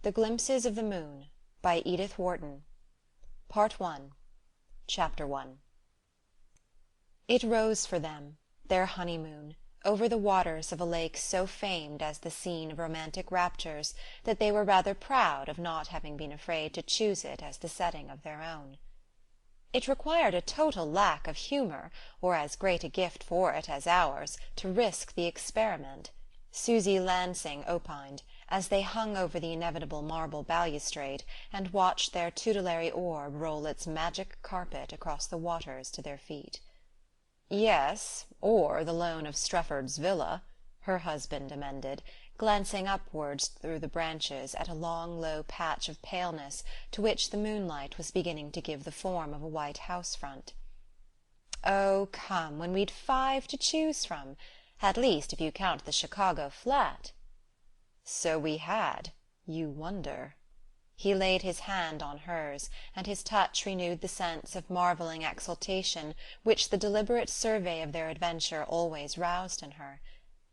The Glimpses of the Moon by Edith Wharton. Part 1. Chapter 1. It rose for them, their honeymoon, over the waters of a lake so famed as the scene of romantic raptures that they were rather proud of not having been afraid to choose it as the setting of their own. It required a total lack of humour, or as great a gift for it as ours, to risk the experiment, Susy Lansing opined, as they hung over the inevitable marble balustrade and watched their tutelary orb roll its magic carpet across the waters to their feet. "Yes, or the loan of Strefford's villa," her husband amended, glancing upwards through the branches at a long low patch of paleness to which the moonlight was beginning to give the form of a white house-front. "Oh, come, when we'd 5 to choose from, at least if you count the Chicago flat." "So we had. You wonder." He laid his hand on hers, and his touch renewed the sense of marvelling exultation which the deliberate survey of their adventure always roused in her.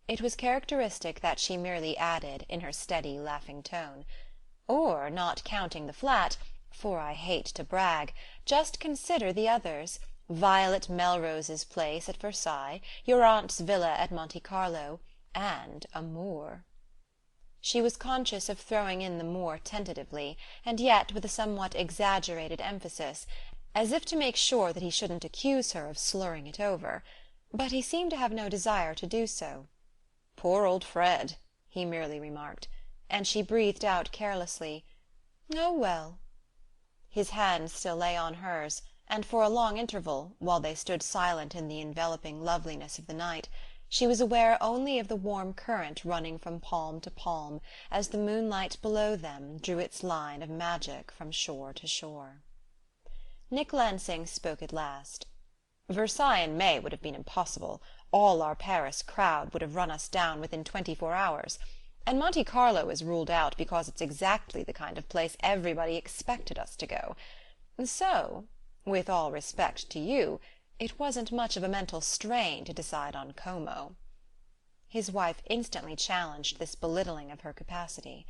It was characteristic that she merely added, in her steady, laughing tone, "Or, not counting the flat, for I hate to brag, just consider the others: Violet Melrose's place at Versailles, your aunt's villa at Monte Carlo, and a moor." She was conscious of throwing in the moor tentatively, and yet with a somewhat exaggerated emphasis, as if to make sure that he shouldn't accuse her of slurring it over; but he seemed to have no desire to do so. "Poor old Fred," he merely remarked, and she breathed out carelessly, "Oh, well." His hand still lay on hers, and for a long interval, while they stood silent in the enveloping loveliness of the night, she was aware only of the warm current running from palm to palm as the moonlight below them drew its line of magic from shore to shore. Nick Lansing spoke at last. "Versailles in May would have been impossible. All our Paris crowd would have run us down within 24 hours. And Monte Carlo is ruled out because it's exactly the kind of place everybody expected us to go. So, with all respect to you, it wasn't much of a mental strain to decide on Como." His wife instantly challenged this belittling of her capacity.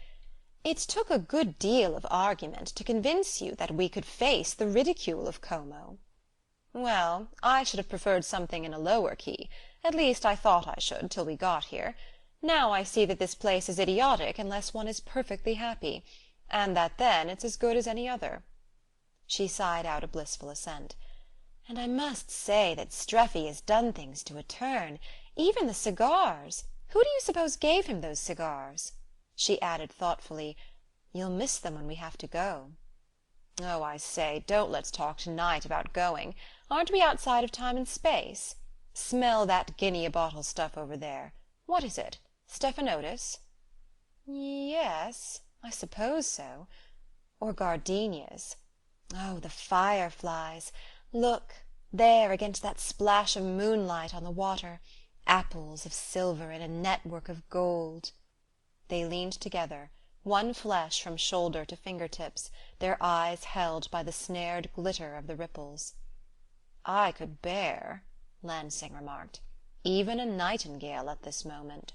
"It took a good deal of argument to convince you that we could face the ridicule of Como." "Well, I should have preferred something in a lower key. At least I thought I should, till we got here. Now I see that this place is idiotic unless one is perfectly happy, and that then it's as good as any other." She sighed out a blissful assent. "And I must say that Streffy has done things to a turn. Even the cigars. Who do you suppose gave him those cigars?" She added thoughtfully, "You'll miss them when we have to go." "Oh, I say, don't let's talk to-night about going. Aren't we outside of time and space? Smell that guinea-a-bottle stuff over there. What is it? Stephanotis?" "Yes, I suppose so. Or gardenias. Oh, the fireflies! Look, there, against that splash of moonlight on the water, apples of silver in a network of gold." They leaned together, one flesh from shoulder to fingertips, their eyes held by the snared glitter of the ripples. "I could bear," Lansing remarked, "even a nightingale at this moment."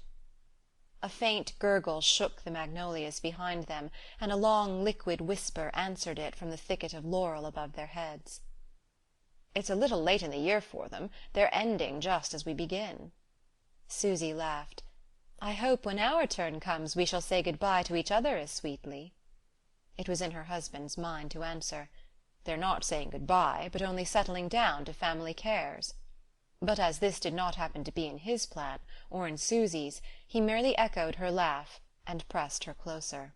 A faint gurgle shook the magnolias behind them, and a long liquid whisper answered it from the thicket of laurel above their heads. "It's a little late in the year for them. They're ending just as we begin." Susy laughed. "I hope when our turn comes we shall say good-bye to each other as sweetly." It was in her husband's mind to answer, "They're not saying good-bye, but only settling down to family cares." But as this did not happen to be in his plan, or in Susy's, he merely echoed her laugh, and pressed her closer.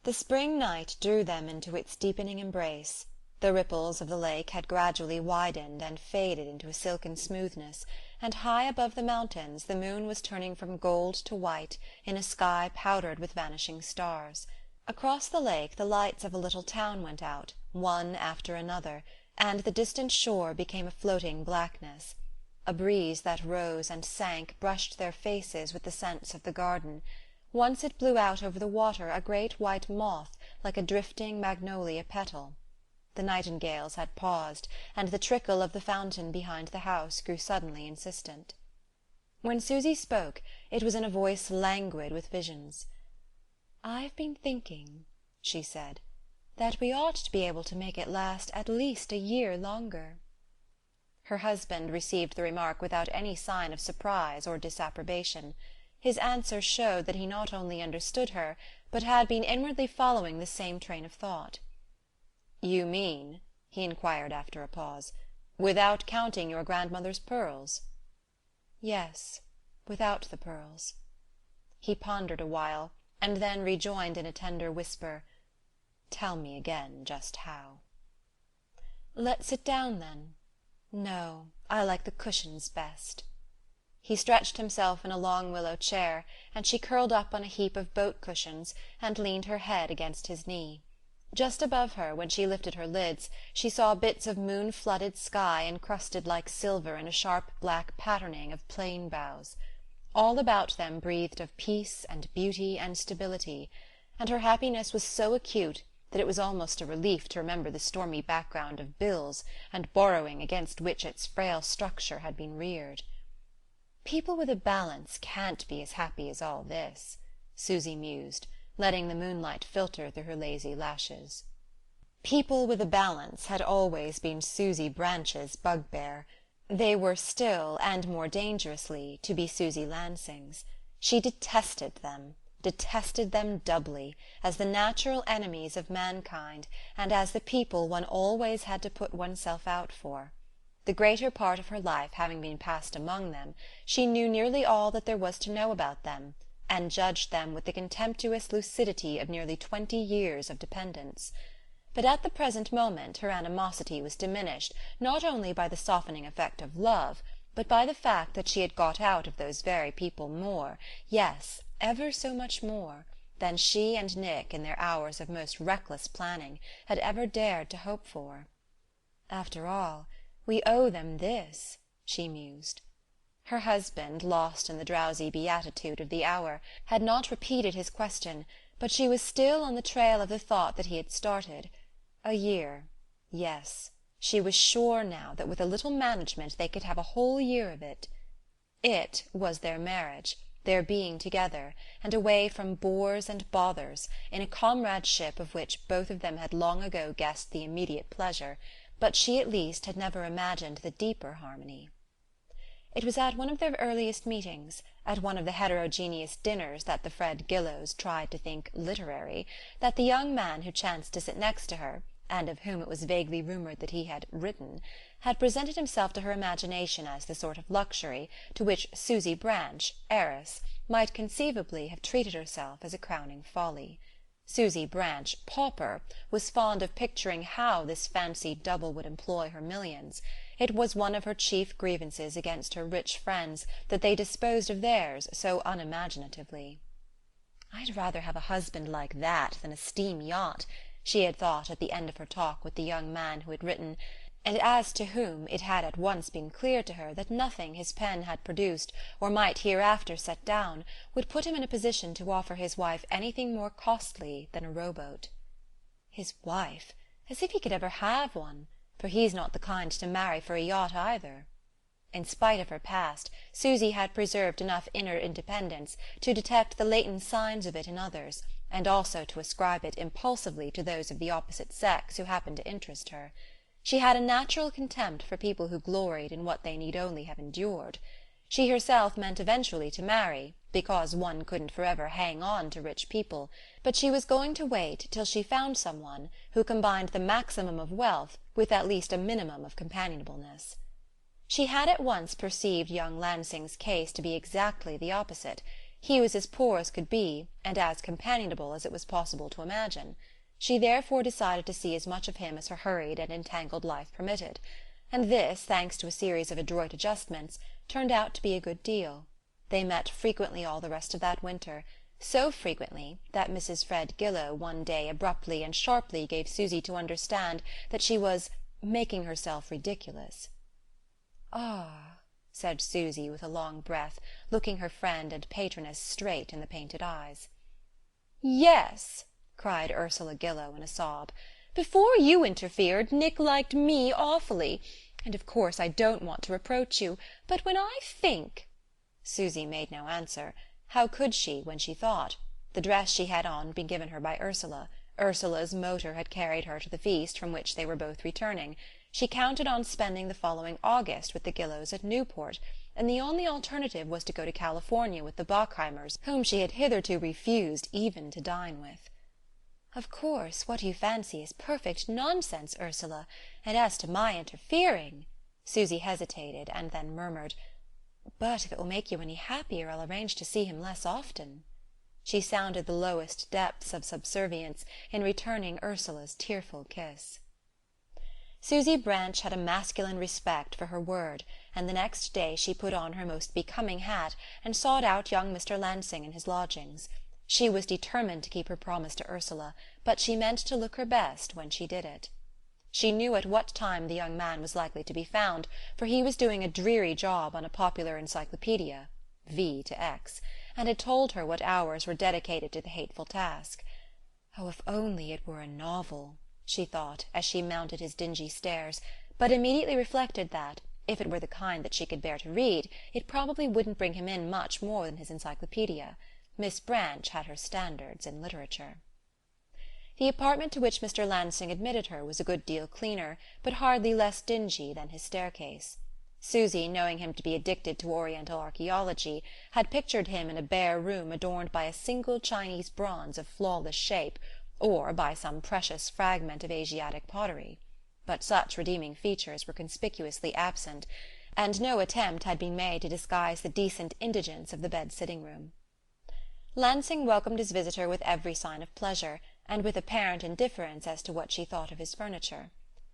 The spring night drew them into its deepening embrace. The ripples of the lake had gradually widened and faded into a silken smoothness, and high above the mountains the moon was turning from gold to white in a sky powdered with vanishing stars. Across the lake the lights of a little town went out, one after another, and the distant shore became a floating blackness. A breeze that rose and sank brushed their faces with the scents of the garden. Once it blew out over the water a great white moth, like a drifting magnolia petal. The nightingales had paused, and the trickle of the fountain behind the house grew suddenly insistent. When Susy spoke, it was in a voice languid with visions. "I've been thinking," she said, "that we ought to be able to make it last at least a year longer." Her husband received the remark without any sign of surprise or disapprobation. His answer showed that he not only understood her, but had been inwardly following the same train of thought. "You mean," he inquired after a pause, "without counting your grandmother's pearls?" "Yes, without the pearls." He pondered a while, and then rejoined in a tender whisper, "Tell me again just how." "Let's sit down, then." "No, I like the cushions best." He stretched himself in a long willow chair, and she curled up on a heap of boat cushions and leaned her head against his knee. Just above her, when she lifted her lids, she saw bits of moon-flooded sky encrusted like silver in a sharp black patterning of plane boughs. All about them breathed of peace and beauty and stability, and her happiness was so acute that it was almost a relief to remember the stormy background of bills and borrowing against which its frail structure had been reared. "People with a balance can't be as happy as all this," Susy mused, letting the moonlight filter through her lazy lashes. People with a balance had always been Susy Branch's bugbear. They were still, and more dangerously, to be Susy Lansing's. She detested them doubly, as the natural enemies of mankind, and as the people one always had to put oneself out for. The greater part of her life having been passed among them, she knew nearly all that there was to know about them, and judged them with the contemptuous lucidity of nearly 20 years of dependence. But at the present moment her animosity was diminished, not only by the softening effect of love, but by the fact that she had got out of those very people more, yes, ever so much more, than she and Nick, in their hours of most reckless planning, had ever dared to hope for. "After all, we owe them this," she mused. Her husband, lost in the drowsy beatitude of the hour, had not repeated his question, but she was still on the trail of the thought that he had started. A year, yes, she was sure now that with a little management they could have a whole year of it. It was their marriage, their being together, and away from bores and bothers, in a comradeship of which both of them had long ago guessed the immediate pleasure, but she at least had never imagined the deeper harmony. It was at one of their earliest meetings, at one of the heterogeneous dinners that the Fred Gillows tried to think literary, that the young man who chanced to sit next to her, and of whom it was vaguely rumoured that he had written, had presented himself to her imagination as the sort of luxury to which Susy Branch, heiress, might conceivably have treated herself as a crowning folly. Susy Branch, pauper, was fond of picturing how this fancied double would employ her millions. It was one of her chief grievances against her rich friends that they disposed of theirs so unimaginatively. "I'd rather have a husband like that than a steam yacht," she had thought at the end of her talk with the young man who had written, and as to whom it had at once been clear to her that nothing his pen had produced, or might hereafter set down, would put him in a position to offer his wife anything more costly than a rowboat. His wife! As if he could ever have one, for he's not the kind to marry for a yacht either. In spite of her past, Susy had preserved enough inner independence to detect the latent signs of it in others, and also to ascribe it impulsively to those of the opposite sex who happened to interest her. She had a natural contempt for people who gloried in what they need only have endured. She herself meant eventually to marry, because one couldn't forever hang on to rich people, but she was going to wait till she found someone who combined the maximum of wealth with at least a minimum of companionableness. She had at once perceived young Lansing's case to be exactly the opposite. He was as poor as could be, and as companionable as it was possible to imagine. She therefore decided to see as much of him as her hurried and entangled life permitted, and this, thanks to a series of adroit adjustments, turned out to be a good deal. They met frequently all the rest of that winter, so frequently that Mrs. Fred Gillow one day abruptly and sharply gave Susy to understand that she was making herself ridiculous. "Ah," said Susy with a long breath, looking her friend and patroness straight in the painted eyes. "Yes," cried Ursula Gillow in a sob. "Before you interfered, Nick liked me awfully. And of course I don't want to reproach you, but when I think—" Susy made no answer. How could she when she thought? The dress she had on had been given her by Ursula. Ursula's motor had carried her to the feast from which they were both returning. She counted on spending the following August with the Gillows at Newport, and the only alternative was to go to California with the Bockheimers, whom she had hitherto refused even to dine with. "Of course, what you fancy is perfect nonsense, Ursula, and as to my interfering—" Susy hesitated, and then murmured, "But if it will make you any happier, I'll arrange to see him less often." She sounded the lowest depths of subservience in returning Ursula's tearful kiss. Susy Branch had a masculine respect for her word, and the next day she put on her most becoming hat and sought out young Mr. Lansing in his lodgings. She was determined to keep her promise to Ursula, but she meant to look her best when she did it. She knew at what time the young man was likely to be found, for he was doing a dreary job on a popular encyclopaedia, V to X, and had told her what hours were dedicated to the hateful task. "Oh, if only it were a novel!" she thought, as she mounted his dingy stairs, but immediately reflected that, if it were the kind that she could bear to read, it probably wouldn't bring him in much more than his encyclopaedia. Miss Branch had her standards in literature. The apartment to which Mr. Lansing admitted her was a good deal cleaner, but hardly less dingy than his staircase. Susy, knowing him to be addicted to Oriental archaeology, had pictured him in a bare room adorned by a single Chinese bronze of flawless shape, or by some precious fragment of Asiatic pottery. But such redeeming features were conspicuously absent, and no attempt had been made to disguise the decent indigence of the bed-sitting-room. Lansing welcomed his visitor with every sign of pleasure, and with apparent indifference as to what she thought of his furniture.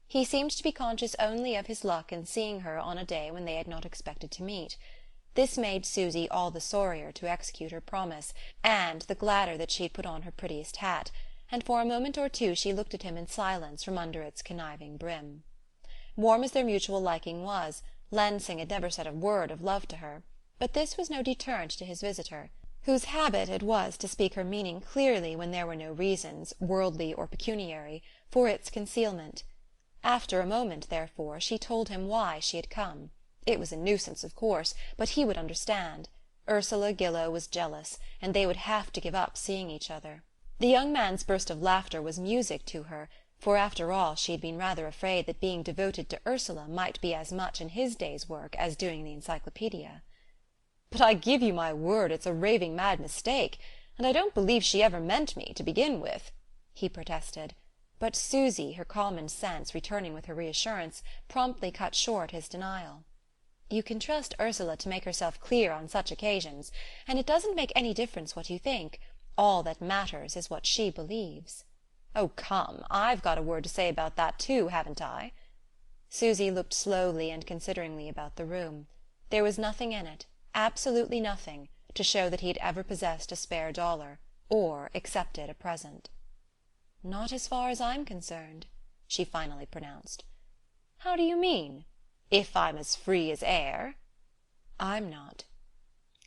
He seemed to be conscious only of his luck in seeing her on a day when they had not expected to meet. This made Susy all the sorrier to execute her promise, and the gladder that she had put on her prettiest hat, and for a moment or two she looked at him in silence from under its conniving brim. Warm as their mutual liking was, Lansing had never said a word of love to her, but this was no deterrent to his visitor, whose habit it was to speak her meaning clearly when there were no reasons, worldly or pecuniary, for its concealment. After a moment, therefore, she told him why she had come. It was a nuisance, of course, but he would understand. Ursula Gillow was jealous, and they would have to give up seeing each other. The young man's burst of laughter was music to her, for after all she had been rather afraid that being devoted to Ursula might be as much in his day's work as doing the encyclopaedia. "But I give you my word it's a raving mad mistake, and I don't believe she ever meant me, to begin with," he protested. But Susy, her common sense returning with her reassurance, promptly cut short his denial. "You can trust Ursula to make herself clear on such occasions, and it doesn't make any difference what you think. All that matters is what she believes." "Oh, come, I've got a word to say about that too, haven't I?" Susy looked slowly and consideringly about the room. There was nothing in it, absolutely nothing, to show that he had ever possessed a spare dollar, or accepted a present. "Not as far as I'm concerned," she finally pronounced. "How do you mean? If I'm as free as air?" "I'm not."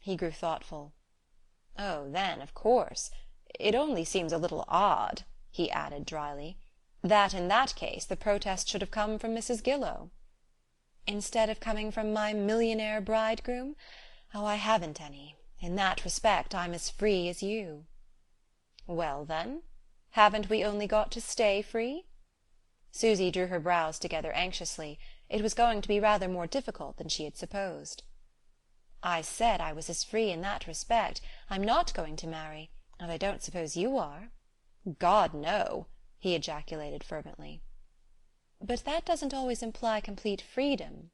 He grew thoughtful. "Oh, then, of course, it only seems a little odd," he added dryly, "that in that case the protest should have come from Mrs. Gillow." "Instead of coming from my millionaire bridegroom? Oh, I haven't any. In that respect I'm as free as you." "Well, then, haven't we only got to stay free?" Susy drew her brows together anxiously. It was going to be rather more difficult than she had supposed. "I said I was as free in that respect. I'm not going to marry, and I don't suppose you are." "God, no!" he ejaculated fervently. "But that doesn't always imply complete freedom."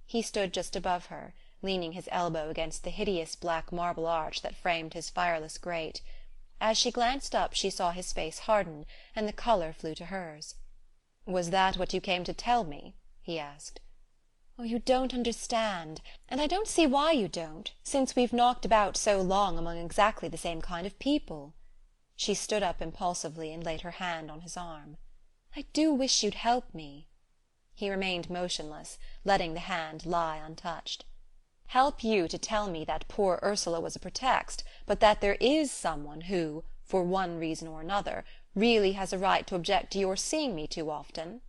He stood just above her, leaning his elbow against the hideous black marble arch that framed his fireless grate. As she glanced up she saw his face harden, and the colour flew to hers. "Was that what you came to tell me?" he asked. "Oh, you don't understand, and I don't see why you don't, since we've knocked about so long among exactly the same kind of people." She stood up impulsively and laid her hand on his arm. "I do wish you'd help me." He remained motionless, letting the hand lie untouched. "Help you to tell me that poor Ursula was a pretext, but that there is someone who, for one reason or another, really has a right to object to your seeing me too often?"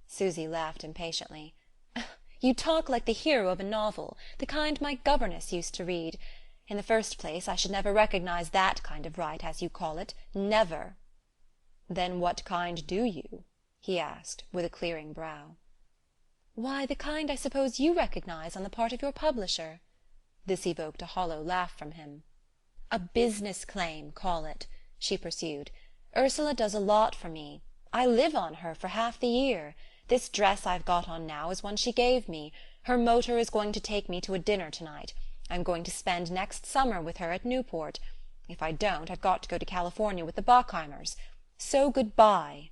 Susy laughed impatiently. "You talk like the hero of a novel, the kind my governess used to read. In the first place, I should never recognize that kind of right, as you call it. Never." "Then what kind do you?" he asked, with a clearing brow. "Why, the kind I suppose you recognize on the part of your publisher." This evoked a hollow laugh from him. "A business claim, call it," she pursued. "Ursula does a lot for me. I live on her for half the year. This dress I've got on now is one she gave me. Her motor is going to take me to a dinner tonight. I'm going to spend next summer with her at Newport. If I don't, I've got to go to California with the Bockheimers. So good-bye."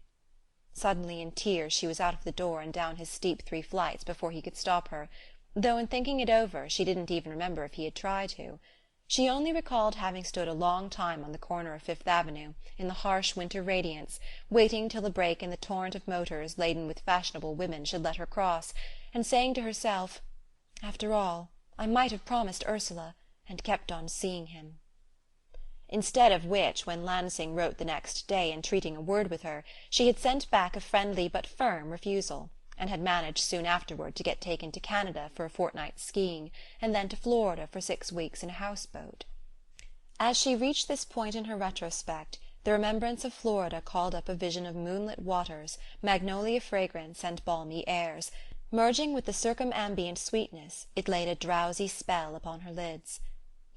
Suddenly in tears she was out of the door and down his steep 3 flights before he could stop her, though in thinking it over she didn't even remember if he had tried to. She only recalled having stood a long time on the corner of Fifth Avenue, in the harsh winter radiance, waiting till a break in the torrent of motors laden with fashionable women should let her cross, and saying to herself, "After all, I might have promised Ursula, and kept on seeing him." Instead of which, when Lansing wrote the next day entreating a word with her, she had sent back a friendly but firm refusal, and had managed soon afterward to get taken to Canada for a fortnight's skiing, and then to Florida for 6 weeks in a houseboat. As she reached this point in her retrospect, the remembrance of Florida called up a vision of moonlit waters, magnolia fragrance, and balmy airs. Merging with the circumambient sweetness, it laid a drowsy spell upon her lids.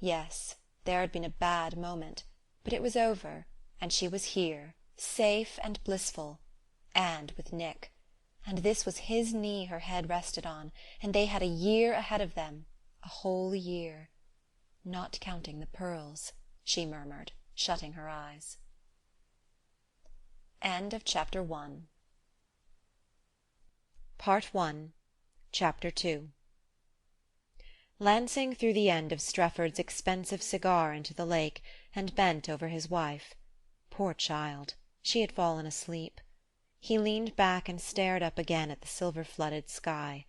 Yes, there had been a bad moment, but it was over, and she was here, safe and blissful, and with Nick. And this was his knee her head rested on, and they had a year ahead of them, a whole year. "Not counting the pearls," she murmured, shutting her eyes. End of Chapter 1. Part 1, Chapter 2. Lansing threw the end of Strefford's expensive cigar into the lake, and bent over his wife. Poor child, she had fallen asleep. He leaned back and stared up again at the silver-flooded sky.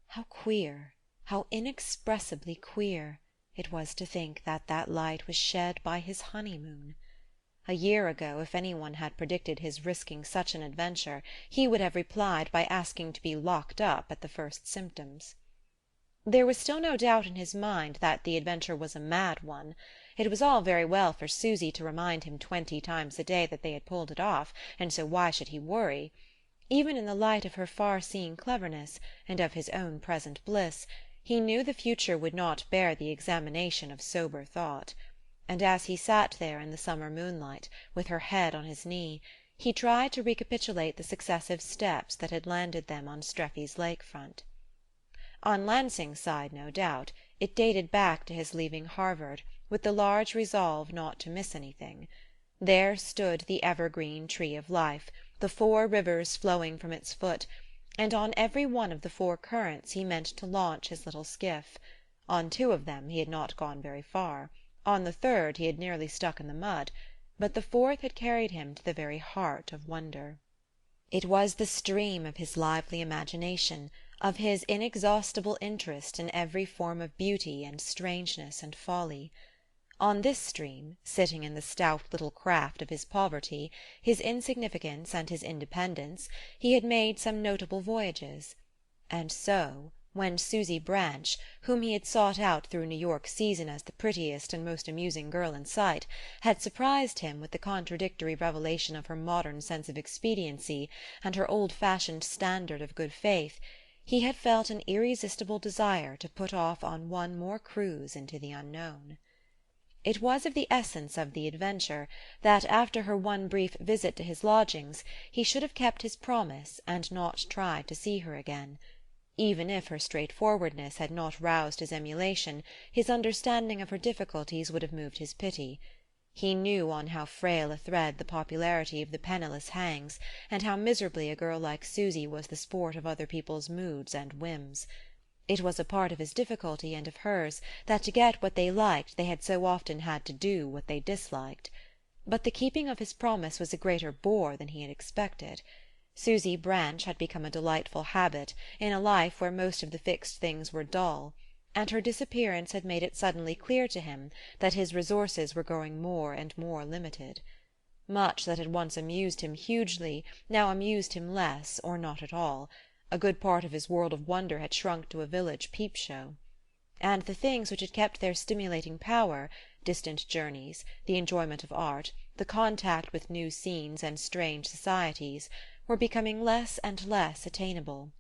How queer, how inexpressibly queer, it was to think that that light was shed by his honeymoon. A year ago, if anyone had predicted his risking such an adventure, he would have replied by asking to be locked up at the first symptoms. There was still no doubt in his mind that the adventure was a mad one. It was all very well for Susy to remind him 20 times a day that they had pulled it off, and so why should he worry? Even in the light of her far-seeing cleverness, and of his own present bliss, he knew the future would not bear the examination of sober thought. And as he sat there in the summer moonlight, with her head on his knee, he tried to recapitulate the successive steps that had landed them on Streffy's lake-front. On Lansing's side, no doubt, it dated back to his leaving Harvard, with the large resolve not to miss anything. There stood the evergreen tree of life, the 4 rivers flowing from its foot, and on every one of the 4 currents he meant to launch his little skiff. On 2 of them he had not gone very far, on the 3rd he had nearly stuck in the mud, but the 4th had carried him to the very heart of wonder. It was the stream of his lively imagination, of his inexhaustible interest in every form of beauty and strangeness and folly. On this stream, sitting in the stout little craft of his poverty, his insignificance and his independence, he had made some notable voyages. And so, when Susy Branch, whom he had sought out through New York season as the prettiest and most amusing girl in sight, had surprised him with the contradictory revelation of her modern sense of expediency and her old-fashioned standard of good faith, he had felt an irresistible desire to put off on one more cruise into the unknown. It was of the essence of the adventure that after her one brief visit to his lodgings he should have kept his promise and not tried to see her again. Even if her straightforwardness had not roused his emulation, his understanding of her difficulties would have moved his pity. He knew on how frail a thread the popularity of the penniless hangs, and how miserably a girl like Susy was the sport of other people's moods and whims. It was a part of his difficulty and of hers that to get what they liked they had so often had to do what they disliked. But the keeping of his promise was a greater bore than he had expected. Susy Branch had become a delightful habit in a life where most of the fixed things were dull, and her disappearance had made it suddenly clear to him that his resources were growing more and more limited. Much that had once amused him hugely now amused him less or not at all. A good part of his world of wonder had shrunk to a village peep-show. and the things which had kept their stimulating power, distant journeys, the enjoyment of art, the contact with new scenes and strange societies, were becoming less and less attainable.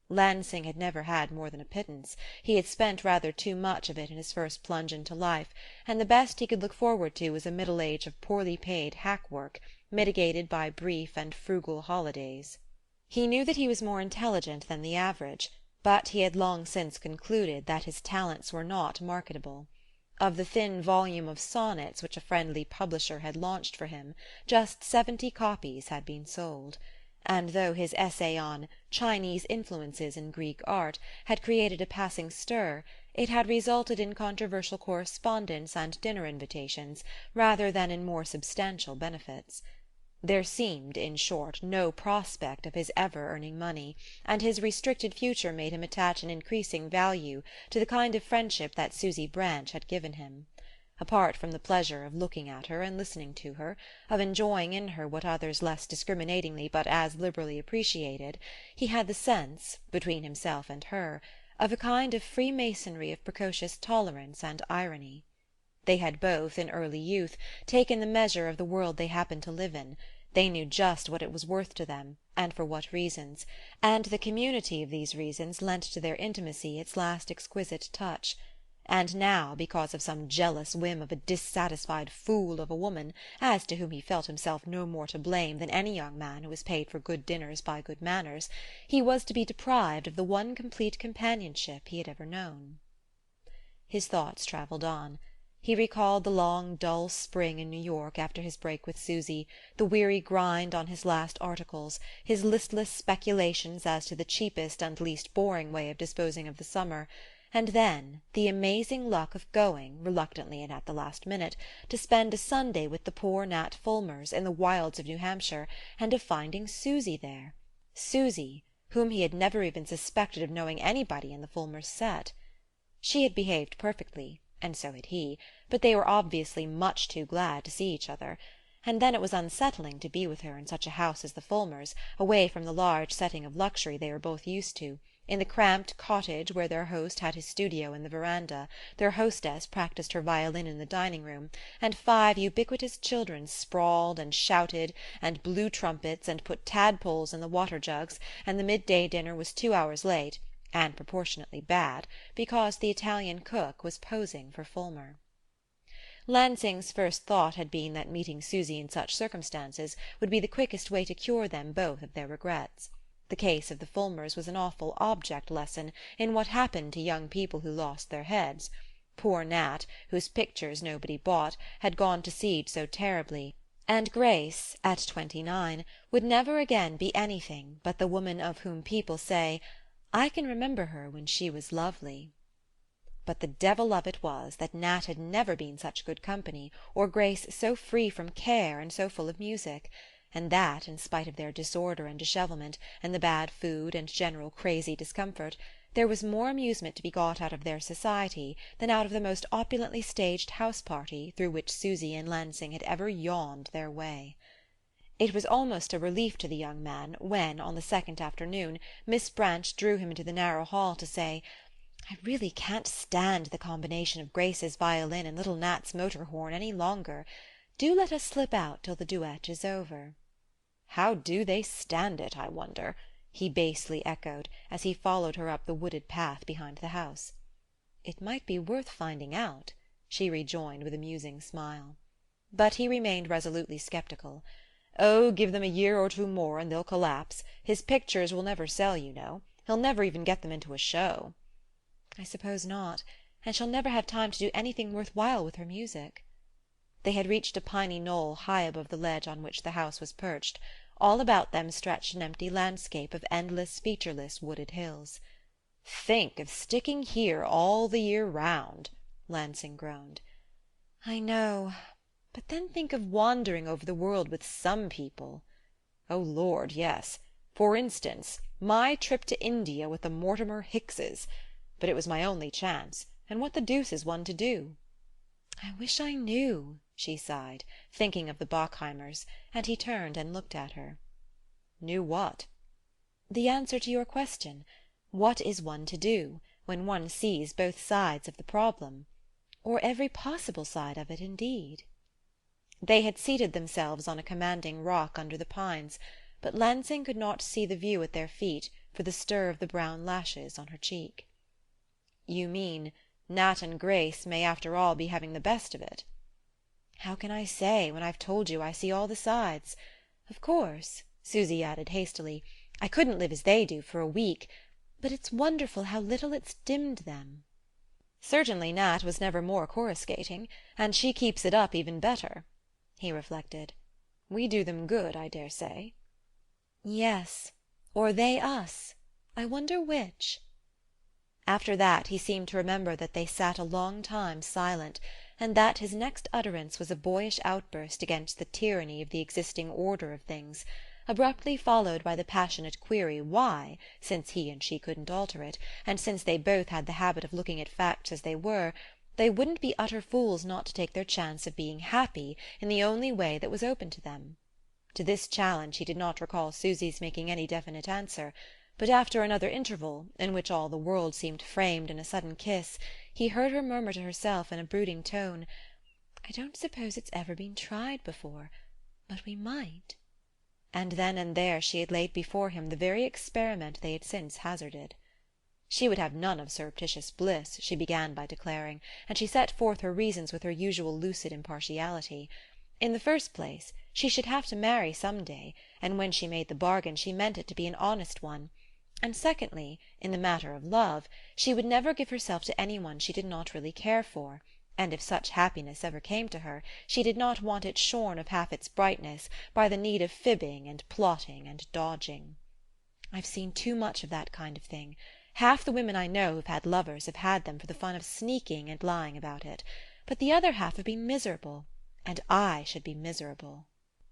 Lansing had never had more than a pittance. He had spent rather too much of it in his first plunge into life, and the best he could look forward to was a middle age of poorly paid hack work, mitigated by brief and frugal holidays. He knew that he was more intelligent than the average, but he had long since concluded that his talents were not marketable. Of the thin volume of sonnets which a friendly publisher had launched for him, just 70 copies had been sold, and though his essay on "Chinese Influences in Greek Art" had created a passing stir, it had resulted in controversial correspondence and dinner invitations rather than in more substantial benefits. There seemed, in short, no prospect of his ever earning money, and his restricted future made him attach an increasing value to the kind of friendship that Susy Branch had given him. Apart from the pleasure of looking at her and listening to her, of enjoying in her what others less discriminatingly but as liberally appreciated, he had the sense, between himself and her, of a kind of freemasonry of precocious tolerance and irony. They had both, in early youth, taken the measure of the world they happened to live in. They knew just what it was worth to them, and for what reasons, and the community of these reasons lent to their intimacy its last exquisite touch. And now, because of some jealous whim of a dissatisfied fool of a woman, as to whom he felt himself no more to blame than any young man who is paid for good dinners by good manners, he was to be deprived of the one complete companionship he had ever known. His thoughts travelled on. He recalled the long dull spring in New York after his break with Susy, the weary grind on his last articles, his listless speculations as to the cheapest and least boring way of disposing of the summer, and then the amazing luck of going, reluctantly and at the last minute, to spend a Sunday with the poor Nat Fulmers in the wilds of New Hampshire, and of finding Susy there. Susy, whom he had never even suspected of knowing anybody in the Fulmers' set. She had behaved perfectly, and so had he, but they were obviously much too glad to see each other. And then it was unsettling to be with her in such a house as the Fulmers', away from the large setting of luxury they were both used to, in the cramped cottage where their host had his studio in the veranda, their hostess practised her violin in the dining-room, and 5 ubiquitous children sprawled and shouted and blew trumpets and put tadpoles in the water-jugs, and the midday dinner was 2 hours late, and proportionately bad, because the Italian cook was posing for Fulmer. Lansing's first thought had been that meeting Susy in such circumstances would be the quickest way to cure them both of their regrets. The case of the Fulmers was an awful object-lesson in what happened to young people who lost their heads. Poor Nat, whose pictures nobody bought, had gone to seed so terribly, and Grace, at 29, would never again be anything but the woman of whom people say, "I can remember her when she was lovely." But the devil of it was that Nat had never been such good company, or Grace so free from care and so full of music, and that, in spite of their disorder and dishevelment, and the bad food and general crazy discomfort, there was more amusement to be got out of their society than out of the most opulently staged house-party through which Susy and Lansing had ever yawned their way. It was almost a relief to the young man when, on the second afternoon, Miss Branch drew him into the narrow hall to say, "I really can't stand the combination of Grace's violin and little Nat's motor-horn any longer. Do let us slip out till the duet is over." "How do they stand it, I wonder?" he basely echoed, as he followed her up the wooded path behind the house. "It might be worth finding out," she rejoined with a musing smile. But he remained resolutely sceptical. "Oh, give them a year or 2 more and they'll collapse. His pictures will never sell, you know. He'll never even get them into a show." "I suppose not, and she'll never have time to do anything worth while with her music." They had reached a piny knoll high above the ledge on which the house was perched. All about them stretched an empty landscape of endless featureless wooded hills. "Think of sticking here all the year round!" Lansing groaned. "I know, but then think of wandering over the world with some people." "Oh Lord, yes. For instance, my trip to India with the Mortimer Hickses. But it was my only chance, and what the deuce is one to do?" "I wish I knew," she sighed, thinking of the Bockheimers, and he turned and looked at her. "Knew what?" "The answer to your question. What is one to do? when one sees both sides of the problem, or every possible side of it, indeed. They had seated themselves on a commanding rock under the pines, but Lansing could not see the view at their feet for the stir of the brown lashes on her cheek. "You mean Nat and Grace may after all be having the best of it?" "How can I say, when I've told you I see all the sides? Of course," Susy added hastily, "I couldn't live as they do for a week, but it's wonderful how little it's dimmed them." "Certainly Nat was never more coruscating, and she keeps it up even better," he reflected. "We do them good, I dare say." "Yes, or they us. I wonder which." After that he seemed to remember that they sat a long time silent, and that his next utterance was a boyish outburst against the tyranny of the existing order of things, abruptly followed by the passionate query why, since he and she couldn't alter it, and since they both had the habit of looking at facts as they were, they wouldn't be utter fools not to take their chance of being happy in the only way that was open to them. To this challenge he did not recall Susy's making any definite answer, but after another interval, in which all the world seemed framed in a sudden kiss, he heard her murmur to herself in a brooding tone, "I don't suppose it's ever been tried before, but we might." And then and there she had laid before him the very experiment they had since hazarded. She would have none of surreptitious bliss, she began by declaring, and she set forth her reasons with her usual lucid impartiality. In the first place, she should have to marry some day, and when she made the bargain she meant it to be an honest one. And secondly, in the matter of love, she would never give herself to anyone she did not really care for, and if such happiness ever came to her, she did not want it shorn of half its brightness by the need of fibbing and plotting and dodging. "I've seen too much of that kind of thing. Half the women I know who've had lovers have had them for the fun of sneaking and lying about it, but the other half have been miserable, and I should be miserable."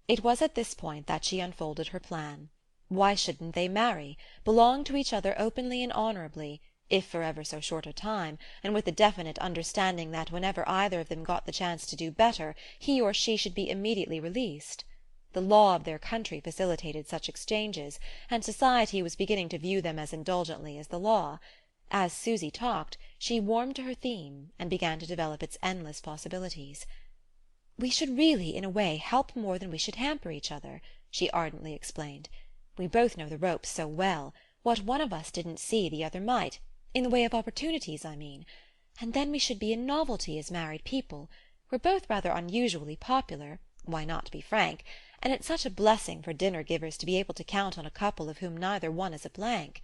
It was at this point that she unfolded her plan. Why shouldn't they marry, belong to each other openly and honourably, if for ever so short a time, and with the definite understanding that whenever either of them got the chance to do better he or she should be immediately released? The law of their country facilitated such exchanges, and society was beginning to view them as indulgently as the law. As Susy talked, she warmed to her theme, and began to develop its endless possibilities. "We should really, in a way, help more than we should hamper each other," she ardently explained. "We both know the ropes so well. What one of us didn't see the other might, in the way of opportunities, I mean. And then we should be a novelty as married people. We're both rather unusually popular, why not be frank? And it's such a blessing for dinner-givers to be able to count on a couple of whom neither one is a blank.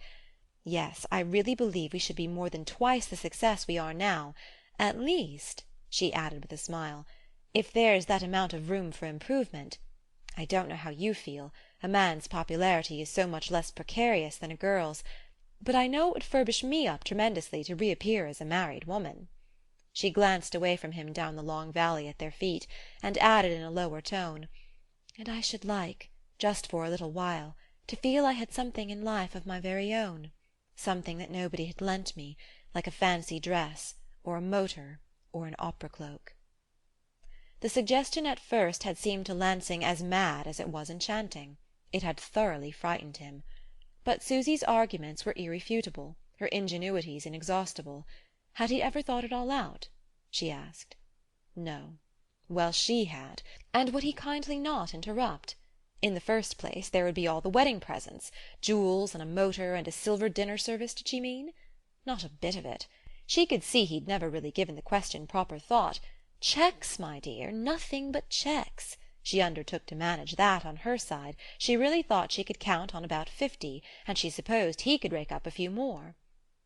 Yes, I really believe we should be more than twice the success we are now, at least," she added with a smile, "if there's that amount of room for improvement. I don't know how you feel, a man's popularity is so much less precarious than a girl's, but I know it would furbish me up tremendously to reappear as a married woman." She glanced away from him down the long valley at their feet, and added in a lower tone, "And I should like, just for a little while, to feel I had something in life of my very own, something that nobody had lent me, like a fancy dress, or a motor, or an opera cloak." The suggestion at first had seemed to Lansing as mad as it was enchanting. It had thoroughly frightened him. But Susy's arguments were irrefutable, her ingenuities inexhaustible. Had he ever thought it all out? She asked. No. Well, she had, and would he kindly not interrupt? In the first place, there would be all the wedding presents, jewels and a motor and a silver dinner service, did she mean? Not a bit of it. She could see he'd never really given the question proper thought. Cheques, my dear, nothing but cheques. She undertook to manage that on her side. She really thought she could count on about 50, and she supposed he could rake up a few more.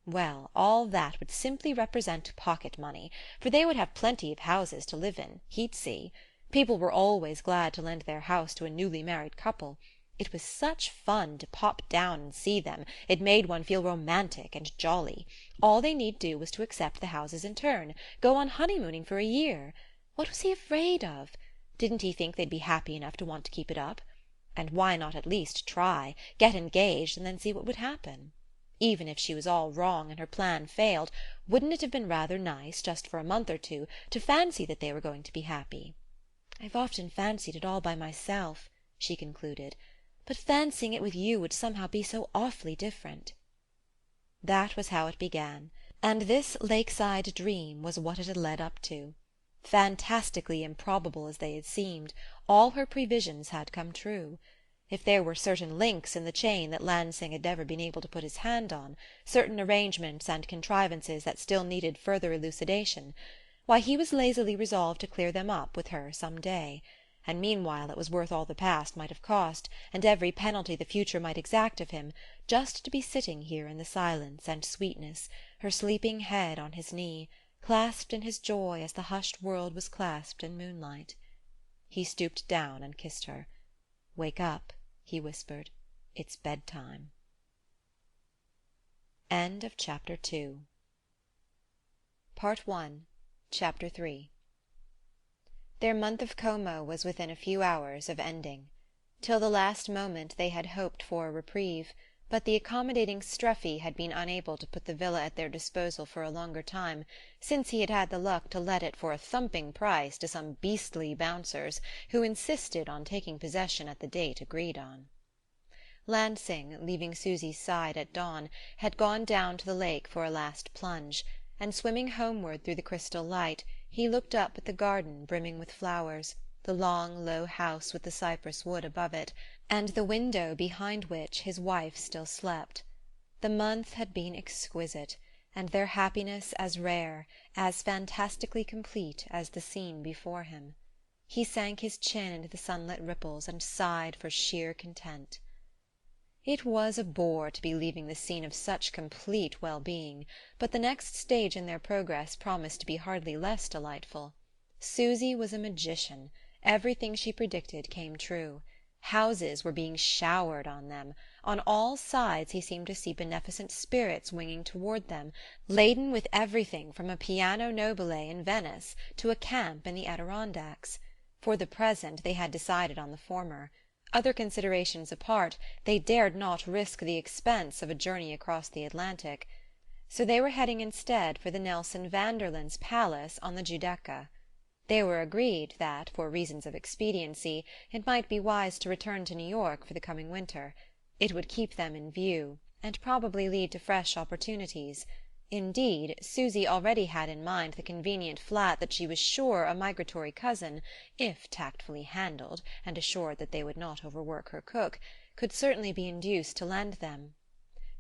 Well, all that would simply represent pocket money, for they would have plenty of houses to live in, he'd see. People were always glad to lend their house to a newly married couple. It was such fun to pop down and see them, it made one feel romantic and jolly. All they need do was to accept the houses in turn, go on honeymooning for a year. What was he afraid of? Didn't he think they'd be happy enough to want to keep it up? And why not at least try, get engaged, and then see what would happen? Even if she was all wrong and her plan failed, wouldn't it have been rather nice, just for a month or two, to fancy that they were going to be happy? "I've often fancied it all by myself," she concluded, "but fancying it with you would somehow be so awfully different." That was how it began, And this lakeside dream was what it had led up to. Fantastically improbable as they had seemed, all her previsions had come true. If there were certain links in the chain that Lansing had never been able to put his hand on, certain arrangements and contrivances that still needed further elucidation, why, he was lazily resolved to clear them up with her some day. And meanwhile it was worth all the past might have cost, and every penalty the future might exact of him, just to be sitting here in the silence and sweetness, her sleeping head on his knee, clasped in his joy as the hushed world was clasped in moonlight. He stooped down and kissed her. "Wake up," he whispered. "It's bedtime." End of Chapter 2. Part 1, Chapter 3. Their month of Como was within a few hours of ending. Till the last moment they had hoped for a reprieve, but the accommodating Streffy had been unable to put the villa at their disposal for a longer time, since he had had the luck to let it for a thumping price to some beastly bouncers who insisted on taking possession at the date agreed on. Lansing, leaving Susy's side at dawn, had gone down to the lake for a last plunge, and swimming homeward through the crystal light, he looked up at the garden brimming with flowers, the long low house with the cypress wood above it, and the window behind which his wife still slept. The month had been exquisite, and their happiness as rare, as fantastically complete as the scene before him. He sank his chin into the sunlit ripples and sighed for sheer content. It was a bore to be leaving the scene of such complete well-being, but the next stage in their progress promised to be hardly less delightful. Susy was a magician. Everything she predicted came true. Houses were being showered on them. On all sides he seemed to see beneficent spirits winging toward them, laden with everything from a piano nobile in Venice to a camp in the Adirondacks. For the present they had decided on the former. Other considerations apart, they dared not risk the expense of a journey across the Atlantic. So they were heading instead for the Nelson Vanderlyns' palace on the Giudecca. They were agreed that, for reasons of expediency, it might be wise to return to New York for the coming winter. It would keep them in view, and probably lead to fresh opportunities. Indeed, Susy already had in mind the convenient flat that she was sure a migratory cousin, if tactfully handled, and assured that they would not overwork her cook, could certainly be induced to lend them.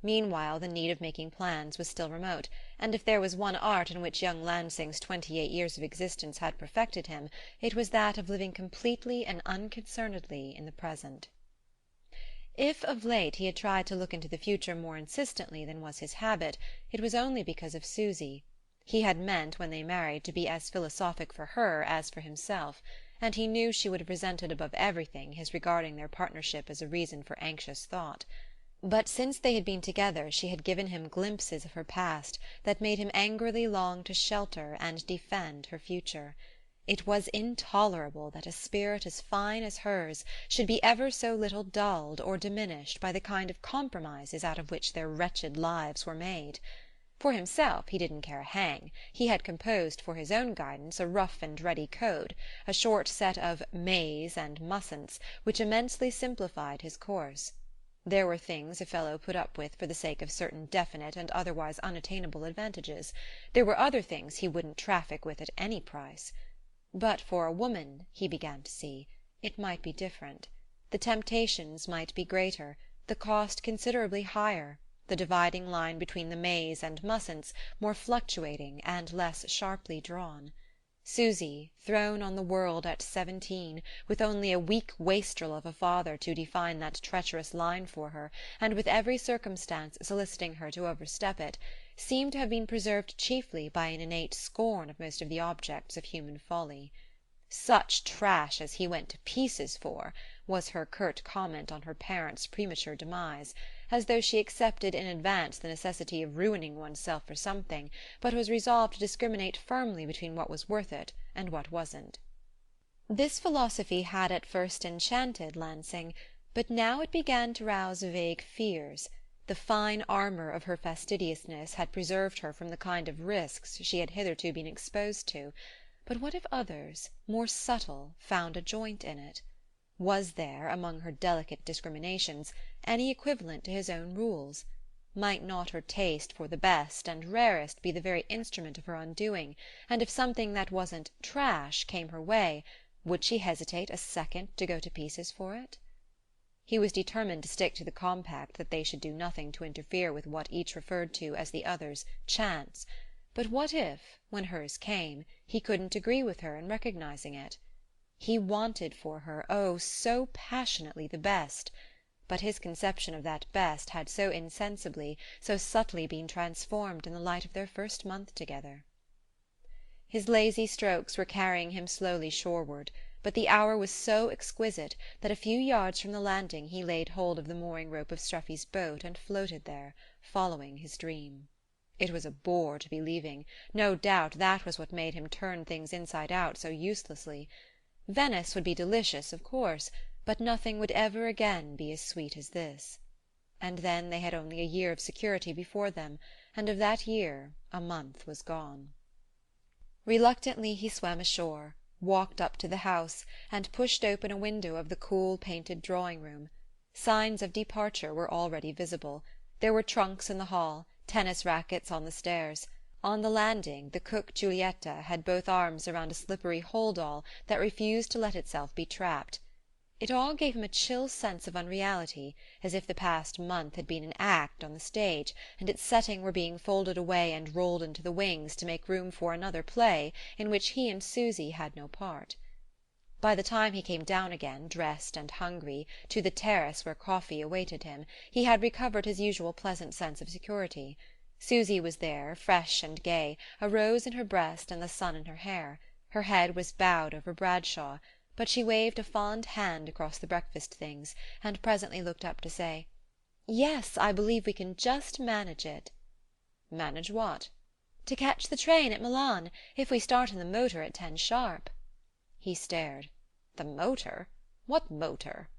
Meanwhile the need of making plans was still remote, and if there was one art in which young Lansing's 28 years of existence had perfected him, it was that of living completely and unconcernedly in the present. If of late he had tried to look into the future more insistently than was his habit, it was only because of Susy. He had meant, when they married, to be as philosophic for her as for himself, and he knew she would have resented above everything his regarding their partnership as a reason for anxious thought. But since they had been together she had given him glimpses of her past that made him angrily long to shelter and defend her future. It was intolerable that a spirit as fine as hers should be ever so little dulled or diminished by the kind of compromises out of which their wretched lives were made. For himself he didn't care a hang. He had composed for his own guidance a rough and ready code, a short set of mays and mustn'ts, which immensely simplified his course. There were things a fellow put up with for the sake of certain definite and otherwise unattainable advantages. There were other things he wouldn't traffic with at any price. But for a woman, he began to see, it might be different. The temptations might be greater, the cost considerably higher, the dividing line between the mays and mustn'ts more fluctuating and less sharply drawn. Susy, thrown on the world at 17, with only a weak wastrel of a father to define that treacherous line for her, and with every circumstance soliciting her to overstep it, seemed to have been preserved chiefly by an innate scorn of most of the objects of human folly. "Such trash as he went to pieces for," was her curt comment on her parents' premature demise, as though she accepted in advance the necessity of ruining oneself for something, but was resolved to discriminate firmly between what was worth it and what wasn't. This philosophy had at first enchanted Lansing, but now it began to rouse vague fears. The fine armour of her fastidiousness had preserved her from the kind of risks she had hitherto been exposed to. But what if others, more subtle, found a joint in it? Was there, among her delicate discriminations, any equivalent to his own rules? Might not her taste for the best and rarest be the very instrument of her undoing, and if something that wasn't trash came her way, would she hesitate a second to go to pieces for it? He was determined to stick to the compact that they should do nothing to interfere with what each referred to as the other's chance. But what if, when hers came, he couldn't agree with her in recognizing it? He wanted for her, oh, so passionately, the best, but his conception of that best had so insensibly, so subtly been transformed in the light of their first month together. His lazy strokes were carrying him slowly shoreward, but the hour was so exquisite that a few yards from the landing he laid hold of the mooring rope of Streffy's boat and floated there, following his dream. It was a bore to be leaving. No doubt that was what made him turn things inside out so uselessly. Venice would be delicious, of course, but nothing would ever again be as sweet as this. And then they had only a year of security before them, and of that year a month was gone. Reluctantly he swam ashore, walked up to the house, and pushed open a window of the cool painted drawing-room. Signs of departure were already visible. There were trunks in the hall, tennis rackets on the stairs. On the landing the cook Giulietta had both arms around a slippery hold-all that refused to let itself be trapped. It all gave him a chill sense of unreality, as if the past month had been an act on the stage, and its setting were being folded away and rolled into the wings to make room for another play in which he and Susy had no part. By the time he came down again, dressed and hungry, to the terrace where coffee awaited him, he had recovered his usual pleasant sense of security. Susy was there, fresh and gay, a rose in her breast and the sun in her hair. Her head was bowed over Bradshaw, but she waved a fond hand across the breakfast things, and presently looked up to say, "Yes, I believe we can just manage it." "Manage what?" "To catch the train at Milan, if we start in the motor at 10 sharp." He stared. "The motor? What motor?"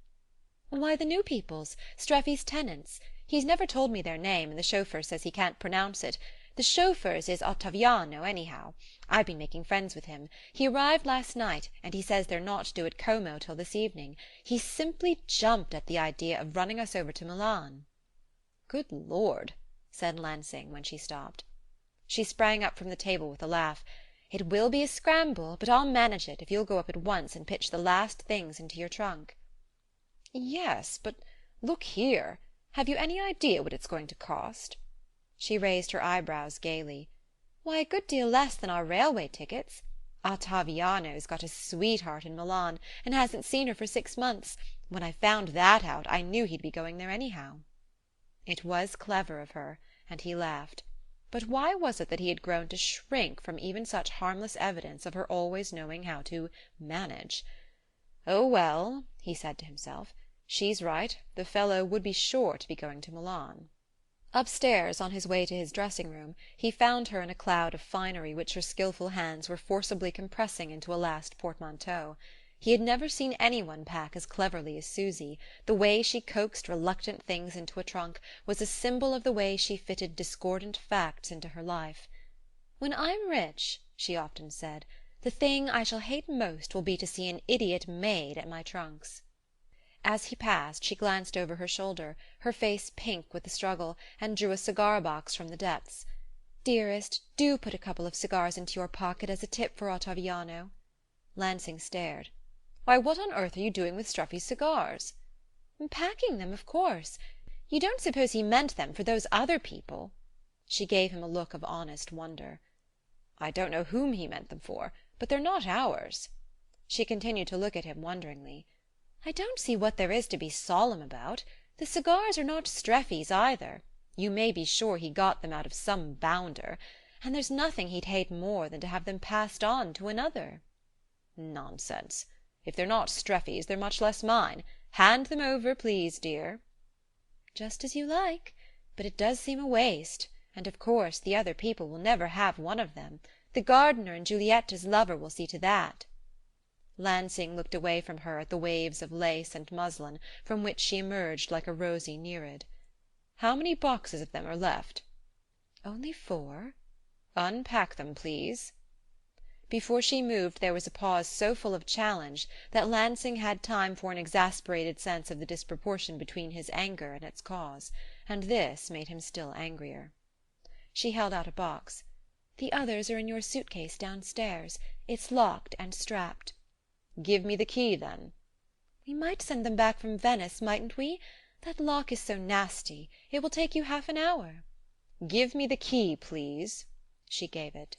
"Why, the new people's, Streffy's tenants. He's never told me their name, and the chauffeur says he can't pronounce it. The chauffeur's is Ottaviano, anyhow. I've been making friends with him. He arrived last night, and he says they're not due at Como till this evening. He simply jumped at the idea of running us over to Milan." "Good Lord," said Lansing when she stopped. She sprang up from the table with a laugh. "It will be a scramble, but I'll manage it if you'll go up at once and pitch the last things into your trunk." "Yes, but look here, have you any idea what it's going to cost?" She raised her eyebrows gaily. "Why, a good deal less than our railway tickets. Ottaviano's got a sweetheart in Milan, and hasn't seen her for 6 months. When I found that out I knew he'd be going there anyhow." It was clever of her, and he laughed. But why was it that he had grown to shrink from even such harmless evidence of her always knowing how to manage? "Oh, well," he said to himself, "she's right. The fellow would be sure to be going to Milan." Upstairs, on his way to his dressing-room, he found her in a cloud of finery which her skilful hands were forcibly compressing into a last portmanteau. He had never seen anyone pack as cleverly as Susy. The way she coaxed reluctant things into a trunk was a symbol of the way she fitted discordant facts into her life. "When I'm rich," she often said, "the thing I shall hate most will be to see an idiot maid at my trunks." As he passed she glanced over her shoulder, her face pink with the struggle, and drew a cigar-box from the depths. "Dearest, do put a couple of cigars into your pocket as a tip for Ottaviano." Lansing stared. "Why, what on earth are you doing with Streffy's cigars?" "Packing them, of course. You don't suppose he meant them for those other people?" She gave him a look of honest wonder. "I don't know whom he meant them for, but they're not ours." She continued to look at him wonderingly. "I don't see what there is to be solemn about. The cigars are not Streffy's either. You may be sure he got them out of some bounder. And there's nothing he'd hate more than to have them passed on to another." "Nonsense. If they're not Streffy's they're much less mine. Hand them over, please, dear." "Just as you like. But it does seem a waste. And of course the other people will never have one of them. The gardener and Giulietta's lover will see to that." Lansing looked away from her at the waves of lace and muslin, from which she emerged like a rosy Nereid. "How many boxes of them are left?" "Only 4." "Unpack them, please." Before she moved there was a pause so full of challenge that Lansing had time for an exasperated sense of the disproportion between his anger and its cause, and this made him still angrier. She held out a box. "The others are in your suitcase downstairs. It's locked and strapped." "Give me the key, then." "We might send them back from Venice, mightn't we? That lock is so nasty. It will take you half an hour." "Give me the key, please." She gave it.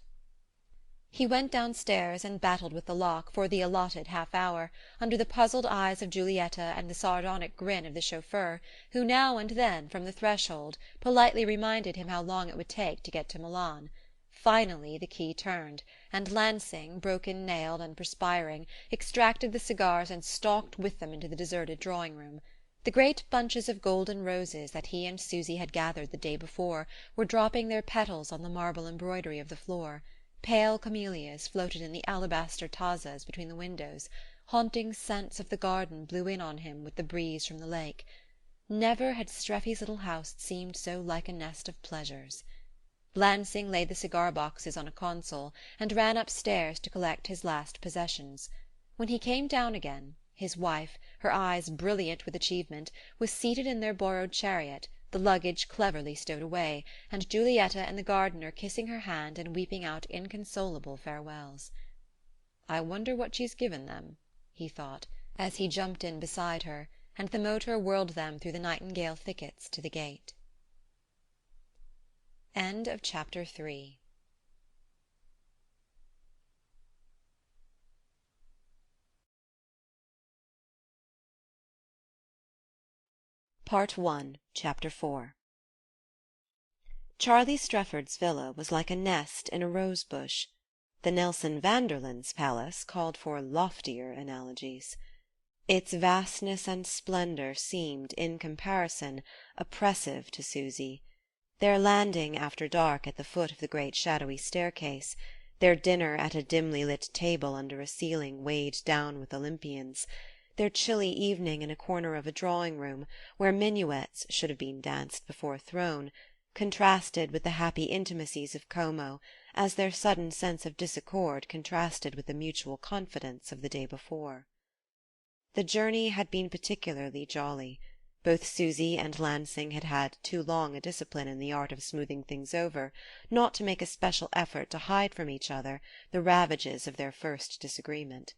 He went downstairs and battled with the lock for the allotted half-hour, under the puzzled eyes of Giulietta and the sardonic grin of the chauffeur, who now and then, from the threshold, politely reminded him how long it would take to get to Milan. Finally the key turned, and Lansing, broken-nailed and perspiring, extracted the cigars and stalked with them into the deserted drawing-room. The great bunches of golden roses that he and Susy had gathered the day before were dropping their petals on the marble embroidery of the floor. Pale camellias floated in the alabaster tazas between the windows. Haunting scents of the garden blew in on him with the breeze from the lake. Never had Streffy's little house seemed so like a nest of pleasures. Lansing laid the cigar-boxes on a console and ran upstairs to collect his last possessions. When he came down again, his wife, her eyes brilliant with achievement, was seated in their borrowed chariot, the luggage cleverly stowed away, and Giulietta and the gardener kissing her hand and weeping out inconsolable farewells. "I wonder what she's given them," he thought, as he jumped in beside her, and the motor whirled them through the nightingale thickets to the gate. End of Chapter 3. Part 1, Chapter 4. Charlie Strefford's villa was like a nest in a rose-bush. The Nelson Vanderlyns' palace called for loftier analogies. Its vastness and splendour seemed, in comparison, oppressive to Susy. Their landing after dark at the foot of the great shadowy staircase, their dinner at a dimly lit table under a ceiling weighed down with Olympians, their chilly evening in a corner of a drawing-room where minuets should have been danced before a throne, contrasted with the happy intimacies of Como, as their sudden sense of disaccord contrasted with the mutual confidence of the day before. The journey had been particularly jolly. Both Susy and Lansing had had too long a discipline in the art of smoothing things over not to make a special effort to hide from each other the ravages of their first disagreement.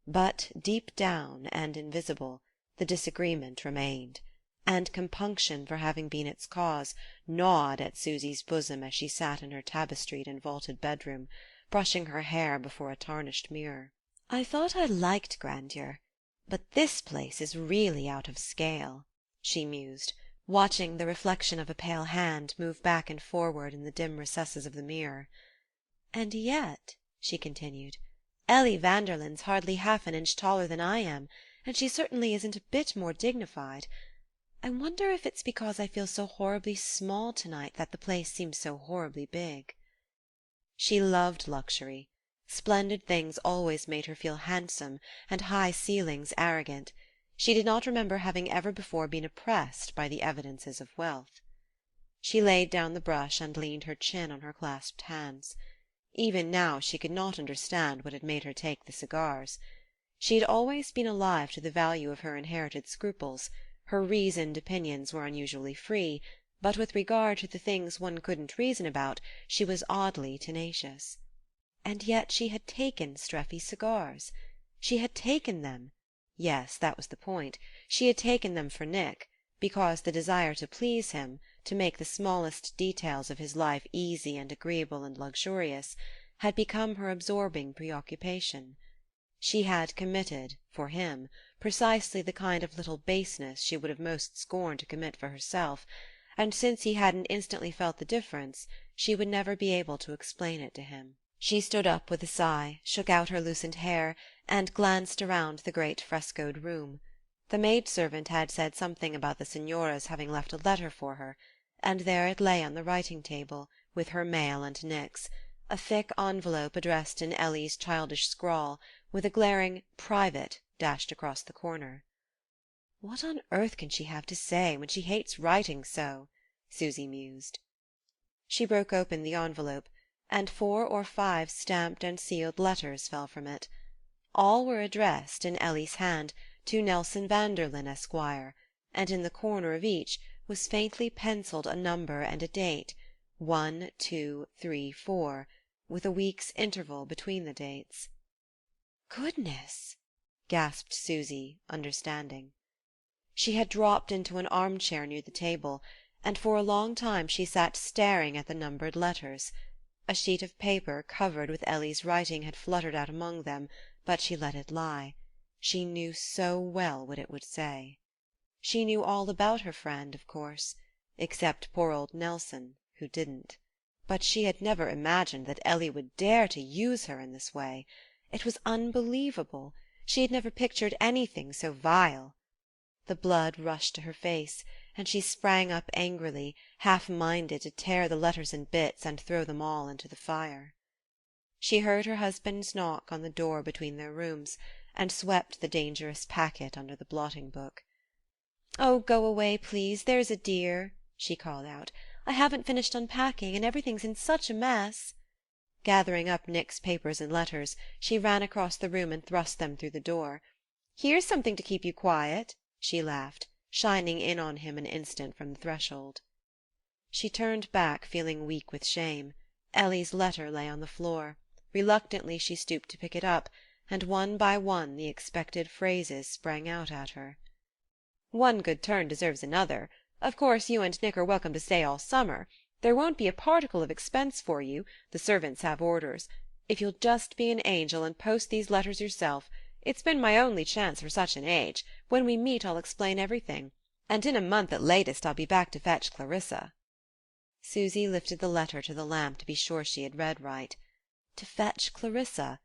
But deep down and invisible the disagreement remained, and compunction for having been its cause gnawed at Susy's bosom as she sat in her tapestried and vaulted bedroom, brushing her hair before a tarnished mirror. "I thought I liked grandeur, but this place is really out of scale," she mused, watching the reflection of a pale hand move back and forward in the dim recesses of the mirror. "And yet," she continued, "Ellie Vanderlyn's hardly half an inch taller than I am, and she certainly isn't a bit more dignified. I wonder if it's because I feel so horribly small tonight that the place seems so horribly big." She loved luxury. Splendid things always made her feel handsome, and high ceilings arrogant. She did not remember having ever before been oppressed by the evidences of wealth. She laid down the brush and leaned her chin on her clasped hands. Even now she could not understand what had made her take the cigars. She had always been alive to the value of her inherited scruples. Her reasoned opinions were unusually free, but with regard to the things one couldn't reason about she was oddly tenacious. And yet she had taken Streffy's cigars. She had taken them. Yes, that was the point. She had taken them for Nick, because the desire to please him, to make the smallest details of his life easy and agreeable and luxurious, had become her absorbing preoccupation. She had committed, for him, precisely the kind of little baseness she would have most scorned to commit for herself, and since he hadn't instantly felt the difference she would never be able to explain it to him. She stood up with a sigh, shook out her loosened hair, and glanced around the great frescoed room. The maidservant had said something about the Signora's having left a letter for her, and there it lay on the writing-table, with her mail and Nick's, a thick envelope addressed in Ellie's childish scrawl, with a glaring "Private" dashed across the corner. "What on earth can she have to say, when she hates writing so?" Susy mused. She broke open the envelope, and 4 or 5 stamped and sealed letters fell from it. All were addressed, in Ellie's hand, to Nelson Vanderlyn, Esquire, and in the corner of each was faintly pencilled a number and a date, 1, 2, 3, 4, with a week's interval between the dates. "Goodness!" gasped Susy, understanding. She had dropped into an armchair near the table, and for a long time she sat staring at the numbered letters. A sheet of paper covered with Ellie's writing had fluttered out among them, but she let it lie. She knew so well what it would say. She knew all about her friend, of course, except poor old Nelson, who didn't. But she had never imagined that Ellie would dare to use her in this way. It was unbelievable. She had never pictured anything so vile. The blood rushed to her face, and she sprang up angrily, half-minded to tear the letters in bits and throw them all into the fire. She heard her husband's knock on the door between their rooms, and swept the dangerous packet under the blotting-book. "Oh, go away, please, there's a dear," she called out. "I haven't finished unpacking, and everything's in such a mess." Gathering up Nick's papers and letters, she ran across the room and thrust them through the door. "Here's something to keep you quiet," she laughed, shining in on him an instant from the threshold. She turned back, feeling weak with shame. Ellie's letter lay on the floor. Reluctantly she stooped to pick it up, and one by one the expected phrases sprang out at her. "One good turn deserves another. Of course you and Nick are welcome to stay all summer. There won't be a particle of expense for you, the servants have orders. If you'll just be an angel and post these letters yourself. It's been my only chance for such an age. When we meet I'll explain everything. And in a month at latest I'll be back to fetch Clarissa." Susy lifted the letter to the lamp to be sure she had read right. To fetch Clarissa?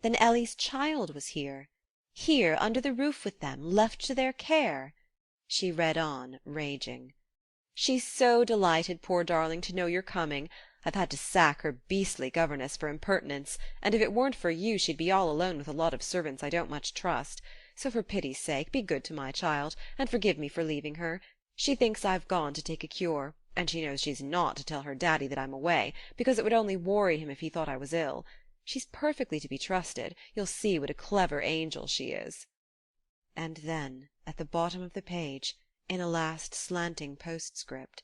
Then Ellie's child was here. Here, under the roof with them, left to their care. She read on, raging. "She's so delighted, poor darling, to know you're coming. I've had to sack her beastly governess for impertinence, and if it weren't for you she'd be all alone with a lot of servants I don't much trust. So for pity's sake, be good to my child, and forgive me for leaving her. She thinks I've gone to take a cure, and she knows she's not to tell her daddy that I'm away, because it would only worry him if he thought I was ill. She's perfectly to be trusted. You'll see what a clever angel she is." And then, at the bottom of the page, in a last slanting postscript: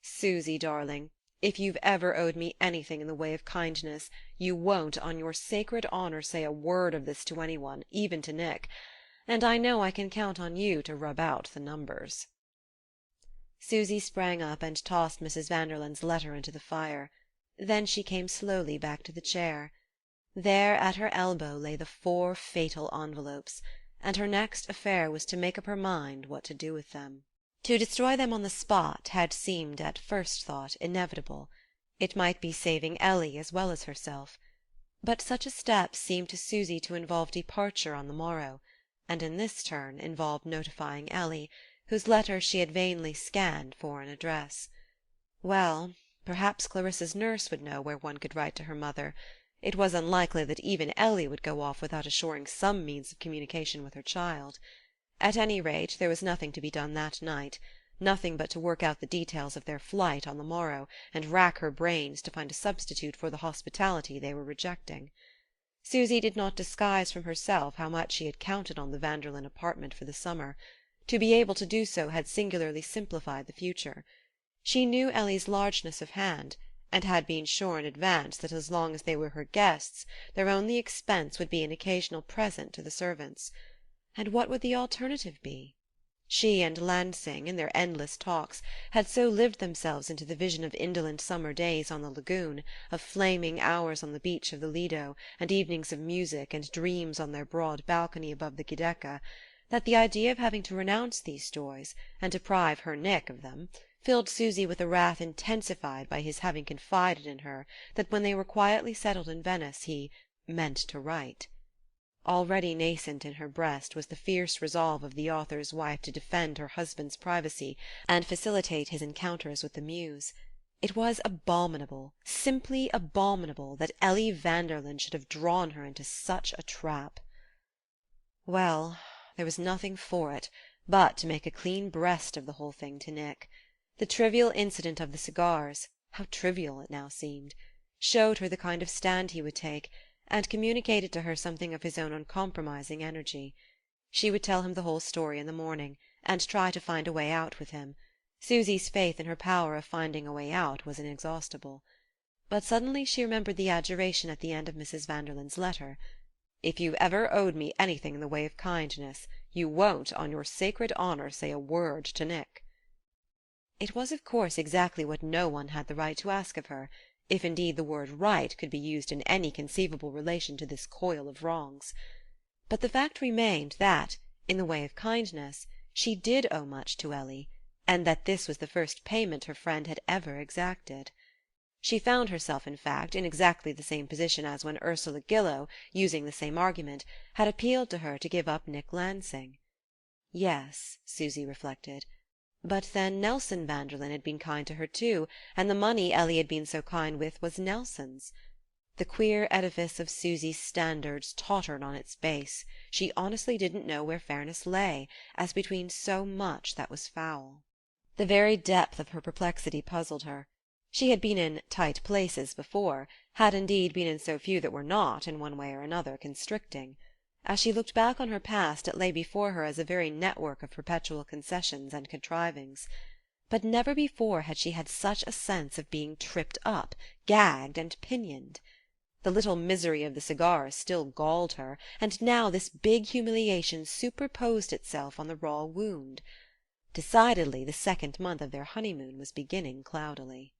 "Susy, darling, if you've ever owed me anything in the way of kindness, you won't, on your sacred honour, say a word of this to anyone, even to Nick. And I know I can count on you to rub out the numbers." Susy sprang up and tossed Mrs. Vanderlyn's letter into the fire. Then she came slowly back to the chair. There at her elbow lay the 4 fatal envelopes, and her next affair was to make up her mind what to do with them. To destroy them on the spot had seemed at first thought inevitable. It might be saving Ellie as well as herself. But such a step seemed to Susy to involve departure on the morrow, and in this turn involved notifying Ellie, whose letter she had vainly scanned for an address. Well, perhaps Clarissa's nurse would know where one could write to her mother. It was unlikely that even Ellie would go off without assuring some means of communication with her child. At any rate, there was nothing to be done that night, nothing but to work out the details of their flight on the morrow, and rack her brains to find a substitute for the hospitality they were rejecting. Susy did not disguise from herself how much she had counted on the Vanderlyn apartment for the summer. To be able to do so had singularly simplified the future. She knew Ellie's largeness of hand, and had been sure in advance that as long as they were her guests their only expense would be an occasional present to the servants. And what would the alternative be? She and Lansing, in their endless talks, had so lived themselves into the vision of indolent summer days on the lagoon, of flaming hours on the beach of the Lido, and evenings of music and dreams on their broad balcony above the Giudecca, that the idea of having to renounce these joys, and deprive her Nick of them, filled Susy with a wrath intensified by his having confided in her that when they were quietly settled in Venice he "meant to write." Already nascent in her breast was the fierce resolve of the author's wife to defend her husband's privacy and facilitate his encounters with the muse. It was abominable, simply abominable, that Ellie Vanderlyn should have drawn her into such a trap. Well, there was nothing for it but to make a clean breast of the whole thing to Nick. The trivial incident of the cigars, how trivial it now seemed! showed her the kind of stand he would take, and communicated to her something of his own uncompromising energy. She would tell him the whole story in the morning, and try to find a way out with him. Susy's faith in her power of finding a way out was inexhaustible. But suddenly she remembered the adjuration at the end of Mrs. Vanderlyn's letter. "If you've ever owed me anything in the way of kindness, you won't, on your sacred honour, say a word to Nick." It was of course exactly what no one had the right to ask of her, if indeed the word right could be used in any conceivable relation to this coil of wrongs. But the fact remained that, in the way of kindness, she did owe much to Ellie, and that this was the first payment her friend had ever exacted. She found herself, in fact, in exactly the same position as when Ursula Gillow, using the same argument, had appealed to her to give up Nick Lansing. Yes, Susy reflected. But then Nelson Vanderlyn had been kind to her too, and the money Ellie had been so kind with was Nelson's. The queer edifice of Susy's standards tottered on its base. She honestly didn't know where fairness lay, as between so much that was foul. The very depth of her perplexity puzzled her. She had been in tight places before, had indeed been in so few that were not, in one way or another, constricting. As she looked back on her past it lay before her as a very network of perpetual concessions and contrivings. But never before had she had such a sense of being tripped up, gagged and pinioned. The little misery of the cigars still galled her, and now this big humiliation superposed itself on the raw wound. Decidedly the second month of their honeymoon was beginning cloudily.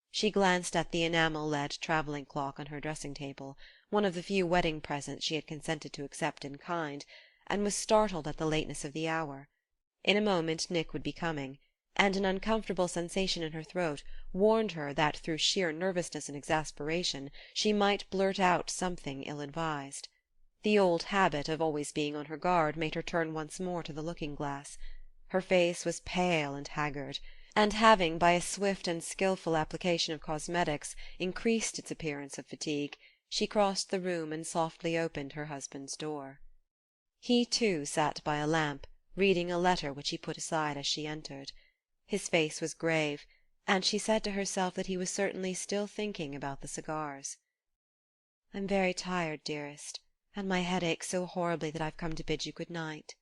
She glanced at the enamel-led travelling clock on her dressing-table, one of the few wedding presents she had consented to accept in kind, and was startled at the lateness of the hour. In a moment Nick would be coming, and an uncomfortable sensation in her throat warned her that through sheer nervousness and exasperation she might blurt out something ill-advised. The old habit of always being on her guard made her turn once more to the looking-glass. Her face was pale and haggard, and having, by a swift and skilful application of cosmetics, increased its appearance of fatigue, she crossed the room and softly opened her husband's door. He, too, sat by a lamp, reading a letter which he put aside as she entered. His face was grave, and she said to herself that he was certainly still thinking about the cigars. "I'm very tired, dearest, and my head aches so horribly that I've come to bid you good night."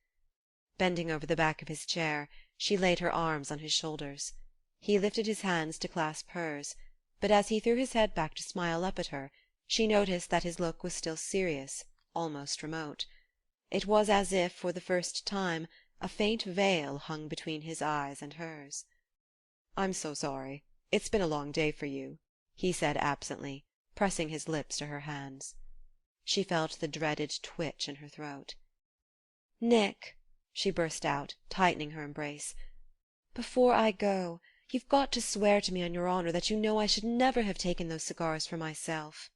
Bending over the back of his chair, she laid her arms on his shoulders. He lifted his hands to clasp hers, but as he threw his head back to smile up at her, she noticed that his look was still serious, almost remote. It was as if, for the first time, a faint veil hung between his eyes and hers. "I'm so sorry. It's been a long day for you," he said absently, pressing his lips to her hands. She felt the dreaded twitch in her throat. "Nick," she burst out, tightening her embrace, "before I go, you've got to swear to me on your honour that you know I should never have taken those cigars for myself."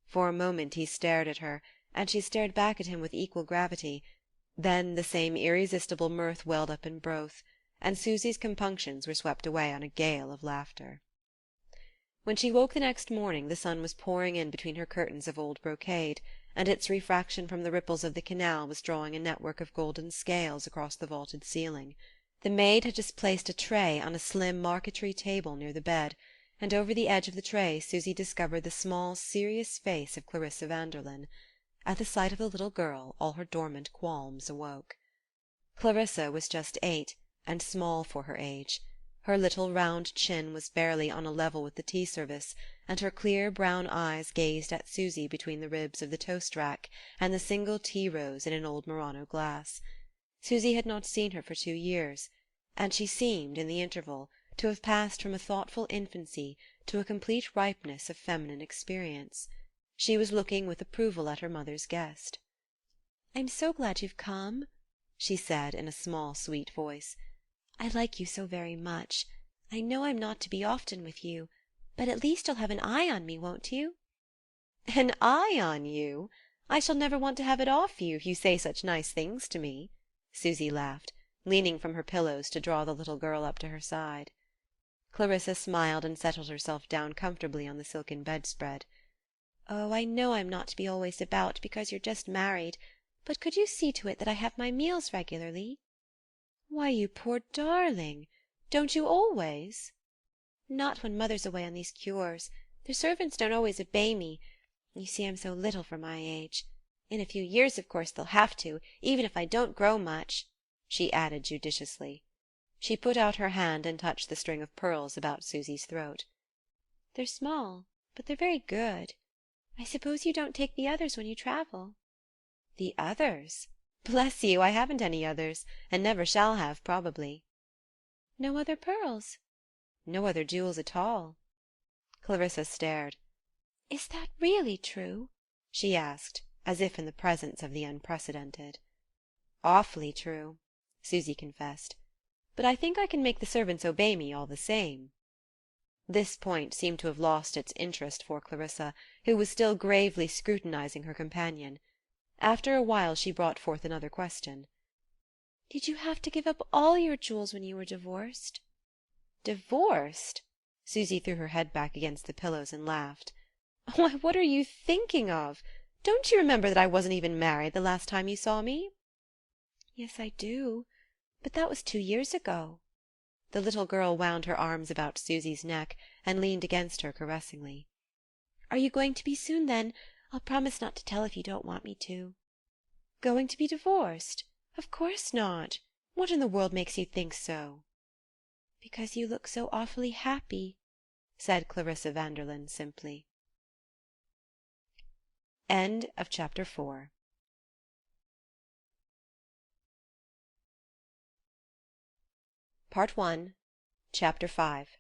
For a moment he stared at her, and she stared back at him with equal gravity. Then the same irresistible mirth welled up in both, and Susy's compunctions were swept away on a gale of laughter. When she woke the next morning the sun was pouring in between her curtains of old brocade, and its refraction from the ripples of the canal was drawing a network of golden scales across the vaulted ceiling. The maid had just placed a tray on a slim marquetry table near the bed, and over the edge of the tray Susy discovered the small serious face of Clarissa Vanderlyn. At the sight of the little girl all her dormant qualms awoke. Clarissa was just 8, and small for her age. Her little round chin was barely on a level with the tea-service, and her clear brown eyes gazed at Susy between the ribs of the toast-rack and the single tea-rose in an old Murano glass. Susy had not seen her for 2 years, and she seemed, in the interval, to have passed from a thoughtful infancy to a complete ripeness of feminine experience. She was looking with approval at her mother's guest. "I'm so glad you've come," she said in a small sweet voice. "I like you so very much. I know I'm not to be often with you, but at least you'll have an eye on me, won't you?" "An eye on you? I shall never want to have it off you if you say such nice things to me," Susy laughed, leaning from her pillows to draw the little girl up to her side. Clarissa smiled and settled herself down comfortably on the silken bedspread. "Oh, I know I'm not to be always about because you're just married, but could you see to it that I have my meals regularly?" "Why, you poor darling! Don't you always?" "Not when mother's away on these cures. The servants don't always obey me. You see, I'm so little for my age. In a few years, of course, they'll have to, even if I don't grow much," she added judiciously. She put out her hand and touched the string of pearls about Susy's throat. "They're small, but they're very good. I suppose you don't take the others when you travel?" "The others? Bless you, I haven't any others, and never shall have, probably." "No other pearls?" "No other jewels at all." Clarissa stared. "Is that really true?" she asked, as if in the presence of the unprecedented. "Awfully true," Susy confessed. "But I think I can make the servants obey me all the same." This point seemed to have lost its interest for Clarissa, who was still gravely scrutinizing her companion. After a while she brought forth another question. "Did you have to give up all your jewels when you were divorced?" "Divorced?" Susy threw her head back against the pillows and laughed. "Why, what are you thinking of? Don't you remember that I wasn't even married the last time you saw me?" "Yes, I do. But that was 2 years ago." The little girl wound her arms about Susy's neck and leaned against her caressingly. "Are you going to be soon, then? I'll promise not to tell if you don't want me to." "Going to be divorced? Of course not. What in the world makes you think so?" "Because you look so awfully happy," said Clarissa Vanderlyn simply. End of Chapter 4. Part 1, Chapter 5.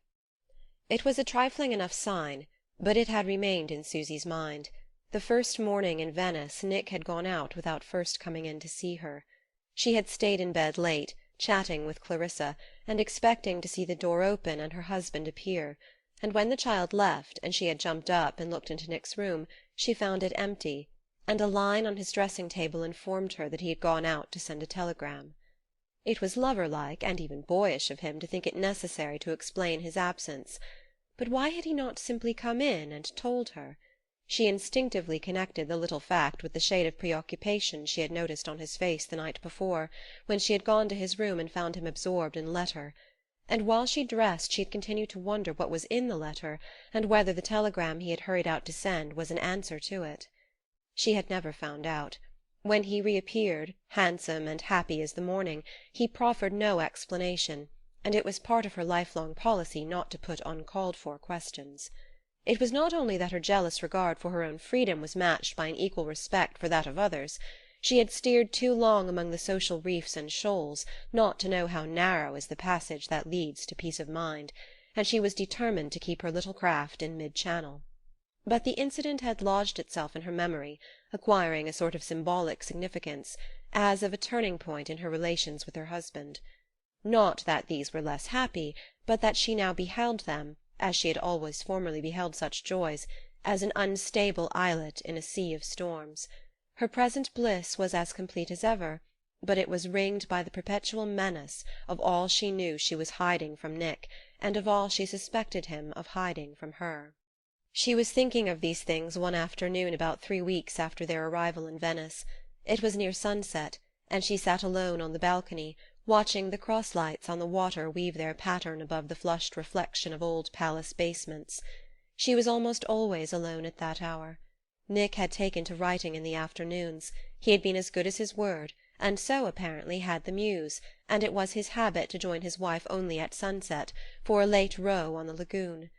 It was a trifling enough sign, but it had remained in Susy's mind. The first morning in Venice Nick had gone out without first coming in to see her. She had stayed in bed late, chatting with Clarissa, and expecting to see the door open and her husband appear, and when the child left, and she had jumped up and looked into Nick's room, she found it empty, and a line on his dressing-table informed her that he had gone out to send a telegram. It was lover-like, and even boyish of him to think it necessary to explain his absence. But why had he not simply come in and told her? She instinctively connected the little fact with the shade of preoccupation she had noticed on his face the night before, when she had gone to his room and found him absorbed in a letter. And while she dressed she had continued to wonder what was in the letter, and whether the telegram he had hurried out to send was an answer to it. She had never found out. When he reappeared, handsome and happy as the morning, he proffered no explanation, and it was part of her lifelong policy not to put uncalled-for questions. It was not only that her jealous regard for her own freedom was matched by an equal respect for that of others. She had steered too long among the social reefs and shoals not to know how narrow is the passage that leads to peace of mind, and she was determined to keep her little craft in mid-channel. But the incident had lodged itself in her memory, acquiring a sort of symbolic significance, as of a turning-point in her relations with her husband. Not that these were less happy, but that she now beheld them, as she had always formerly beheld such joys, as an unstable islet in a sea of storms. Her present bliss was as complete as ever, but it was ringed by the perpetual menace of all she knew she was hiding from Nick, and of all she suspected him of hiding from her. She was thinking of these things one afternoon about 3 weeks after their arrival in Venice. It was near sunset, and she sat alone on the balcony, watching the cross-lights on the water weave their pattern above the flushed reflection of old palace basements. She was almost always alone at that hour. Nick had taken to writing in the afternoons. He had been as good as his word, and so, apparently, had the Muse, and it was his habit to join his wife only at sunset, for a late row on the lagoon.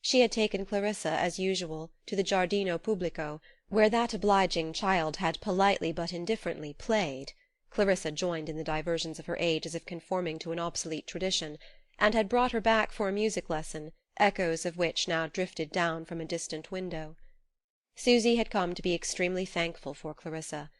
She had taken Clarissa, as usual, to the Giardino Pubblico, where that obliging child had politely but indifferently played. Clarissa joined in the diversions of her age as if conforming to an obsolete tradition, and had brought her back for a music lesson, echoes of which now drifted down from a distant window. Susy had come to be extremely thankful for Clarissa.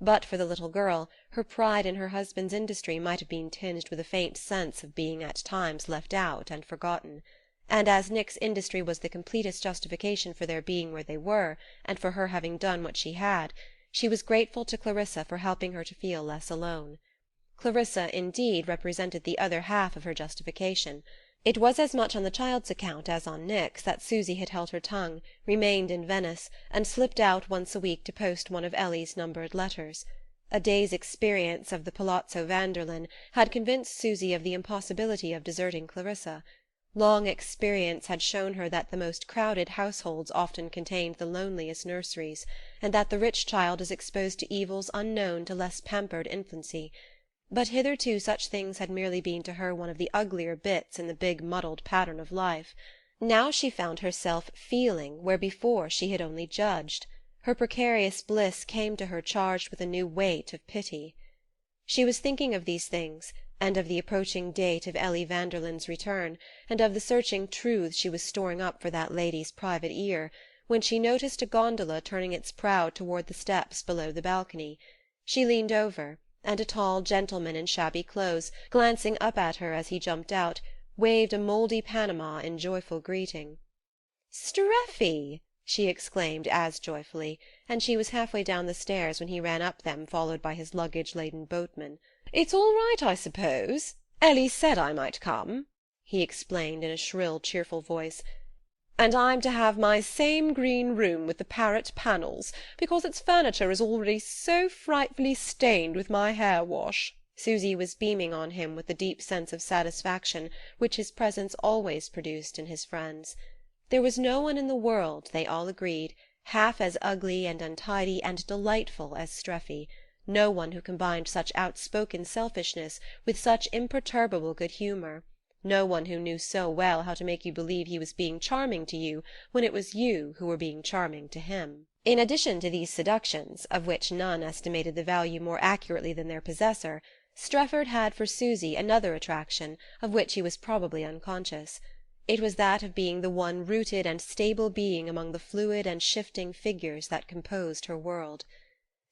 But for the little girl, her pride in her husband's industry might have been tinged with a faint sense of being at times left out and forgotten. And as Nick's industry was the completest justification for their being where they were, and for her having done what she had, she was grateful to Clarissa for helping her to feel less alone. Clarissa, indeed, represented the other half of her justification. It was as much on the child's account as on Nick's that Susy had held her tongue, remained in Venice, and slipped out once a week to post one of Ellie's numbered letters. A day's experience of the Palazzo Vanderlyn had convinced Susy of the impossibility of deserting Clarissa. Long experience had shown her that the most crowded households often contained the loneliest nurseries, and that the rich child is exposed to evils unknown to less pampered infancy. But hitherto such things had merely been to her one of the uglier bits in the big muddled pattern of life. Now she found herself feeling where before she had only judged. Her precarious bliss came to her charged with a new weight of pity. She was thinking of these things, and of the approaching date of Ellie Vanderlyn's return, and of the searching truths she was storing up for that lady's private ear, when she noticed a gondola turning its prow toward the steps below the balcony. She leaned over, and a tall gentleman in shabby clothes, glancing up at her as he jumped out, waved a mouldy Panama in joyful greeting. "Streffy!" she exclaimed as joyfully, and she was halfway down the stairs when he ran up them followed by his luggage-laden boatman. "It's all right, I suppose? Ellie said I might come," he explained in a shrill, cheerful voice. "And I'm to have my same green room with the parrot panels, because its furniture is already so frightfully stained with my hair-wash." Susy was beaming on him with the deep sense of satisfaction which his presence always produced in his friends. There was no one in the world, they all agreed, half as ugly and untidy and delightful as Streffy, no one who combined such outspoken selfishness with such imperturbable good humour, no one who knew so well how to make you believe he was being charming to you when it was you who were being charming to him. In addition to these seductions, of which none estimated the value more accurately than their possessor, Strefford had for Susy another attraction of which he was probably unconscious. It was that of being the one rooted and stable being among the fluid and shifting figures that composed her world.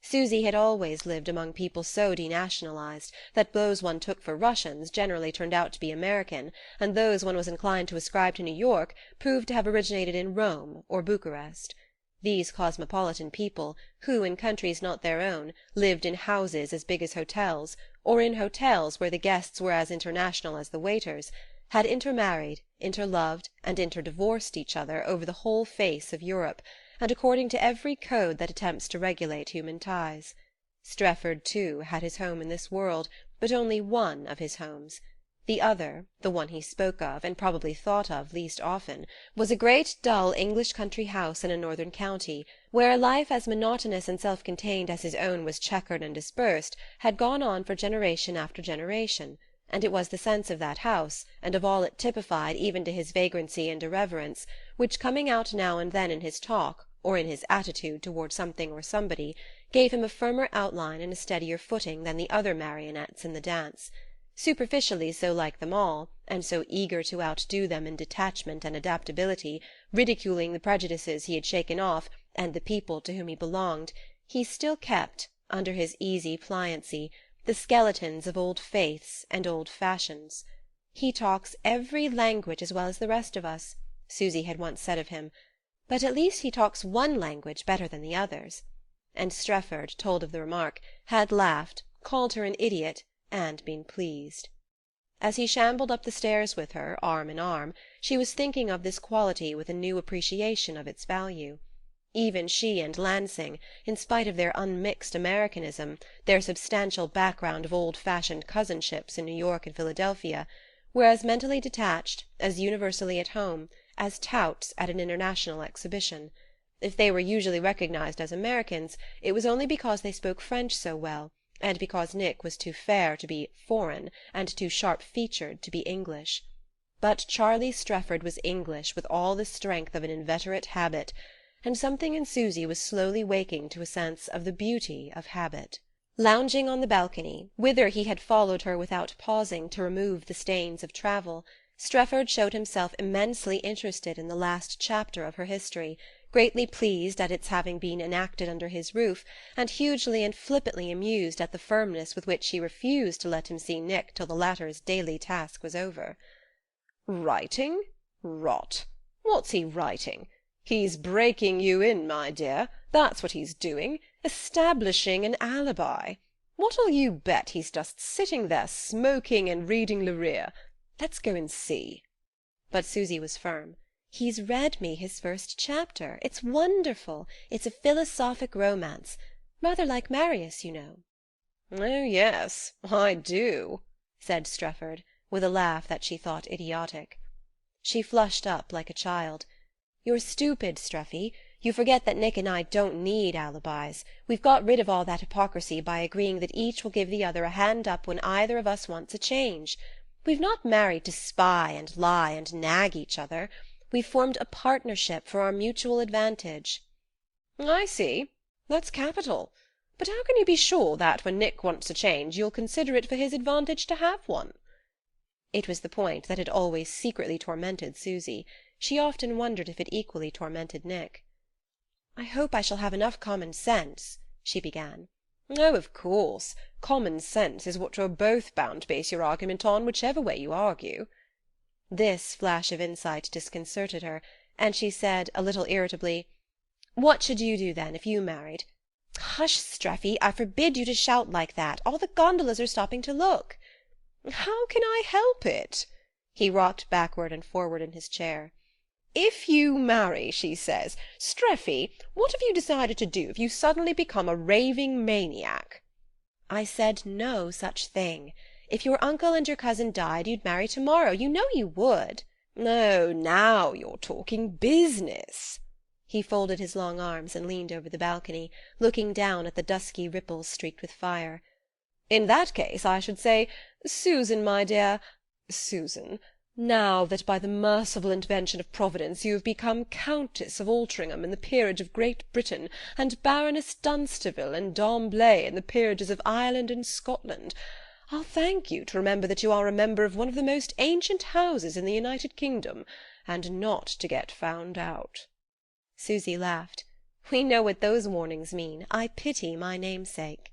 Susy had always lived among people so denationalized that those one took for Russians generally turned out to be American, and those one was inclined to ascribe to New York proved to have originated in Rome or Bucharest. These cosmopolitan people, who, in countries not their own, lived in houses as big as hotels, or in hotels where the guests were as international as the waiters, had intermarried, interloved, and interdivorced each other over the whole face of Europe, and according to every code that attempts to regulate human ties. Strefford, too, had his home in this world, but only one of his homes. The other, the one he spoke of, and probably thought of least often, was a great dull English country house in a northern county, where a life as monotonous and self-contained as his own was chequered and dispersed had gone on for generation after generation, and it was the sense of that house, and of all it typified even to his vagrancy and irreverence, which, coming out now and then in his talk, or in his attitude toward something or somebody, gave him a firmer outline and a steadier footing than the other marionettes in the dance. Superficially so like them all, and so eager to outdo them in detachment and adaptability, ridiculing the prejudices he had shaken off and the people to whom he belonged, he still kept, under his easy pliancy, the skeletons of old faiths and old fashions. "He talks every language as well as the rest of us," Susy had once said of him, "but at least he talks one language better than the others." And Strefford, told of the remark, had laughed, called her an idiot, and been pleased. As he shambled up the stairs with her, arm in arm, she was thinking of this quality with a new appreciation of its value. Even she and Lansing, in spite of their unmixed Americanism, their substantial background of old-fashioned cousinships in New York and Philadelphia, were as mentally detached, as universally at home, as touts at an international exhibition. If they were usually recognized as Americans, it was only because they spoke French so well, and because Nick was too fair to be "foreign" and too sharp-featured to be English. But Charlie Strefford was English with all the strength of an inveterate habit, and something in Susy was slowly waking to a sense of the beauty of habit. Lounging on the balcony, whither he had followed her without pausing to remove the stains of travel, Strefford showed himself immensely interested in the last chapter of her history, greatly pleased at its having been enacted under his roof, and hugely and flippantly amused at the firmness with which she refused to let him see Nick till the latter's daily task was over. "Writing? Rot! What's he writing? He's breaking you in, my dear, that's what he's doing, establishing an alibi. What'll you bet he's just sitting there smoking and reading Lear? Let's go and see." But Susy was firm. "He's read me his first chapter. It's wonderful. It's a philosophic romance. Rather like Marius, you know." "Oh, yes, I do," said Strefford, with a laugh that she thought idiotic. She flushed up like a child. "You're stupid, Streffy. You forget that Nick and I don't need alibis. We've got rid of all that hypocrisy by agreeing that each will give the other a hand up when either of us wants a change. We've not married to spy and lie and nag each other. We've formed a partnership for our mutual advantage." "I see. That's capital. But how can you be sure that, when Nick wants a change, you'll consider it for his advantage to have one?" It was the point that had always secretly tormented Susy. She often wondered if it equally tormented Nick. "I hope I shall have enough common sense," she began. "Oh, of course. Common sense is what you're both bound to base your argument on, whichever way you argue." This flash of insight disconcerted her, and she said, a little irritably: "What should you do, then, if you married?" "Hush, Streffy, I forbid you to shout like that. All the gondolas are stopping to look." "How can I help it?" He rocked backward and forward in his chair. "If you marry," she says, "Streffy, what have you decided to do if you suddenly become a raving maniac?" "I said no such thing. If your uncle and your cousin died you'd marry tomorrow. You know you would." "Oh, now you're talking business." He folded his long arms and leaned over the balcony, looking down at the dusky ripples streaked with fire. "In that case I should say, Susan, my dear, Susan, now that by the merciful intervention of Providence you have become Countess of Altrincham in the peerage of Great Britain, and Baroness Dunsterville and d'Amblay in the peerages of Ireland and Scotland, I'll thank you to remember that you are a member of one of the most ancient houses in the United Kingdom, and not to get found out." Susy laughed. "We know what those warnings mean. I pity my namesake."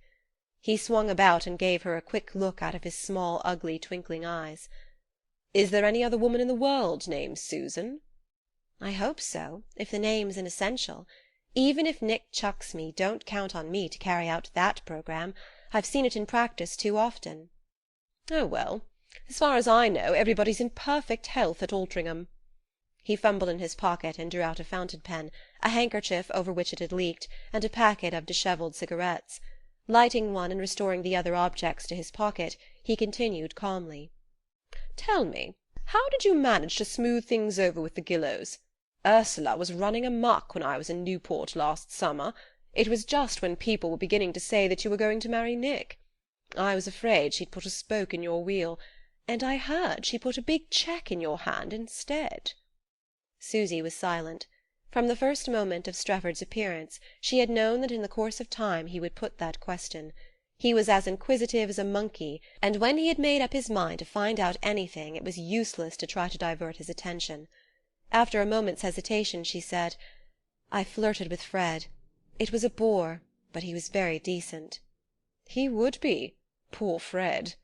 He swung about and gave her a quick look out of his small ugly twinkling eyes. "Is there any other woman in the world named Susan?" "I hope so, if the name's an essential. Even if Nick chucks me, don't count on me to carry out that programme. I've seen it in practice too often." "Oh, well, as far as I know, everybody's in perfect health at Altrincham." He fumbled in his pocket and drew out a fountain pen, a handkerchief over which it had leaked, and a packet of dishevelled cigarettes. Lighting one and restoring the other objects to his pocket, he continued calmly: "Tell me, how did you manage to smooth things over with the Gillows? Ursula was running amok when I was in Newport last summer. It was just when people were beginning to say that you were going to marry Nick. I was afraid she'd put a spoke in your wheel, and I heard she put a big cheque in your hand instead." Susy was silent. From the first moment of Strefford's appearance she had known that in the course of time he would put that question. He was as inquisitive as a monkey, and when he had made up his mind to find out anything it was useless to try to divert his attention. After a moment's hesitation she said: "I flirted with Fred. It was a bore, but he was very decent." "He would be. Poor Fred.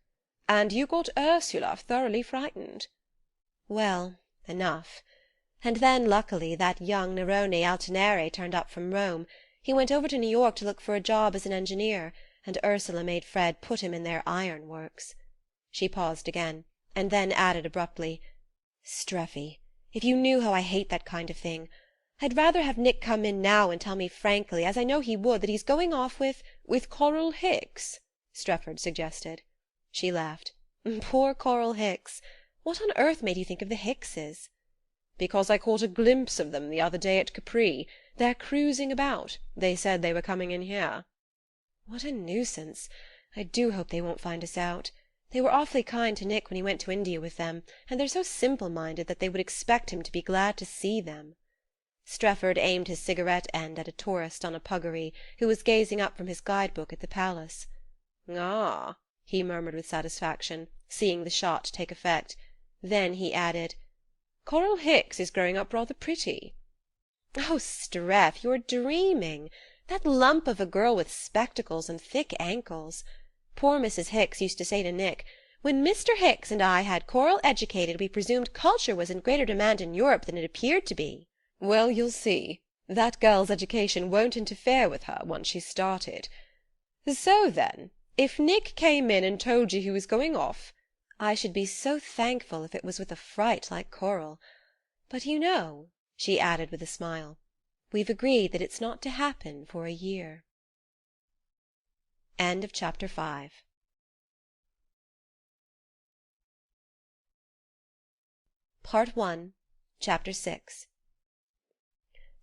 And you got Ursula thoroughly frightened." "Well, enough. And then, luckily, that young Nerone Altinere turned up from Rome. He went over to New York to look for a job as an engineer, and Ursula made Fred put him in their iron works." She paused again, and then added abruptly: "Streffy, if you knew how I hate that kind of thing. I'd rather have Nick come in now and tell me frankly, as I know he would, that he's going off with—" "With Coral Hicks?" Strefford suggested. She laughed. "Poor Coral Hicks. What on earth made you think of the Hickses?" "Because I caught a glimpse of them the other day at Capri. They're cruising about. They said they were coming in here." "What a nuisance. I do hope they won't find us out. They were awfully kind to Nick when he went to India with them, and they're so simple-minded that they would expect him to be glad to see them." Strefford aimed his cigarette end at a tourist on a puggaree who was gazing up from his guide-book at the palace. "Ah," he murmured with satisfaction, seeing the shot take effect. Then he added: "Coral Hicks is growing up rather pretty." "Oh, Streff, you're dreaming. That lump of a girl with spectacles and thick ankles. Poor Mrs. Hicks used to say to Nick, 'When Mr. Hicks and I had Coral educated we presumed culture was in greater demand in Europe than it appeared to be.'" "Well, you'll see. That girl's education won't interfere with her, once she's started. So then, if Nick came in and told you he was going off—" "I should be so thankful if it was with a fright like Coral. But you know," she added with a smile, "we've agreed that it's not to happen for a year." Chapter 6 Part 1, Chapter 6.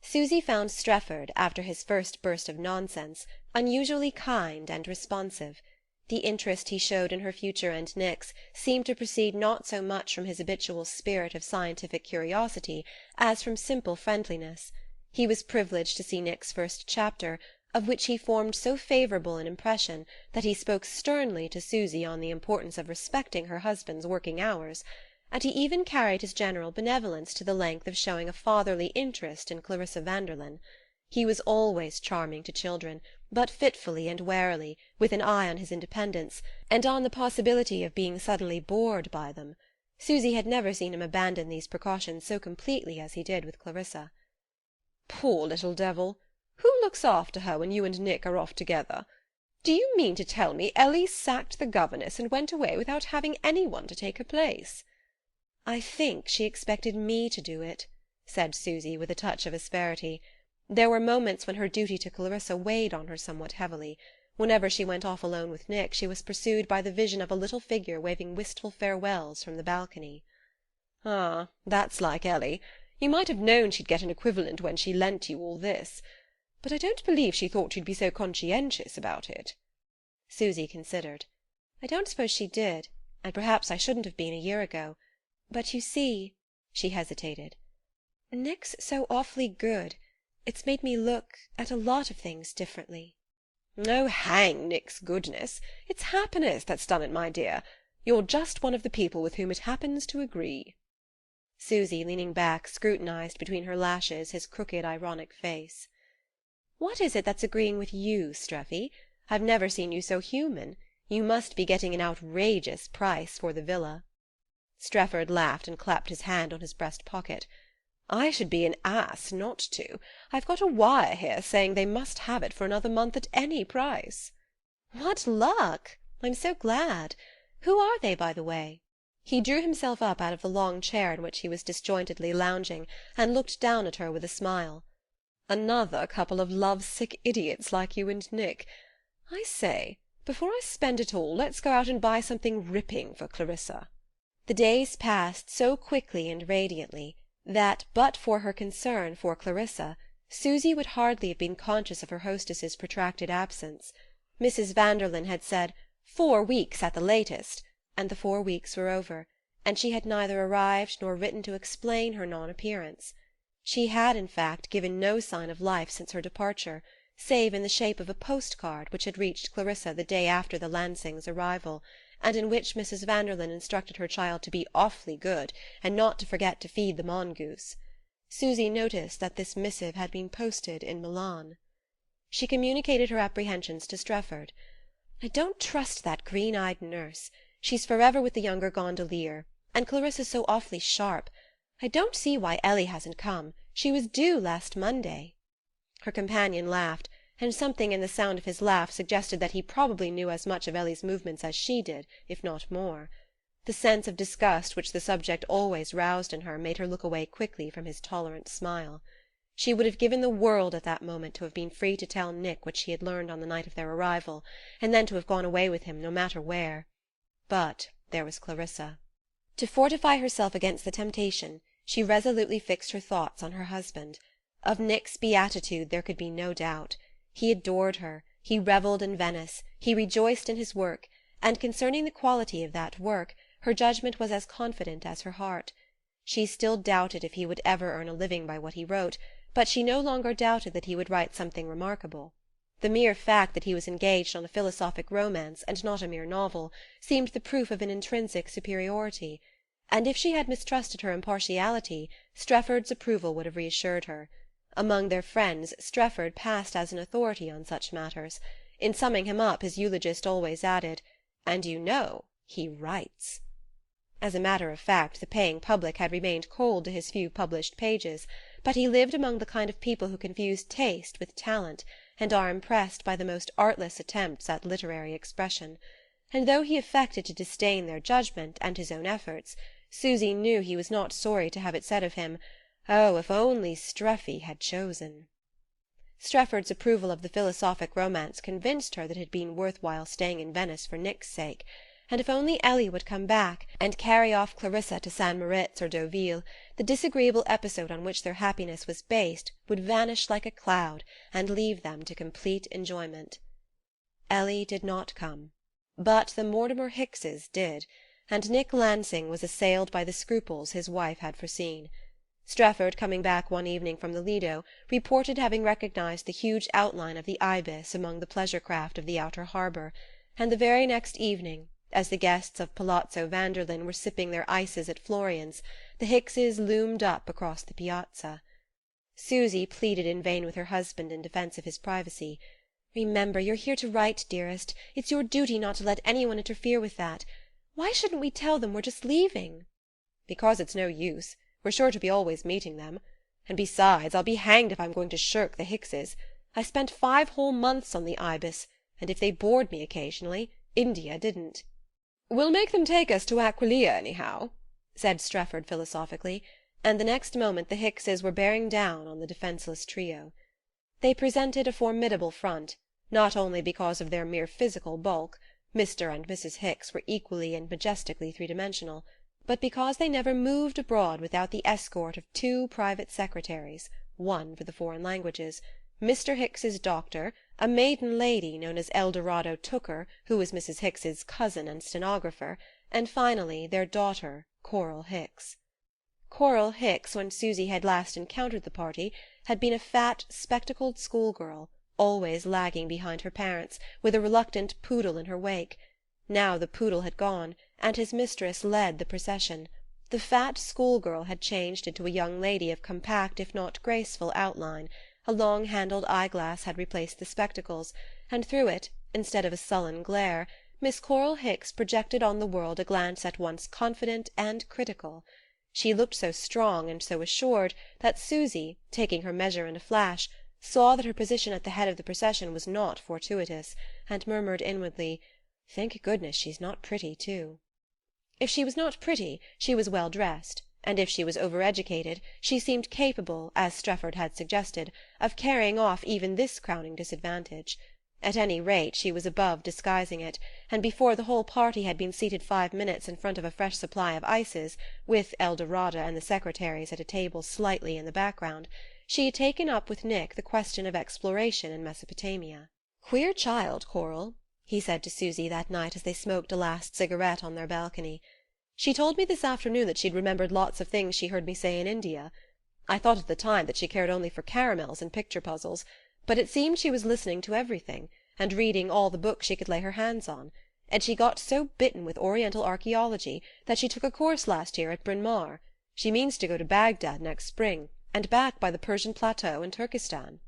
Susy found Strefford, after his first burst of nonsense, unusually kind and responsive. The interest he showed in her future and Nick's seemed to proceed not so much from his habitual spirit of scientific curiosity as from simple friendliness. He was privileged to see Nick's first chapter, of which he formed so favourable an impression that he spoke sternly to Susy on the importance of respecting her husband's working hours, and he even carried his general benevolence to the length of showing a fatherly interest in Clarissa Vanderlyn. He was always charming to children, but fitfully and warily, with an eye on his independence, and on the possibility of being suddenly bored by them. Susy had never seen him abandon these precautions so completely as he did with Clarissa. "Poor little devil! Who looks after her when you and Nick are off together? Do you mean to tell me Ellie sacked the governess and went away without having any one to take her place?" "I think she expected me to do it," said Susy, with a touch of asperity. There were moments when her duty to Clarissa weighed on her somewhat heavily. Whenever she went off alone with Nick she was pursued by the vision of a little figure waving wistful farewells from the balcony. "Ah, that's like Ellie. You might have known she'd get an equivalent when she lent you all this. But I don't believe she thought you'd be so conscientious about it." Susy considered. "I don't suppose she did, and perhaps I shouldn't have been a year ago. But you see," she hesitated, "Nick's so awfully good. It's made me look at a lot of things differently." "Oh, hang Nick's goodness! It's happiness that's done it, my dear. You're just one of the people with whom it happens to agree." Susy, leaning back, scrutinized between her lashes his crooked ironic face. "What is it that's agreeing with you, Streffy? I've never seen you so human. You must be getting an outrageous price for the villa." Strefford laughed and clapped his hand on his breast pocket. "I should be an ass not to. I've got a wire here saying they must have it for another month at any price." "What luck! I'm so glad. Who are they, by the way?" He drew himself up out of the long chair in which he was disjointedly lounging, and looked down at her with a smile. "Another couple of love-sick idiots like you and Nick. I say, before I spend it all, let's go out and buy something ripping for Clarissa." The days passed so quickly and radiantly that, but for her concern for Clarissa, Susy would hardly have been conscious of her hostess's protracted absence. Mrs. Vanderlyn had said 4 weeks at the latest, and the 4 weeks were over, and she had neither arrived nor written to explain her non-appearance. She had, in fact, given no sign of life since her departure, save in the shape of a postcard which had reached Clarissa the day after the Lansings' arrival, and in which Mrs. Vanderlyn instructed her child to be awfully good and not to forget to feed the mongoose. Susy noticed that this missive had been posted in Milan. She communicated her apprehensions to Strefford. "I don't trust that green-eyed nurse. She's forever with the younger gondolier, and Clarissa's so awfully sharp. I don't see why Ellie hasn't come. She was due last Monday." Her companion laughed, and something in the sound of his laugh suggested that he probably knew as much of Ellie's movements as she did, if not more. The sense of disgust which the subject always roused in her made her look away quickly from his tolerant smile. She would have given the world at that moment to have been free to tell Nick what she had learned on the night of their arrival, and then to have gone away with him, no matter where. But there was Clarissa. To fortify herself against the temptation, she resolutely fixed her thoughts on her husband. Of Nick's beatitude there could be no doubt. He adored her, he revelled in Venice, he rejoiced in his work, and concerning the quality of that work her judgment was as confident as her heart. She still doubted if he would ever earn a living by what he wrote, but she no longer doubted that he would write something remarkable. The mere fact that he was engaged on a philosophic romance, and not a mere novel, seemed the proof of an intrinsic superiority, and if she had mistrusted her impartiality, Strefford's approval would have reassured her. Among their friends Strefford passed as an authority on such matters. In summing him up his eulogist always added, "And you know, he writes." As a matter of fact, the paying public had remained cold to his few published pages, but he lived among the kind of people who confuse taste with talent, and are impressed by the most artless attempts at literary expression; and though he affected to disdain their judgment and his own efforts, Susy knew he was not sorry to have it said of him, "Oh, if only Streffy had chosen!" Strefford's approval of the philosophic romance convinced her that it had been worth while staying in Venice for Nick's sake, and if only Ellie would come back, and carry off Clarissa to St. Moritz or Deauville, the disagreeable episode on which their happiness was based would vanish like a cloud, and leave them to complete enjoyment. Ellie did not come, but the Mortimer Hickses did, and Nick Lansing was assailed by the scruples his wife had foreseen. Strefford, coming back one evening from the Lido, reported having recognized the huge outline of the Ibis among the pleasure craft of the outer harbour, and the very next evening, as the guests of Palazzo Vanderlyn were sipping their ices at Florian's, the Hickses loomed up across the piazza. Susy pleaded in vain with her husband in defence of his privacy. "Remember, you're here to write, dearest. It's your duty not to let anyone interfere with that. Why shouldn't we tell them we're just leaving?" "Because it's no use. We're sure to be always meeting them. And besides, I'll be hanged if I'm going to shirk the Hickses. I spent 5 whole months on the Ibis, and if they bored me occasionally, India didn't." "We'll make them take us to Aquileia, anyhow," said Strefford philosophically, and the next moment the Hickses were bearing down on the defenceless trio. They presented a formidable front, not only because of their mere physical bulk (Mr. and Mrs. Hicks were equally and majestically three-dimensional), but because they never moved abroad without the escort of 2 private secretaries, one for the foreign languages, Mr. Hicks's doctor, a maiden lady known as Eldorado Tooker, who was Mrs. Hicks's cousin and stenographer, and finally their daughter, Coral Hicks. Coral Hicks, when Susy had last encountered the party, had been a fat, spectacled schoolgirl, always lagging behind her parents, with a reluctant poodle in her wake. Now the poodle had gone, and his mistress led the procession. The fat schoolgirl had changed into a young lady of compact if not graceful outline, a long-handled eyeglass had replaced the spectacles, and through it, instead of a sullen glare, Miss Coral Hicks projected on the world a glance at once confident and critical. She looked so strong and so assured that Susy, taking her measure in a flash, saw that her position at the head of the procession was not fortuitous, and murmured inwardly, "Thank goodness she's not pretty, too." If she was not pretty, she was well dressed, and if she was over-educated, she seemed capable, as Strefford had suggested, of carrying off even this crowning disadvantage. At any rate, she was above disguising it, and before the whole party had been seated 5 minutes in front of a fresh supply of ices, with Eldorada and the secretaries at a table slightly in the background, she had taken up with Nick the question of exploration in Mesopotamia. "Queer child, Coral," he said to Susy that night as they smoked a last cigarette on their balcony. "She told me this afternoon that she'd remembered lots of things she heard me say in India. I thought at the time that she cared only for caramels and picture puzzles, but it seemed she was listening to everything, and reading all the books she could lay her hands on, and she got so bitten with Oriental archaeology that she took a course last year at Bryn Mawr. She means to go to Baghdad next spring, and back by the Persian plateau and Turkestan."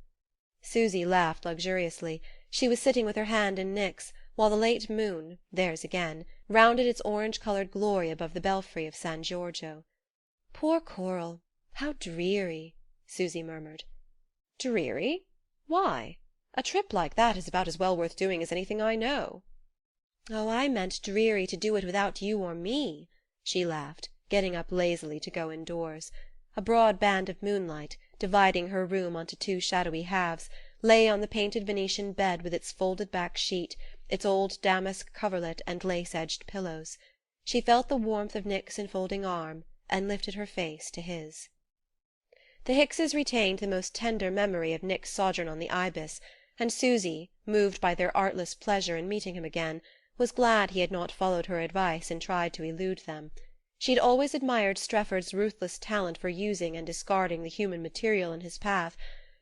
Susy laughed luxuriously. She was sitting with her hand in Nick's, while the late moon, theirs again, rounded its orange-coloured glory above the belfry of San Giorgio. "Poor Coral, how dreary," Susy murmured. "Dreary? Why? A trip like that is about as well worth doing as anything I know." "Oh, I meant dreary to do it without you or me," she laughed, getting up lazily to go indoors. A broad band of moonlight, dividing her room onto 2 shadowy halves, lay on the painted Venetian bed with its folded-back sheet, its old damask coverlet and lace-edged pillows. She felt the warmth of Nick's enfolding arm, and lifted her face to his. The Hickses retained the most tender memory of Nick's sojourn on the Ibis, and Susy, moved by their artless pleasure in meeting him again, was glad he had not followed her advice and tried to elude them. She had always admired Strefford's ruthless talent for using and discarding the human material in his path,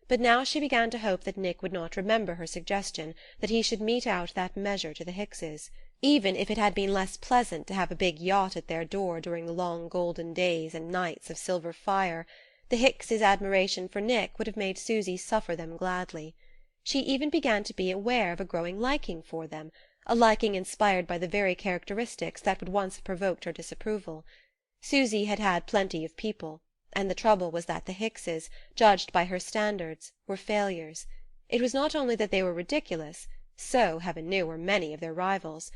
but now she began to hope that Nick would not remember her suggestion that he should mete out that measure to the Hickses, even if it had been less pleasant to have a big yacht at their door during the long golden days and nights of silver fire. The Hickses' admiration for Nick would have made Susy suffer them gladly. She even began to be aware of a growing liking for them, a liking inspired by the very characteristics that would once have provoked her disapproval. Susy had had plenty of people, and the trouble was that the Hickses, judged by her standards, were failures. It was not only that they were ridiculous, so, heaven knew, were many of their rivals,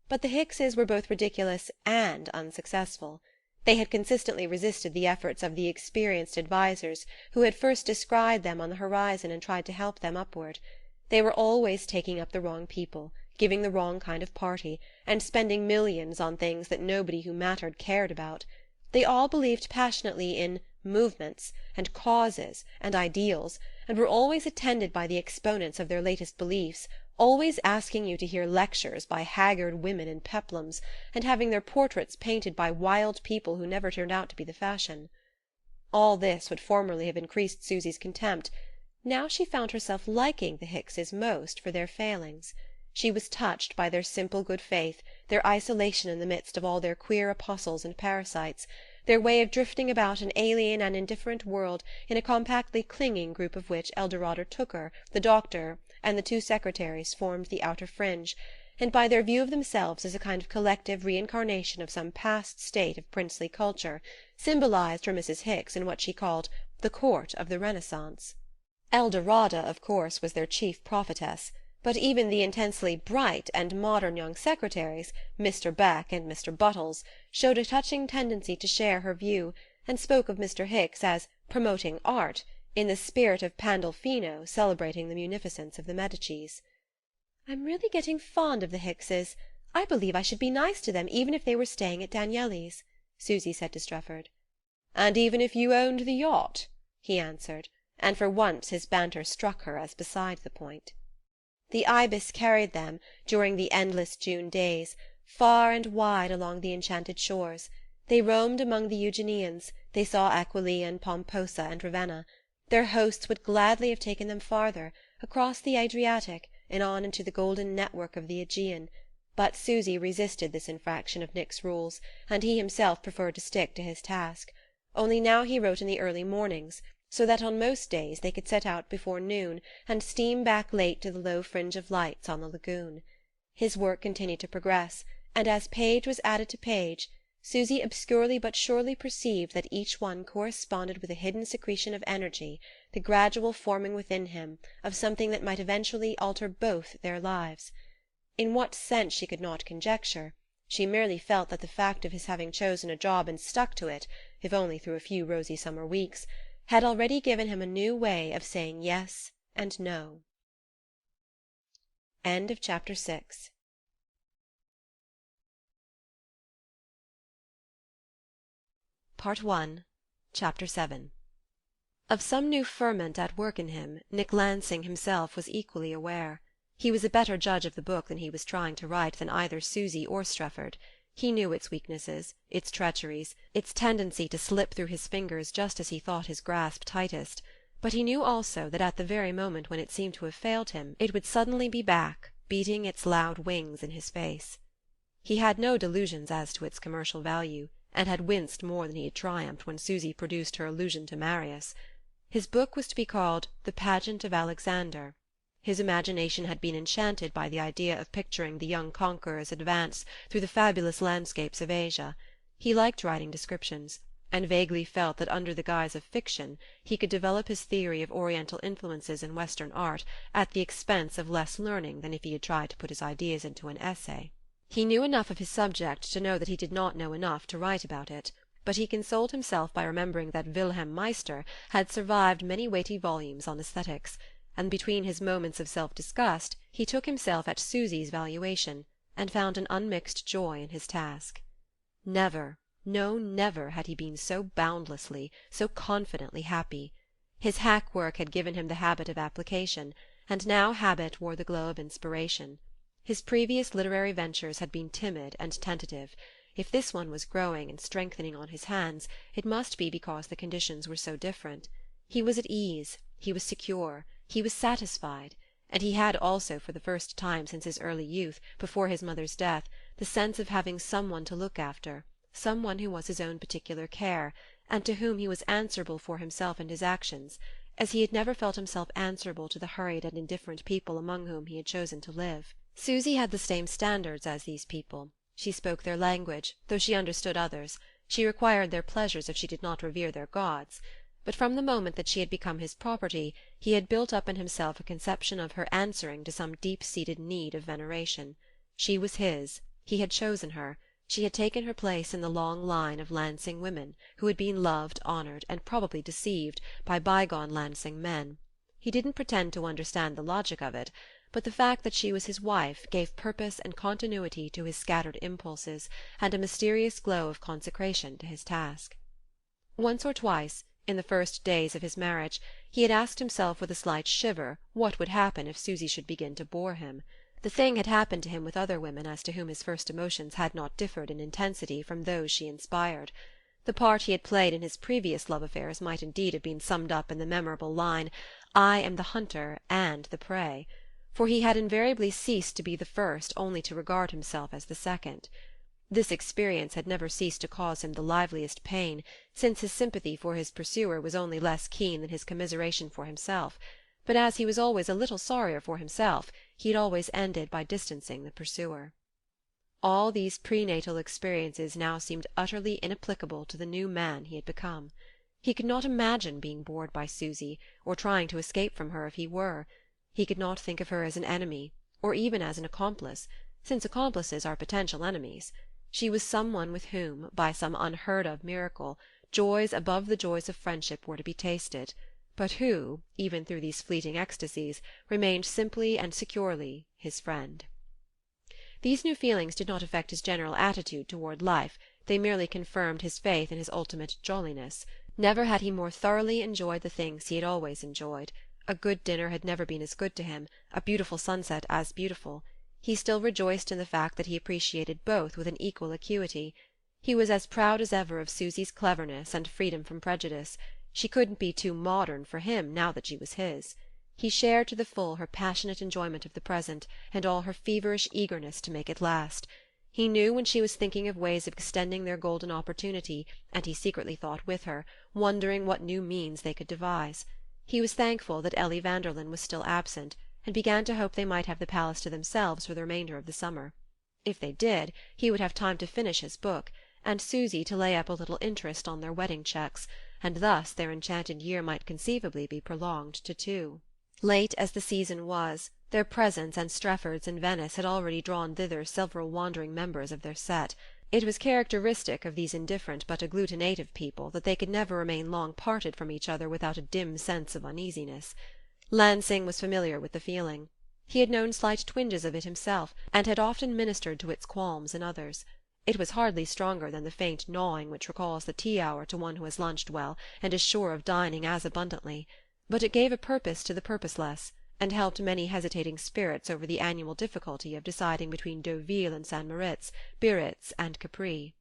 but the Hickses were both ridiculous and unsuccessful. They had consistently resisted the efforts of the experienced advisers who had first descried them on the horizon and tried to help them upward. They were always taking up the wrong people, giving the wrong kind of party, and spending millions on things that nobody who mattered cared about. They all believed passionately in "movements" and causes and ideals, and were always attended by the exponents of their latest beliefs, always asking you to hear lectures by haggard women in peplums, and having their portraits painted by wild people who never turned out to be the fashion. All this would formerly have increased Susy's contempt. Now she found herself liking the Hickses most for their failings. She was touched by their simple good faith, their isolation in the midst of all their queer apostles and parasites, their way of drifting about an alien and indifferent world in a compactly clinging group of which Eldorado Tooker, the doctor, and the two secretaries formed the outer fringe, and by their view of themselves as a kind of collective reincarnation of some past state of princely culture, symbolized for Mrs. Hicks in what she called the court of the Renaissance. Eldorada, of course, was their chief prophetess, but even the intensely bright and modern young secretaries, Mr. Beck and Mr. Buttles, showed a touching tendency to share her view, and spoke of Mr. Hicks as promoting art, in the spirit of Pandolfino celebrating the munificence of the Medicis. "I'm really getting fond of the Hickses. I believe I should be nice to them even if they were staying at Danieli's," Susy said to Strefford. "And even if you owned the yacht?" he answered, and for once his banter struck her as beside the point. The Ibis carried them, during the endless June days, far and wide along the enchanted shores. They roamed among the Eugenians, they saw Aquileia and Pomposa and Ravenna. Their hosts would gladly have taken them farther, across the Adriatic, and on into the golden network of the Aegean, but Susy resisted this infraction of Nick's rules, and he himself preferred to stick to his task. Only now he wrote in the early mornings, so that on most days they could set out before noon and steam back late to the low fringe of lights on the lagoon. His work continued to progress, and as page was added to page, Susy obscurely but surely perceived that each one corresponded with a hidden secretion of energy, the gradual forming within him of something that might eventually alter both their lives. In what sense she could not conjecture; she merely felt that the fact of his having chosen a job and stuck to it, if only through a few rosy summer weeks, had already given him a new way of saying yes and no. End of chapter 6. Part 1, Chapter 7. Of some new ferment at work in him, Nick Lansing himself was equally aware. He was a better judge of the book that he was trying to write than either Susy or Strefford. He knew its weaknesses, its treacheries, its tendency to slip through his fingers just as he thought his grasp tightest, but he knew also that at the very moment when it seemed to have failed him it would suddenly be back, beating its loud wings in his face. He had no delusions as to its commercial value, and had winced more than he had triumphed when Susy produced her allusion to Marius. His book was to be called The Pageant of Alexander. His imagination had been enchanted by the idea of picturing the young conqueror's advance through the fabulous landscapes of Asia. He liked writing descriptions, and vaguely felt that under the guise of fiction he could develop his theory of Oriental influences in Western art at the expense of less learning than if he had tried to put his ideas into an essay. He knew enough of his subject to know that he did not know enough to write about it, but he consoled himself by remembering that Wilhelm Meister had survived many weighty volumes on aesthetics, and between his moments of self-disgust he took himself at Susy's valuation, and found an unmixed joy in his task. Never, no, never had he been so boundlessly, so confidently happy. His hack work had given him the habit of application, and now habit wore the glow of inspiration. His previous literary ventures had been timid and tentative. If this one was growing and strengthening on his hands, it must be because the conditions were so different. He was at ease, he was secure, he was satisfied, and he had also, for the first time since his early youth, before his mother's death, the sense of having some one to look after, some one who was his own particular care, and to whom he was answerable for himself and his actions, as he had never felt himself answerable to the hurried and indifferent people among whom he had chosen to live. Susy had the same standards as these people. She spoke their language, though she understood others. She required their pleasures if she did not revere their gods. But from the moment that she had become his property he had built up in himself a conception of her answering to some deep-seated need of veneration. She was his, he had chosen her, she had taken her place in the long line of Lansing women who had been loved, honoured, and probably deceived by bygone Lansing men. He didn't pretend to understand the logic of it, but the fact that she was his wife gave purpose and continuity to his scattered impulses, and a mysterious glow of consecration to his task. Once or twice, in the first days of his marriage, he had asked himself with a slight shiver what would happen if Susy should begin to bore him. The thing had happened to him with other women as to whom his first emotions had not differed in intensity from those she inspired. The part he had played in his previous love affairs might indeed have been summed up in the memorable line, "I am the hunter and the prey," for he had invariably ceased to be the first only to regard himself as the second. This experience had never ceased to cause him the liveliest pain, since his sympathy for his pursuer was only less keen than his commiseration for himself; but as he was always a little sorrier for himself, he had always ended by distancing the pursuer. All these prenatal experiences now seemed utterly inapplicable to the new man he had become. He could not imagine being bored by Susy, or trying to escape from her if he were. He could not think of her as an enemy, or even as an accomplice, since accomplices are potential enemies. She was someone with whom, by some unheard-of miracle, joys above the joys of friendship were to be tasted, but who, even through these fleeting ecstasies, remained simply and securely his friend. These new feelings did not affect his general attitude toward life, they merely confirmed his faith in his ultimate jolliness. Never had he more thoroughly enjoyed the things he had always enjoyed. A good dinner had never been as good to him, a beautiful sunset as beautiful. He still rejoiced in the fact that he appreciated both with an equal acuity. He was as proud as ever of Susy's cleverness and freedom from prejudice. She couldn't be too modern for him now that she was his. He shared to the full her passionate enjoyment of the present, and all her feverish eagerness to make it last. He knew when she was thinking of ways of extending their golden opportunity, and he secretly thought with her, wondering what new means they could devise. He was thankful that Ellie Vanderlyn was still absent, and began to hope they might have the Palace to themselves for the remainder of the summer. If they did, he would have time to finish his book, and Susy to lay up a little interest on their wedding cheques, and thus their enchanted year might conceivably be prolonged to 2. Late as the season was, their presence and Strefford's in Venice had already drawn thither several wandering members of their set. It was characteristic of these indifferent but agglutinative people that they could never remain long parted from each other without a dim sense of uneasiness. Lansing was familiar with the feeling. He had known slight twinges of it himself, and had often ministered to its qualms in others. It was hardly stronger than the faint gnawing which recalls the tea-hour to one who has lunched well and is sure of dining as abundantly, but it gave a purpose to the purposeless, and helped many hesitating spirits over the annual difficulty of deciding between Deauville and St. Moritz, Biarritz and Capri.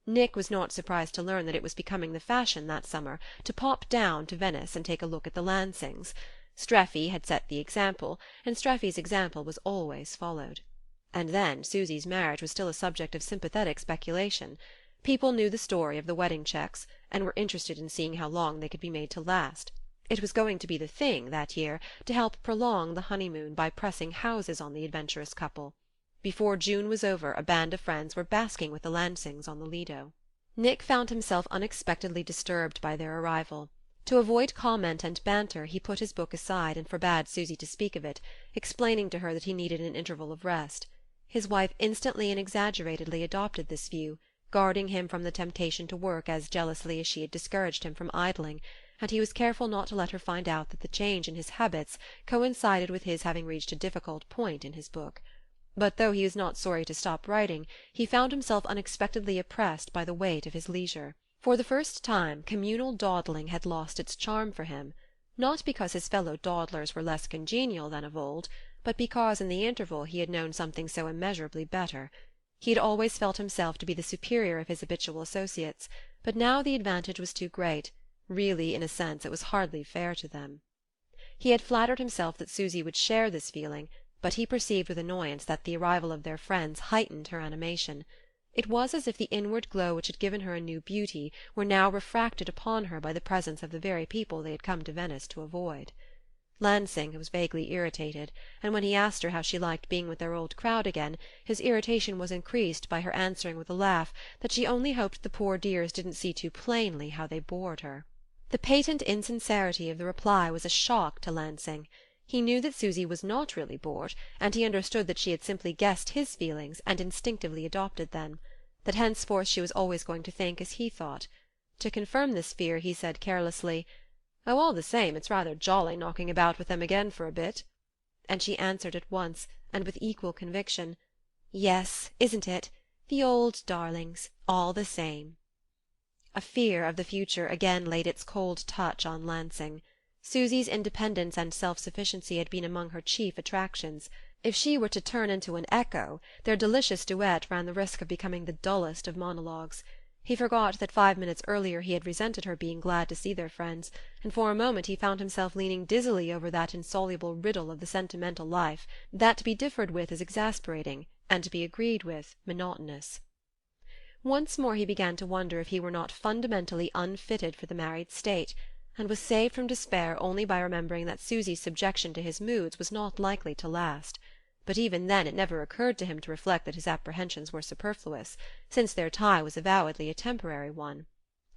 Nick was not surprised to learn that it was becoming the fashion that summer to pop down to Venice and take a look at the Lansings. Streffy had set the example, and Streffy's example was always followed. And then Susy's marriage was still a subject of sympathetic speculation. People knew the story of the wedding cheques, and were interested in seeing how long they could be made to last. It was going to be the thing, that year, to help prolong the honeymoon by pressing houses on the adventurous couple. Before June was over a band of friends were basking with the Lansings on the Lido. Nick found himself unexpectedly disturbed by their arrival. To avoid comment and banter he put his book aside and forbade Susy to speak of it, explaining to her that he needed an interval of rest. His wife instantly and exaggeratedly adopted this view, guarding him from the temptation to work as jealously as she had discouraged him from idling, and he was careful not to let her find out that the change in his habits coincided with his having reached a difficult point in his book. But though he was not sorry to stop writing, he found himself unexpectedly oppressed by the weight of his leisure. For the first time communal dawdling had lost its charm for him, not because his fellow dawdlers were less congenial than of old, but because in the interval he had known something so immeasurably better. He had always felt himself to be the superior of his habitual associates, but now the advantage was too great. Really, in a sense, it was hardly fair to them. He had flattered himself that Susy would share this feeling, but he perceived with annoyance that the arrival of their friends heightened her animation. It was as if the inward glow which had given her a new beauty were now refracted upon her by the presence of the very people they had come to Venice to avoid. Lansing was vaguely irritated, and when he asked her how she liked being with their old crowd again, his irritation was increased by her answering with a laugh that she only hoped the poor dears didn't see too plainly how they bored her. The patent insincerity of the reply was a shock to Lansing. He knew that Susy was not really bored, and he understood that she had simply guessed his feelings and instinctively adopted them, that henceforth she was always going to think as he thought. To confirm this fear he said carelessly, "Oh, all the same, it's rather jolly knocking about with them again for a bit." and she answered at once, and with equal conviction, "Yes, isn't it? The old darlings, all the same." A fear of the future again laid its cold touch on Lansing. Susy's independence and self-sufficiency had been among her chief attractions. If she were to turn into an echo, their delicious duet ran the risk of becoming the dullest of monologues. He forgot that 5 minutes earlier he had resented her being glad to see their friends, and for a moment he found himself leaning dizzily over that insoluble riddle of the sentimental life, that to be differed with is exasperating, and to be agreed with monotonous. Once more he began to wonder if he were not fundamentally unfitted for the married state, and was saved from despair only by remembering that Susy's subjection to his moods was not likely to last. But even then it never occurred to him to reflect that his apprehensions were superfluous, since their tie was avowedly a temporary one.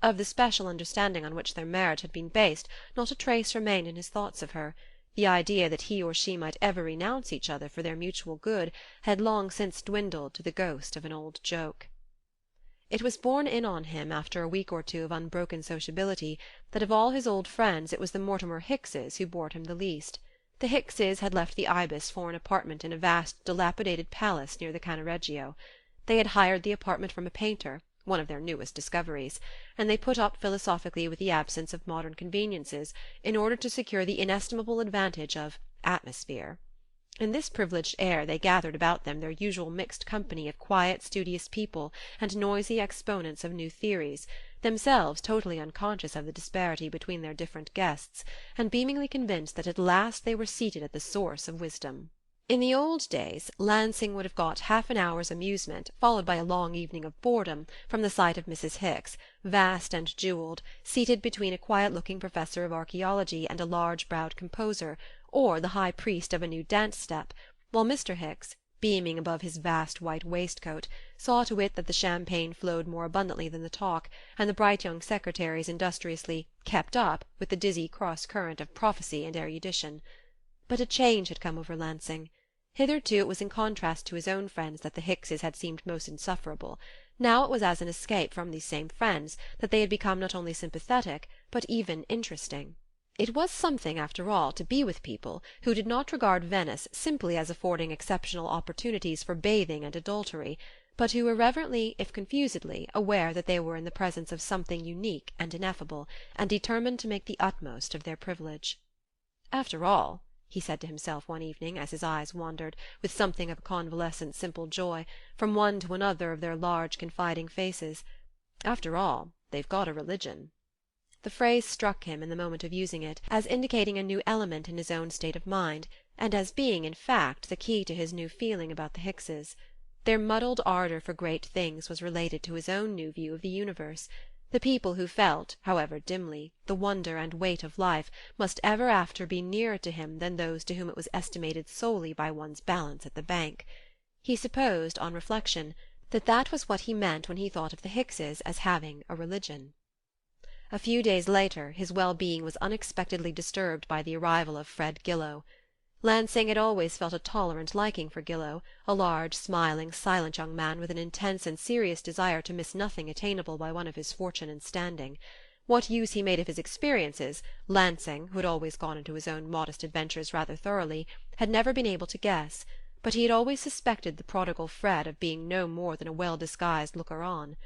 Of the special understanding on which their marriage had been based not a trace remained in his thoughts of her. The idea that he or she might ever renounce each other for their mutual good had long since dwindled to the ghost of an old joke. It was borne in on him, after a week or two of unbroken sociability, that of all his old friends it was the Mortimer Hickses who bored him the least. The Hickses had left the Ibis for an apartment in a vast dilapidated palace near the Cannaregio. They had hired the apartment from a painter, one of their newest discoveries, and they put up philosophically with the absence of modern conveniences in order to secure the inestimable advantage of atmosphere. In this privileged air they gathered about them their usual mixed company of quiet studious people and noisy exponents of new theories, themselves totally unconscious of the disparity between their different guests, and beamingly convinced that at last they were seated at the source of wisdom. In the old days Lansing would have got half an hour's amusement, followed by a long evening of boredom, from the sight of Mrs. Hicks, vast and jewelled, seated between a quiet-looking professor of archaeology and a large-browed composer, or the high priest of a new dance-step, while Mr. Hicks, beaming above his vast white waistcoat, saw to it that the champagne flowed more abundantly than the talk, and the bright young secretaries industriously "kept up" with the dizzy cross-current of prophecy and erudition. But a change had come over Lansing. Hitherto it was in contrast to his own friends that the Hickses had seemed most insufferable. Now it was as an escape from these same friends that they had become not only sympathetic, but even interesting. It was something, after all, to be with people who did not regard Venice simply as affording exceptional opportunities for bathing and adultery, but who were reverently, if confusedly, aware that they were in the presence of something unique and ineffable, and determined to make the utmost of their privilege. "After all," he said to himself one evening, as his eyes wandered, with something of a convalescent simple joy, from one to another of their large confiding faces, "after all, they've got a religion." The phrase struck him, in the moment of using it, as indicating a new element in his own state of mind, and as being, in fact, the key to his new feeling about the Hickses. Their muddled ardour for great things was related to his own new view of the universe. The people who felt, however dimly, the wonder and weight of life must ever after be nearer to him than those to whom it was estimated solely by one's balance at the bank. He supposed, on reflection, that that was what he meant when he thought of the Hickses as having a religion. A few days later his well-being was unexpectedly disturbed by the arrival of Fred Gillow. Lansing had always felt a tolerant liking for Gillow, a large, smiling, silent young man with an intense and serious desire to miss nothing attainable by one of his fortune and standing. What use he made of his experiences, Lansing, who had always gone into his own modest adventures rather thoroughly, had never been able to guess, but he had always suspected the prodigal Fred of being no more than a well-disguised looker-on.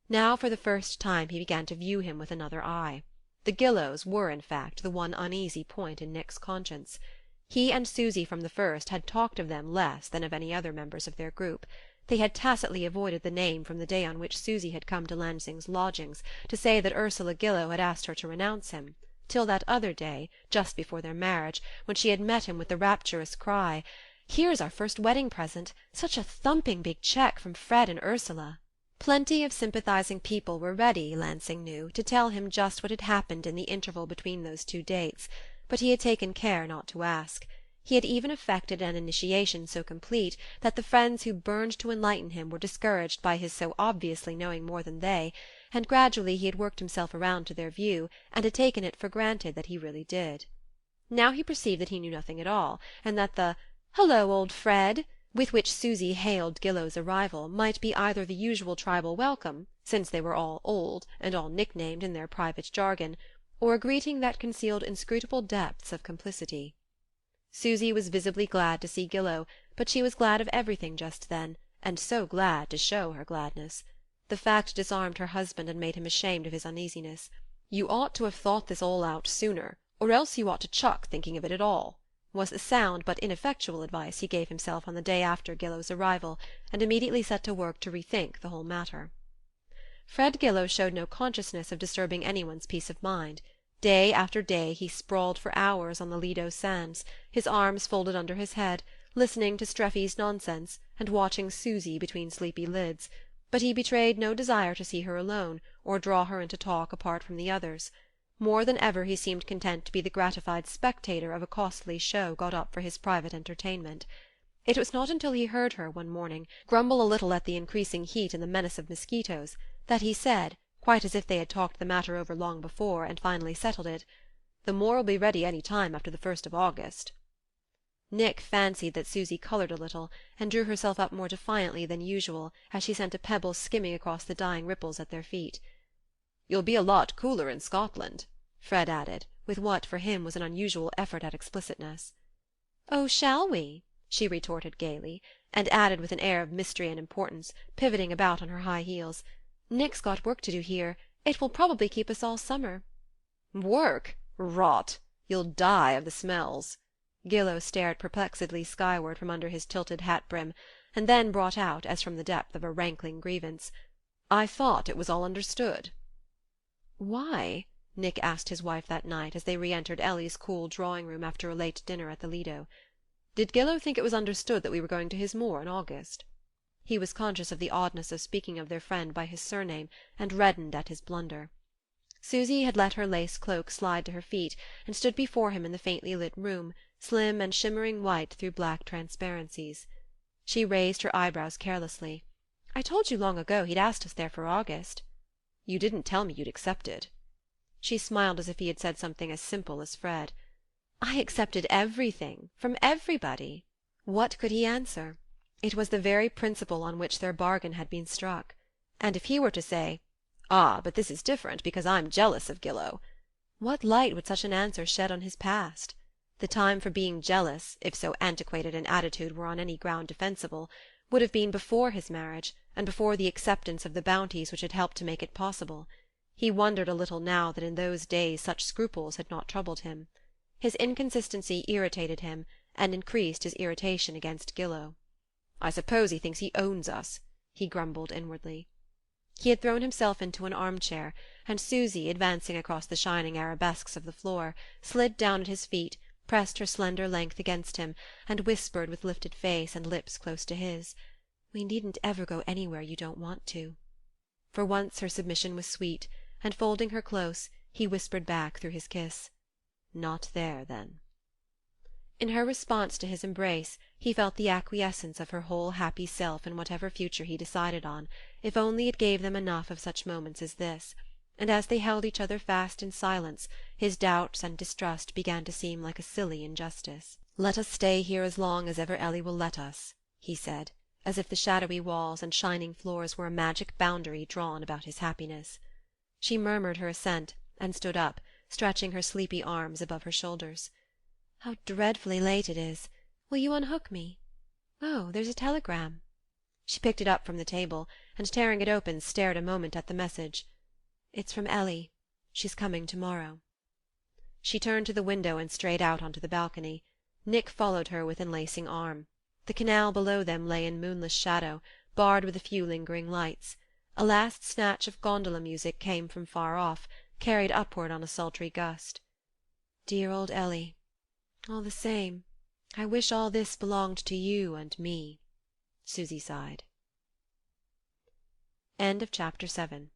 Now for the first time he began to view him with another eye. The Gillows were, in fact, the one uneasy point in Nick's conscience. He and Susy from the first had talked of them less than of any other members of their group. They had tacitly avoided the name from the day on which Susy had come to Lansing's lodgings to say that Ursula Gillow had asked her to renounce him, till that other day, just before their marriage, when she had met him with the rapturous cry, "Here's our first wedding present! Such a thumping big cheque from Fred and Ursula!" Plenty of sympathizing people were ready, Lansing knew, to tell him just what had happened in the interval between those two dates, but he had taken care not to ask. He had even effected an initiation so complete that the friends who burned to enlighten him were discouraged by his so obviously knowing more than they, and gradually he had worked himself around to their view, and had taken it for granted that he really did. Now he perceived that he knew nothing at all, and that the "Hullo, old Fred!" with which Susy hailed Gillow's arrival might be either the usual tribal welcome, since they were all old and all nicknamed in their private jargon, or a greeting that concealed inscrutable depths of complicity. Susy was visibly glad to see Gillow, but she was glad of everything just then, and so glad to show her gladness. The fact disarmed her husband and made him ashamed of his uneasiness. "You ought to have thought this all out sooner, or else you ought to chuck thinking of it at all," was the sound but ineffectual advice he gave himself on the day after Gillow's arrival, and immediately set to work to rethink the whole matter. Fred Gillow showed no consciousness of disturbing anyone's peace of mind. Day after day he sprawled for hours on the Lido sands, his arms folded under his head, listening to Streffy's nonsense and watching Susy between sleepy lids, but he betrayed no desire to see her alone, or draw her into talk apart from the others. More than ever he seemed content to be the gratified spectator of a costly show got up for his private entertainment. It was not until he heard her, one morning, grumble a little at the increasing heat and the menace of mosquitoes, that he said, quite as if they had talked the matter over long before and finally settled it, "The Moor'll be ready any time after the 1st of August." Nick fancied that Susy coloured a little, and drew herself up more defiantly than usual as she sent a pebble skimming across the dying ripples at their feet. "You'll be a lot cooler in Scotland," Fred added, with what, for him, was an unusual effort at explicitness. "Oh, shall we?" she retorted gaily, and added with an air of mystery and importance, pivoting about on her high heels, "Nick's got work to do here. It will probably keep us all summer." "Work? Rot! You'll die of the smells." Gillow stared perplexedly skyward from under his tilted hat-brim, and then brought out, as from the depth of a rankling grievance, "I thought it was all understood." "Why?" Nick asked his wife that night, as they re-entered Ellie's cool drawing-room after a late dinner at the Lido. "Did Gillow think it was understood that we were going to his moor in August?" He was conscious of the oddness of speaking of their friend by his surname, and reddened at his blunder. Susy had let her lace cloak slide to her feet, and stood before him in the faintly lit room, slim and shimmering white through black transparencies. She raised her eyebrows carelessly. "I told you long ago he'd asked us there for August." "You didn't tell me you'd accepted." She smiled as if he had said something as simple as Fred. "I accepted everything, from everybody." What could he answer? It was the very principle on which their bargain had been struck. And if he were to say, "Ah, but this is different, because I'm jealous of Gillow," what light would such an answer shed on his past? The time for being jealous, if so antiquated an attitude were on any ground defensible, would have been before his marriage, and before the acceptance of the bounties which had helped to make it possible. He wondered a little now that in those days such scruples had not troubled him. His inconsistency irritated him, and increased his irritation against Gillow. "I suppose he thinks he owns us," he grumbled inwardly. He had thrown himself into an armchair, and Susy, advancing across the shining arabesques of the floor, slid down at his feet, pressed her slender length against him, and whispered with lifted face and lips close to his, "We needn't ever go anywhere you don't want to." For once her submission was sweet, and folding her close, he whispered back through his kiss, "Not there, then." In her response to his embrace he felt the acquiescence of her whole happy self in whatever future he decided on, if only it gave them enough of such moments as this, and as they held each other fast in silence his doubts and distrust began to seem like a silly injustice. "Let us stay here as long as ever Ellie will let us," he said, as if the shadowy walls and shining floors were a magic boundary drawn about his happiness. She murmured her assent, and stood up, stretching her sleepy arms above her shoulders. "How dreadfully late it is! Will you unhook me? Oh, there's a telegram." She picked it up from the table, and tearing it open stared a moment at the message. "It's from Ellie. She's coming tomorrow." She turned to the window and strayed out onto the balcony. Nick followed her with enlacing arm. The canal below them lay in moonless shadow, barred with a few lingering lights. A last snatch of gondola music came from far off, carried upward on a sultry gust. "Dear old Ellie. All the same, I wish all this belonged to you and me," Susy sighed. End of Chapter 7.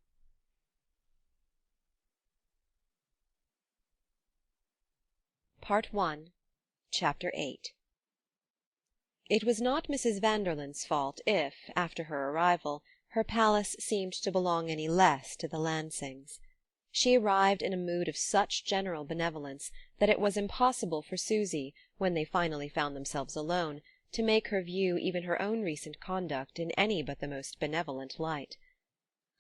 Part 1, Chapter 8. It was not Mrs. Vanderlyn's fault if, after her arrival, her palace seemed to belong any less to the Lansings. She arrived in a mood of such general benevolence that it was impossible for Susy, when they finally found themselves alone, to make her view even her own recent conduct in any but the most benevolent light.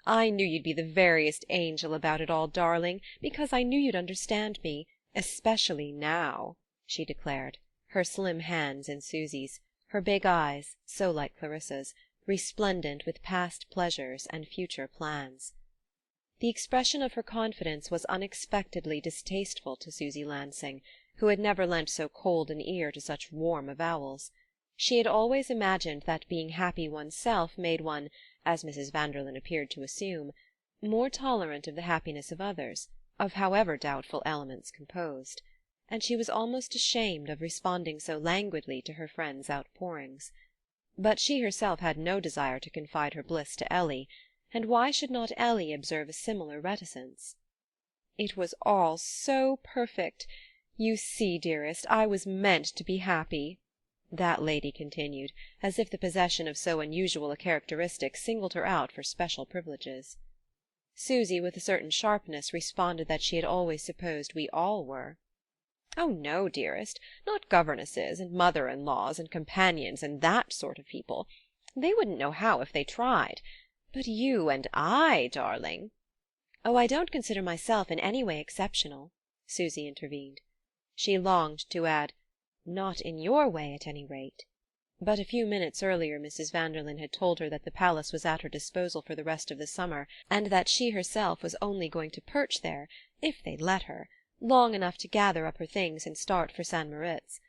"I knew you'd be the veriest angel about it all, darling, because I knew you'd understand me, especially now," she declared. her slim hands in Susy's, her big eyes, so like Clarissa's, resplendent with past pleasures and future plans. The expression of her confidence was unexpectedly distasteful to Susy Lansing, who had never lent so cold an ear to such warm avowals. She had always imagined that being happy oneself made one, as Mrs. Vanderlyn appeared to assume, more tolerant of the happiness of others, of however doubtful elements composed, and she was almost ashamed of responding so languidly to her friend's outpourings. But she herself had no desire to confide her bliss to Ellie, and why should not Ellie observe a similar reticence? "It was all so perfect. You see, dearest, I was meant to be happy," that lady continued, as if the possession of so unusual a characteristic singled her out for special privileges. Susy, with a certain sharpness, responded that she had always supposed we all were. "Oh no, dearest, not governesses and mother-in-laws and companions and that sort of people. They wouldn't know how if they tried. But you and I, darling—" "Oh, I don't consider myself in any way exceptional," Susy intervened. She longed to add, "Not in your way, at any rate." But a few minutes earlier Mrs. Vanderlyn had told her that the palace was at her disposal for the rest of the summer, and that she herself was only going to perch there, if they'd let her, long enough to gather up her things and start for St. Moritz.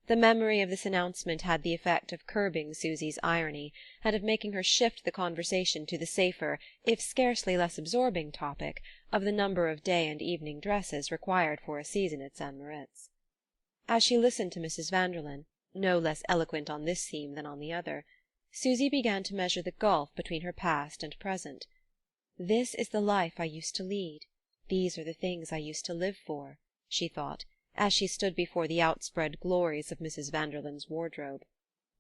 The memory of this announcement had the effect of curbing Susy's irony, and of making her shift the conversation to the safer, if scarcely less absorbing topic of the number of day and evening dresses required for a season at St. Moritz. As she listened to Mrs. Vanderlyn, no less eloquent on this theme than on the other, Susy began to measure the gulf between her past and present. "This is the life I used to lead. These are the things I used to live for," she thought, as she stood before the outspread glories of Mrs. Vanderlyn's wardrobe.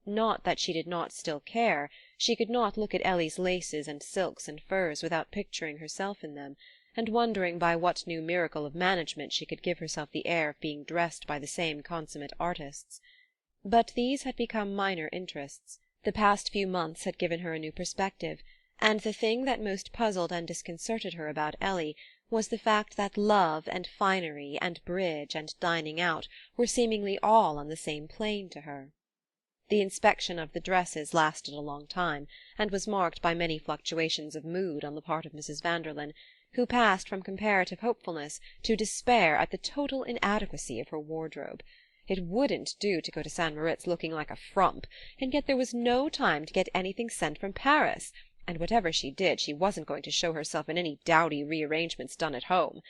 Not that she did not still care; she could not look at Ellie's laces and silks and furs without picturing herself in them, and wondering by what new miracle of management she could give herself the air of being dressed by the same consummate artists. But these had become minor interests. The past few months had given her a new perspective, and the thing that most puzzled and disconcerted her about Ellie was the fact that love and finery and bridge and dining out were seemingly all on the same plane to her. The inspection of the dresses lasted a long time, and was marked by many fluctuations of mood on the part of Mrs. Vanderlyn, who passed from comparative hopefulness to despair at the total inadequacy of her wardrobe. It wouldn't do to go to St. Moritz looking like a frump, and yet there was no time to get anything sent from Paris, and whatever she did she wasn't going to show herself in any dowdy rearrangements done at home.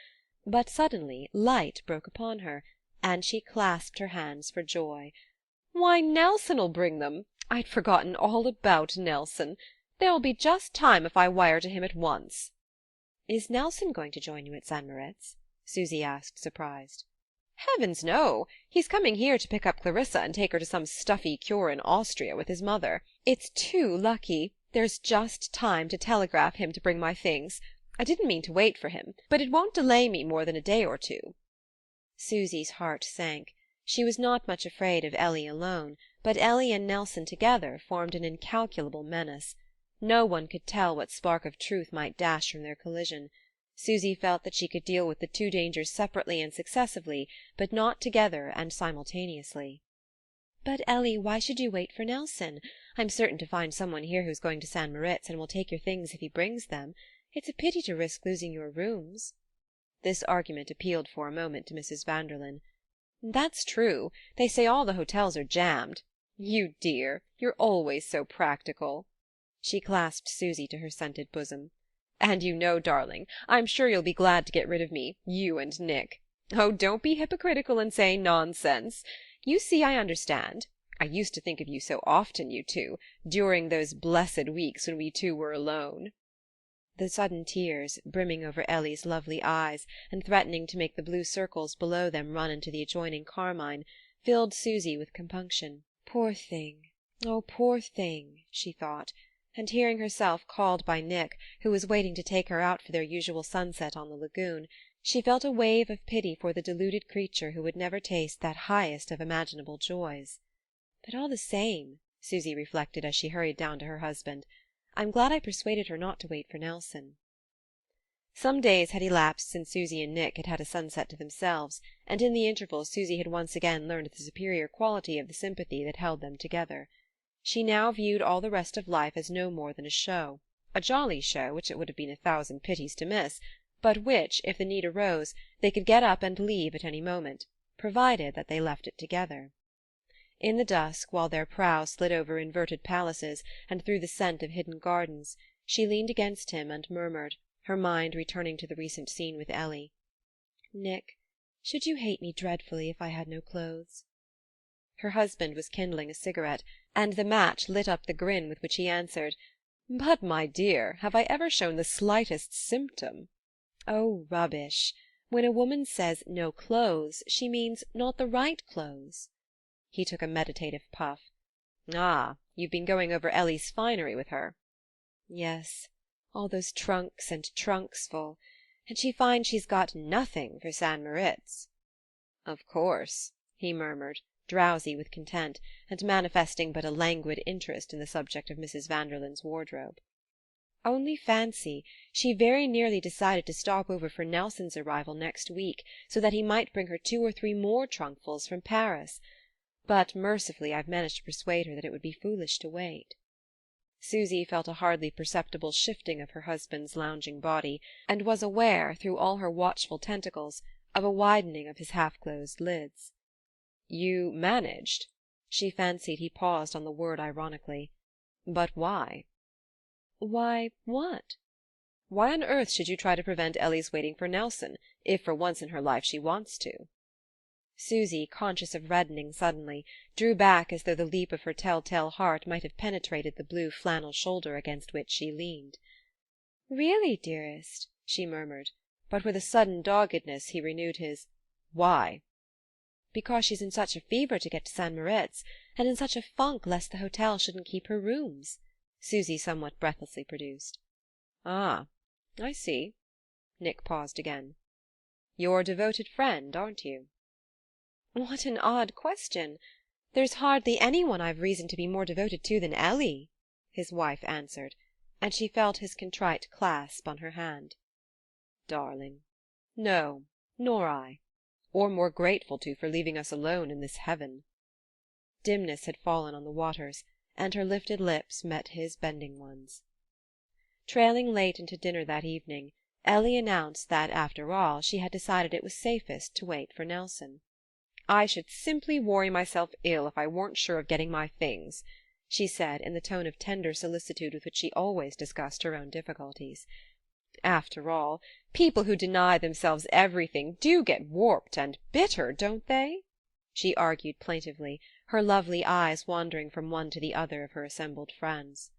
But suddenly light broke upon her, and she clasped her hands for joy. "Why, Nelson'll bring them! I'd forgotten all about Nelson. There'll be just time if I wire to him at once." "Is Nelson going to join you at St. Moritz?" Susy asked, surprised. "Heavens, no! He's coming here to pick up Clarissa and take her to some stuffy cure in Austria with his mother. It's too lucky. There's just time to telegraph him to bring my things. I didn't mean to wait for him, but it won't delay me more than a day or two." Susy's heart sank. She was not much afraid of Ellie alone, but Ellie and Nelson together formed an incalculable menace. No one could tell what spark of truth might dash from their collision. Susy felt that she could deal with the two dangers separately and successively, but not together and simultaneously. "But, Ellie, why should you wait for Nelson? I'm certain to find someone here who's going to St. Moritz and will take your things if he brings them. It's a pity to risk losing your rooms." This argument appealed for a moment to Mrs. Vanderlyn. "That's true. They say all the hotels are jammed. You dear, you're always so practical." She clasped Susy to her scented bosom. "And you know, darling, I'm sure you'll be glad to get rid of me, you and Nick. Oh, don't be hypocritical and say nonsense. You see I understand. I used to think of you so often, you two, during those blessed weeks when we two were alone." The sudden tears, brimming over Ellie's lovely eyes and threatening to make the blue circles below them run into the adjoining carmine, filled Susy with compunction. "Poor thing, oh, poor thing," she thought, and hearing herself called by Nick, who was waiting to take her out for their usual sunset on the lagoon, she felt a wave of pity for the deluded creature who would never taste that highest of imaginable joys. "But all the same," Susy reflected as she hurried down to her husband, "I'm glad I persuaded her not to wait for Nelson." Some days had elapsed since Susy and Nick had had a sunset to themselves, and in the interval Susy had once again learned the superior quality of the sympathy that held them together. She now viewed all the rest of life as no more than a show, a jolly show which it would have been a thousand pities to miss, but which, if the need arose, they could get up and leave at any moment, provided that they left it together. In the dusk, while their prow slid over inverted palaces and through the scent of hidden gardens, she leaned against him and murmured, her mind returning to the recent scene with Ellie: "Nick, should you hate me dreadfully if I had no clothes?" Her husband was kindling a cigarette, and the match lit up the grin with which he answered: "But, my dear, have I ever shown the slightest symptom?" "Oh, rubbish! When a woman says 'no clothes' she means not the right clothes." He took a meditative puff. "Ah, you've been going over Ellie's finery with her?" "Yes. All those trunks and trunks full, and she finds she's got nothing for St. Moritz." "Of course," he murmured, drowsy with content, and manifesting but a languid interest in the subject of Mrs. Vanderlyn's wardrobe. "Only fancy, she very nearly decided to stop over for Nelson's arrival next week, so that he might bring her 2 or 3 more trunkfuls from Paris. But mercifully I've managed to persuade her that it would be foolish to wait." Susy felt a hardly perceptible shifting of her husband's lounging body, and was aware, through all her watchful tentacles, of a widening of his half-closed lids. "You managed?" She fancied he paused on the word ironically. "But why?" "Why what?" "Why on earth should you try to prevent Ellie's waiting for Nelson, if for once in her life she wants to?" Susy, conscious of reddening suddenly, drew back as though the leap of her tell-tale heart might have penetrated the blue flannel shoulder against which she leaned. "Really, dearest?" she murmured, but with a sudden doggedness he renewed his "Why?" "Because she's in such a fever to get to St. Moritz, and in such a funk lest the hotel shouldn't keep her rooms," Susy somewhat breathlessly produced. "Ah, I see." Nick paused again. "Your devoted friend, aren't you?" "What an odd question! There's hardly any one I've reason to be more devoted to than Ellie," his wife answered, and she felt his contrite clasp on her hand. "Darling, no, nor I. Or more grateful to for leaving us alone in this heaven." Dimness had fallen on the waters, and her lifted lips met his bending ones. Trailing late into dinner that evening, Ellie announced that, after all, she had decided it was safest to wait for Nelson. "I should simply worry myself ill if I weren't sure of getting my things," she said in the tone of tender solicitude with which she always discussed her own difficulties. "After all, people who deny themselves everything do get warped and bitter, don't they?" she argued plaintively, her lovely eyes wandering from one to the other of her assembled friends.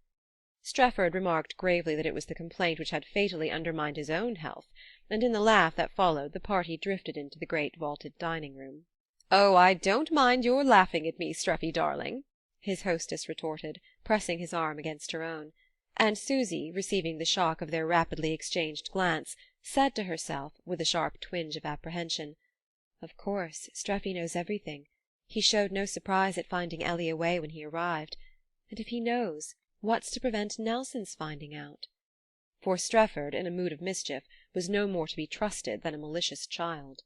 Strefford remarked gravely that it was the complaint which had fatally undermined his own health, and in the laugh that followed the party drifted into the great vaulted dining-room. "Oh, I don't mind your laughing at me, Streffy darling," his hostess retorted, pressing his arm against her own; and Susy, receiving the shock of their rapidly exchanged glance, said to herself, with a sharp twinge of apprehension: "Of course, Streffy knows everything. He showed no surprise at finding Ellie away when he arrived. And if he knows, what's to prevent Nelson's finding out?" For Strefford, in a mood of mischief, was no more to be trusted than a malicious child.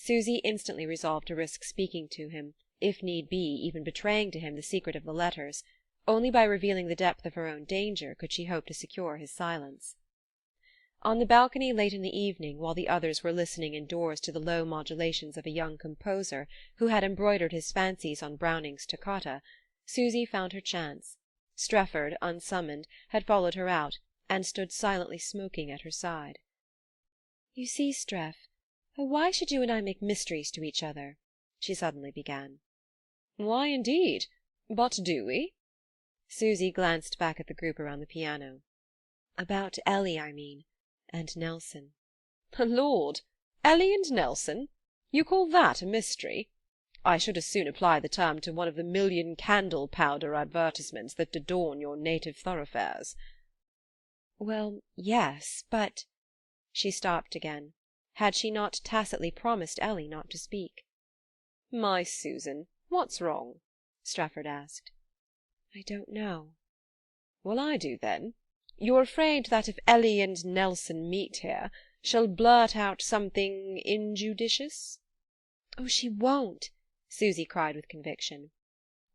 Susy instantly resolved to risk speaking to him, if need be even betraying to him the secret of the letters. Only by revealing the depth of her own danger could she hope to secure his silence. On the balcony late in the evening, while the others were listening indoors to the low modulations of a young composer who had embroidered his fancies on Browning's Toccata, Susy found her chance. Strefford, unsummoned, had followed her out, and stood silently smoking at her side. "You see, Streff, why should you and I make mysteries to each other?" she suddenly began. "Why, indeed? But do we?" Susy glanced back at the group around the piano. "About Ellie, I mean, and Nelson." "Lord! Ellie and Nelson? You call that a mystery? I should as soon apply the term to one of the million candle-powder advertisements that adorn your native thoroughfares." "Well, yes, but—" She stopped again. Had she not tacitly promised Ellie not to speak? "My Susan, what's wrong?" Strefford asked. "I don't know." "Well, I do then. You're afraid that if Ellie and Nelson meet here, she'll blurt out something injudicious?" "Oh, she won't!" Susy cried with conviction.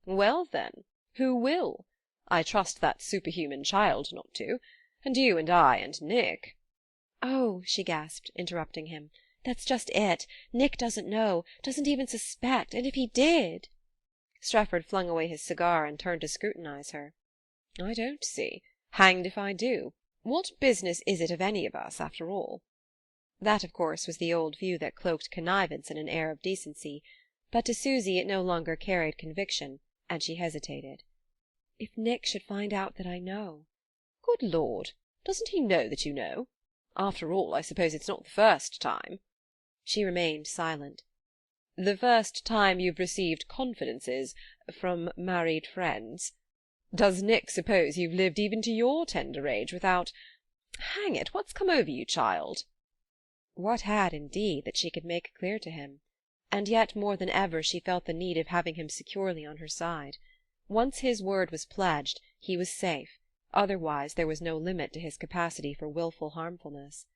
"Well, then, who will? I trust that superhuman child not to. And you and I and Nick—" "Oh," she gasped, interrupting him, "that's just it. Nick doesn't know, doesn't even suspect, and if he did—" Strefford flung away his cigar and turned to scrutinize her. "I don't see. Hanged if I do. What business is it of any of us, after all?" That, of course, was the old view that cloaked connivance in an air of decency, but to Susy it no longer carried conviction, and she hesitated. "If Nick should find out that I know—" "Good Lord! Doesn't he know that you know? After all, I suppose it's not the first time." She remained silent. "The first time you've received confidences from married friends. Does Nick suppose you've lived even to your tender age without— Hang it, what's come over you, child?" What had, indeed, that she could make clear to him? And yet more than ever she felt the need of having him securely on her side. Once his word was pledged, he was safe; otherwise there was no limit to his capacity for wilful harmfulness.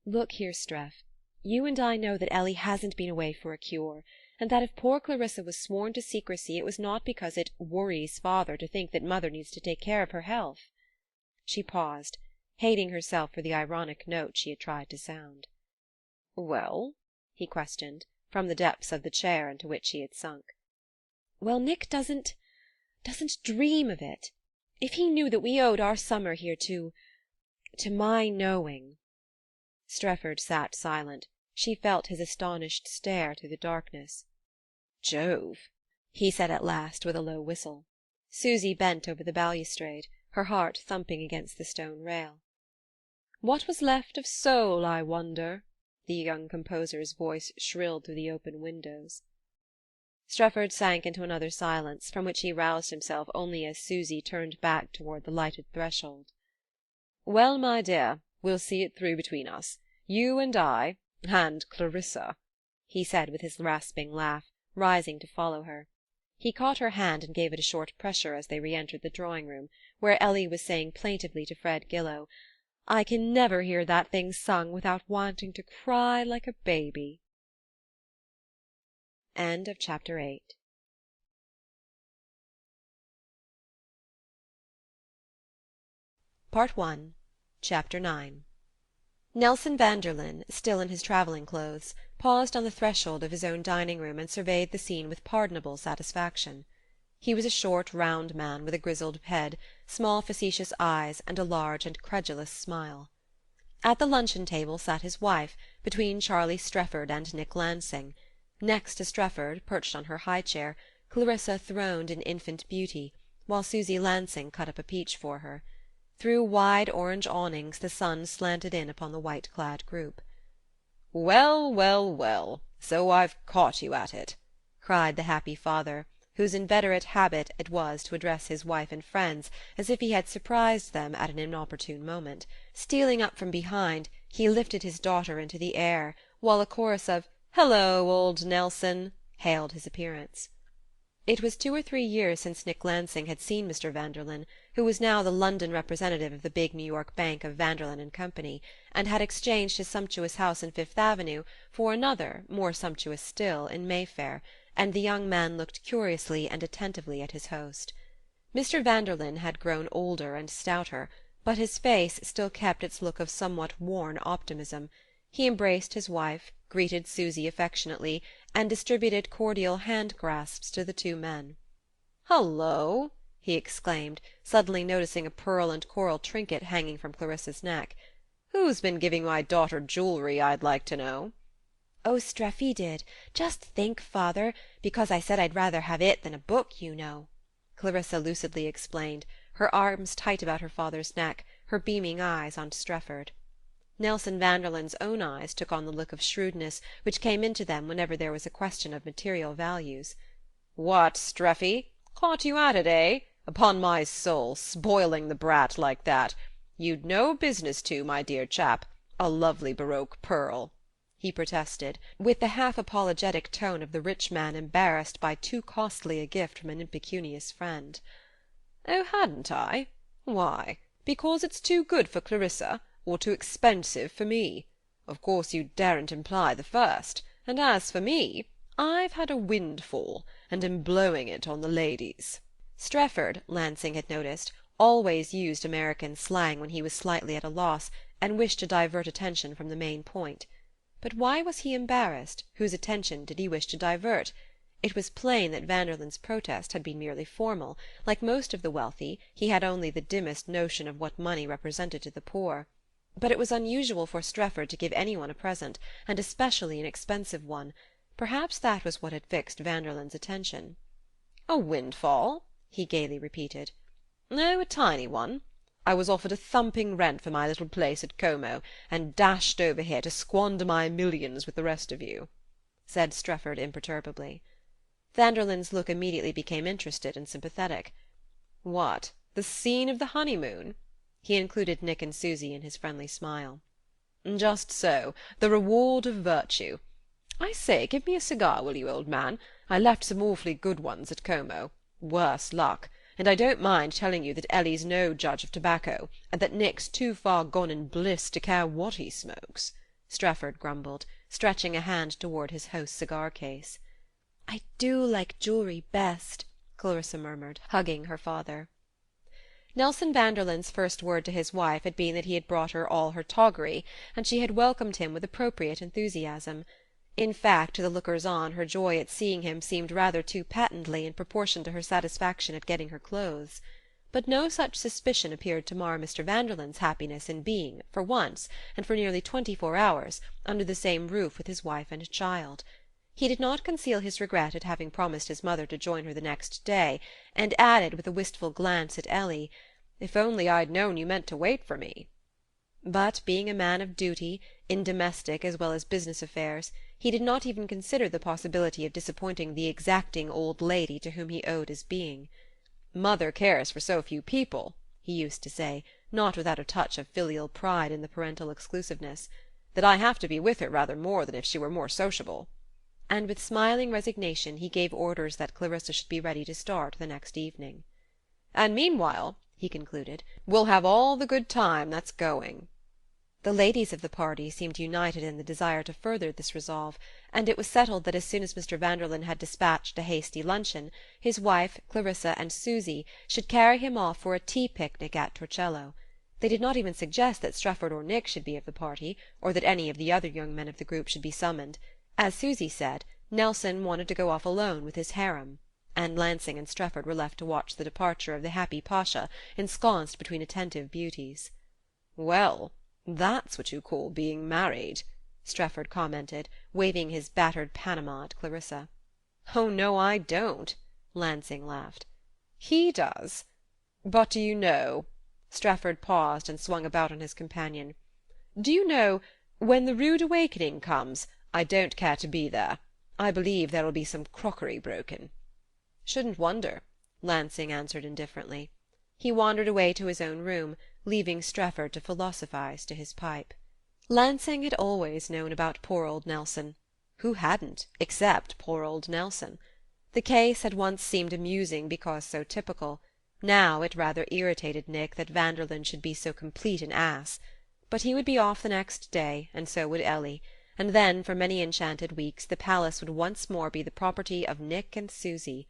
"Look here, Streff. You and I know that Ellie hasn't been away for a cure, and that if poor Clarissa was sworn to secrecy it was not because it worries father to think that mother needs to take care of her health." She paused, hating herself for the ironic note she had tried to sound. "Well?" he questioned, from the depths of the chair into which he had sunk. "Well, Nick doesn't dream of it. If he knew that we owed our summer here to my knowing—" Strefford sat silent. She felt his astonished stare through the darkness. "Jove!" he said at last, with a low whistle. Susy bent over the balustrade, her heart thumping against the stone rail. "What was left of soul, I wonder?" the young composer's voice shrilled through the open windows. Strefford sank into another silence, from which he roused himself only as Susy turned back toward the lighted threshold. "Well, my dear, we'll see it through between us. You and I and Clarissa," he said with his rasping laugh, rising to follow her. He caught her hand and gave it a short pressure as they re-entered the drawing-room, where Ellie was saying plaintively to Fred Gillow, "I can never hear that thing sung without wanting to cry like a baby." End of Chapter 8. Part 1, Chapter 9. Nelson Vanderlyn, still in his travelling clothes, paused on the threshold of his own dining-room and surveyed the scene with pardonable satisfaction. He was a short round man with a grizzled head, small facetious eyes, and a large and credulous smile. At the luncheon-table sat his wife, between Charlie Strefford and Nick Lansing. Next to Strefford, perched on her high chair, Clarissa throned in infant beauty, while Susy Lansing cut up a peach for her. Through wide orange awnings the sun slanted in upon the white-clad group. "Well, well, well, so I've caught you at it!" cried the happy father, whose inveterate habit it was to address his wife and friends as if he had surprised them at an inopportune moment. Stealing up from behind, he lifted his daughter into the air, while a chorus of "Hello, old Nelson!" hailed his appearance. It was 2 or 3 years since Nick Lansing had seen Mr. Vanderlyn, who was now the London representative of the big New York bank of Vanderlyn and Company, and had exchanged his sumptuous house in Fifth Avenue for another, more sumptuous still, in Mayfair, and the young man looked curiously and attentively at his host. Mr. Vanderlyn had grown older and stouter, but his face still kept its look of somewhat worn optimism. He embraced his wife, greeted Susy affectionately, and distributed cordial hand-grasps to the 2 men. "Hullo!" he exclaimed, suddenly noticing a pearl and coral trinket hanging from Clarissa's neck. "Who's been giving my daughter jewellery, I'd like to know?" "Oh, Streffy did. Just think, father, because I said I'd rather have it than a book, you know," Clarissa lucidly explained, her arms tight about her father's neck, her beaming eyes on Strefford. Nelson Vanderlyn's own eyes took on the look of shrewdness which came into them whenever there was a question of material values. "What, Streffy? Caught you at it, eh? Upon my soul, spoiling the brat like that! You'd no business to, my dear chap. A lovely Baroque pearl," he protested, with the half-apologetic tone of the rich man embarrassed by too costly a gift from an impecunious friend. "Oh, hadn't I? Why, Because it's too good for Clarissa, or too expensive for me. Of course you daren't imply the first, and as for me, I've had a windfall, and am blowing it on the ladies." Strefford, Lansing had noticed, always used American slang when he was slightly at a loss and wished to divert attention from the main point. But why was he embarrassed? Whose attention did he wish to divert? It was plain that Vanderlyn's protest had been merely formal. Like most of the wealthy, he had only the dimmest notion of what money represented to the poor. But it was unusual for Strefford to give anyone a present, and especially an expensive one. Perhaps that was what had fixed Vanderlyn's attention. "A windfall?" he gaily repeated. "Oh, a tiny one. I was offered a thumping rent for my little place at Como, and dashed over here to squander my millions with the rest of you," said Strefford imperturbably. Vanderlyn's look immediately became interested and sympathetic. "What, the scene of the honeymoon?" He included Nick and Susy in his friendly smile. "Just so, the reward of virtue. I say, give me a cigar, will you, old man? I left some awfully good ones at Como. Worse luck. And I don't mind telling you that Ellie's no judge of tobacco, and that Nick's too far gone in bliss to care what he smokes," Strefford grumbled, stretching a hand toward his host's cigar-case. "I do like jewellery best," Clarissa murmured, hugging her father. Nelson Vanderlyn's first word to his wife had been that he had brought her all her toggery, and she had welcomed him with appropriate enthusiasm. In fact, to the lookers-on her joy at seeing him seemed rather too patently in proportion to her satisfaction at getting her clothes. But no such suspicion appeared to mar Mr. Vanderlyn's happiness in being, for once, and for nearly 24 hours, under the same roof with his wife and child. He did not conceal his regret at having promised his mother to join her the next day, and added, with a wistful glance at Ellie, "If only I'd known you meant to wait for me." But, being a man of duty, in domestic as well as business affairs, he did not even consider the possibility of disappointing the exacting old lady to whom he owed his being. "Mother cares for so few people," he used to say, not without a touch of filial pride in the parental exclusiveness, "that I have to be with her rather more than if she were more sociable." And with smiling resignation he gave orders that Clarissa should be ready to start the next evening. "And meanwhile," he concluded, "we'll have all the good time that's going." The ladies of the party seemed united in the desire to further this resolve, and it was settled that as soon as Mr. Vanderlyn had dispatched a hasty luncheon, his wife, Clarissa and Susy should carry him off for a tea picnic at Torcello. They did not even suggest that Strefford or Nick should be of the party, or that any of the other young men of the group should be summoned. As Susy said, Nelson wanted to go off alone with his harem, and Lansing and Strefford were left to watch the departure of the happy Pasha, ensconced between attentive beauties. "Well, that's what you call being married," Strefford commented, waving his battered Panama at Clarissa. "Oh, no, I don't," Lansing laughed. "He does. But do you know—" Strefford paused and swung about on his companion. "Do you know, when the rude awakening comes, I don't care to be there. I believe there'll be some crockery broken." "Shouldn't wonder," Lansing answered indifferently. He wandered away to his own room, leaving Strefford to philosophize to his pipe. Lansing had always known about poor old Nelson. Who hadn't, except poor old Nelson? The case had once seemed amusing because so typical. Now it rather irritated Nick that Vanderlyn should be so complete an ass. But he would be off the next day, and so would Ellie, and then for many enchanted weeks the palace would once more be the property of Nick and Susy.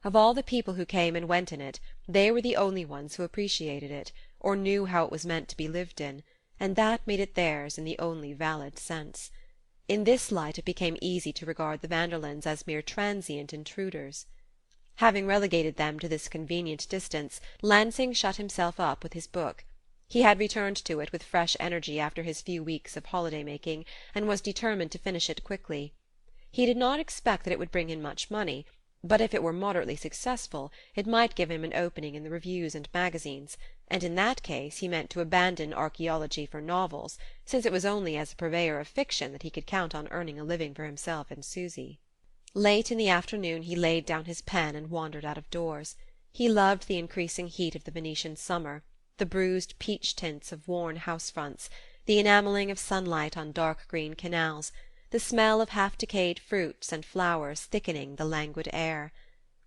Of all the people who came and went in it, they were the only ones who appreciated it, or knew how it was meant to be lived in, and that made it theirs in the only valid sense. In this light it became easy to regard the Vanderlyns as mere transient intruders. Having relegated them to this convenient distance, Lansing shut himself up with his book. He had returned to it with fresh energy after his few weeks of holiday-making, and was determined to finish it quickly. He did not expect that it would bring in much money, but if it were moderately successful it might give him an opening in the reviews and magazines, and in that case he meant to abandon archaeology for novels, since it was only as a purveyor of fiction that he could count on earning a living for himself and Susy. Late in the afternoon he laid down his pen and wandered out of doors. He loved the increasing heat of the Venetian summer, the bruised peach tints of worn house-fronts, the enamelling of sunlight on dark green canals, the smell of half-decayed fruits and flowers thickening the languid air.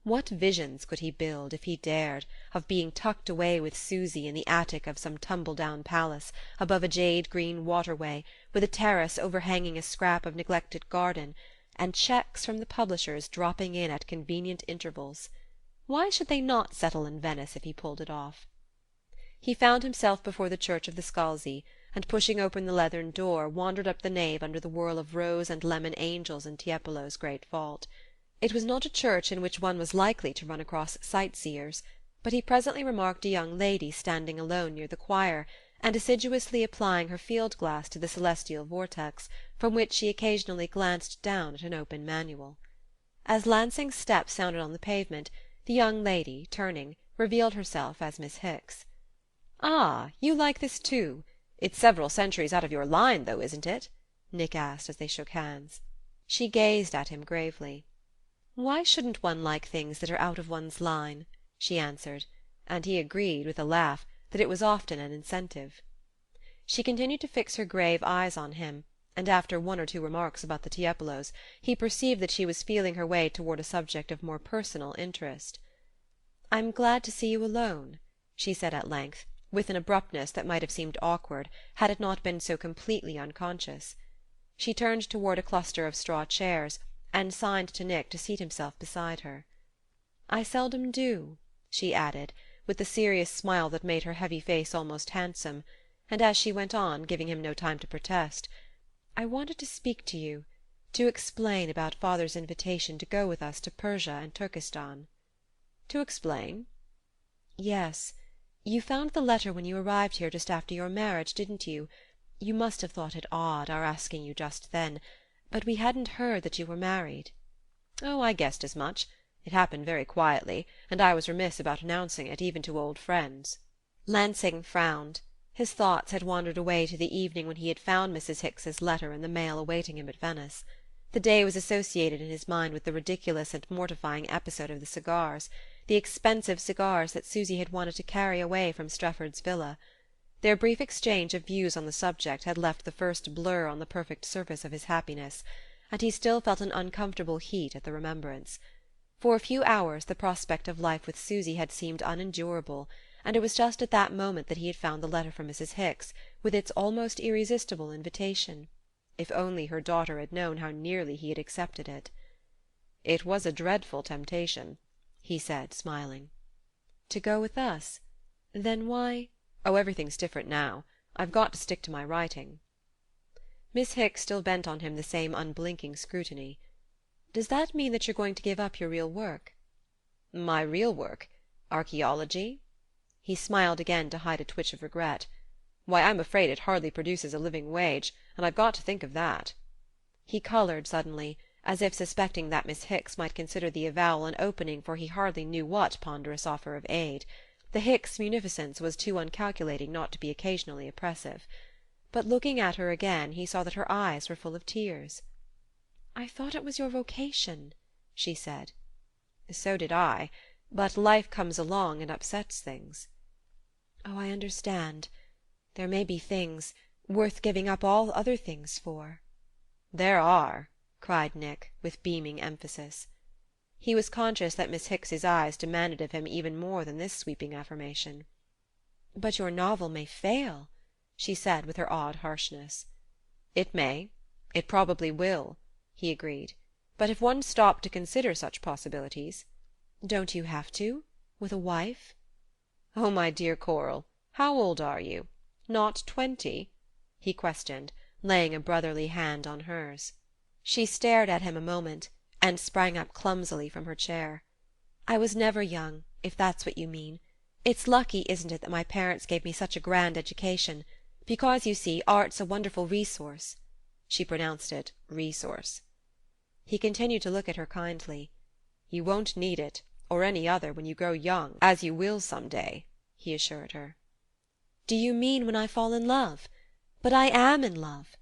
What visions could he build, if he dared, of being tucked away with Susy in the attic of some tumble-down palace, above a jade-green waterway, with a terrace overhanging a scrap of neglected garden, and cheques from the publishers dropping in at convenient intervals? Why should they not settle in Venice if he pulled it off? He found himself before the church of the Scalzi, and pushing open the leathern door, wandered up the nave under the whirl of rose and lemon angels in Tiepolo's great vault. It was not a church in which one was likely to run across sightseers, but he presently remarked a young lady standing alone near the choir, and assiduously applying her field-glass to the celestial vortex, from which she occasionally glanced down at an open manual. As Lansing's step sounded on the pavement, the young lady, turning, revealed herself as Miss Hicks. "Ah, you like this too? It's several centuries out of your line, though, isn't it?" Nick asked as they shook hands. She gazed at him gravely. "Why shouldn't one like things that are out of one's line?" she answered, and he agreed, with a laugh, that it was often an incentive. She continued to fix her grave eyes on him, and after one or two remarks about the Tiepolos, he perceived that she was feeling her way toward a subject of more personal interest. "I'm glad to see you alone," she said at length, with an abruptness that might have seemed awkward had it not been so completely unconscious. She turned toward a cluster of straw chairs, and signed to Nick to seat himself beside her. "I seldom do," she added, with the serious smile that made her heavy face almost handsome, and as she went on, giving him no time to protest, "I wanted to speak to you, to explain about father's invitation to go with us to Persia and Turkestan." "To explain?" "Yes. You found the letter when you arrived here just after your marriage, didn't you? You must have thought it odd, our asking you just then, but we hadn't heard that you were married." "Oh, I guessed as much. It happened very quietly, and I was remiss about announcing it, even to old friends." Lansing frowned. His thoughts had wandered away to the evening when he had found Mrs. Hicks's letter in the mail awaiting him at Venice. The day was associated in his mind with the ridiculous and mortifying episode of the cigars, the expensive cigars that Susy had wanted to carry away from Strefford's villa. Their brief exchange of views on the subject had left the first blur on the perfect surface of his happiness, and he still felt an uncomfortable heat at the remembrance. For a few hours the prospect of life with Susy had seemed unendurable, and it was just at that moment that he had found the letter from Mrs. Hicks, with its almost irresistible invitation. If only her daughter had known how nearly he had accepted it. "It was a dreadful temptation," he said, smiling. "To go with us? Then why—" "Oh, everything's different now. I've got to stick to my writing." Miss Hicks still bent on him the same unblinking scrutiny. "Does that mean that you're going to give up your real work?" "My real work? Archaeology?" He smiled again to hide a twitch of regret. "Why, I'm afraid it hardly produces a living wage, and I've got to think of that." He coloured suddenly, as if suspecting that Miss Hicks might consider the avowal an opening for he hardly knew what ponderous offer of aid. The Hicks munificence was too uncalculating not to be occasionally oppressive. But looking at her again he saw that her eyes were full of tears. "I thought it was your vocation," she said. "So did I, but life comes along and upsets things." "Oh, I understand. There may be things worth giving up all other things for." "There are," cried Nick, with beaming emphasis. He was conscious that Miss Hicks's eyes demanded of him even more than this sweeping affirmation. "But your novel may fail," she said with her odd harshness. "It may. It probably will," he agreed. "But if one stopped to consider such possibilities—" "Don't you have to, with a wife?" "Oh, my dear Coral, how old are you? Not 20?" he questioned, laying a brotherly hand on hers. She stared at him a moment, and sprang up clumsily from her chair. "I was never young, if that's what you mean. It's lucky, isn't it, that my parents gave me such a grand education, because, you see, art's a wonderful resource." She pronounced it resource. He continued to look at her kindly. "You won't need it, or any other, when you grow young, as you will some day," he assured her. "Do you mean when I fall in love? But I am in love.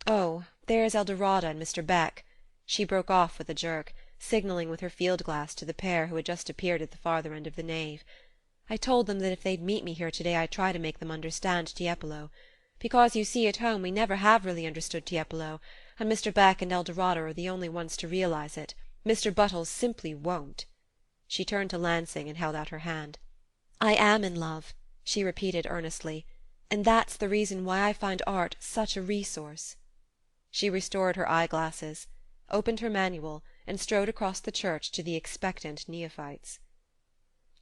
Oh, there's Eldorada and Mr. Beck." She broke off with a jerk, signalling with her field-glass to the pair who had just appeared at the farther end of the nave. "I told them that if they'd meet me here today I'd try to make them understand Tiepolo. Because, you see, at home we never have really understood Tiepolo, and Mr. Beck and Eldorada are the only ones to realize it. Mr. Buttles simply won't." She turned to Lansing and held out her hand. "I am in love," she repeated earnestly, "and that's the reason why I find art such a resource." She restored her eye-glasses, opened her manual, and strode across the church to the expectant neophytes.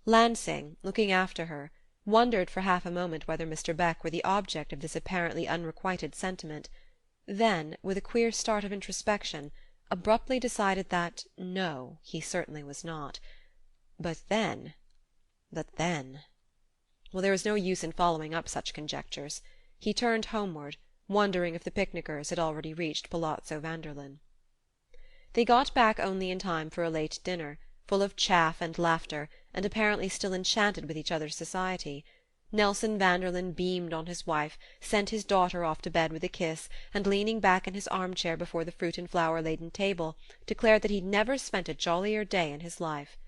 Lansing, looking after her, wondered for half a moment whether Mr. Beck were the object of this apparently unrequited sentiment, then, with a queer start of introspection, abruptly decided that no, he certainly was not. But then... Well, there was no use in following up such conjectures. He turned homeward, wondering if the picnickers had already reached Palazzo Vanderlyn. They got back only in time for a late dinner, full of chaff and laughter, and apparently still enchanted with each other's society. Nelson Vanderlyn beamed on his wife, sent his daughter off to bed with a kiss, and leaning back in his armchair before the fruit and flower-laden table, declared that he'd never spent a jollier day in his life.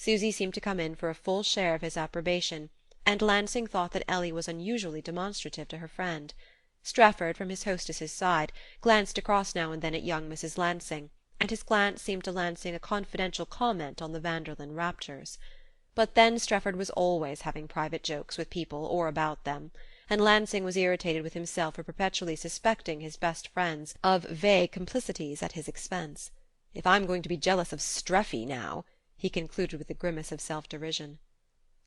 Susy seemed to come in for a full share of his approbation, and Lansing thought that Ellie was unusually demonstrative to her friend. Strefford, from his hostess's side, glanced across now and then at young Mrs. Lansing, and his glance seemed to Lansing a confidential comment on the Vanderlyn raptures. But then Strefford was always having private jokes with people or about them, and Lansing was irritated with himself for perpetually suspecting his best friends of vague complicities at his expense. "If I'm going to be jealous of Streffy now," he concluded with a grimace of self-derision.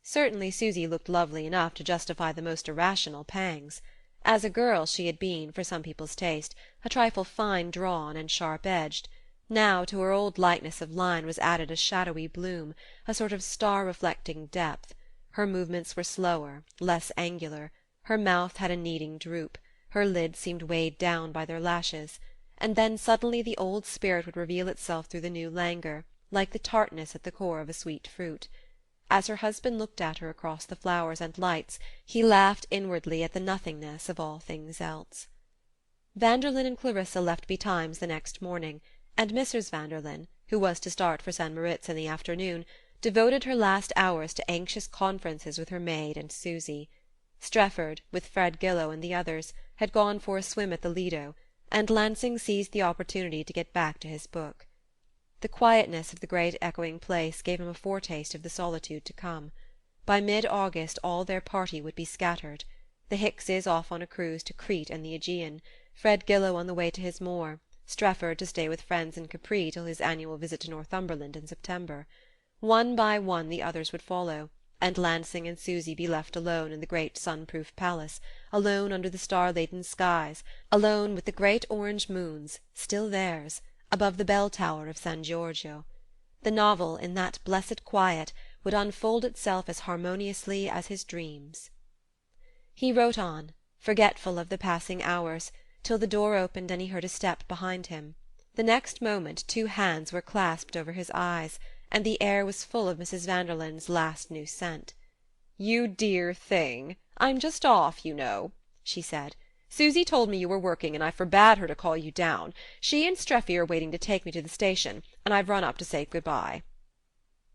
Certainly Susy looked lovely enough to justify the most irrational pangs. As a girl she had been, for some people's taste, a trifle fine-drawn and sharp-edged. Now to her old lightness of line was added a shadowy bloom, a sort of star-reflecting depth. Her movements were slower, less angular, her mouth had a needing droop, her lids seemed weighed down by their lashes, and then suddenly the old spirit would reveal itself through the new languor, like the tartness at the core of a sweet fruit. As her husband looked at her across the flowers and lights, he laughed inwardly at the nothingness of all things else. Vanderlyn and Clarissa left betimes the next morning, and Mrs. Vanderlyn, who was to start for St. Moritz in the afternoon, devoted her last hours to anxious conferences with her maid and Susy. Strefford, with Fred Gillow and the others, had gone for a swim at the Lido, and Lansing seized the opportunity to get back to his book. The quietness of the great echoing place gave him a foretaste of the solitude to come. By mid-August all their party would be scattered: the Hickses off on a cruise to Crete and the Aegean, Fred Gillow on the way to his moor, Strefford to stay with friends in Capri till his annual visit to Northumberland in September. One by one the others would follow, and Lansing and Susy be left alone in the great sun-proof palace, alone under the star-laden skies, alone with the great orange moons, still theirs, above the bell-tower of San Giorgio. The novel, in that blessed quiet, would unfold itself as harmoniously as his dreams. He wrote on, forgetful of the passing hours, till the door opened and he heard a step behind him. The next moment 2 hands were clasped over his eyes, and the air was full of Mrs. Vanderlyn's last new scent. "You dear thing, I'm just off, you know," she said. "Susy told me you were working, and I forbade her to call you down. She and Streffy are waiting to take me to the station, and I've run up to say good-bye."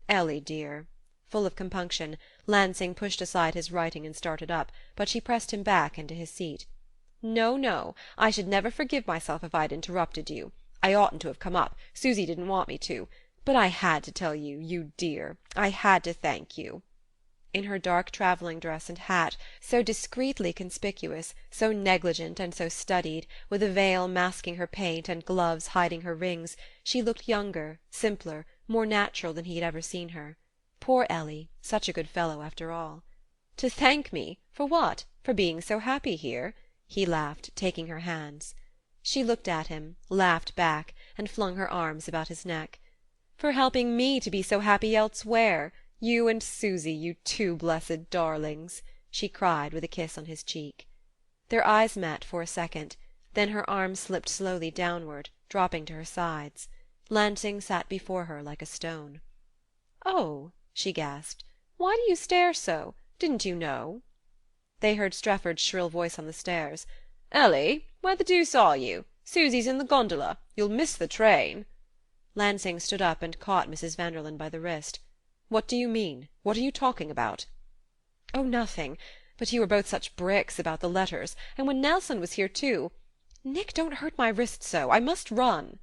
"Ellie, dear." Full of compunction, Lansing pushed aside his writing and started up, but she pressed him back into his seat. "No, no, I should never forgive myself if I'd interrupted you. I oughtn't to have come up. Susy didn't want me to. But I had to tell you, you dear. I had to thank you." In her dark travelling dress and hat, so discreetly conspicuous, so negligent and so studied, with a veil masking her paint and gloves hiding her rings, she looked younger, simpler, more natural than he had ever seen her. Poor Ellie, such a good fellow after all. "To thank me? For what? For being so happy here?" he laughed, taking her hands. She looked at him, laughed back, and flung her arms about his neck. "For helping me to be so happy elsewhere. You and Susy, you 2 blessed darlings," she cried with a kiss on his cheek. Their eyes met for a second, then her arms slipped slowly downward, dropping to her sides. Lansing sat before her like a stone. "Oh," she gasped, "why do you stare so? Didn't you know?" They heard Strefford's shrill voice on the stairs. "Ellie, where the deuce are you? Susy's in the gondola. You'll miss the train." Lansing stood up and caught Mrs. Vanderlyn by the wrist. "What do you mean? What are you talking about?" "Oh, nothing. But you were both such bricks about the letters, and when Nelson was here too... Nick, don't hurt my wrist so. I must run."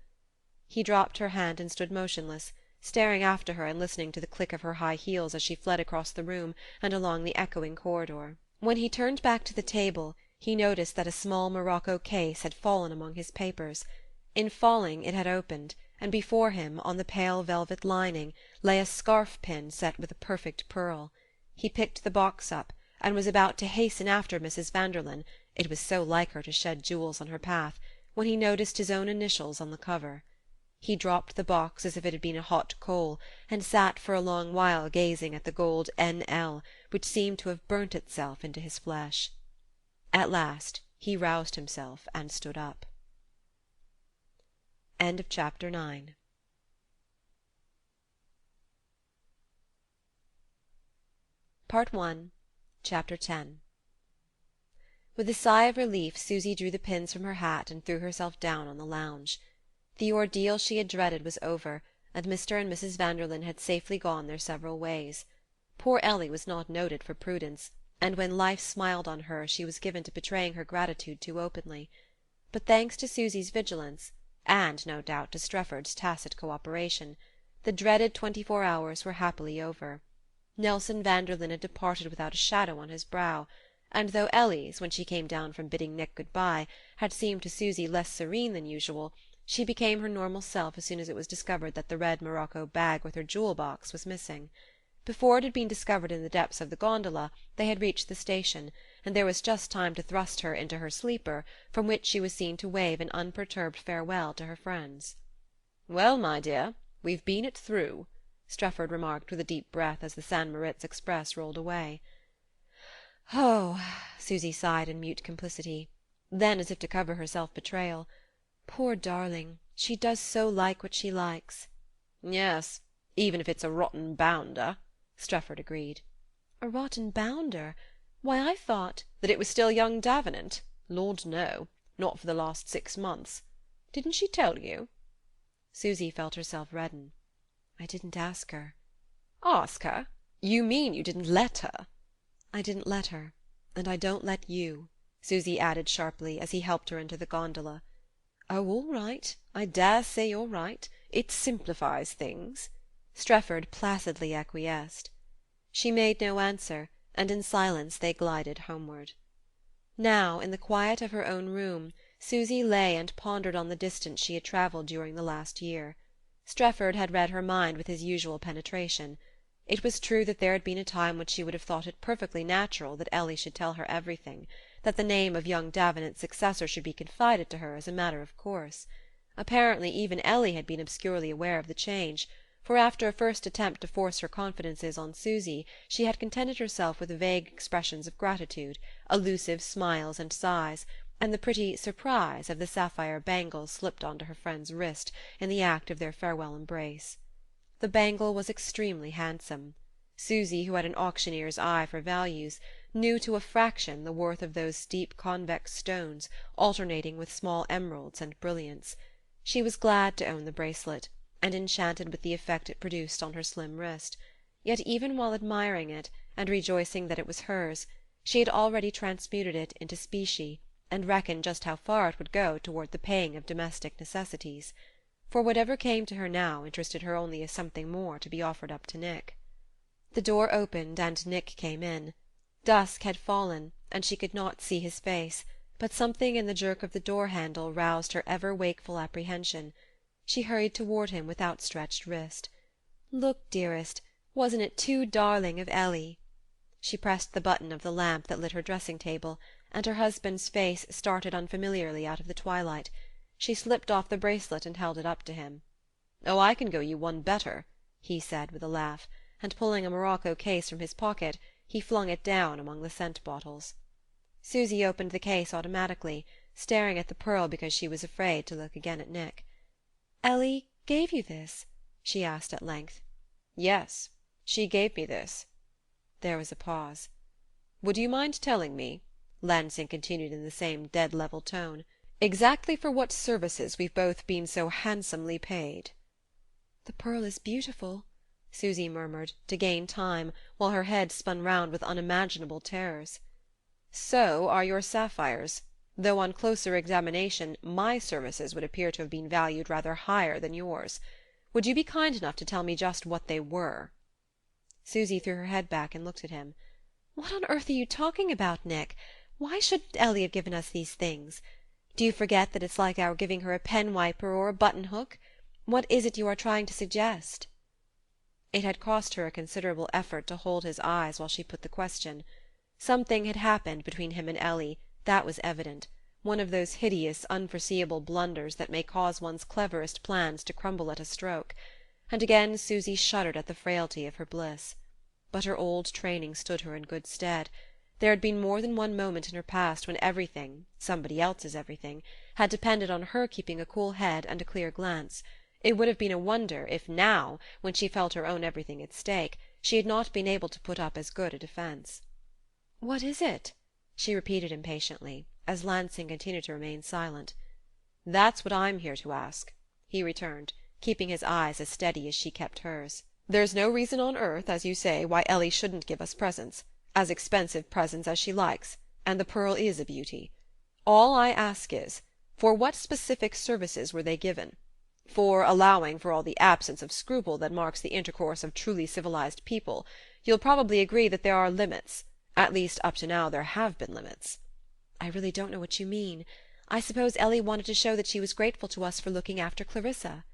He dropped her hand and stood motionless, staring after her and listening to the click of her high heels as she fled across the room and along the echoing corridor. When he turned back to the table, he noticed that a small morocco case had fallen among his papers. In falling it had opened, and before him, on the pale velvet lining, lay a scarf-pin set with a perfect pearl. He picked the box up, and was about to hasten after Mrs. Vanderlyn, it was so like her to shed jewels on her path, when he noticed his own initials on the cover. He dropped the box as if it had been a hot coal, and sat for a long while gazing at the gold N.L., which seemed to have burnt itself into his flesh. At last he roused himself and stood up. End of chapter 9. Part 1, Chapter 10. With a sigh of relief, Susy drew the pins from her hat and threw herself down on the lounge. The ordeal she had dreaded was over, and Mr. and Mrs. Vanderlyn had safely gone their several ways. Poor Ellie was not noted for prudence, and when life smiled on her she was given to betraying her gratitude too openly. But thanks to Susy's vigilance, and no doubt to Strefford's tacit cooperation, the dreaded 24 hours were happily over. Nelson Vanderlyn had departed without a shadow on his brow, and though Ellie's, when she came down from bidding Nick good-bye, had seemed to Susy less serene than usual, she became her normal self as soon as it was discovered that the red morocco bag with her jewel-box was missing. Before it had been discovered in the depths of the gondola they had reached the station, and there was just time to thrust her into her sleeper, from which she was seen to wave an unperturbed farewell to her friends. "Well, my dear, we've been it through," Strefford remarked with a deep breath as the St. Moritz express rolled away. "Oh," Susy sighed in mute complicity. Then, as if to cover her self-betrayal, "Poor darling, she does so like what she likes." "Yes, even if it's a rotten bounder," Strefford agreed. "A rotten bounder? Why, I thought—" "That it was still young Davenant? Lord, no, not for the last 6 months. Didn't she tell you?" Susy felt herself redden. "I didn't ask her." "Ask her? You mean you didn't let her?" "I didn't let her, and I don't let you," Susy added sharply, as he helped her into the gondola. "Oh, all right. I dare say you're right. It simplifies things," Strefford placidly acquiesced. She made no answer, and in silence they glided homeward. Now, in the quiet of her own room, Susy lay and pondered on the distance she had travelled during the last year. Strefford had read her mind with his usual penetration. It was true that there had been a time when she would have thought it perfectly natural that Ellie should tell her everything, that the name of young Davenant's successor should be confided to her as a matter of course. Apparently even Ellie had been obscurely aware of the change, for after a first attempt to force her confidences on Susy she had contented herself with vague expressions of gratitude, elusive smiles and sighs, and the pretty surprise of the sapphire bangle slipped onto her friend's wrist in the act of their farewell embrace. The bangle was extremely handsome. Susy, who had an auctioneer's eye for values, knew to a fraction the worth of those deep convex stones alternating with small emeralds and brilliants. She was glad to own the bracelet, and enchanted with the effect it produced on her slim wrist, yet even while admiring it, and rejoicing that it was hers, she had already transmuted it into specie, and reckoned just how far it would go toward the paying of domestic necessities. For whatever came to her now interested her only as something more to be offered up to Nick. The door opened and Nick came in. Dusk had fallen, and she could not see his face, but something in the jerk of the door-handle roused her ever-wakeful apprehension. She hurried toward him with outstretched wrist. "Look, dearest, wasn't it too darling of Ellie?" She pressed the button of the lamp that lit her dressing-table, and her husband's face started unfamiliarly out of the twilight. She slipped off the bracelet and held it up to him. "Oh, I can go you one better," he said with a laugh, and pulling a morocco case from his pocket he flung it down among the scent-bottles. Susy opened the case automatically, staring at the pearl because she was afraid to look again at Nick. "Ellie gave you this?" she asked at length. "Yes, she gave me this." There was a pause. "Would you mind telling me," Lansing continued in the same dead-level tone, "exactly for what services we've both been so handsomely paid?" "The pearl is beautiful," Susy murmured, to gain time, while her head spun round with unimaginable terrors. "So are your sapphires, though on closer examination my services would appear to have been valued rather higher than yours. Would you be kind enough to tell me just what they were?" Susy threw her head back and looked at him. "What on earth are you talking about, Nick? Why shouldn't Ellie have given us these things? Do you forget that it's like our giving her a pen-wiper or a button-hook? What is it you are trying to suggest?" It had cost her a considerable effort to hold his eyes while she put the question. Something had happened between him and Ellie, that was evident, one of those hideous unforeseeable blunders that may cause one's cleverest plans to crumble at a stroke, and again Susy shuddered at the frailty of her bliss. But her old training stood her in good stead. There had been more than one moment in her past when everything, somebody else's everything, had depended on her keeping a cool head and a clear glance. It would have been a wonder if now, when she felt her own everything at stake, she had not been able to put up as good a defence. "What is it?" she repeated impatiently, as Lansing continued to remain silent. "That's what I'm here to ask," he returned, keeping his eyes as steady as she kept hers. "There's no reason on earth, as you say, why Ellie shouldn't give us presents, as expensive presents as she likes, and the pearl is a beauty. All I ask is, for what specific services were they given? For, allowing for all the absence of scruple that marks the intercourse of truly civilized people, you'll probably agree that there are limits. At least up to now there have been limits." "I really don't know what you mean. I suppose Ellie wanted to show that she was grateful to us for looking after Clarissa."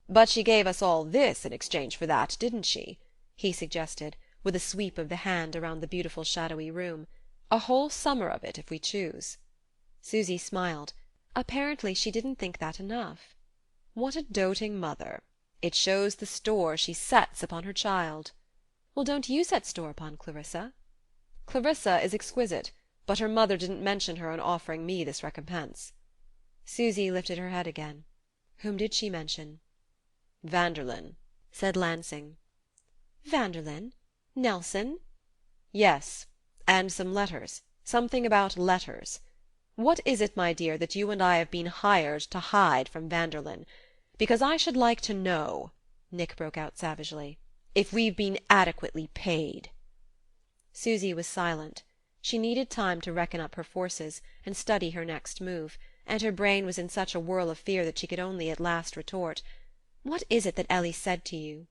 "But she gave us all this in exchange for that, didn't she?" he suggested, with a sweep of the hand around the beautiful shadowy room. "A whole summer of it, if we choose." Susy smiled. Apparently she didn't think that enough. "What a doting mother! It shows the store she sets upon her child." "Well, don't you set store upon Clarissa?" "Clarissa is exquisite, but her mother didn't mention her in offering me this recompense." Susy lifted her head again. "Whom did she mention?" "Vanderlyn," said Lansing. "Vanderlyn? Nelson?" "Yes, and some letters. Something about letters. What is it, my dear, that you and I have been hired to hide from Vanderlyn? Because I should like to know," Nick broke out savagely, "if we've been adequately paid." Susy was silent. She needed time to reckon up her forces, and study her next move, and her brain was in such a whirl of fear that she could only at last retort: "What is it that Ellie said to you?"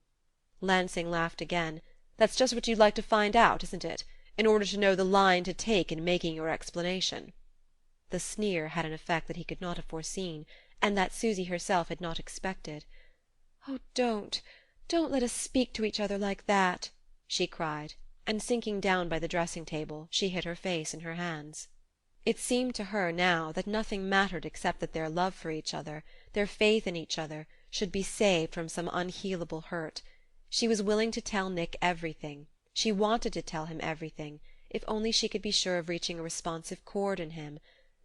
Lansing laughed again. "That's just what you'd like to find out, isn't it? In order to know the line to take in making your explanation." The sneer had an effect that he could not have foreseen, and that Susy herself had not expected. "Oh, don't let us speak to each other like that!" she cried, and sinking down by the dressing-table she hid her face in her hands. It seemed to her now that nothing mattered except that their love for each other, their faith in each other, should be saved from some unhealable hurt. She was willing to tell Nick everything, she wanted to tell him everything, if only she could be sure of reaching a responsive chord in him.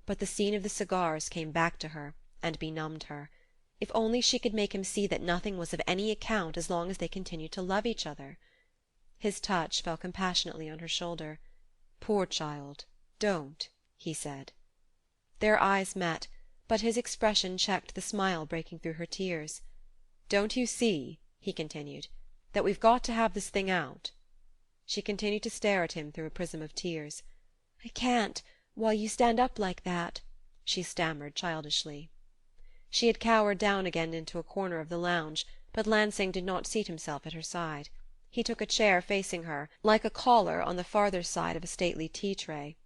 But the scene of the cigars came back to her, and benumbed her. If only she could make him see that nothing was of any account as long as they continued to love each other. His touch fell compassionately on her shoulder. "Poor child, don't," he said. Their eyes met, but his expression checked the smile breaking through her tears. "Don't you see," he continued, "that we've got to have this thing out?" She continued to stare at him through a prism of tears. "I can't, while you stand up like that," she stammered childishly. She had cowered down again into a corner of the lounge, but Lansing did not seat himself at her side. He took a chair facing her, like a caller on the farther side of a stately tea-tray.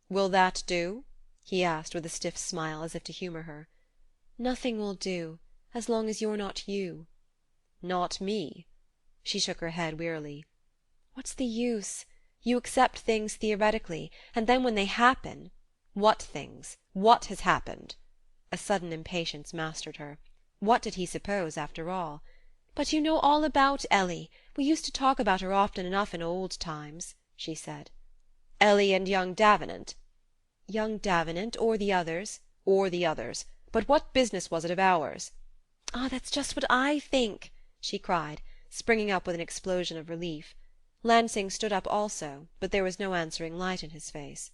"Will that do?" he asked with a stiff smile, as if to humour her. "Nothing will do, as long as you're not you." "Not me?" She shook her head wearily. "What's the use? You accept things theoretically, and then when they happen—" "What things? What has happened?" A sudden impatience mastered her. What did he suppose, after all? "But you know all about Ellie. We used to talk about her often enough in old times," she said. "Ellie and young Davenant?" "Young Davenant, or the others." "Or the others. But what business was it of ours?" "Ah, that's just what I think!" she cried, springing up with an explosion of relief. Lansing stood up also, but there was no answering light in his face.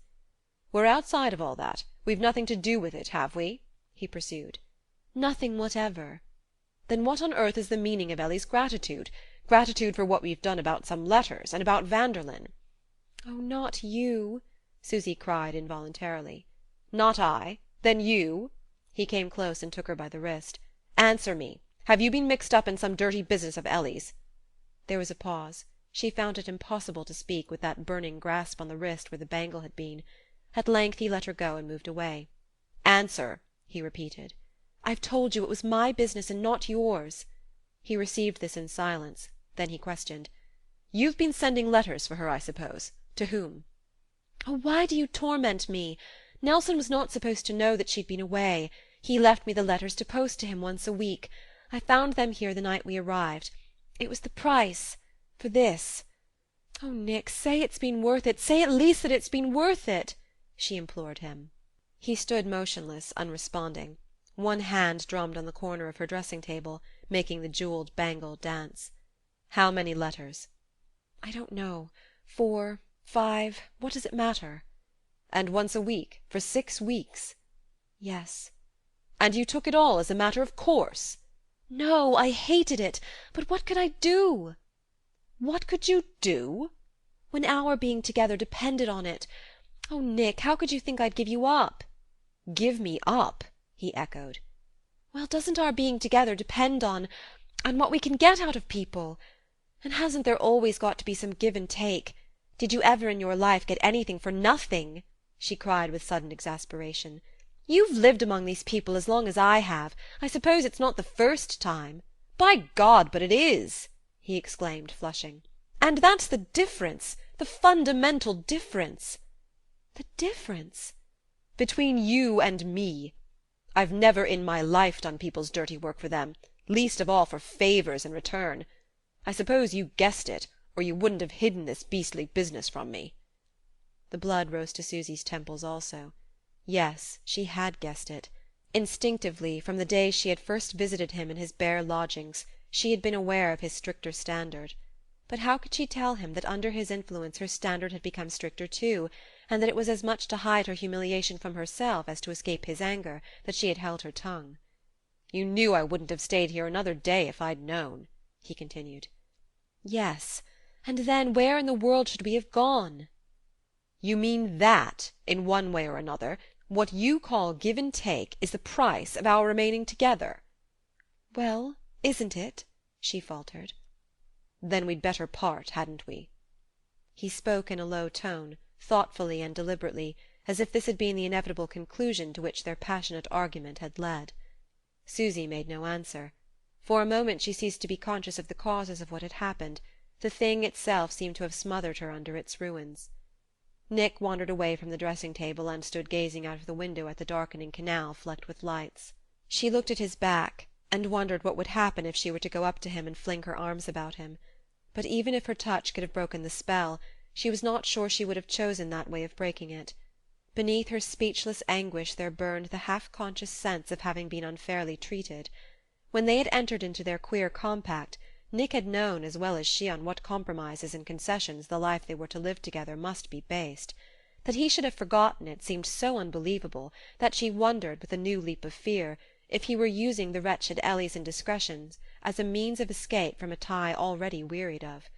"We're outside of all that. We've nothing to do with it, have we?" he pursued. "Nothing whatever." "Then what on earth is the meaning of Ellie's gratitude? Gratitude for what we've done about some letters, and about Vanderlyn?" "Oh, not you!" Susy cried involuntarily. "Not I? Then you?" He came close and took her by the wrist. "Answer me. Have you been mixed up in some dirty business of Ellie's?" There was a pause. She found it impossible to speak with that burning grasp on the wrist where the bangle had been. At length he let her go and moved away. "Answer," he repeated. "I've told you it was my business and not yours." He received this in silence. Then he questioned. "You've been sending letters for her, I suppose. To whom?" "Oh, why do you torment me? Nelson was not supposed to know that she'd been away. He left me the letters to post to him once a week. I found them here the night we arrived. It was the price for this. Oh, Nick, say it's been worth it. Say at least that it's been worth it," she implored him. He stood motionless, unresponding. One hand drummed on the corner of her dressing-table, making the jewelled bangle dance. "How many letters?" "I don't know. 4, 5. What does it matter?" "And once a week, for 6 weeks?" "Yes." "And you took it all as a matter of course?" "No, I hated it. But what could I do?" "What could you do?" "When our being together depended on it. Oh, Nick, how could you think I'd give you up?" "Give me up?" he echoed. "Well, doesn't our being together depend on what we can get out of people? And hasn't there always got to be some give and take? Did you ever in your life get anything for nothing?" she cried with sudden exasperation. "You've lived among these people as long as I have. I suppose it's not the first time." "By God, but it is!" he exclaimed, flushing. "And that's the difference, the fundamental difference." "The difference?" "Between you and me. I've never in my life done people's dirty work for them, least of all for favours in return. I suppose you guessed it, or you wouldn't have hidden this beastly business from me." The blood rose to Susy's temples also. Yes, she had guessed it. Instinctively, from the day she had first visited him in his bare lodgings, she had been aware of his stricter standard. But how could she tell him that under his influence her standard had become stricter too, and that it was as much to hide her humiliation from herself as to escape his anger that she had held her tongue? "You knew I wouldn't have stayed here another day if I'd known," he continued. "Yes, and then where in the world should we have gone?" "You mean that, in one way or another, what you call give and take is the price of our remaining together?" "Well, isn't it?" she faltered. "Then we'd better part, hadn't we?" He spoke in a low tone, thoughtfully and deliberately, as if this had been the inevitable conclusion to which their passionate argument had led. Susy made no answer. For a moment she ceased to be conscious of the causes of what had happened. The thing itself seemed to have smothered her under its ruins. Nick wandered away from the dressing-table and stood gazing out of the window at the darkening canal flecked with lights. She looked at his back, and wondered what would happen if she were to go up to him and fling her arms about him. But even if her touch could have broken the spell, she was not sure she would have chosen that way of breaking it. Beneath her speechless anguish there burned the half-conscious sense of having been unfairly treated. When they had entered into their queer compact, Nick had known as well as she on what compromises and concessions the life they were to live together must be based. That he should have forgotten it seemed so unbelievable that she wondered, with a new leap of fear, if he were using the wretched Ellie's indiscretions as a means of escape from a tie already wearied of.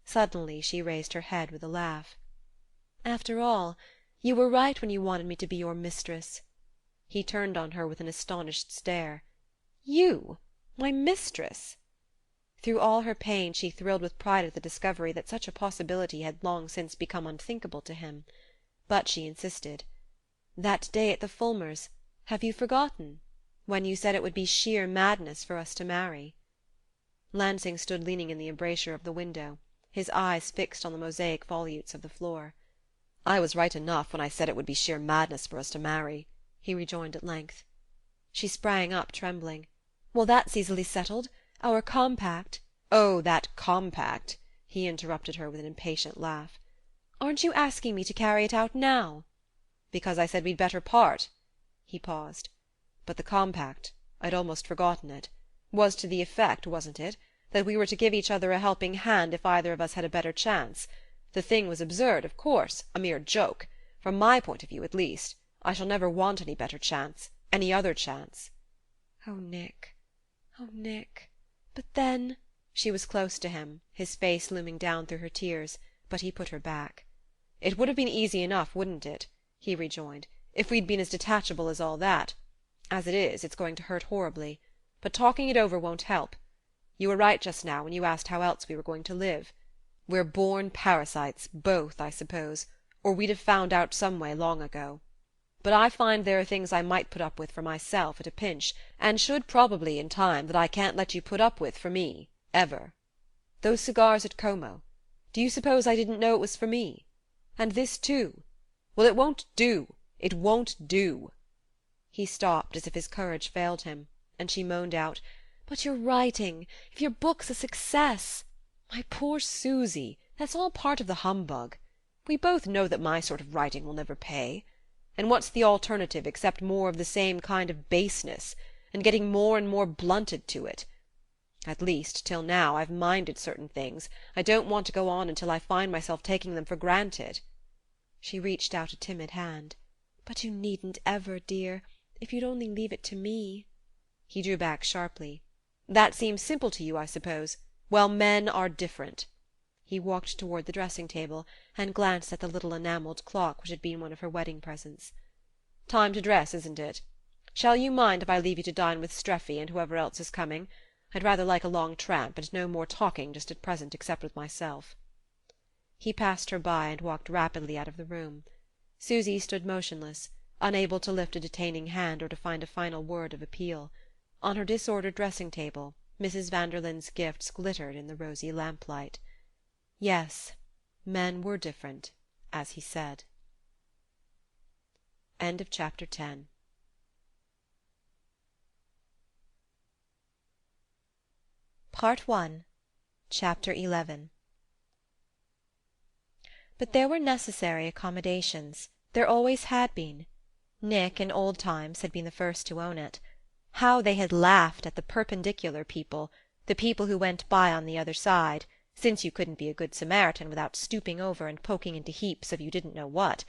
Suddenly she raised her head with a laugh. "After all, you were right when you wanted me to be your mistress." He turned on her with an astonished stare. "You? My mistress?" Through all her pain she thrilled with pride at the discovery that such a possibility had long since become unthinkable to him. But she insisted. "That day at the Fulmers', have you forgotten? When you said it would be sheer madness for us to marry." Lansing stood leaning in the embrasure of the window, his eyes fixed on the mosaic volutes of the floor. "I was right enough when I said it would be sheer madness for us to marry," he rejoined at length. She sprang up, trembling. "Well, that's easily settled. Our compact—" "Oh, that compact!" he interrupted her with an impatient laugh. "Aren't you asking me to carry it out now?" "Because I said we'd better part." He paused. "But the compact, I'd almost forgotten it, was to the effect, wasn't it, that we were to give each other a helping hand if either of us had a better chance? The thing was absurd, of course, a mere joke. From my point of view, at least. I shall never want any better chance, any other chance." "Oh, Nick, oh, Nick! But then—" She was close to him, his face looming down through her tears, but he put her back. "It would have been easy enough, wouldn't it," he rejoined, "if we'd been as detachable as all that? As it is, it's going to hurt horribly. but talking it over won't help. You were right just now when you asked how else we were going to live. We're born parasites, both, I suppose, or we'd have found out some way long ago. But I find there are things I might put up with for myself at a pinch, and should probably in time, that I can't let you put up with for me, ever. Those cigars at Como, do you suppose I didn't know it was for me? And this too. Well, it won't do. It won't do." He stopped as if his courage failed him, and she moaned out, "But your writing, if your book's a success—" "My poor Susy, that's all part of the humbug. We both know that my sort of writing will never pay. And what's the alternative except more of the same kind of baseness, and getting more and more blunted to it? At least, till now, I've minded certain things. I don't want to go on until I find myself taking them for granted." She reached out a timid hand. "But you needn't ever, dear, if you'd only leave it to me." He drew back sharply. "That seems simple to you, I suppose. Well, men are different." He walked toward the dressing-table, and glanced at the little enamelled clock which had been one of her wedding presents. "Time to dress, isn't it? Shall you mind if I leave you to dine with Streffy and whoever else is coming? I'd rather like a long tramp, and no more talking just at present except with myself." He passed her by and walked rapidly out of the room. Susy stood motionless, unable to lift a detaining hand or to find a final word of appeal. On her disordered dressing-table Mrs. Vanderlyn's gifts glittered in the rosy lamplight. Yes, men were different, as he said. End of chapter 10. Part 1, Chapter 11. But there were necessary accommodations. There always had been. Nick, in old times, had been the first to own it. How they had laughed at the perpendicular people, the people who went by on the other side, since you couldn't be a good Samaritan without stooping over and poking into heaps of you didn't know what.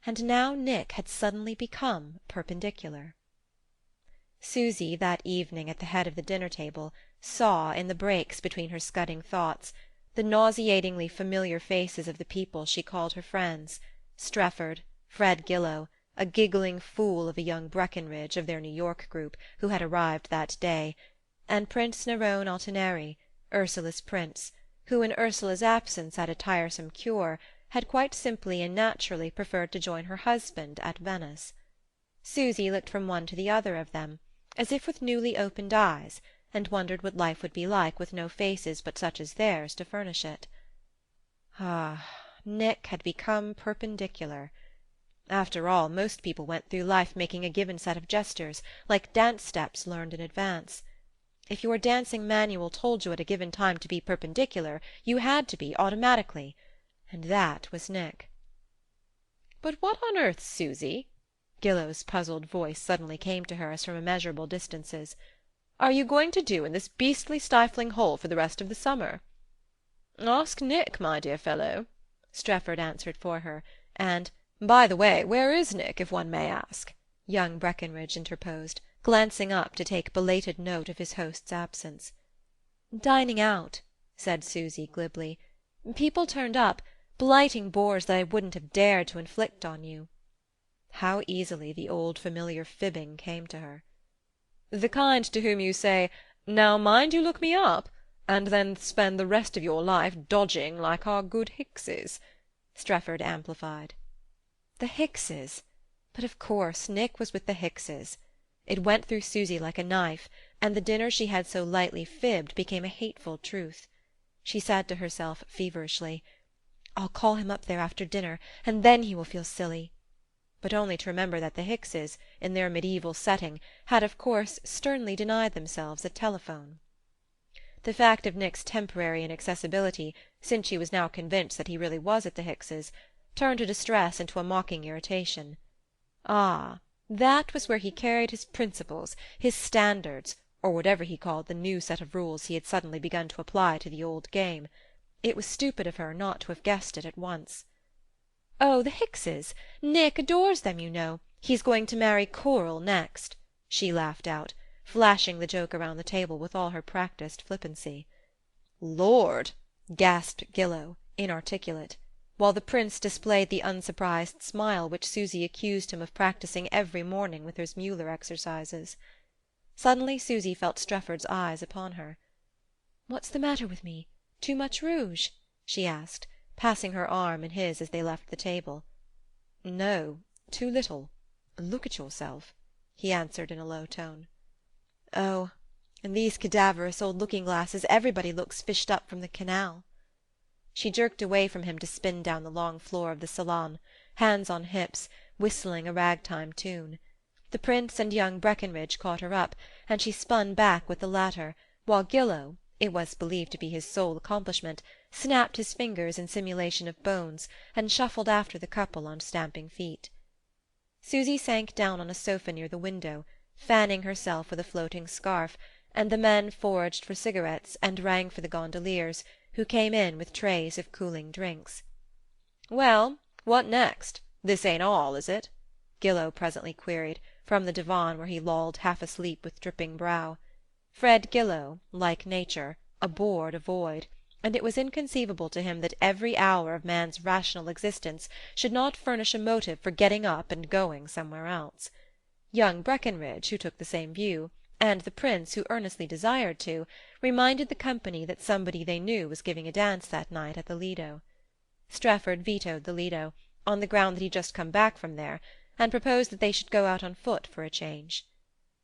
And now Nick had suddenly become perpendicular. Susy, that evening at the head of the dinner-table, saw, in the breaks between her scudding thoughts, the nauseatingly familiar faces of the people she called her friends: Strefford, Fred Gillow, a giggling fool of a young Breckenridge of their New York group who had arrived that day, and Prince Nerone Altineri, Ursula's prince, who in Ursula's absence at a tiresome cure had quite simply and naturally preferred to join her husband at Venice. Susy looked from one to the other of them, as if with newly opened eyes, and wondered what life would be like with no faces but such as theirs to furnish it. Ah, Nick had become perpendicular. After all, most people went through life making a given set of gestures, like dance steps learned in advance. If your dancing manual told you at a given time to be perpendicular, you had to be, automatically. And that was Nick. "But what on earth, Susy," Gillow's puzzled voice suddenly came to her as from immeasurable distances, "are you going to do in this beastly stifling hole for the rest of the summer?" "Ask Nick, my dear fellow," Strefford answered for her, and "By the way, where is Nick, if one may ask?" young Breckenridge interposed, glancing up to take belated note of his host's absence. "Dining out," said Susy glibly. "People turned up, blighting bores that I wouldn't have dared to inflict on you." How easily the old familiar fibbing came to her. "The kind to whom you say, 'Now mind you look me up,' and then spend the rest of your life dodging like our good Hickses," Strefford amplified. The Hickses! But of course Nick was with the Hickses. It went through Susy like a knife, and the dinner she had so lightly fibbed became a hateful truth. She said to herself feverishly, "I'll call him up there after dinner, and then he will feel silly," but only to remember that the Hickses, in their medieval setting, had of course sternly denied themselves a telephone. The fact of Nick's temporary inaccessibility, since she was now convinced that he really was at the Hickses, turned her distress into a mocking irritation. Ah, that was where he carried his principles, his standards, or whatever he called the new set of rules he had suddenly begun to apply to the old game. It was stupid of her not to have guessed it at once. "Oh, the Hickses! Nick adores them, you know. He's going to marry Coral next," she laughed out, flashing the joke around the table with all her practised flippancy. "Lord!" gasped Gillow, inarticulate, while the prince displayed the unsurprised smile which Susy accused him of practising every morning with his Mueller exercises. Suddenly Susy felt Strefford's eyes upon her. "What's the matter with me? Too much rouge?" she asked, passing her arm in his as they left the table. "No, too little. Look at yourself," he answered in a low tone. "Oh, in these cadaverous old looking-glasses everybody looks fished up from the canal." She jerked away from him to spin down the long floor of the salon, hands on hips, whistling a ragtime tune. The Prince and young Breckenridge caught her up, and she spun back with the latter, while Gillow, it was believed to be his sole accomplishment, snapped his fingers in simulation of bones and shuffled after the couple on stamping feet. Susy sank down on a sofa near the window, fanning herself with a floating scarf, and the men foraged for cigarettes and rang for the gondoliers, who came in with trays of cooling drinks. "Well, what next? This ain't all, is it?" Gillow presently queried, from the divan where he lolled half asleep with dripping brow. Fred Gillow, like nature, abhorred a void, and it was inconceivable to him that every hour of man's rational existence should not furnish a motive for getting up and going somewhere else. Young Breckenridge, who took the same view, and the Prince, who earnestly desired to, reminded the company that somebody they knew was giving a dance that night at the Lido. Strefford vetoed the Lido, on the ground that he'd just come back from there, and proposed that they should go out on foot for a change.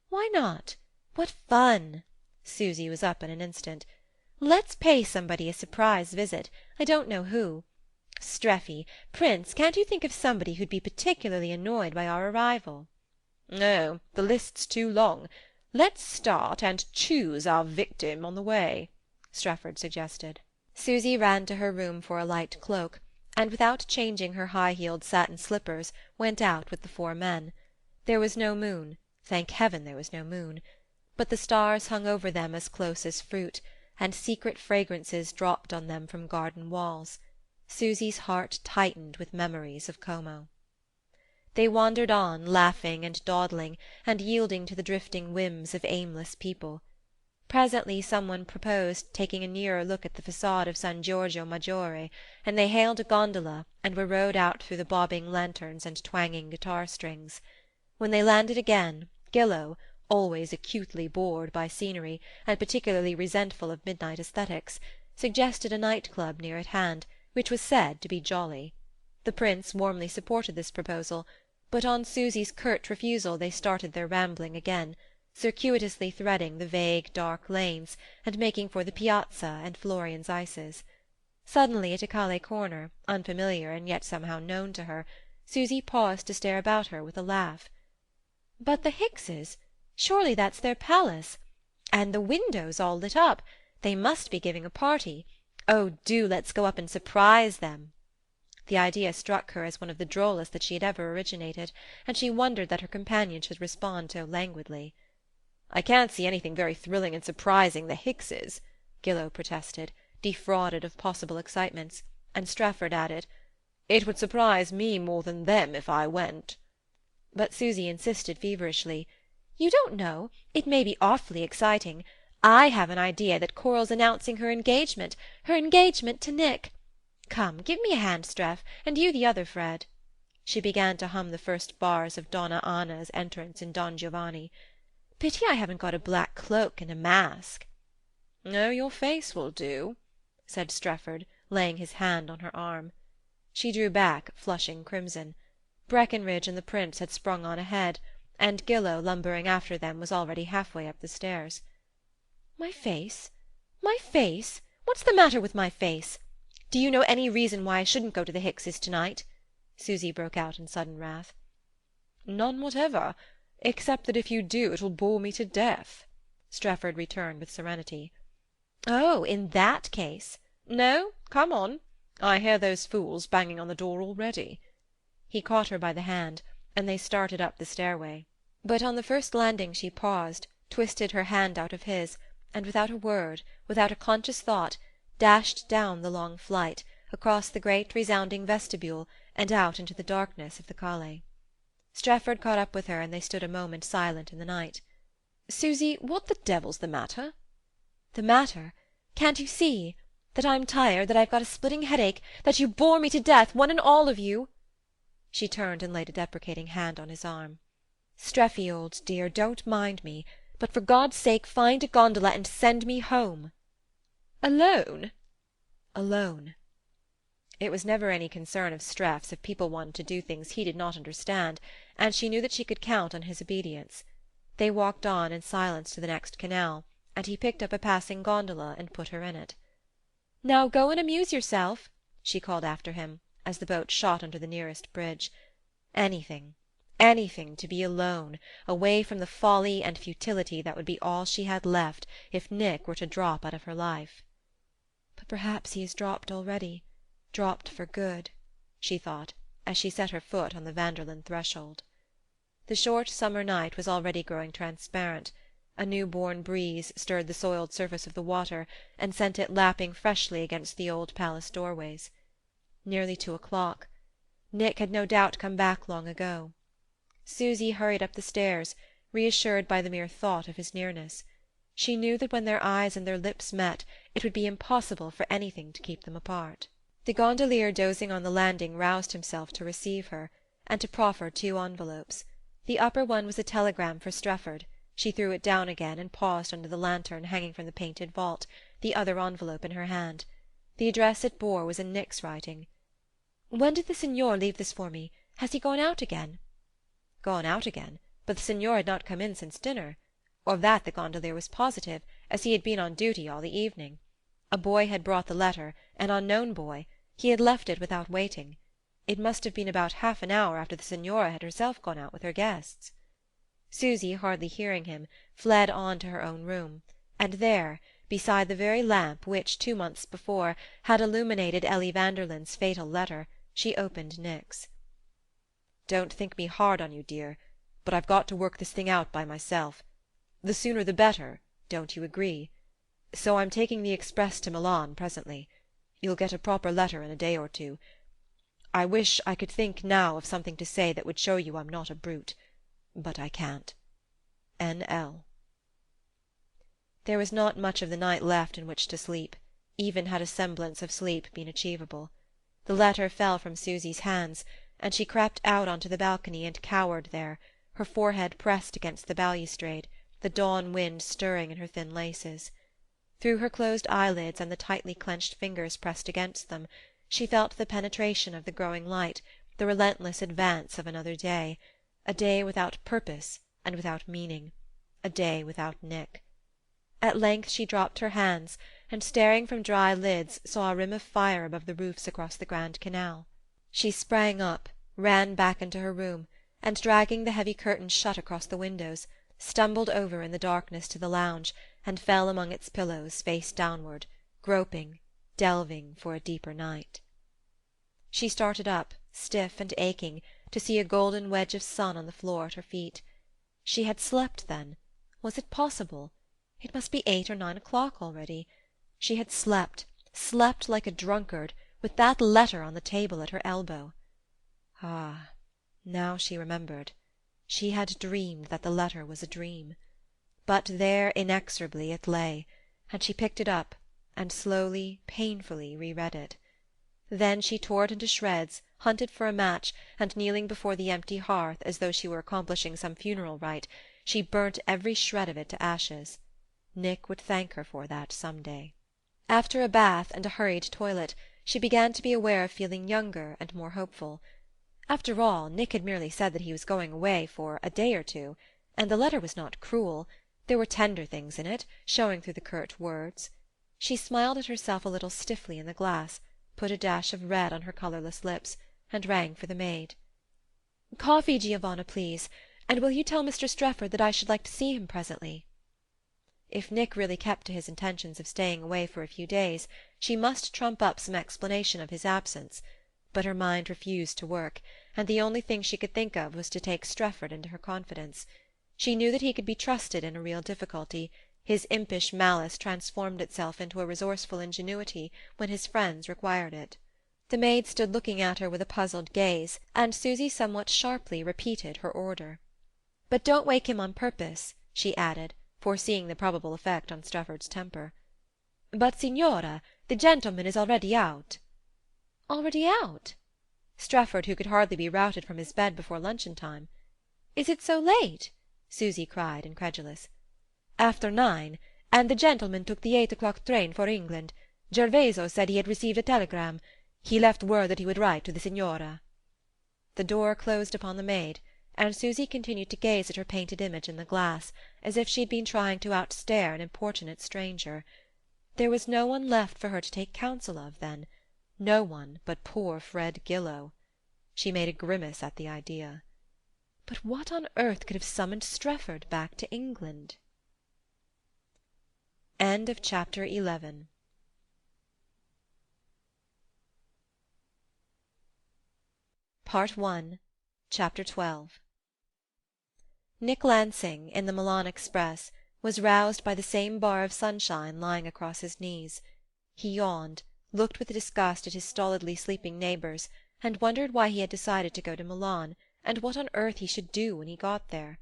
"Why not? What fun!" Susy was up in an instant. "Let's pay somebody a surprise visit. I don't know who. Streffy, Prince, can't you think of somebody who'd be particularly annoyed by our arrival?" "No, the list's too long. Let's start and choose our victim on the way," Strefford suggested. Susy ran to her room for a light cloak, and without changing her high-heeled satin slippers went out with the four men. There was no moon, thank heaven there was no moon, but the stars hung over them as close as fruit, and secret fragrances dropped on them from garden walls. Susy's heart tightened with memories of Como. They wandered on, laughing and dawdling, and yielding to the drifting whims of aimless people. Presently someone proposed taking a nearer look at the facade of San Giorgio Maggiore, and they hailed a gondola and were rowed out through the bobbing lanterns and twanging guitar-strings. When they landed again, Gillow, always acutely bored by scenery, and particularly resentful of midnight aesthetics, suggested a night-club near at hand, which was said to be jolly. The Prince warmly supported this proposal, but on Susy's curt refusal they started their rambling again, circuitously threading the vague dark lanes, and making for the piazza and Florian's ices. Suddenly, at a calle corner, unfamiliar and yet somehow known to her, Susy paused to stare about her with a laugh. "But the Hickses! Surely that's their palace! And the windows all lit up! They must be giving a party. Oh, do let's go up and surprise them!" The idea struck her as one of the drollest that she had ever originated, and she wondered that her companion should respond so languidly. "I can't see anything very thrilling in surprising the Hickses," Gillow protested, defrauded of possible excitements, and Strefford added, "It would surprise me more than them if I went." But Susy insisted feverishly, "You don't know. It may be awfully exciting. I have an idea that Coral's announcing her engagement to Nick. Come, give me a hand, Streff, and you the other, Fred." She began to hum the first bars of Donna Anna's entrance in Don Giovanni. "Pity I haven't got a black cloak and a mask." "Oh, your face will do," said Strefford, laying his hand on her arm. She drew back, flushing crimson. Breckenridge and the Prince had sprung on ahead, and Gillow, lumbering after them, was already halfway up the stairs. "My face? My face? What's the matter with my face? Do you know any reason why I shouldn't go to the Hickses tonight?" Susy broke out in sudden wrath. "None whatever, except that if you do it will bore me to death," Strefford returned with serenity. "Oh, in that case—" "No, come on. I hear those fools banging on the door already." He caught her by the hand, and they started up the stairway. But on the first landing she paused, twisted her hand out of his, and without a word, without a conscious thought, dashed down the long flight, across the great resounding vestibule, and out into the darkness of the calle. Strefford caught up with her, and they stood a moment silent in the night. "Susy, what the devil's the matter?" "The matter? Can't you see? That I'm tired, that I've got a splitting headache, that you bore me to death, one and all of you." She turned and laid a deprecating hand on his arm. "Streffy, old dear, don't mind me. but for God's sake find a gondola and send me home." "Alone?" "Alone." It was never any concern of Streff's if people wanted to do things he did not understand, and she knew that she could count on his obedience. They walked on in silence to the next canal, and he picked up a passing gondola and put her in it. "Now go and amuse yourself," she called after him, as the boat shot under the nearest bridge. Anything, anything to be alone, away from the folly and futility that would be all she had left if Nick were to drop out of her life. "But perhaps he has dropped already, dropped for good," she thought, as she set her foot on the Vanderlyn threshold. The short summer night was already growing transparent. A new-born breeze stirred the soiled surface of the water and sent it lapping freshly against the old palace doorways. Nearly 2 o'clock. Nick had no doubt come back long ago. Susy hurried up the stairs, reassured by the mere thought of his nearness. She knew that when their eyes and their lips met it would be impossible for anything to keep them apart. The gondolier dozing on the landing roused himself to receive her, and to proffer 2 envelopes. The upper one was a telegram for Strefford. She threw it down again, and paused under the lantern hanging from the painted vault, the other envelope in her hand. The address it bore was in Nick's writing. "When did the signor leave this for me? Has he gone out again?" Gone out again? But the signor had not come in since dinner. Of that the gondolier was positive, as he had been on duty all the evening. A boy had brought the letter, an unknown boy. He had left it without waiting. It must have been about half an hour after the signora had herself gone out with her guests. Susy, hardly hearing him, fled on to her own room, and there, beside the very lamp which, 2 months before, had illuminated Ellie Vanderlyn's fatal letter, she opened Nick's. "Don't think me hard on you, dear, but I've got to work this thing out by myself. The sooner the better, don't you agree? So I'm taking the express to Milan presently. You'll get a proper letter in a day or 2. I wish I could think now of something to say that would show you I'm not a brute, but I can't. N.L." There was not much of the night left in which to sleep, even had a semblance of sleep been achievable. The letter fell from Susy's hands, and she crept out onto the balcony and cowered there, her forehead pressed against the balustrade, the dawn wind stirring in her thin laces. Through her closed eyelids and the tightly clenched fingers pressed against them, she felt the penetration of the growing light, the relentless advance of another day, a day without purpose and without meaning, a day without Nick. At length she dropped her hands, and staring from dry lids saw a rim of fire above the roofs across the Grand Canal. She sprang up, ran back into her room, and dragging the heavy curtains shut across the windows, stumbled over in the darkness to the lounge, and fell among its pillows face downward, groping, delving for a deeper night. She started up, stiff and aching, to see a golden wedge of sun on the floor at her feet. She had slept, then. Was it possible? It must be 8 or 9 o'clock already. She had slept like a drunkard, with that letter on the table at her elbow. Ah, now she remembered. She had dreamed that the letter was a dream. But there inexorably it lay, and she picked it up, and slowly, painfully reread it. Then she tore it into shreds, hunted for a match, and kneeling before the empty hearth as though she were accomplishing some funeral rite, she burnt every shred of it to ashes. Nick would thank her for that some day. After a bath and a hurried toilet, she began to be aware of feeling younger and more hopeful. After all, Nick had merely said that he was going away for a day or 2, and the letter was not cruel. There were tender things in it, showing through the curt words. She smiled at herself a little stiffly in the glass, put a dash of red on her colourless lips, and rang for the maid. "Coffee, Giovanna, please, and will you tell Mr. Strefford that I should like to see him presently?" If Nick really kept to his intentions of staying away for a few days, she must trump up some explanation of his absence, but her mind refused to work, and the only thing she could think of was to take Strefford into her confidence. She knew that he could be trusted in a real difficulty. His impish malice transformed itself into a resourceful ingenuity when his friends required it. The maid stood looking at her with a puzzled gaze, and Susy somewhat sharply repeated her order. "But don't wake him on purpose," she added, foreseeing the probable effect on Strefford's temper. "But, signora, the gentleman is already out." "Already out?" Strefford, who could hardly be routed from his bed before luncheon time. "Is it so late?" Susy cried, incredulous. after 9, and the gentleman took the 8 o'clock train for England. Gervaso said he had received a telegram. He left word that he would write to the signora." The door closed upon the maid, and Susy continued to gaze at her painted image in the glass, as if she had been trying to outstare an importunate stranger. There was no one left for her to take counsel of, then, no one but poor Fred Gillow. She made a grimace at the idea. But what on earth could have summoned Strefford back to England? End of chapter 11. Part 1, Chapter 12. Nick Lansing, in the Milan express, was roused by the same bar of sunshine lying across his knees. He yawned, looked with disgust at his stolidly sleeping neighbours, and wondered why he had decided to go to Milan, and what on earth he should do when he got there.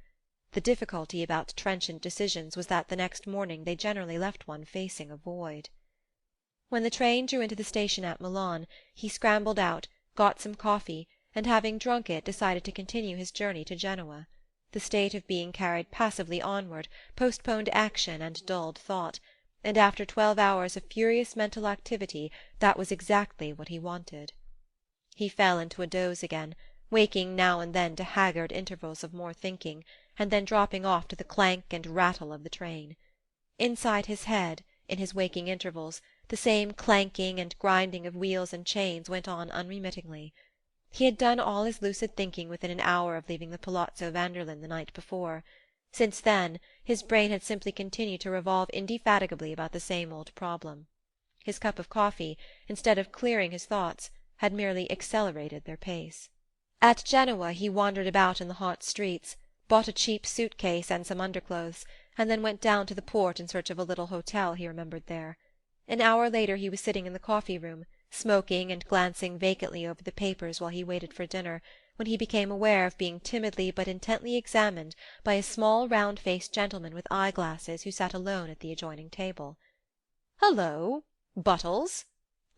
The difficulty about trenchant decisions was that the next morning they generally left one facing a void. When the train drew into the station at Milan, he scrambled out, got some coffee, and having drunk it decided to continue his journey to Genoa. The state of being carried passively onward postponed action and dulled thought, and after 12 hours of furious mental activity that was exactly what he wanted. He fell into a doze again, waking now and then to haggard intervals of more thinking, and then dropping off to the clank and rattle of the train. Inside his head, in his waking intervals, the same clanking and grinding of wheels and chains went on unremittingly. He had done all his lucid thinking within an hour of leaving the Palazzo Vanderlyn the night before. Since then his brain had simply continued to revolve indefatigably about the same old problem. His cup of coffee, instead of clearing his thoughts, had merely accelerated their pace. At Genoa he wandered about in the hot streets, bought a cheap suit-case and some underclothes, and then went down to the port in search of a little hotel he remembered there. An hour later he was sitting in the coffee-room, smoking and glancing vacantly over the papers while he waited for dinner, when he became aware of being timidly but intently examined by a small round-faced gentleman with eye-glasses who sat alone at the adjoining table. "Hullo, Buttles!"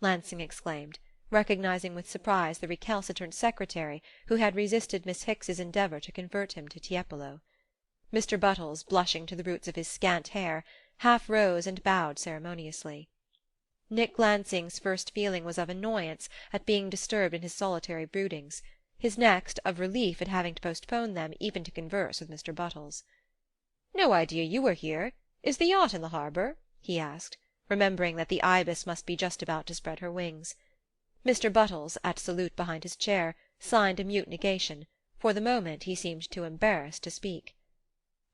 Lansing exclaimed, recognizing with surprise the recalcitrant secretary who had resisted Miss Hicks's endeavour to convert him to Tiepolo. Mr. Buttles, blushing to the roots of his scant hair, half rose and bowed ceremoniously. Nick Lansing's first feeling was of annoyance at being disturbed in his solitary broodings, his next of relief at having to postpone them even to converse with Mr. Buttles. "No idea you were here. Is the yacht in the harbour?" he asked, remembering that the Ibis must be just about to spread her wings. Mr. Buttles, at salute behind his chair, signed a mute negation. For the moment he seemed too embarrassed to speak.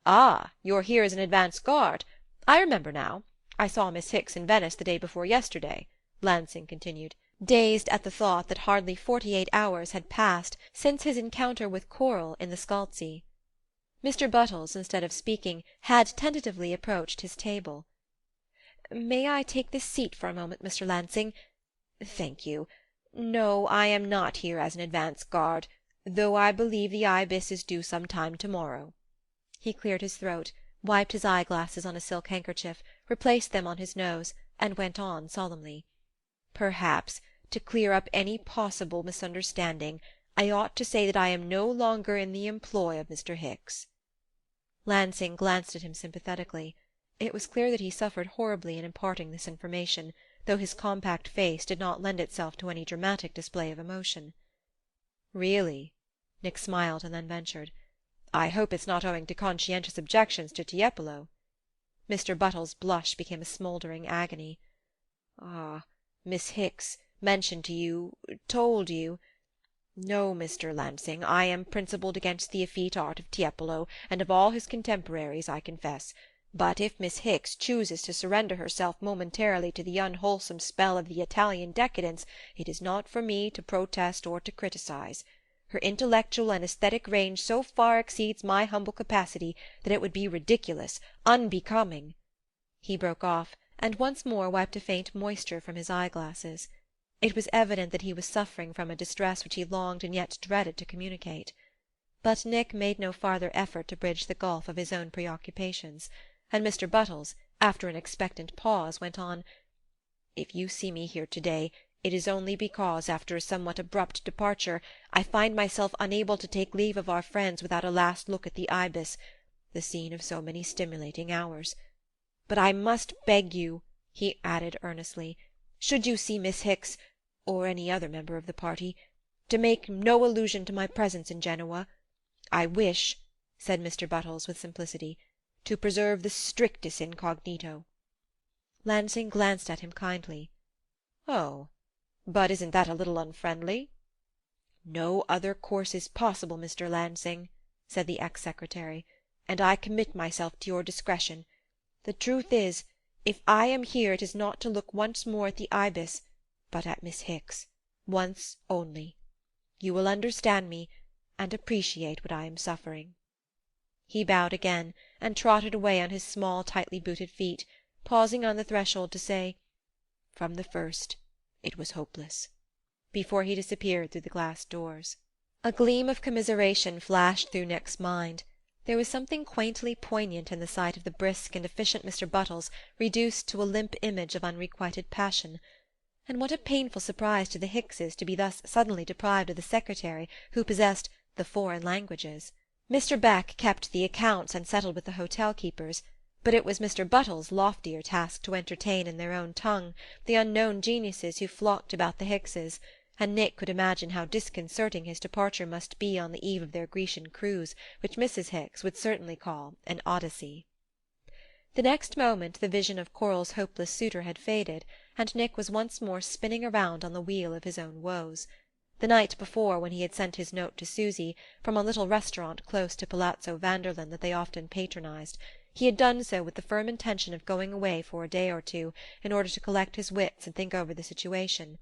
"Ah, you're here as an advance guard. I remember now. I saw Miss Hicks in Venice the day before yesterday," Lansing continued, dazed at the thought that hardly 48 hours had passed since his encounter with Coral in the Scalzi. Mr. Buttles, instead of speaking, had tentatively approached his table. "May I take this seat for a moment, Mr. Lansing? Thank you. No, I am not here as an advance guard, though I believe the Ibis is due some time tomorrow." He cleared his throat, wiped his eye-glasses on a silk handkerchief, replaced them on his nose, and went on solemnly. "Perhaps, to clear up any possible misunderstanding, I ought to say that I am no longer in the employ of Mr. Hicks." Lansing glanced at him sympathetically. It was clear that he suffered horribly in imparting this information, though his compact face did not lend itself to any dramatic display of emotion. "Really?" Nick smiled and then ventured. "I hope it's not owing to conscientious objections to Tiepolo." Mr. Buttles' blush became a smouldering agony. "Ah, Miss Hicks mentioned to you, told you. No, Mr. Lansing, I am principled against the effete art of Tiepolo and of all his contemporaries, I confess. But if Miss Hicks chooses to surrender herself momentarily to the unwholesome spell of the Italian decadence, it is not for me to protest or to criticize. Her intellectual and aesthetic range so far exceeds my humble capacity that it would be ridiculous, unbecoming—" He broke off, and once more wiped a faint moisture from his eye-glasses. It was evident that he was suffering from a distress which he longed and yet dreaded to communicate. But Nick made no farther effort to bridge the gulf of his own preoccupations, and Mr. Buttles, after an expectant pause, went on, "If you see me here to-day, it is only because, after a somewhat abrupt departure, I find myself unable to take leave of our friends without a last look at the Ibis. the scene of so many stimulating hours. But I must beg you," he added earnestly, "should you see Miss Hicks, or any other member of the party, to make no allusion to my presence in Genoa. I wish," said Mr. Buttles with simplicity, "to preserve the strictest incognito." Lansing glanced at him kindly. "Oh, but isn't that a little unfriendly?" "No other course is possible, Mr. Lansing," said the ex-secretary, "and I commit myself to your discretion. The truth is, if I am here it is not to look once more at the Ibis, but at Miss Hicks, once only. You will understand me, and appreciate what I am suffering." He bowed again, and trotted away on his small, tightly-booted feet, pausing on the threshold to say, "From the first it was hopeless," before he disappeared through the glass doors. A gleam of commiseration flashed through Nick's mind. There was something quaintly poignant in the sight of the brisk and efficient Mr. Buttles reduced to a limp image of unrequited passion. And what a painful surprise to the Hickses to be thus suddenly deprived of the secretary who possessed the foreign languages. Mr. Beck kept the accounts and settled with the hotel-keepers, but it was Mr. Buttles' loftier task to entertain in their own tongue the unknown geniuses who flocked about the Hickses, and Nick could imagine how disconcerting his departure must be on the eve of their Grecian cruise, which Mrs. Hicks would certainly call an Odyssey. The next moment the vision of Coral's hopeless suitor had faded, and Nick was once more spinning around on the wheel of his own woes. The night before, when he had sent his note to Susy, from a little restaurant close to Palazzo Vanderlyn that they often patronized, he had done so with the firm intention of going away for a day or two, in order to collect his wits and think over the situation.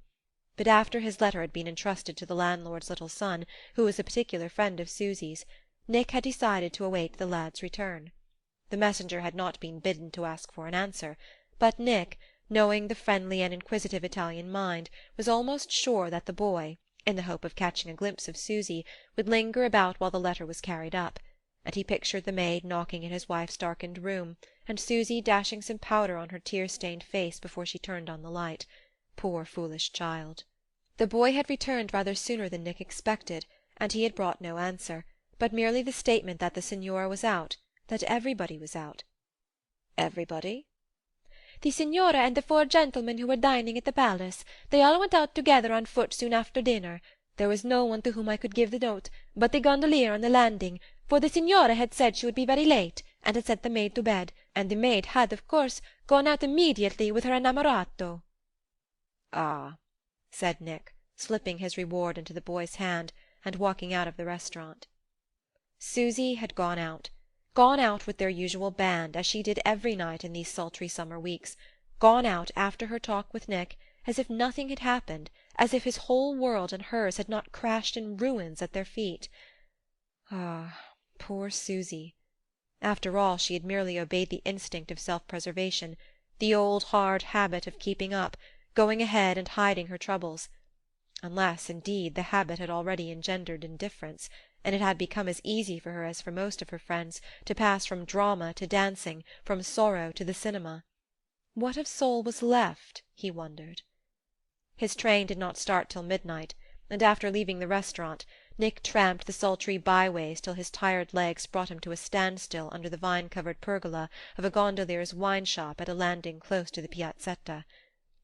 But after his letter had been entrusted to the landlord's little son, who was a particular friend of Susy's, Nick had decided to await the lad's return. The messenger had not been bidden to ask for an answer, but Nick, knowing the friendly and inquisitive Italian mind, was almost sure that the boy, in the hope of catching a glimpse of Susy, would linger about while the letter was carried up, and he pictured the maid knocking at his wife's darkened room, and Susy dashing some powder on her tear-stained face before she turned on the light. Poor foolish child! The boy had returned rather sooner than Nick expected, and he had brought no answer, but merely the statement that the signora was out, that everybody was out. Everybody? The signora and the 4 gentlemen who were dining at the palace. They all went out together on foot soon after dinner. There was no one to whom I could give the note, but the gondolier on the landing, for the signora had said she would be very late, and had sent the maid to bed, and the maid had, of course, gone out immediately with her innamorato." "Ah," said Nick, slipping his reward into the boy's hand, and walking out of the restaurant. Susy had gone out with their usual band, as she did every night in these sultry summer weeks, gone out after her talk with Nick, as if nothing had happened, as if his whole world and hers had not crashed in ruins at their feet. Ah, poor Susy! After all, she had merely obeyed the instinct of self-preservation, the old hard habit of keeping up, going ahead and hiding her troubles. Unless, indeed, the habit had already engendered indifference, and it had become as easy for her as for most of her friends to pass from drama to dancing, from sorrow to the cinema. What of soul was left, he wondered? His train did not start till midnight, and after leaving the restaurant Nick tramped the sultry byways till his tired legs brought him to a standstill under the vine-covered pergola of a gondolier's wine-shop at a landing close to the Piazzetta.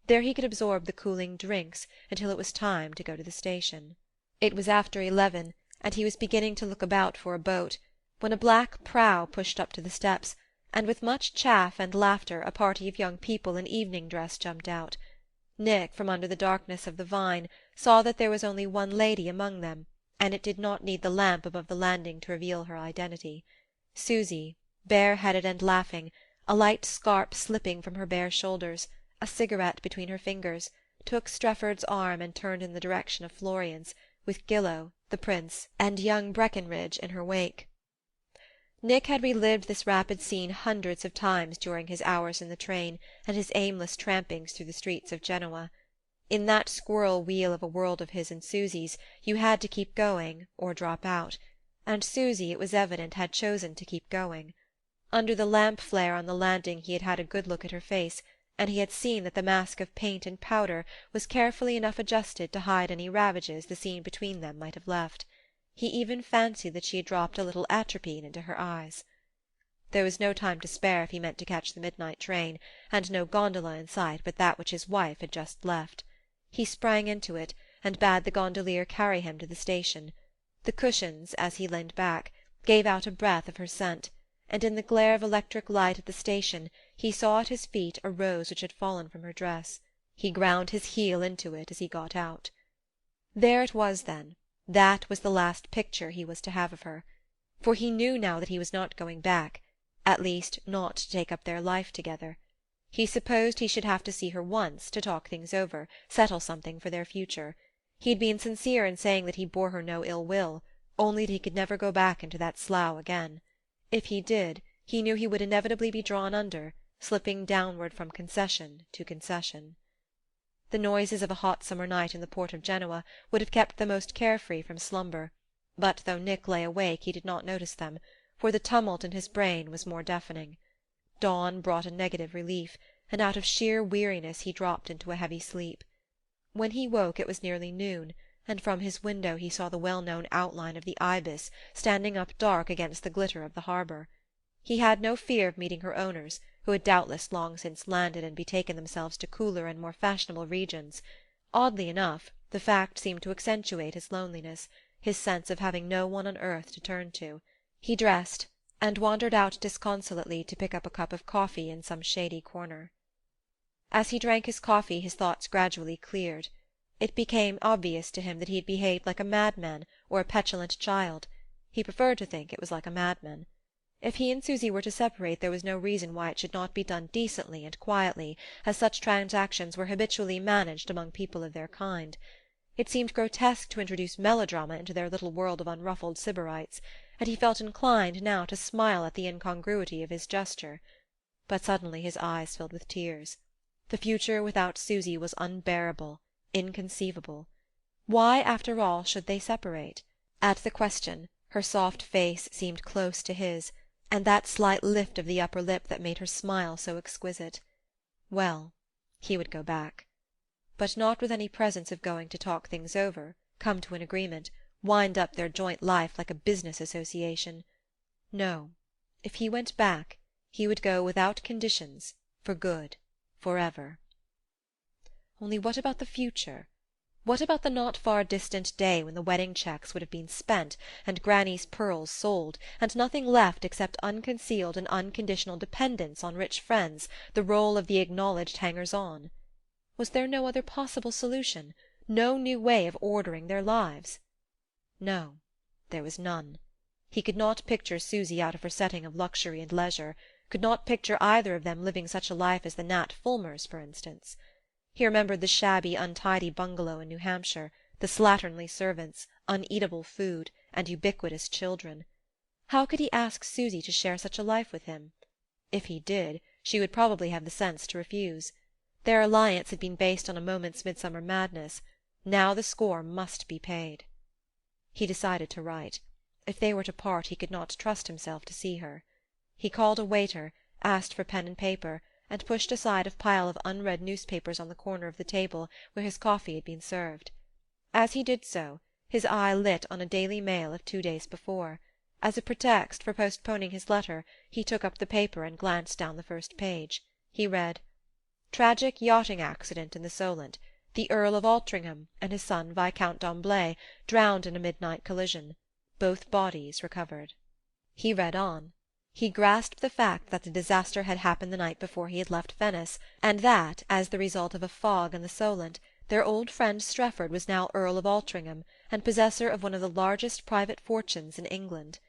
There he could absorb the cooling drinks until it was time to go to the station. It was after 11, and he was beginning to look about for a boat, when a black prow pushed up to the steps, and with much chaff and laughter a party of young people in evening dress jumped out. Nick, from under the darkness of the vine, saw that there was only one lady among them, and it did not need the lamp above the landing to reveal her identity. Susy, bare-headed and laughing, a light scarf slipping from her bare shoulders, a cigarette between her fingers, took Strefford's arm and turned in the direction of Florian's, with Gillow, the prince, and young Breckenridge in her wake. Nick had relived this rapid scene hundreds of times during his hours in the train and his aimless trampings through the streets of Genoa. In that squirrel wheel of a world of his and Susy's you had to keep going or drop out, and Susy, it was evident, had chosen to keep going. Under the lamp-flare on the landing he had had a good look at her face, and he had seen that the mask of paint and powder was carefully enough adjusted to hide any ravages the scene between them might have left. He even fancied that she had dropped a little atropine into her eyes. There was no time to spare if he meant to catch the midnight train, and no gondola in sight but that which his wife had just left. He sprang into it, and bade the gondolier carry him to the station. The cushions, as he leaned back, gave out a breath of her scent, and in the glare of electric light at the station he saw at his feet a rose which had fallen from her dress. He ground his heel into it as he got out. There it was, then. That was the last picture he was to have of her. For he knew now that he was not going back, at least not to take up their life together. He supposed he should have to see her once, to talk things over, settle something for their future. He had been sincere in saying that he bore her no ill will, only that he could never go back into that slough again. If he did, he knew he would inevitably be drawn under, slipping downward from concession to concession. The noises of a hot summer night in the port of Genoa would have kept the most carefree from slumber, but though Nick lay awake he did not notice them, for the tumult in his brain was more deafening. Dawn brought a negative relief, and out of sheer weariness he dropped into a heavy sleep. When he woke it was nearly noon, and from his window he saw the well-known outline of the Ibis standing up dark against the glitter of the harbour. He had no fear of meeting her owners, who had doubtless long since landed and betaken themselves to cooler and more fashionable regions. Oddly enough, the fact seemed to accentuate his loneliness, his sense of having no one on earth to turn to. He dressed, and wandered out disconsolately to pick up a cup of coffee in some shady corner. As he drank his coffee his thoughts gradually cleared. It became obvious to him that he had behaved like a madman or a petulant child. He preferred to think it was like a madman. If he and Susy were to separate there was no reason why it should not be done decently and quietly, as such transactions were habitually managed among people of their kind. It seemed grotesque to introduce melodrama into their little world of unruffled Sybarites, and he felt inclined now to smile at the incongruity of his gesture. But suddenly his eyes filled with tears. The future without Susy was unbearable, inconceivable. Why, after all, should they separate? At the question, her soft face seemed close to his, and that slight lift of the upper lip that made her smile so exquisite. Well, he would go back. But not with any presence of going to talk things over, come to an agreement, wind up their joint life like a business association. No, if he went back, he would go without conditions, for good, forever. Only what about the future? What about the not-far-distant day when the wedding cheques would have been spent, and Granny's pearls sold, and nothing left except unconcealed and unconditional dependence on rich friends, the role of the acknowledged hangers-on? Was there no other possible solution, no new way of ordering their lives? No, there was none. He could not picture Susy out of her setting of luxury and leisure, could not picture either of them living such a life as the Nat Fulmers, for instance. He remembered the shabby, untidy bungalow in New Hampshire, the slatternly servants, uneatable food, and ubiquitous children. How could he ask Susy to share such a life with him? If he did, she would probably have the sense to refuse. Their alliance had been based on a moment's midsummer madness. Now the score must be paid. He decided to write. If they were to part he could not trust himself to see her. He called a waiter, asked for pen and paper, and pushed aside a pile of unread newspapers on the corner of the table where his coffee had been served. As he did so, his eye lit on a Daily Mail of 2 days before. As a pretext for postponing his letter, he took up the paper and glanced down the first page. He read, "Tragic yachting accident in the Solent. The Earl of Altrincham and his son Viscount d'Amblay drowned in a midnight collision. Both bodies recovered." He read on. He grasped the fact that the disaster had happened the night before he had left Venice, and that, as the result of a fog in the Solent, their old friend Strefford was now Earl of Altrincham, and possessor of one of the largest private fortunes in England.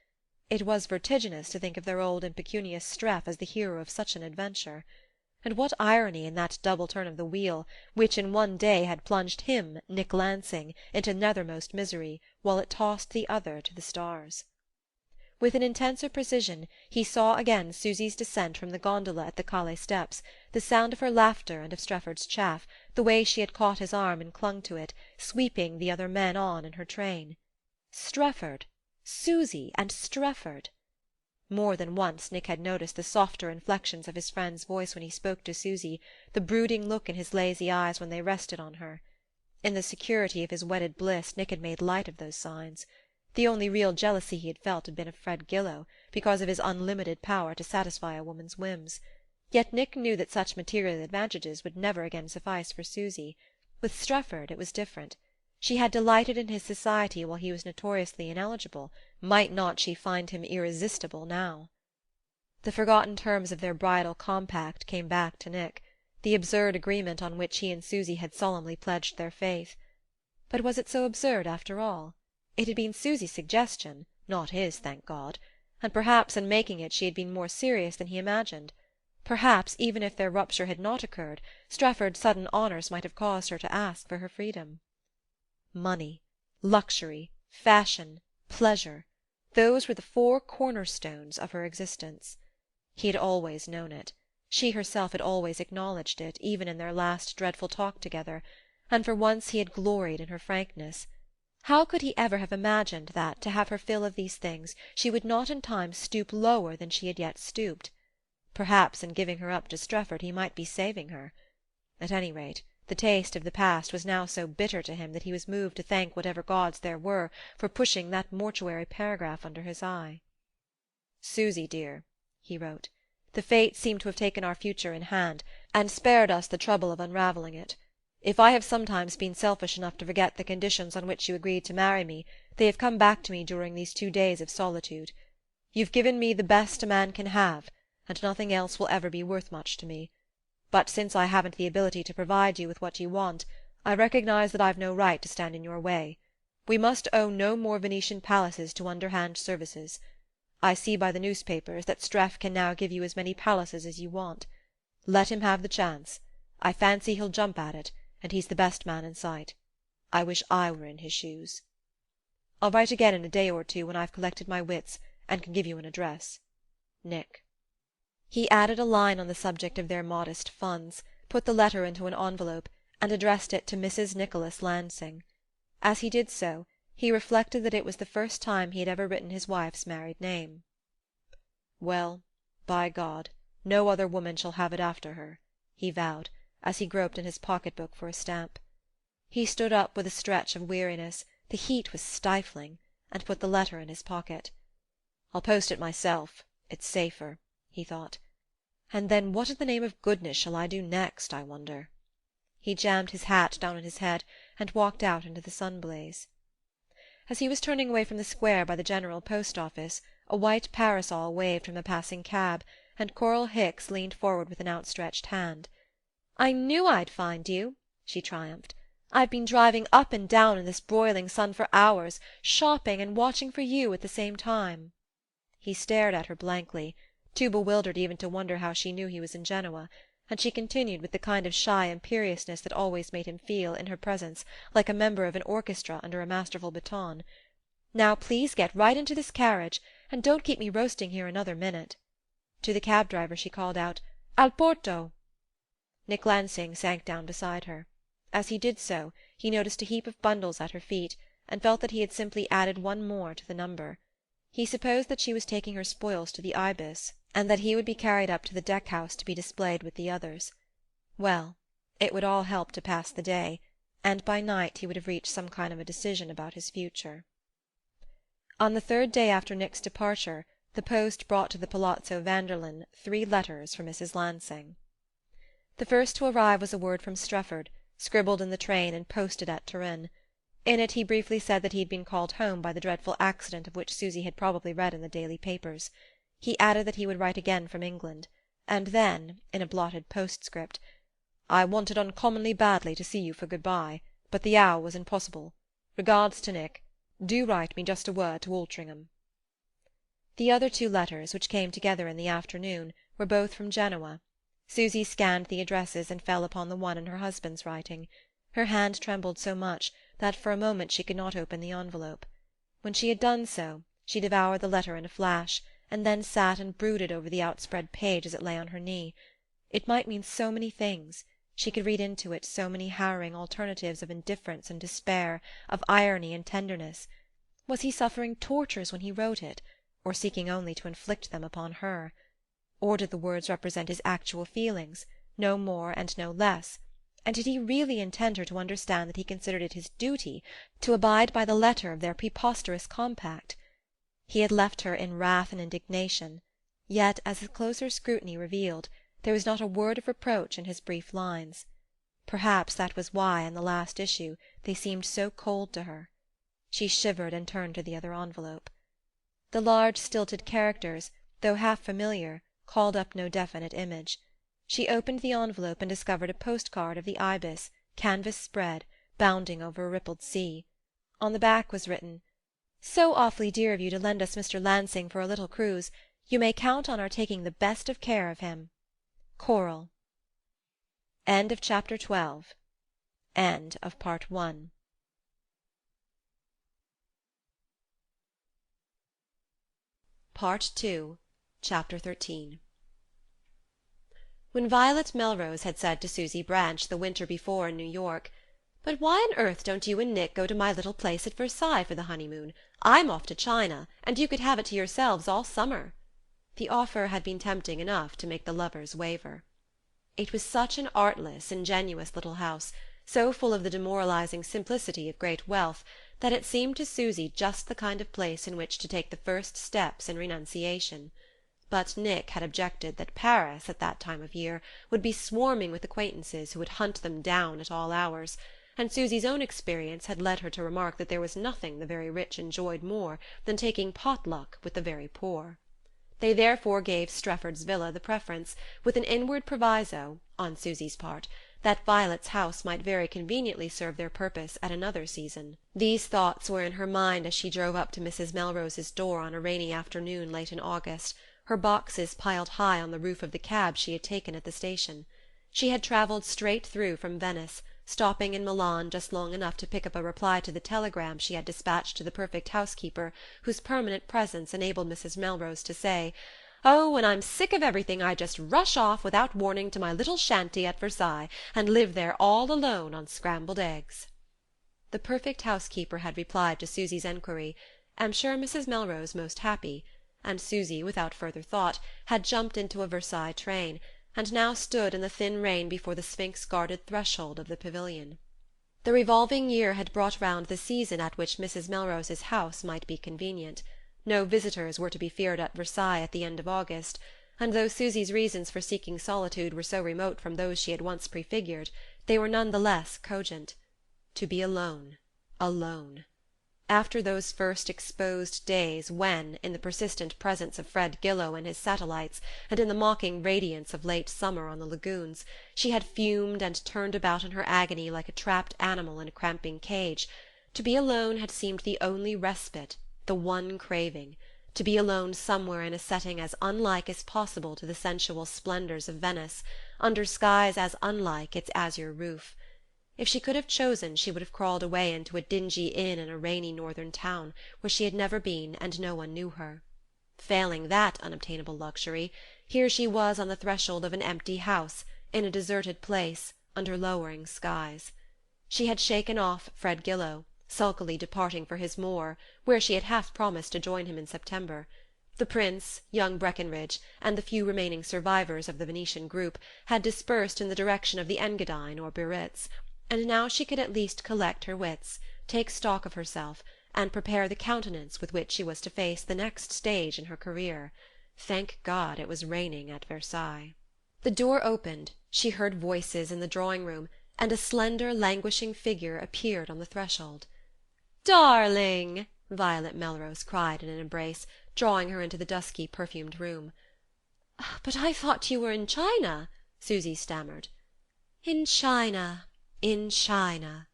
It was vertiginous to think of their old impecunious Streff as the hero of such an adventure. And what irony in that double turn of the wheel, which in one day had plunged him, Nick Lansing, into nethermost misery, while it tossed the other to the stars. With an intenser precision he saw again Susy's descent from the gondola at the Calais steps, the sound of her laughter and of Strefford's chaff, the way she had caught his arm and clung to it, sweeping the other men on in her train. Strefford! Susy and Strefford! More than once Nick had noticed the softer inflections of his friend's voice when he spoke to Susy, the brooding look in his lazy eyes when they rested on her. In the security of his wedded bliss Nick had made light of those signs. The only real jealousy he had felt had been of Fred Gillow, because of his unlimited power to satisfy a woman's whims. Yet Nick knew that such material advantages would never again suffice for Susy. With Strefford it was different. She had delighted in his society while he was notoriously ineligible. Might not she find him irresistible now? The forgotten terms of their bridal compact came back to Nick, the absurd agreement on which he and Susy had solemnly pledged their faith. But was it so absurd after all? It had been Susy's suggestion, not his, thank God, and perhaps in making it she had been more serious than he imagined. Perhaps, even if their rupture had not occurred, Strefford's sudden honours might have caused her to ask for her freedom. Money, luxury, fashion, pleasure, those were the four cornerstones of her existence. He had always known it. She herself had always acknowledged it, even in their last dreadful talk together, and for once he had gloried in her frankness. How could he ever have imagined that, to have her fill of these things, she would not in time stoop lower than she had yet stooped? Perhaps in giving her up to Strefford he might be saving her. At any rate, the taste of the past was now so bitter to him that he was moved to thank whatever gods there were for pushing that mortuary paragraph under his eye. "Susy, dear," he wrote, "the fates seem to have taken our future in hand, and spared us the trouble of unravelling it. If I have sometimes been selfish enough to forget the conditions on which you agreed to marry me, they have come back to me during these 2 days of solitude. You've given me the best a man can have, and nothing else will ever be worth much to me. But since I haven't the ability to provide you with what you want, I recognize that I've no right to stand in your way. We must owe no more Venetian palaces to underhand services. I see by the newspapers that Streff can now give you as many palaces as you want. Let him have the chance. I fancy he'll jump at it, and he's the best man in sight. I wish I were in his shoes. I'll write again in a day or two when I've collected my wits, and can give you an address. Nick." He added a line on the subject of their modest funds, put the letter into an envelope, and addressed it to Mrs. Nicholas Lansing. As he did so, he reflected that it was the first time he had ever written his wife's married name. "Well, by God, no other woman shall have it after her," he vowed, as he groped in his pocket-book for a stamp. He stood up with a stretch of weariness, the heat was stifling, and put the letter in his pocket. "I'll post it myself, it's safer," he thought. "And then what in the name of goodness shall I do next, I wonder?" He jammed his hat down on his head and walked out into the sun-blaze. As he was turning away from the square by the General Post Office, a white parasol waved from a passing cab, and Coral Hicks leaned forward with an outstretched hand. "I knew I'd find you," she triumphed. "I've been driving up and down in this broiling sun for hours, shopping and watching for you at the same time." He stared at her blankly, too bewildered even to wonder how she knew he was in Genoa, and she continued with the kind of shy imperiousness that always made him feel, in her presence, like a member of an orchestra under a masterful baton. "Now please get right into this carriage, and don't keep me roasting here another minute." To the cab-driver she called out, "Al porto!" Nick Lansing sank down beside her. As he did so, he noticed a heap of bundles at her feet, and felt that he had simply added one more to the number. He supposed that she was taking her spoils to the Ibis, and that he would be carried up to the deck-house to be displayed with the others. Well, it would all help to pass the day, and by night he would have reached some kind of a decision about his future. On the 3rd day after Nick's departure, the post brought to the Palazzo Vanderlyn 3 letters for Mrs. Lansing. The first to arrive was a word from Strefford, scribbled in the train and posted at Turin. In it he briefly said that he had been called home by the dreadful accident of which Susy had probably read in the daily papers. He added that he would write again from England, and then, in a blotted postscript, "I wanted uncommonly badly to see you for good-bye, but the hour was impossible. Regards to Nick. Do write me just a word to Altringham." The other 2 letters, which came together in the afternoon, were both from Genoa. Susy scanned the addresses and fell upon the one in her husband's writing. Her hand trembled so much that for a moment she could not open the envelope. When she had done so, she devoured the letter in a flash, and then sat and brooded over the outspread page as it lay on her knee. It might mean so many things. She could read into it so many harrowing alternatives of indifference and despair, of irony and tenderness. Was he suffering tortures when he wrote it, or seeking only to inflict them upon her? Or did the words represent his actual feelings, no more and no less, And did he really intend her to understand that he considered it his duty to abide by the letter of their preposterous compact? He had left her in wrath and indignation, yet, as a closer scrutiny revealed, there was not a word of reproach in his brief lines. Perhaps that was why, in the last issue, they seemed so cold to her. She shivered and turned to the other envelope. The large stilted characters, though half familiar, called up no definite image. She opened the envelope and discovered a postcard of the Ibis, canvas spread, bounding over a rippled sea. On the back was written, "So awfully dear of you to lend us Mr. Lansing for a little cruise. You may count on our taking the best of care of him. Coral." End of Chapter 12. End of Part 1. Part 2, Chapter 13. When Violet Melrose had said to Susy Branch the winter before in New York, "But why on earth don't you and Nick go to my little place at Versailles for the honeymoon? I'm off to China, and you could have it to yourselves all summer," the offer had been tempting enough to make the lovers waver. It was such an artless, ingenuous little house, so full of the demoralizing simplicity of great wealth, that it seemed to Susy just the kind of place in which to take the first steps in renunciation. But Nick had objected that Paris, at that time of year, would be swarming with acquaintances who would hunt them down at all hours, and Susy's own experience had led her to remark that there was nothing the very rich enjoyed more than taking pot-luck with the very poor. They therefore gave Strefford's villa the preference, with an inward proviso, on Susy's part, that Violet's house might very conveniently serve their purpose at another season. These thoughts were in her mind as she drove up to Mrs. Melrose's door on a rainy afternoon late in August, her boxes piled high on the roof of the cab she had taken at the station. She had travelled straight through from Venice, stopping in Milan just long enough to pick up a reply to the telegram she had dispatched to the perfect housekeeper whose permanent presence enabled Mrs. Melrose to say, "Oh, when I'm sick of everything I just rush off without warning to my little shanty at Versailles, and live there all alone on scrambled eggs." The perfect housekeeper had replied to Susy's enquiry, "Am sure Mrs. Melrose most happy," and Susy, without further thought, had jumped into a Versailles train, and now stood in the thin rain before the sphinx-guarded threshold of the pavilion. The revolving year had brought round the season at which Mrs. Melrose's house might be convenient. No visitors were to be feared at Versailles at the end of August, and though Susy's reasons for seeking solitude were so remote from those she had once prefigured, they were none the less cogent. To be alone, alone. After those first exposed days when, in the persistent presence of Fred Gillow and his satellites, and in the mocking radiance of late summer on the lagoons, she had fumed and turned about in her agony like a trapped animal in a cramping cage, to be alone had seemed the only respite, the one craving. To be alone somewhere in a setting as unlike as possible to the sensual splendours of Venice, under skies as unlike its azure roof. If she could have chosen she would have crawled away into a dingy inn in a rainy northern town, where she had never been and no one knew her. Failing that unobtainable luxury, here she was on the threshold of an empty house, in a deserted place, under lowering skies. She had shaken off Fred Gillow, sulkily departing for his moor, where she had half promised to join him in September. The Prince, young Breckenridge, and the few remaining survivors of the Venetian group had dispersed in the direction of the Engadine or Biarritz, and now she could at least collect her wits, take stock of herself, and prepare the countenance with which she was to face the next stage in her career. Thank God it was raining at Versailles. The door opened, she heard voices in the drawing-room, and a slender, languishing figure appeared on the threshold. "Darling!" Violet Melrose cried in an embrace, drawing her into the dusky, perfumed room. "But I thought you were in China," Susy stammered. "In China, in China."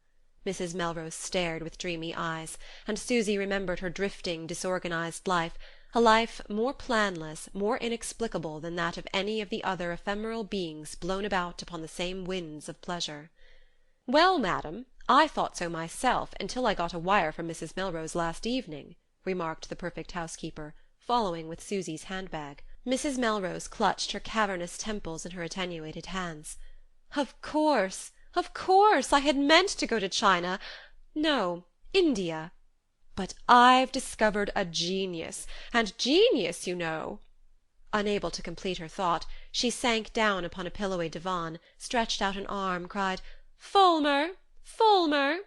Mrs. Melrose stared with dreamy eyes, and Susy remembered her drifting, disorganized life, a life more planless, more inexplicable than that of any of the other ephemeral beings blown about upon the same winds of pleasure. "Well, madam, I thought so myself, until I got a wire from Mrs. Melrose last evening," remarked the perfect housekeeper, following with Susy's handbag. Mrs. Melrose clutched her cavernous temples in her attenuated hands. Of course, I had meant to go to China, no, India. But I've discovered a genius, and genius, you know—" Unable to complete her thought, she sank down upon a pillowy divan, stretched out an arm, cried, Fulmer! Fulmer!"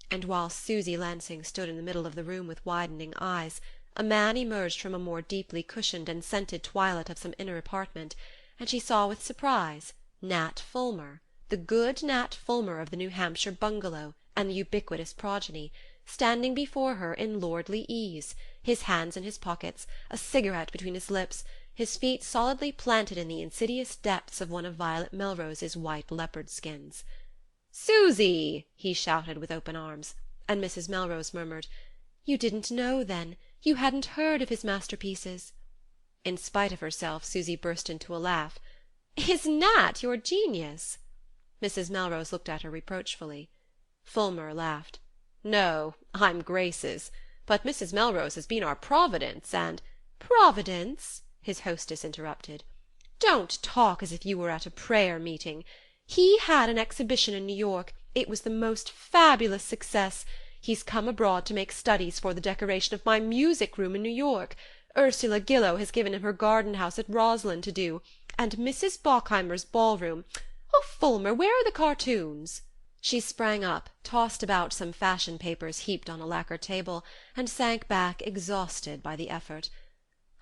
And while Susy Lansing stood in the middle of the room with widening eyes, a man emerged from a more deeply cushioned and scented twilight of some inner apartment, and she saw with surprise Nat Fulmer, the good Nat Fulmer of the New Hampshire bungalow and the ubiquitous progeny, standing before her in lordly ease, his hands in his pockets, a cigarette between his lips, his feet solidly planted in the insidious depths of one of Violet Melrose's white leopard skins. "Susy!" he shouted with open arms, and Mrs. Melrose murmured, "You didn't know, then? You hadn't heard of his masterpieces?" In spite of herself, Susy burst into a laugh. "Is Nat your genius?" Mrs. Melrose looked at her reproachfully. Fulmer laughed. "No, I'm Grace's. But Mrs. Melrose has been our Providence, and—" "Providence?" his hostess interrupted. "Don't talk as if you were at a prayer meeting. He had an exhibition in New York. It was the most fabulous success. He's come abroad to make studies for the decoration of my music room in New York. Ursula Gillow has given him her garden house at Roslyn to do. And Mrs. Bockheimer's ballroom. Oh, Fulmer, where are the cartoons?" She sprang up, tossed about some fashion papers heaped on a lacquer table, and sank back exhausted by the effort.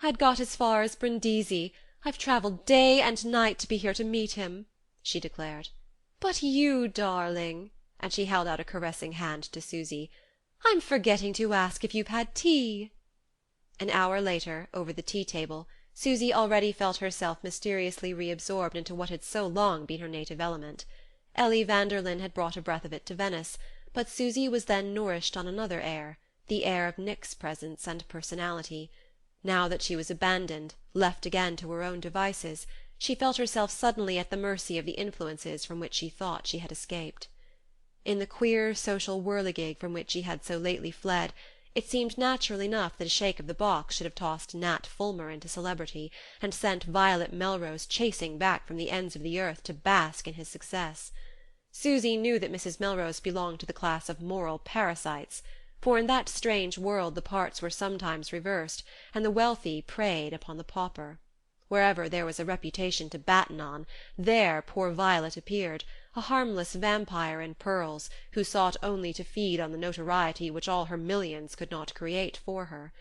"I'd got as far as Brindisi. I've travelled day and night to be here to meet him," she declared. "But you, darling," and she held out a caressing hand to Susy, "I'm forgetting to ask if you've had tea." An hour later, over the tea-table, Susy already felt herself mysteriously reabsorbed into what had so long been her native element. Ellie Vanderlyn had brought a breath of it to Venice, but Susy was then nourished on another air, the air of Nick's presence and personality. Now that she was abandoned, left again to her own devices, she felt herself suddenly at the mercy of the influences from which she thought she had escaped. In the queer social whirligig from which she had so lately fled, it seemed natural enough that a shake of the box should have tossed Nat Fulmer into celebrity, and sent Violet Melrose chasing back from the ends of the earth to bask in his success. Susy knew that Mrs. Melrose belonged to the class of moral parasites, for in that strange world the parts were sometimes reversed, and the wealthy preyed upon the pauper. Wherever there was a reputation to batten on, there poor Violet appeared, a harmless vampire in pearls, who sought only to feed on the notoriety which all her millions could not create for her.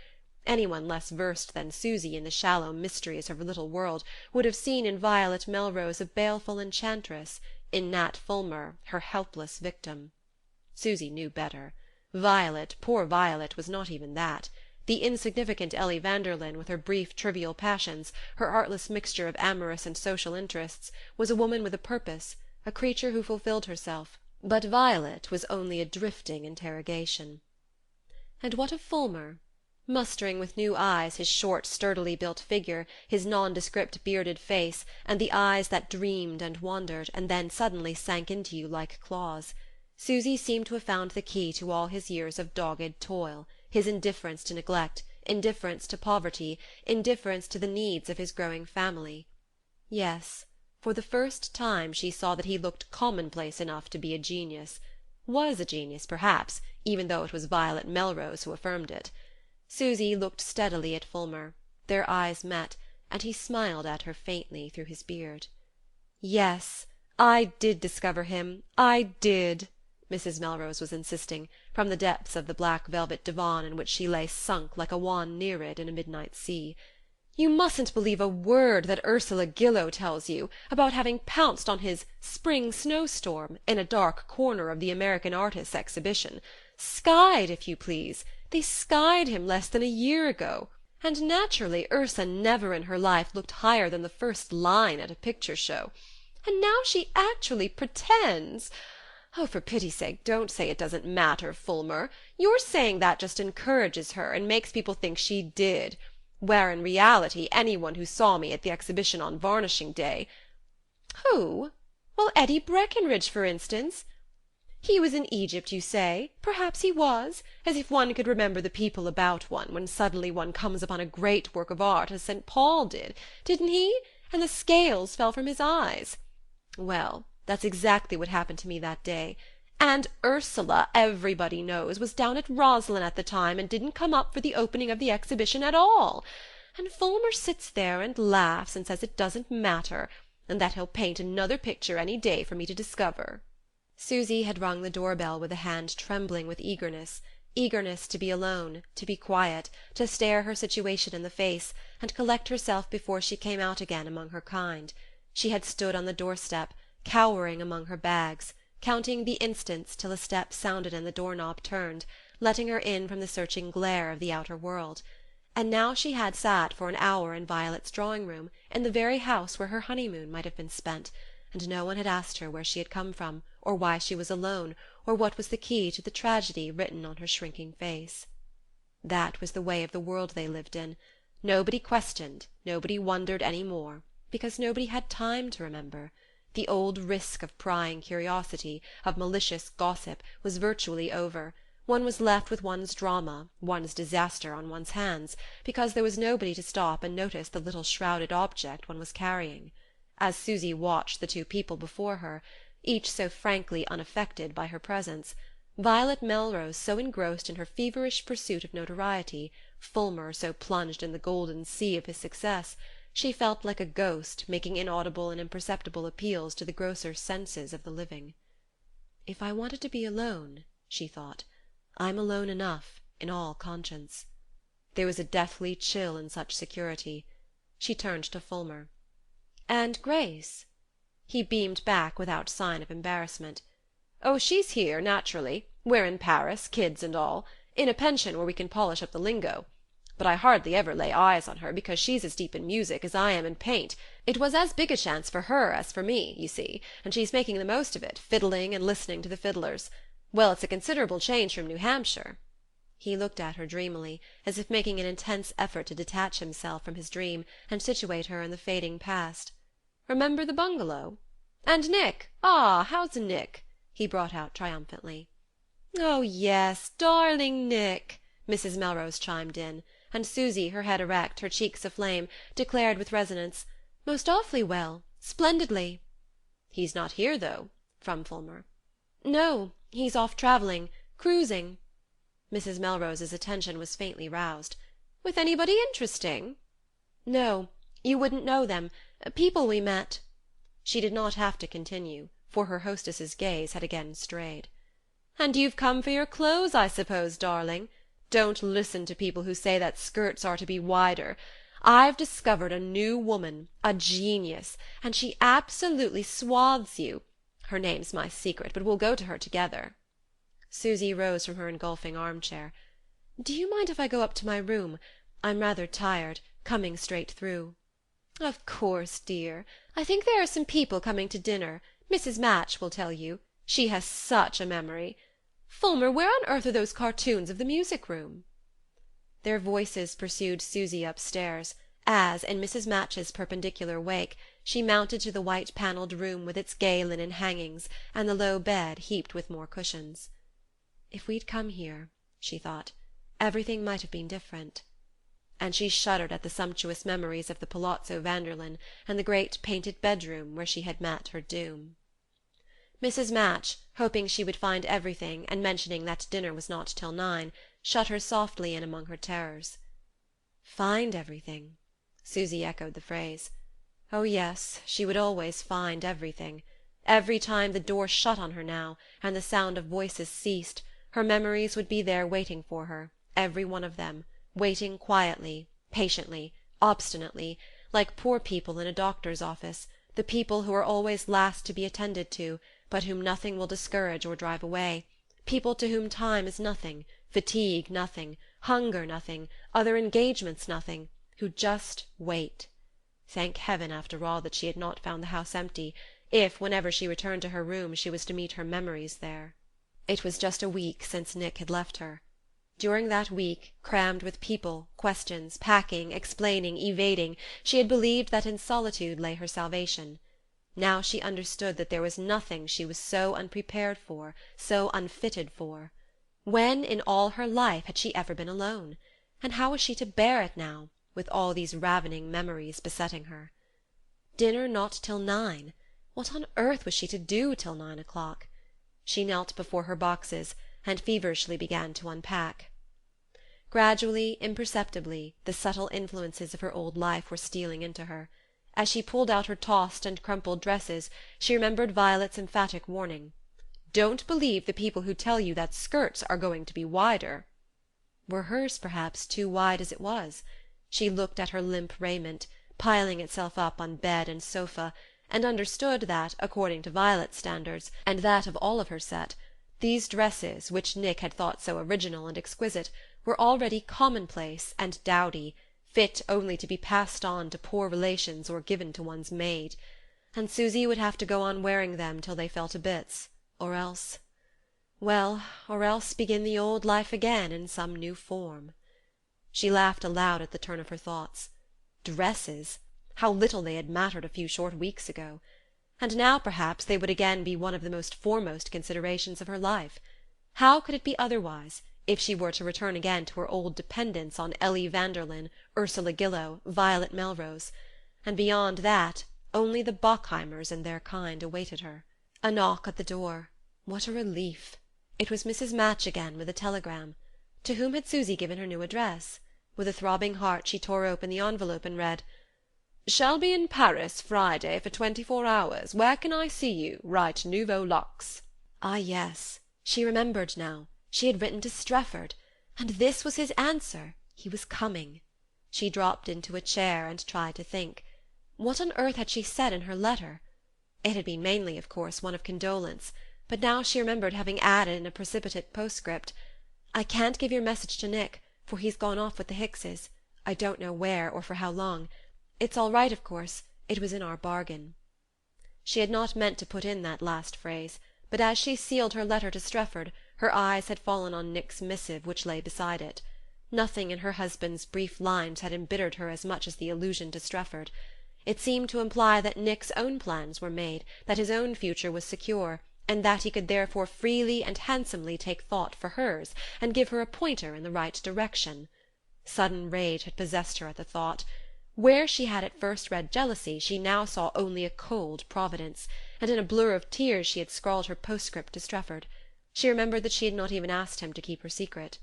Anyone less versed than Susy in the shallow mysteries of her little world would have seen in Violet Melrose a baleful enchantress, in Nat Fulmer her helpless victim. Susy knew better. Violet, poor Violet, was not even that. The insignificant Ellie Vanderlyn, with her brief trivial passions, her artless mixture of amorous and social interests, was a woman with a purpose, a creature who fulfilled herself. But Violet was only a drifting interrogation. And what of Fulmer? Mustering with new eyes his short sturdily built figure, his nondescript bearded face, and the eyes that dreamed and wandered, and then suddenly sank into you like claws, Susy seemed to have found the key to all his years of dogged toil, his indifference to neglect, indifference to poverty, indifference to the needs of his growing family. Yes, for the first time she saw that he looked commonplace enough to be a genius, was a genius perhaps, even though it was Violet Melrose who affirmed it. Susy looked steadily at Fulmer, their eyes met, and he smiled at her faintly through his beard. "Yes, I did discover him, I did," Mrs. Melrose was insisting, from the depths of the black velvet divan in which she lay sunk like a wan Nereid in a midnight sea. "You mustn't believe a word that Ursula Gillow tells you about having pounced on his Spring Snowstorm in a dark corner of the American Artists' Exhibition. Skied, if you please. They skied him less than a year ago. And naturally Ursa never in her life looked higher than the first line at a picture show. And now she actually pretends... Oh, for pity's sake, don't say it doesn't matter, Fulmer. You're saying that just encourages her, and makes people think she did. Where in reality anyone who saw me at the exhibition on varnishing day... Who? Well, Eddie Breckenridge, for instance. He was in Egypt, you say? Perhaps he was. As if one could remember the people about one, when suddenly one comes upon a great work of art, as St. Paul did. Didn't he? And the scales fell from his eyes. Well, that's exactly what happened to me that day. And Ursula, everybody knows, was down at Roslyn at the time and didn't come up for the opening of the exhibition at all. And Fulmer sits there and laughs and says it doesn't matter, and that he'll paint another picture any day for me to discover." Susy had rung the door-bell with a hand trembling with eagerness to be alone, to be quiet, to stare her situation in the face, and collect herself before she came out again among her kind. She had stood on the doorstep, cowering among her bags, counting the instants till a step sounded and the door-knob turned, letting her in from the searching glare of the outer world. And now she had sat for an hour in Violet's drawing-room, in the very house where her honeymoon might have been spent, and no one had asked her where she had come from, or why she was alone, or what was the key to the tragedy written on her shrinking face. That was the way of the world they lived in. Nobody questioned, nobody wondered any more, because nobody had time to remember. The old risk of prying curiosity, of malicious gossip, was virtually over. One was left with one's drama, one's disaster on one's hands, because there was nobody to stop and notice the little shrouded object one was carrying. As Susy watched the two people before her, each so frankly unaffected by her presence, Violet Melrose so engrossed in her feverish pursuit of notoriety, Fulmer so plunged in the golden sea of his success, she felt like a ghost making inaudible and imperceptible appeals to the grosser senses of the living. "If I wanted to be alone," she thought, "I'm alone enough, in all conscience." There was a deathly chill in such security. She turned to Fulmer. "And Grace?" He beamed back without sign of embarrassment. "Oh, she's here, naturally. We're in Paris, kids and all. In a pension where we can polish up the lingo. But I hardly ever lay eyes on her, because she's as deep in music as I am in paint. It was as big a chance for her as for me, you see, and she's making the most of it, fiddling and listening to the fiddlers. Well, it's a considerable change from New Hampshire." He looked at her dreamily, as if making an intense effort to detach himself from his dream and situate her in the fading past. "Remember the bungalow? And Nick, how's Nick?" he brought out triumphantly. "Oh, yes, darling Nick," Mrs. Melrose chimed in, and Susy, her head erect, her cheeks aflame, declared with resonance, "Most awfully well, splendidly." "He's not here, though," from Fulmer. "No, he's off travelling, cruising." Mrs. Melrose's attention was faintly roused. "With anybody interesting?" "No, you wouldn't know them. People we met." She did not have to continue, for her hostess's gaze had again strayed. "And you've come for your clothes, I suppose, darling? Don't listen to people who say that skirts are to be wider. I've discovered a new woman, a genius, and she absolutely swathes you. Her name's my secret, but we'll go to her together." Susy rose from her engulfing armchair. "Do you mind if I go up to my room? I'm rather tired, coming straight through." "Of course, dear. I think there are some people coming to dinner. Mrs. Match will tell you. She has such a memory. Fulmer, where on earth are those cartoons of the music-room?" Their voices pursued Susy upstairs, as, in Mrs. Match's perpendicular wake, she mounted to the white-panelled room with its gay linen hangings and the low bed heaped with more cushions. "If we'd come here," she thought, "everything might have been different." And she shuddered at the sumptuous memories of the Palazzo Vanderlyn and the great painted bedroom where she had met her doom. Mrs. Match, hoping she would find everything and mentioning that dinner was not till 9, shut her softly in among her terrors. "Find everything?" Susy echoed the phrase. Oh yes, she would always find everything. Every time the door shut on her now, and the sound of voices ceased, her memories would be there waiting for her, every one of them, waiting quietly, patiently, obstinately, like poor people in a doctor's office, the people who are always last to be attended to, but whom nothing will discourage or drive away, people to whom time is nothing, fatigue nothing, hunger nothing, other engagements nothing, who just wait. Thank heaven, after all, that she had not found the house empty, if, whenever she returned to her room, she was to meet her memories there. It was just a week since Nick had left her. During that week, crammed with people, questions, packing, explaining, evading, she had believed that in solitude lay her salvation. Now she understood that there was nothing she was so unprepared for, so unfitted for. When, in all her life, had she ever been alone? And how was she to bear it now, with all these ravening memories besetting her? Dinner not till 9. What on earth was she to do till 9 o'clock? She knelt before her boxes, and feverishly began to unpack. Gradually, imperceptibly, the subtle influences of her old life were stealing into her. As she pulled out her tossed and crumpled dresses, she remembered Violet's emphatic warning. Don't believe the people who tell you that skirts are going to be wider." Were hers, perhaps, too wide as it was? She looked at her limp raiment, piling itself up on bed and sofa, and understood that, according to Violet's standards, and that of all of her set, these dresses, which Nick had thought so original and exquisite, were already commonplace and dowdy, fit only to be passed on to poor relations or given to one's maid. And Susy would have to go on wearing them till they fell to bits, or else... well, or else begin the old life again in some new form. She laughed aloud at the turn of her thoughts. Dresses! How little they had mattered a few short weeks ago! And now perhaps they would again be one of the most foremost considerations of her life. How could it be otherwise, if she were to return again to her old dependence on Ellie Vanderlyn, Ursula Gillow, Violet Melrose? And beyond that, only the Bockheimers and their kind awaited her. A knock at the door. What a relief! It was Mrs. Match again, with a telegram. To whom had Susy given her new address? With a throbbing heart she tore open the envelope and read: "Shall be in Paris Friday for 24 hours. Where can I see you? Write Nouveau Luxe." Ah, yes, she remembered now. She had written to Strefford, and this was his answer. He was coming. She dropped into a chair and tried to think. What on earth had she said in her letter? It had been mainly, of course, one of condolence, but now she remembered having added in a precipitate postscript: "I can't give your message to Nick, for he's gone off with the Hickses. I don't know where, or for how long. It's all right, of course. It was in our bargain." She had not meant to put in that last phrase, but as she sealed her letter to Strefford, her eyes had fallen on Nick's missive, which lay beside it. Nothing in her husband's brief lines had embittered her as much as the allusion to Strefford. It seemed to imply that Nick's own plans were made, that his own future was secure, and that he could therefore freely and handsomely take thought for hers, and give her a pointer in the right direction. Sudden rage had possessed her at the thought. Where she had at first read jealousy, she now saw only a cold providence, and in a blur of tears she had scrawled her postscript to Strefford. She remembered that she had not even asked him to keep her secret.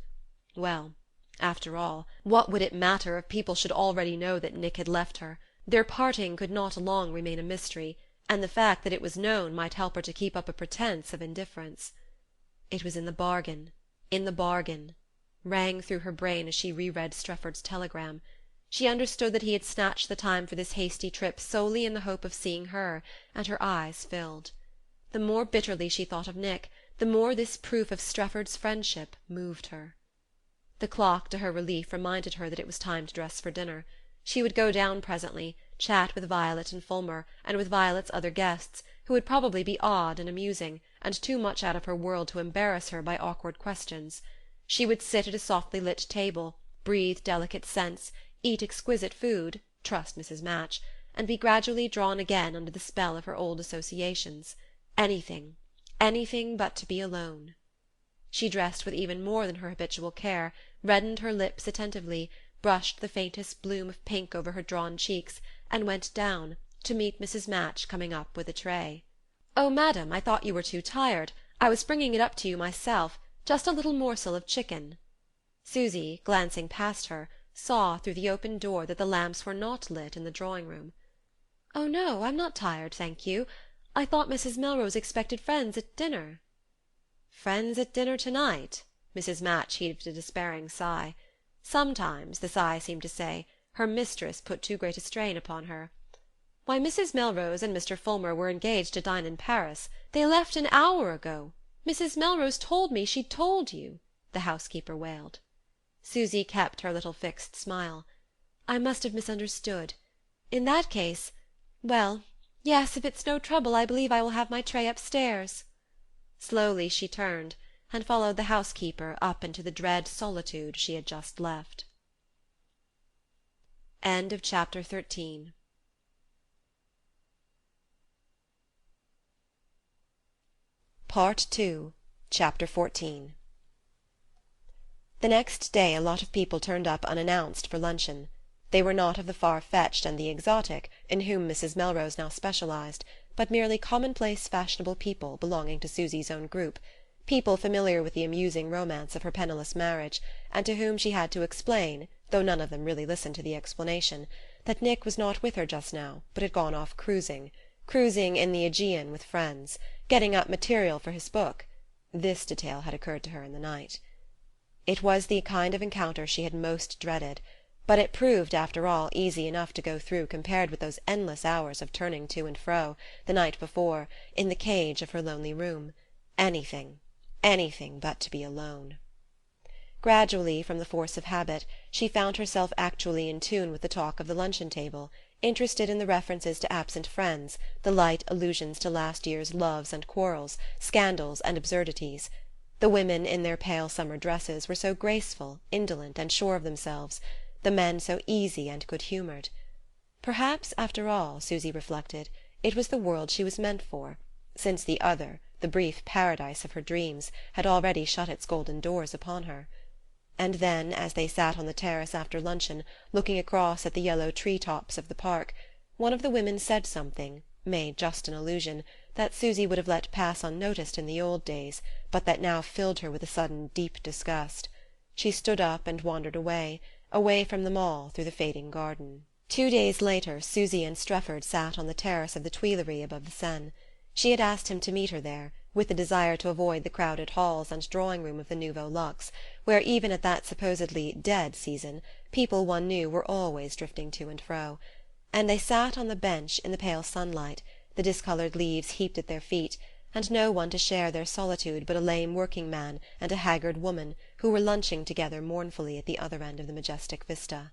Well, after all, what would it matter if people should already know that Nick had left her? Their parting could not long remain a mystery, and the fact that it was known might help her to keep up a pretence of indifference. It was in the bargain, rang through her brain as she reread Strefford's telegram. She understood that he had snatched the time for this hasty trip solely in the hope of seeing her, and her eyes filled. The more bitterly she thought of Nick, the more this proof of Strefford's friendship moved her. The clock, to her relief, reminded her that it was time to dress for dinner. She would go down presently, chat with Violet and Fulmer, and with Violet's other guests, who would probably be odd and amusing, and too much out of her world to embarrass her by awkward questions. She would sit at a softly lit table, breathe delicate scents, eat exquisite food, trust Mrs. Match, and be gradually drawn again under the spell of her old associations. Anything but to be alone. She dressed with even more than her habitual care, reddened her lips attentively, brushed the faintest bloom of pink over her drawn cheeks, and went down, to meet Mrs. Match coming up with a tray. "Oh, madam, I thought you were too tired. I was bringing it up to you myself, just a little morsel of chicken." Susy, glancing past her, saw through the open door that the lamps were not lit in the drawing-room. "Oh, no, I'm not tired, thank you. I thought Mrs. Melrose expected friends at dinner." "Friends at dinner tonight?" Mrs. Match heaved a despairing sigh. Sometimes, the sigh seemed to say, her mistress put too great a strain upon her. "Why, Mrs. Melrose and Mr. Fulmer were engaged to dine in Paris. They left an hour ago. Mrs. Melrose told me she'd told you," the housekeeper wailed. Susy kept her little fixed smile. "I must have misunderstood. In that case... well, yes, if it's no trouble, I believe I will have my tray upstairs." Slowly she turned, and followed the housekeeper up into the dread solitude she had just left. Chapter 13. Part 2, Chapter 14. The next day a lot of people turned up unannounced for luncheon. They were not of the far-fetched and the exotic, in whom Mrs. Melrose now specialized, but merely commonplace fashionable people belonging to Susy's own group, people familiar with the amusing romance of her penniless marriage, and to whom she had to explain, though none of them really listened to the explanation, that Nick was not with her just now, but had gone off cruising in the Aegean with friends, getting up material for his book. This detail had occurred to her in the night. It was the kind of encounter she had most dreaded, but it proved, after all, easy enough to go through compared with those endless hours of turning to and fro, the night before, in the cage of her lonely room. Anything but to be alone. Gradually, from the force of habit, she found herself actually in tune with the talk of the luncheon-table, interested in the references to absent friends, the light allusions to last year's loves and quarrels, scandals and absurdities. The women, in their pale summer dresses, were so graceful, indolent and sure of themselves, the men so easy and good-humoured. Perhaps, after all, Susy reflected, it was the world she was meant for, since the other, the brief paradise of her dreams, had already shut its golden doors upon her. And then, as they sat on the terrace after luncheon, looking across at the yellow tree-tops of the park, one of the women said something, made just an allusion, that Susy would have let pass unnoticed in the old days, but that now filled her with a sudden deep disgust. She stood up and wandered away from them all through the fading garden. 2 days later Susy and Strefford sat on the terrace of the Tuileries above the Seine. She had asked him to meet her there, with the desire to avoid the crowded halls and drawing-room of the Nouveau Luxe, where, even at that supposedly dead season, people one knew were always drifting to and fro. And they sat on the bench in the pale sunlight, the discoloured leaves heaped at their feet, and no one to share their solitude but a lame working-man and a haggard woman, who were lunching together mournfully at the other end of the majestic vista.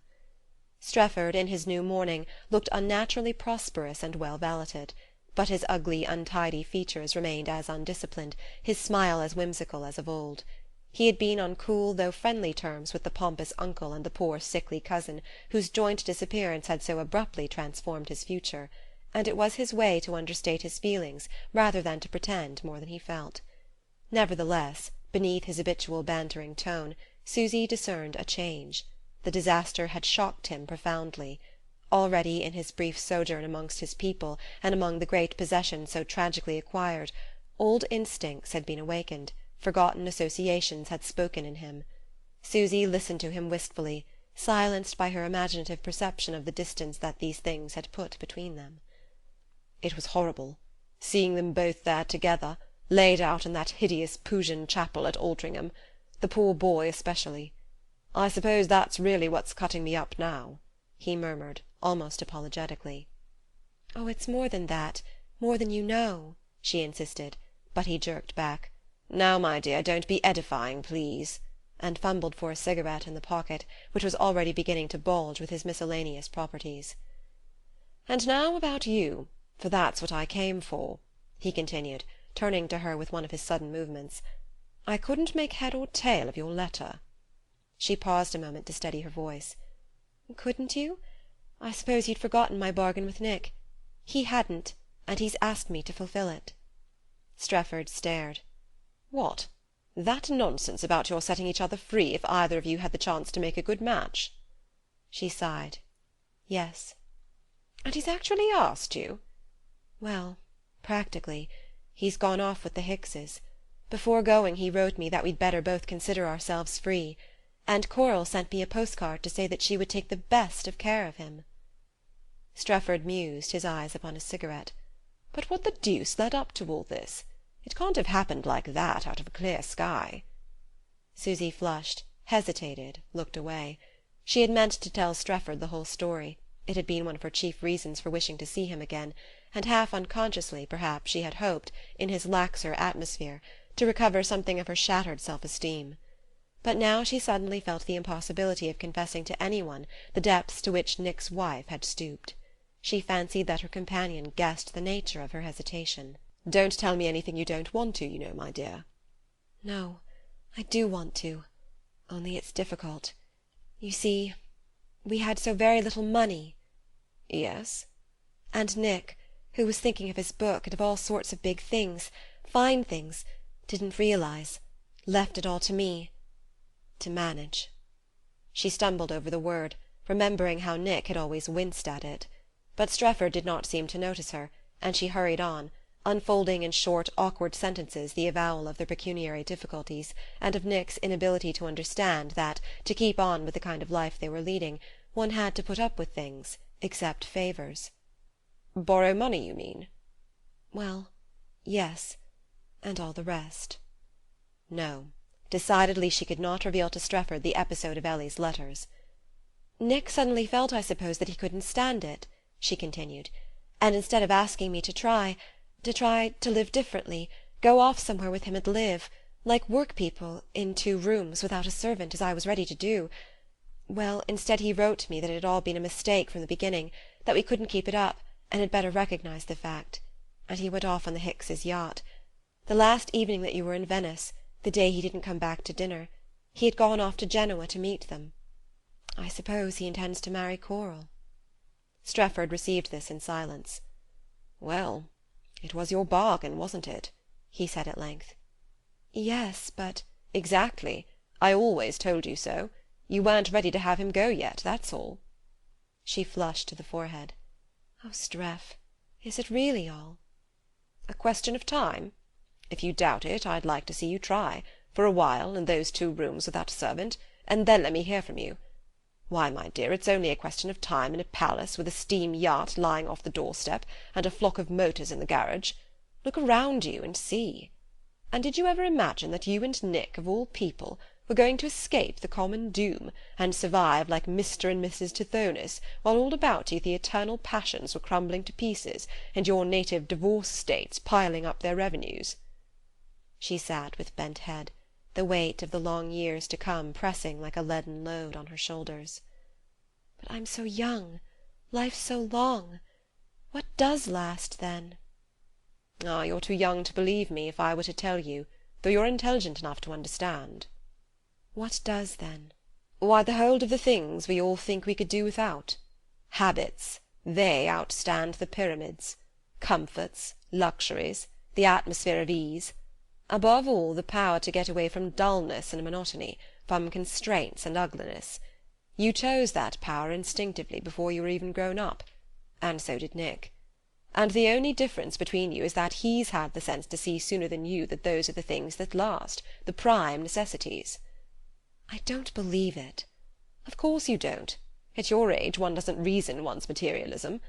Strefford, in his new mourning, looked unnaturally prosperous and well-valeted, but his ugly untidy features remained as undisciplined, his smile as whimsical as of old. He had been on cool though friendly terms with the pompous uncle and the poor sickly cousin whose joint disappearance had so abruptly transformed his future, and it was his way to understate his feelings rather than to pretend more than he felt. Nevertheless, beneath his habitual bantering tone, Susy discerned a change. The disaster had shocked him profoundly. Already, in his brief sojourn amongst his people and among the great possessions so tragically acquired, old instincts had been awakened, forgotten associations had spoken in him. Susy listened to him wistfully, silenced by her imaginative perception of the distance that these things had put between them. It was horrible, seeing them both there together, laid out in that hideous Pugin chapel at Altrincham, the poor boy especially. I suppose that's really what's cutting me up now," he murmured, almost apologetically. "Oh, it's more than that, more than you know," she insisted, but he jerked back. "Now, my dear, don't be edifying, please," and fumbled for a cigarette in the pocket, which was already beginning to bulge with his miscellaneous properties. "And now about you, for that's what I came for," he continued, turning to her with one of his sudden movements. "I couldn't make head or tail of your letter." She paused a moment to steady her voice. "Couldn't you? I suppose you'd forgotten my bargain with Nick. He hadn't, and he's asked me to fulfill it." Strefford stared. "What? That nonsense about your setting each other free if either of you had the chance to make a good match?" She sighed. "Yes." "And he's actually asked you?" "Well, practically. He's gone off with the Hickses. Before going he wrote me that we'd better both consider ourselves free, and Coral sent me a postcard to say that she would take the best of care of him." Strefford mused, his eyes upon his cigarette. "But what the deuce led up to all this? It can't have happened like that out of a clear sky." Susy flushed, hesitated, looked away. She had meant to tell Strefford the whole story. It had been one of her chief reasons for wishing to see him again, and half unconsciously, perhaps, she had hoped, in his laxer atmosphere, to recover something of her shattered self-esteem. But now she suddenly felt the impossibility of confessing to anyone the depths to which Nick's wife had stooped. She fancied that her companion guessed the nature of her hesitation. "Don't tell me anything you don't want to, you know, my dear." "No, I do want to. Only it's difficult. You see, we had so very little money." "Yes?" "And Nick, who was thinking of his book and of all sorts of big things, fine things, didn't realize, left it all to me. To manage." She stumbled over the word, remembering how Nick had always winced at it. But Strefford did not seem to notice her, and she hurried on, unfolding in short awkward sentences the avowal of their pecuniary difficulties, and of Nick's inability to understand that, to keep on with the kind of life they were leading, one had to put up with things, accept favours. "Borrow money, you mean?" "Well, yes. and all the rest. No, decidedly she could not reveal to Strefford the episode of Ellie's letters. "Nick suddenly felt, I suppose, that he couldn't stand it," she continued, "and instead of asking me to try to live differently, go off somewhere with him and live, like work people, in 2 rooms, without a servant, as I was ready to do, well, instead he wrote me that it had all been a mistake from the beginning, that we couldn't keep it up, and had better recognize the fact. And he went off on the Hickses' yacht. The last evening that you were in Venice, the day he didn't come back to dinner, he had gone off to Genoa to meet them. I suppose he intends to marry Coral." Strefford received this in silence. "Well, it was your bargain, wasn't it?" he said at length. "Yes, but—" "Exactly. I always told you so. You weren't ready to have him go yet, that's all." She flushed to the forehead. "Oh, Streff, is it really all?" "A question of time. If you doubt it, I'd like to see you try, for a while, in those 2 rooms without a servant, and then let me hear from you. Why, my dear, it's only a question of time in a palace, with a steam yacht lying off the doorstep, and a flock of motors in the garage. Look around you and see. And did you ever imagine that you and Nick, of all people, were going to escape the common doom, and survive like Mr. and Mrs. Tithonus, while all about you the eternal passions were crumbling to pieces, and your native divorce states piling up their revenues?" She sat with bent head, the weight of the long years to come pressing like a leaden load on her shoulders. "But I'm so young. Life's so long. What does last, then?" "Ah, you're too young to believe me if I were to tell you, though you're intelligent enough to understand." "What does, then?" "Why, the hold of the things we all think we could do without. Habits, they outstand the pyramids. Comforts, luxuries, the atmosphere of ease. Above all, the power to get away from dullness and monotony, from constraints and ugliness. You chose that power instinctively before you were even grown up, and so did Nick. And the only difference between you is that he's had the sense to see sooner than you that those are the things that last, the prime necessities." "I don't believe it." "Of course you don't. At your age one doesn't reason one's materialism.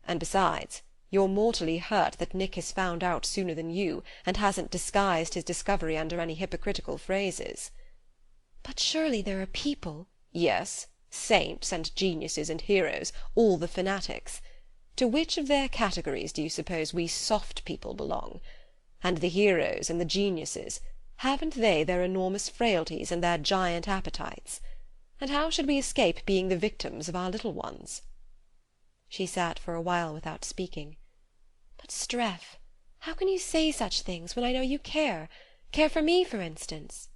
And besides, you're mortally hurt that Nick has found out sooner than you, and hasn't disguised his discovery under any hypocritical phrases." "But surely there are people—" "Yes, saints and geniuses and heroes, all the fanatics. To which of their categories do you suppose we soft people belong? And the heroes and the geniuses, haven't they their enormous frailties and their giant appetites? And how should we escape being the victims of our little ones?" She sat for a while without speaking. "But, Streff, how can you say such things when I know you care for me, for instance?"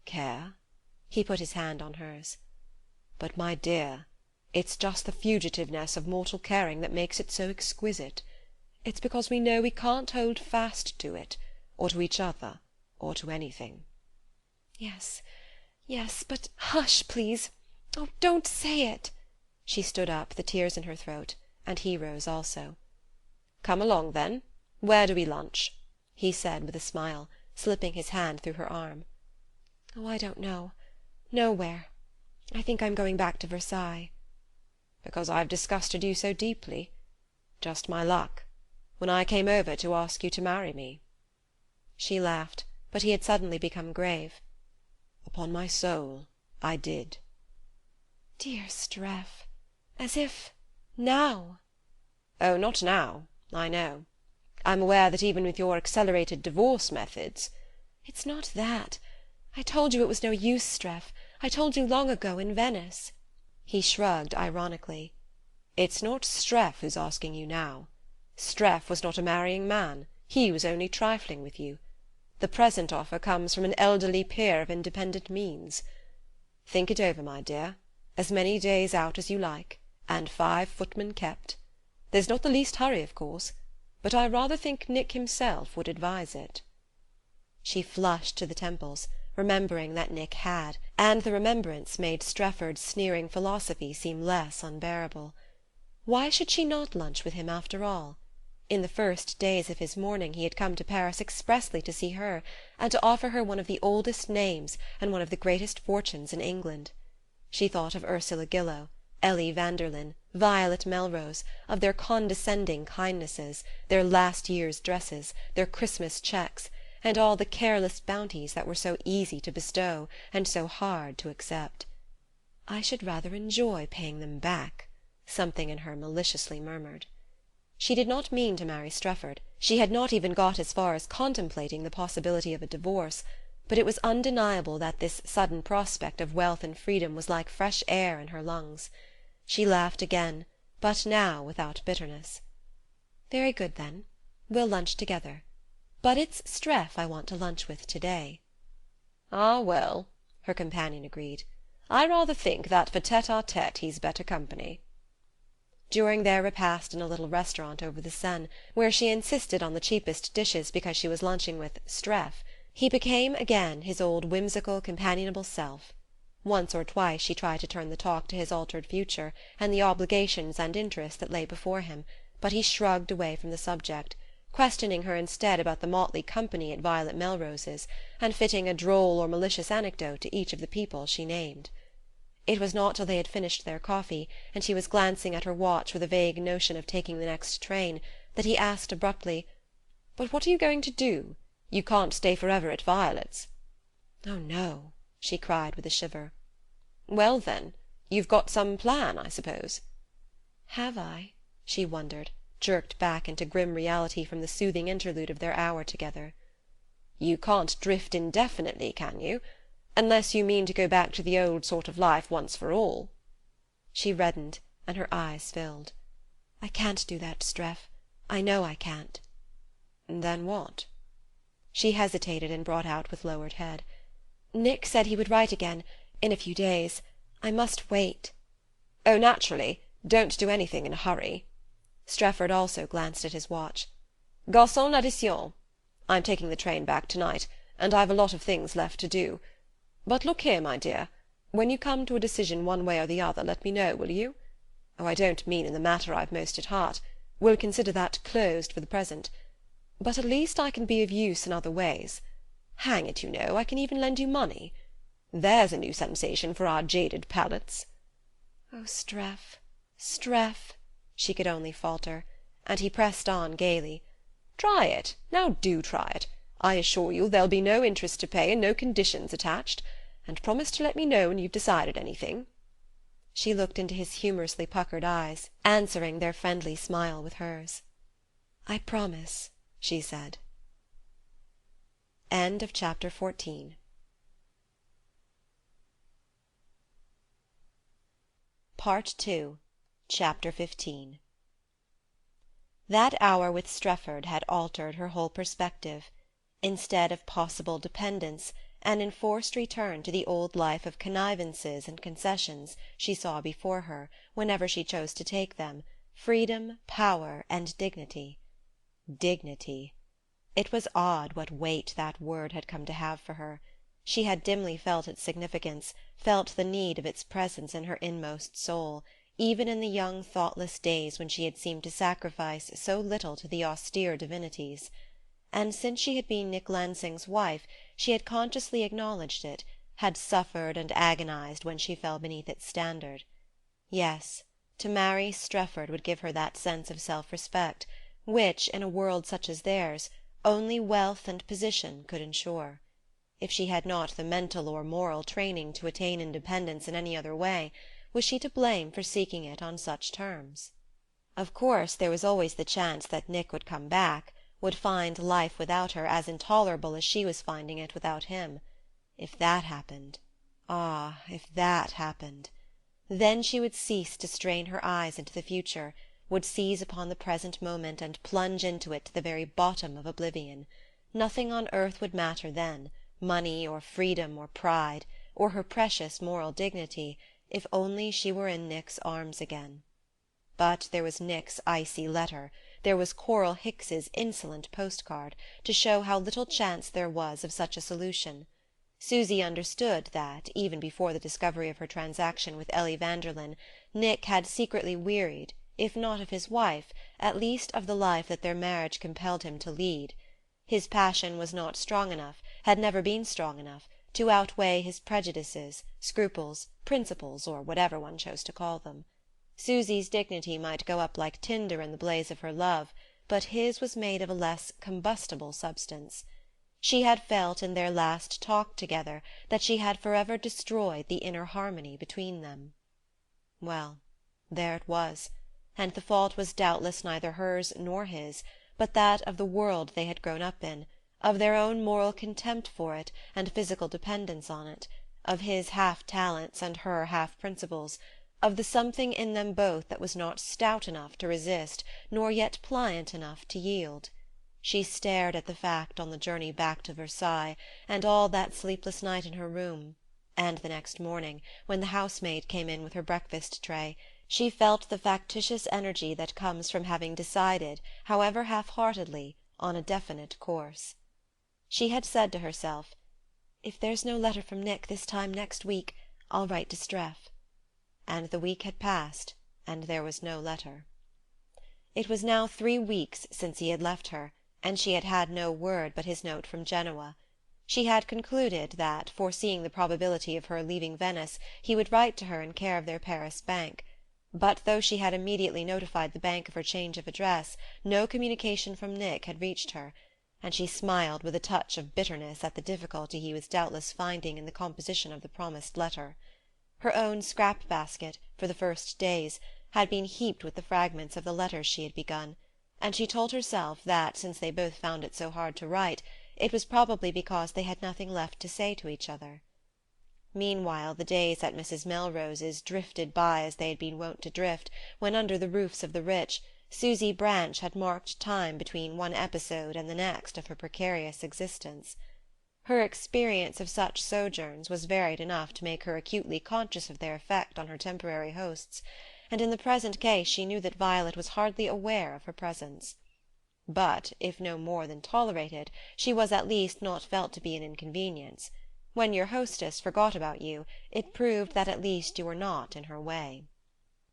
"Care?" He put his hand on hers. "But, my dear, it's just the fugitiveness of mortal caring that makes it so exquisite. It's because we know we can't hold fast to it, or to each other, or to anything." "Yes, yes, but hush, please. Oh, don't say it." She stood up, the tears in her throat, and he rose also. "Come along, then. Where do we lunch?" he said with a smile, slipping his hand through her arm. "Oh, I don't know. Nowhere. I think I'm going back to Versailles." "Because I've disgusted you so deeply? Just my luck. When I came over to ask you to marry me." She laughed, but he had suddenly become grave. "Upon my soul, I did." "Dear Streff, as if... now." "Oh, not now, I know. I'm aware that even with your accelerated divorce methods—" "It's not that. I told you it was no use, Streff. I told you long ago, in Venice." He shrugged ironically. "It's not Streff who's asking you now. Streff was not a marrying man. He was only trifling with you. The present offer comes from an elderly peer of independent means. Think it over, my dear. As many days out as you like, and 5 footmen kept. There's not the least hurry, of course, but I rather think Nick himself would advise it." She flushed to the temples, remembering that Nick had, and the remembrance made Strefford's sneering philosophy seem less unbearable. Why should she not lunch with him after all? In the first days of his mourning he had come to Paris expressly to see her, and to offer her one of the oldest names and one of the greatest fortunes in England. She thought of Ursula Gillow, Ellie Vanderlyn, Violet Melrose, of their condescending kindnesses, their last year's dresses, their Christmas cheques, and all the careless bounties that were so easy to bestow and so hard to accept. "I should rather enjoy paying them back," something in her maliciously murmured. She did not mean to marry Strefford. She had not even got as far as contemplating the possibility of a divorce, but it was undeniable that this sudden prospect of wealth and freedom was like fresh air in her lungs. She laughed again, but now without bitterness. "Very good, then. We'll lunch together. But it's Streff I want to lunch with today." "Ah, well," her companion agreed, "I rather think that for tete-a-tete he's better company." During their repast in a little restaurant over the Seine, where she insisted on the cheapest dishes because she was lunching with Streff, he became again his old whimsical companionable self. Once or twice she tried to turn the talk to his altered future and the obligations and interests that lay before him, but he shrugged away from the subject, questioning her instead about the motley company at Violet Melrose's, and fitting a droll or malicious anecdote to each of the people she named. It was not till they had finished their coffee, and she was glancing at her watch with a vague notion of taking the next train, that he asked abruptly: "But what are you going to do? You can't stay forever at Violet's." "Oh, no," she cried with a shiver. "Well, then, you've got some plan, I suppose?" "Have I?" she wondered, jerked back into grim reality from the soothing interlude of their hour together. "You can't drift indefinitely, can you? Unless you mean to go back to the old sort of life once for all." She reddened, and her eyes filled. "I can't do that, Streff. I know I can't." "Then what?" She hesitated and brought out with lowered head: "Nick said he would write again in a few days. I must wait." "Oh, naturally. Don't do anything in a hurry." Strefford also glanced at his watch. "Garçon l'addition. I'm taking the train back tonight, and I've a lot of things left to do. But look here, my dear, when you come to a decision one way or the other, let me know, will you? Oh, I don't mean in the matter I've most at heart. We'll consider that closed for the present. But at least I can be of use in other ways. Hang it, you know, I can even lend you money. There's a new sensation for our jaded palates." "Oh, Streff, Streff," she could only falter, and he pressed on gaily: "Try it. Now do try it. I assure you there'll be no interest to pay and no conditions attached. And promise to let me know when you've decided anything." She looked into his humorously puckered eyes, answering their friendly smile with hers. "I promise," she said. End of chapter 14. Part 2, Chapter 15. That hour with Strefford had altered her whole perspective. Instead of possible dependence, an enforced return to the old life of connivances and concessions she saw before her, whenever she chose to take them, freedom, power, and dignity. Dignity! It was odd what weight that word had come to have for her. She had dimly felt its significance, felt the need of its presence in her inmost soul, even in the young thoughtless days when she had seemed to sacrifice so little to the austere divinities. And since she had been Nick Lansing's wife she had consciously acknowledged it, had suffered and agonized when she fell beneath its standard. Yes, to marry Strefford would give her that sense of self-respect which, in a world such as theirs, only wealth and position could ensure. If she had not the mental or moral training to attain independence in any other way, was she to blame for seeking it on such terms? Of course there was always the chance that Nick would come back, would find life without her as intolerable as she was finding it without him. If that happened, ah, if that happened! Then she would cease to strain her eyes into the future, would seize upon the present moment and plunge into it to the very bottom of oblivion. Nothing on earth would matter then, money or freedom or pride, or her precious moral dignity, if only she were in Nick's arms again. But there was Nick's icy letter, there was Coral Hicks's insolent postcard, to show how little chance there was of such a solution. Susy understood that, even before the discovery of her transaction with Ellie Vanderlyn, Nick had secretly wearied, if not of his wife, at least of the life that their marriage compelled him to lead. His passion was not strong enough, had never been strong enough, to outweigh his prejudices, scruples, principles, or whatever one chose to call them. Susy's dignity might go up like tinder in the blaze of her love, but his was made of a less combustible substance. She had felt in their last talk together that she had forever destroyed the inner harmony between them. Well, there it was, and the fault was doubtless neither hers nor his, but that of the world they had grown up in, of their own moral contempt for it and physical dependence on it, of his half-talents and her half-principles, of the something in them both that was not stout enough to resist nor yet pliant enough to yield. She stared at the fact on the journey back to Versailles, and all that sleepless night in her room, and the next morning, when the housemaid came in with her breakfast-tray, she felt the factitious energy that comes from having decided, however half-heartedly, on a definite course. She had said to herself, "If there's no letter from Nick this time next week, I'll write to Streff." And the week had passed, and there was no letter. It was now 3 weeks since he had left her, and she had had no word but his note from Genoa. She had concluded that, foreseeing the probability of her leaving Venice, he would write to her in care of their Paris bank. But though she had immediately notified the bank of her change of address, no communication from Nick had reached her, and she smiled with a touch of bitterness at the difficulty he was doubtless finding in the composition of the promised letter. Her own scrap-basket, for the first days, had been heaped with the fragments of the letters she had begun, and she told herself that, since they both found it so hard to write, it was probably because they had nothing left to say to each other. Meanwhile the days at Mrs. Melrose's drifted by as they had been wont to drift when, under the roofs of the rich, Susy Branch had marked time between one episode and the next of her precarious existence. Her experience of such sojourns was varied enough to make her acutely conscious of their effect on her temporary hosts, and in the present case she knew that Violet was hardly aware of her presence. But, if no more than tolerated, she was at least not felt to be an inconvenience. When your hostess forgot about you, it proved that at least you were not in her way.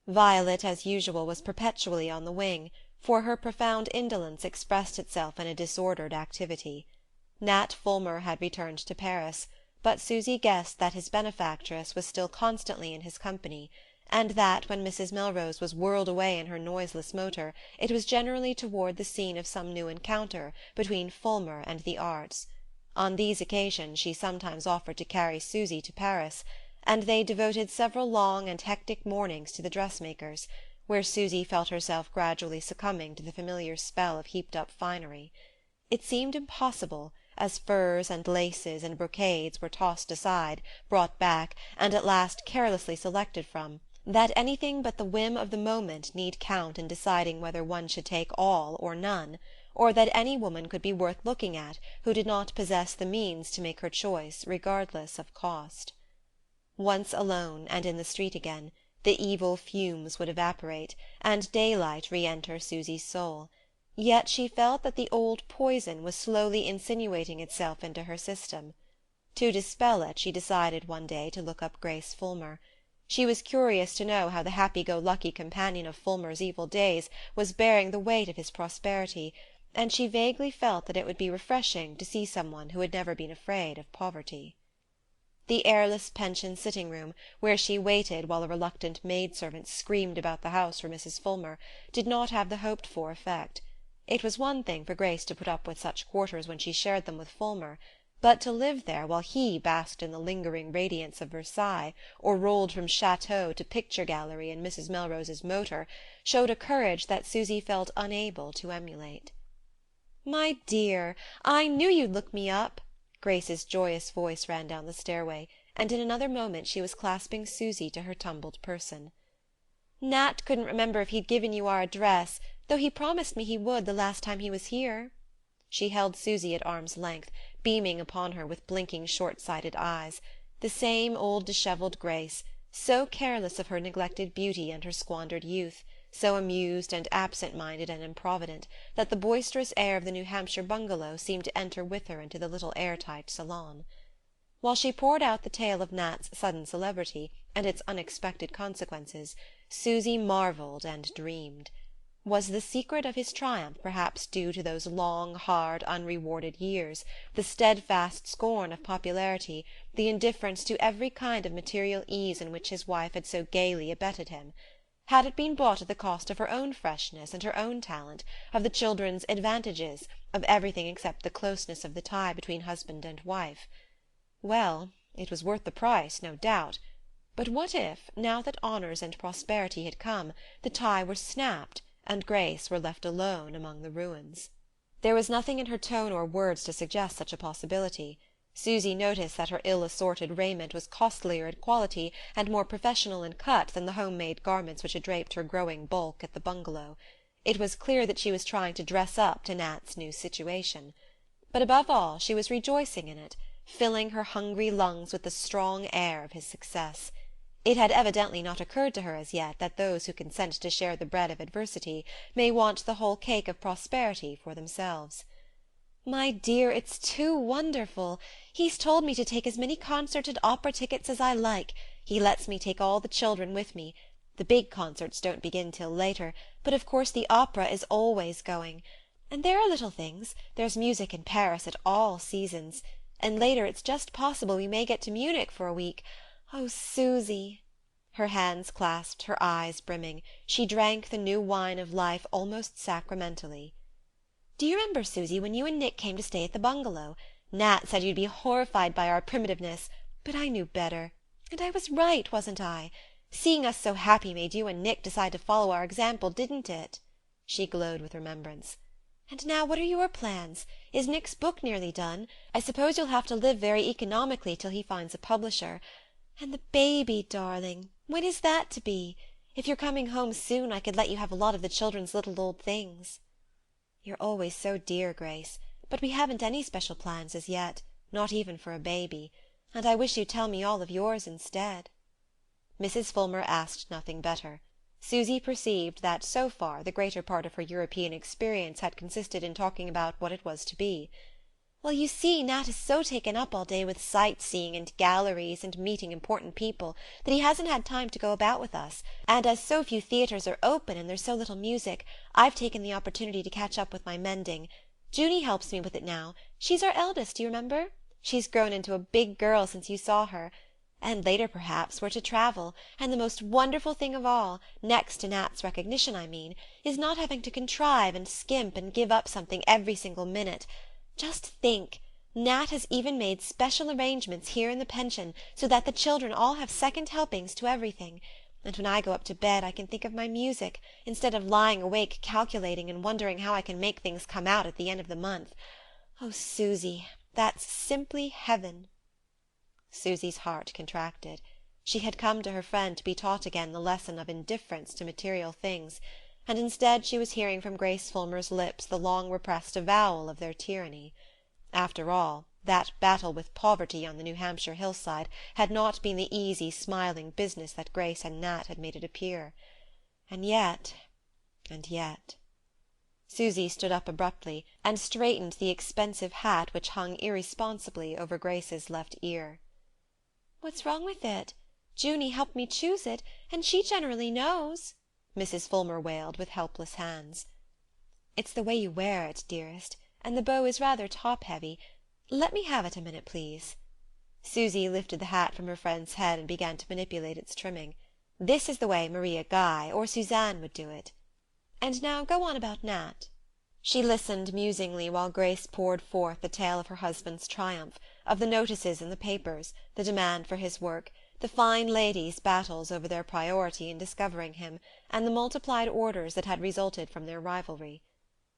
Violet, as usual, was perpetually on the wing, for her profound indolence expressed itself in a disordered activity. Nat Fulmer had returned to Paris, but Susy guessed that his benefactress was still constantly in his company, and that, when Mrs. Melrose was whirled away in her noiseless motor, it was generally toward the scene of some new encounter between Fulmer and the arts. On these occasions she sometimes offered to carry Susy to Paris, and they devoted several long and hectic mornings to the dressmakers, where Susy felt herself gradually succumbing to the familiar spell of heaped-up finery. It seemed impossible, as furs and laces and brocades were tossed aside, brought back, and at last carelessly selected from, that anything but the whim of the moment need count in deciding whether one should take all or none, or that any woman could be worth looking at who did not possess the means to make her choice regardless of cost. Once alone, and in the street again, the evil fumes would evaporate, and daylight re-enter Susy's soul. Yet she felt that the old poison was slowly insinuating itself into her system. To dispel it, she decided one day to look up Grace Fulmer. She was curious to know how the happy-go-lucky companion of Fulmer's evil days was bearing the weight of his prosperity, and she vaguely felt that it would be refreshing to see someone who had never been afraid of poverty. The airless pension sitting-room, where she waited while a reluctant maid-servant screamed about the house for Mrs. Fulmer, did not have the hoped-for effect. It was one thing for Grace to put up with such quarters when she shared them with Fulmer, but to live there while he basked in the lingering radiance of Versailles, or rolled from chateau to picture-gallery in Mrs. Melrose's motor, showed a courage that Susy felt unable to emulate. "My dear, I knew you'd look me up!" Grace's joyous voice ran down the stairway, and in another moment she was clasping Susy to her tumbled person. "Nat couldn't remember if he'd given you our address, though he promised me he would the last time he was here." She held Susy at arm's length, beaming upon her with blinking short-sighted eyes, the same old dishevelled Grace, so careless of her neglected beauty and her squandered youth, so amused and absent-minded and improvident, that the boisterous air of the New Hampshire bungalow seemed to enter with her into the little air-tight salon. While she poured out the tale of Nat's sudden celebrity, and its unexpected consequences, Susy marvelled and dreamed. Was the secret of his triumph perhaps due to those long, hard, unrewarded years, the steadfast scorn of popularity, the indifference to every kind of material ease in which his wife had so gaily abetted him? Had it been bought at the cost of her own freshness and her own talent, of the children's advantages, of everything except the closeness of the tie between husband and wife? Well, it was worth the price, no doubt. But what if, now that honours and prosperity had come, the tie were snapped, and Grace were left alone among the ruins? There was nothing in her tone or words to suggest such a possibility. Susy noticed that her ill-assorted raiment was costlier in quality and more professional in cut than the home-made garments which had draped her growing bulk at the bungalow. It was clear that she was trying to dress up to Nat's new situation. But above all she was rejoicing in it, filling her hungry lungs with the strong air of his success. It had evidently not occurred to her as yet that those who consent to share the bread of adversity may want the whole cake of prosperity for themselves. "My dear, it's too wonderful! He's told me to take as many concert and opera tickets as I like. He lets me take all the children with me. The big concerts don't begin till later, but of course the opera is always going. And there are little things. There's music in Paris at all seasons. And later it's just possible we may get to Munich for a week. Oh, Susy!" Her hands clasped, her eyes brimming, she drank the new wine of life almost sacramentally. "Do you remember, Susy, when you and Nick came to stay at the bungalow? Nat said you'd be horrified by our primitiveness, but I knew better. And I was right, wasn't I? Seeing us so happy made you and Nick decide to follow our example, didn't it?" She glowed with remembrance. "And now what are your plans? Is Nick's book nearly done? I suppose you'll have to live very economically till he finds a publisher. And the baby, darling, when is that to be? If you're coming home soon I could let you have a lot of the children's little old things." "You're always so dear, Grace, but we haven't any special plans as yet, not even for a baby, and I wish you'd tell me all of yours instead." Mrs. Fulmer asked nothing better. Susy perceived that, so far, the greater part of her European experience had consisted in talking about what it was to be. "Well, you see, Nat is so taken up all day with sightseeing and galleries and meeting important people that he hasn't had time to go about with us, and as so few theatres are open and there's so little music, I've taken the opportunity to catch up with my mending. Junie helps me with it now. She's our eldest, do you remember? She's grown into a big girl since you saw her. And later, perhaps, we're to travel, and the most wonderful thing of all, next to Nat's recognition, I mean, is not having to contrive and skimp and give up something every single minute. Just think! Nat has even made special arrangements here in the pension so that the children all have second helpings to everything. And when I go up to bed I can think of my music, instead of lying awake calculating and wondering how I can make things come out at the end of the month. Oh, Susy, that's simply heaven!" Susy's heart contracted. She had come to her friend to be taught again the lesson of indifference to material things, and instead she was hearing from Grace Fulmer's lips the long-repressed avowal of their tyranny. After all, that battle with poverty on the New Hampshire hillside had not been the easy, smiling business that Grace and Nat had made it appear. And yet... Susy stood up abruptly, and straightened the expensive hat which hung irresponsibly over Grace's left ear. "What's wrong with it? Junie helped me choose it, and she generally knows," Mrs. Fulmer wailed with helpless hands. "It's the way you wear it, dearest, and the bow is rather top-heavy. Let me have it a minute, please." Susy lifted the hat from her friend's head and began to manipulate its trimming. This is the way Maria Guy or Suzanne would do it. "And now go on about Nat." She listened musingly while Grace poured forth the tale of her husband's triumph, of the notices in the papers, the demand for his work, the fine ladies' battles over their priority in discovering him, and the multiplied orders that had resulted from their rivalry.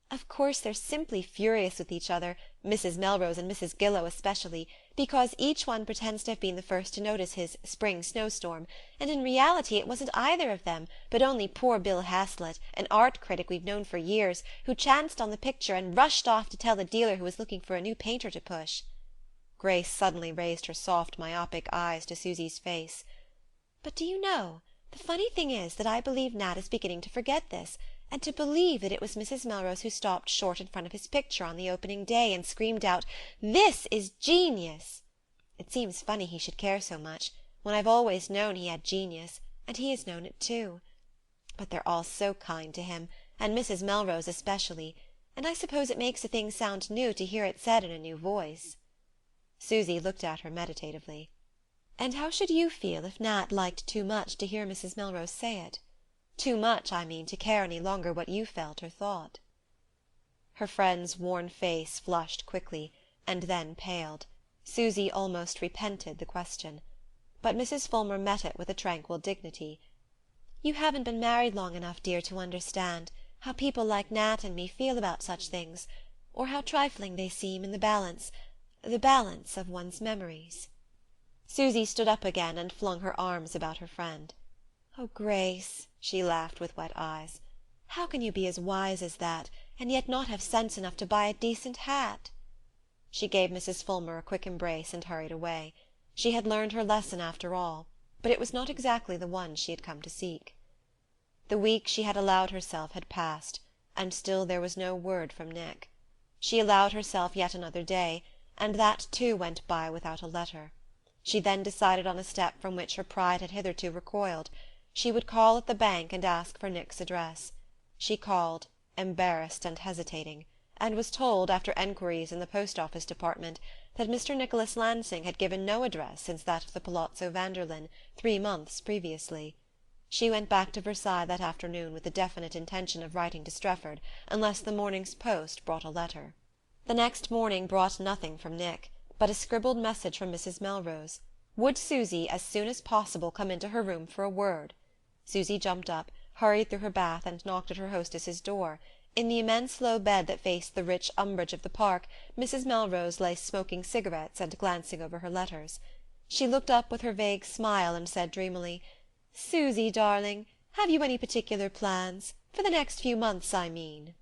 "Of course they're simply furious with each other, Mrs. Melrose and Mrs. Gillow especially, because each one pretends to have been the first to notice his spring snowstorm, and in reality it wasn't either of them, but only poor Bill Haslett, an art critic we've known for years, who chanced on the picture and rushed off to tell the dealer who was looking for a new painter to push." Grace suddenly raised her soft myopic eyes to Susy's face. "But do you know, the funny thing is that I believe Nat is beginning to forget this, and to believe that it was Mrs. Melrose who stopped short in front of his picture on the opening day and screamed out, 'This is genius!' It seems funny he should care so much, when I've always known he had genius, and he has known it too. But they're all so kind to him, and Mrs. Melrose especially, and I suppose it makes a thing sound new to hear it said in a new voice." Susy looked at her meditatively. "And how should you feel if Nat liked too much to hear Mrs. Melrose say it?" Too much, I mean, to care any longer what you felt or thought." Her friend's worn face flushed quickly, and then paled. Susy almost repented the question. But Mrs. Fulmer met it with a tranquil dignity. "You haven't been married long enough, dear, to understand how people like Nat and me feel about such things, or how trifling they seem in the balance of one's memories." Susy stood up again and flung her arms about her friend. "Oh, Grace," she laughed with wet eyes, "how can you be as wise as that, and yet not have sense enough to buy a decent hat?" She gave Mrs. Fulmer a quick embrace and hurried away. She had learned her lesson after all, but it was not exactly the one she had come to seek. The week she had allowed herself had passed, and still there was no word from Nick. She allowed herself yet another day, and that too went by without a letter. She then decided on a step from which her pride had hitherto recoiled. She would call at the bank and ask for Nick's address. She called, embarrassed and hesitating, and was told, after enquiries in the post-office department, that Mr. Nicholas Lansing had given no address since that of the Palazzo Vanderlyn, 3 months previously. She went back to Versailles that afternoon with the definite intention of writing to Strefford, unless the morning's post brought a letter. The next morning brought nothing from Nick, but a scribbled message from Mrs. Melrose. Would Susy, as soon as possible, come into her room for a word? Susy jumped up, hurried through her bath, and knocked at her hostess's door. In the immense low bed that faced the rich umbrage of the park, Mrs. Melrose lay smoking cigarettes and glancing over her letters. She looked up with her vague smile and said dreamily, "Susy, darling, have you any particular plans? For the next few months, I mean."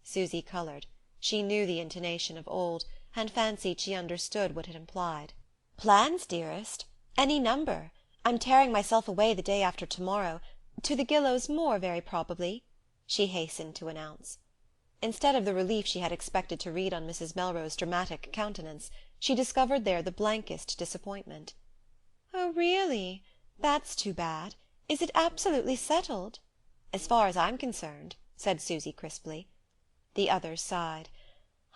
Susy coloured. She knew the intonation of old, and fancied she understood what it implied. "Plans, dearest? Any number. I'm tearing myself away the day after tomorrow, to the Gillows' Moor, very probably," she hastened to announce. Instead of the relief she had expected to read on Mrs. Melrose's dramatic countenance, she discovered there the blankest disappointment. "Oh, really? That's too bad. Is it absolutely settled?" "As far as I'm concerned," said Susy crisply. The other sighed.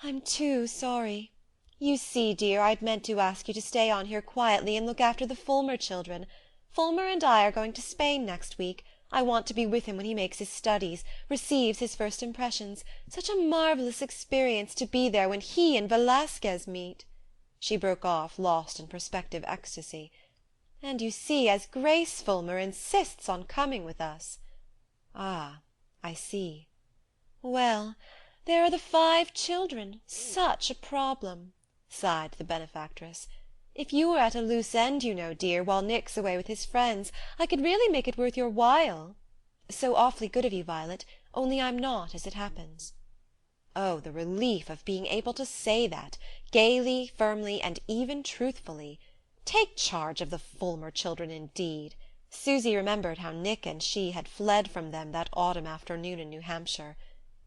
"I'm too sorry. You see, dear, I'd meant to ask you to stay on here quietly and look after the Fulmer children. Fulmer and I are going to Spain next week. I want to be with him when he makes his studies, receives his first impressions. Such a marvellous experience to be there when he and Velasquez meet." She broke off, lost in prospective ecstasy. "And you see, as Grace Fulmer insists on coming with us." "Ah, I see." "Well, there are the 5 children. Such a problem," sighed the benefactress. "If you were at a loose end, you know, dear, while Nick's away with his friends, I could really make it worth your while. So awfully good of you, Violet, only I'm not, as it happens." Oh, the relief of being able to say that, gaily, firmly, and even truthfully. Take charge of the Fulmer children, indeed! Susy remembered how Nick and she had fled from them that autumn afternoon in New Hampshire.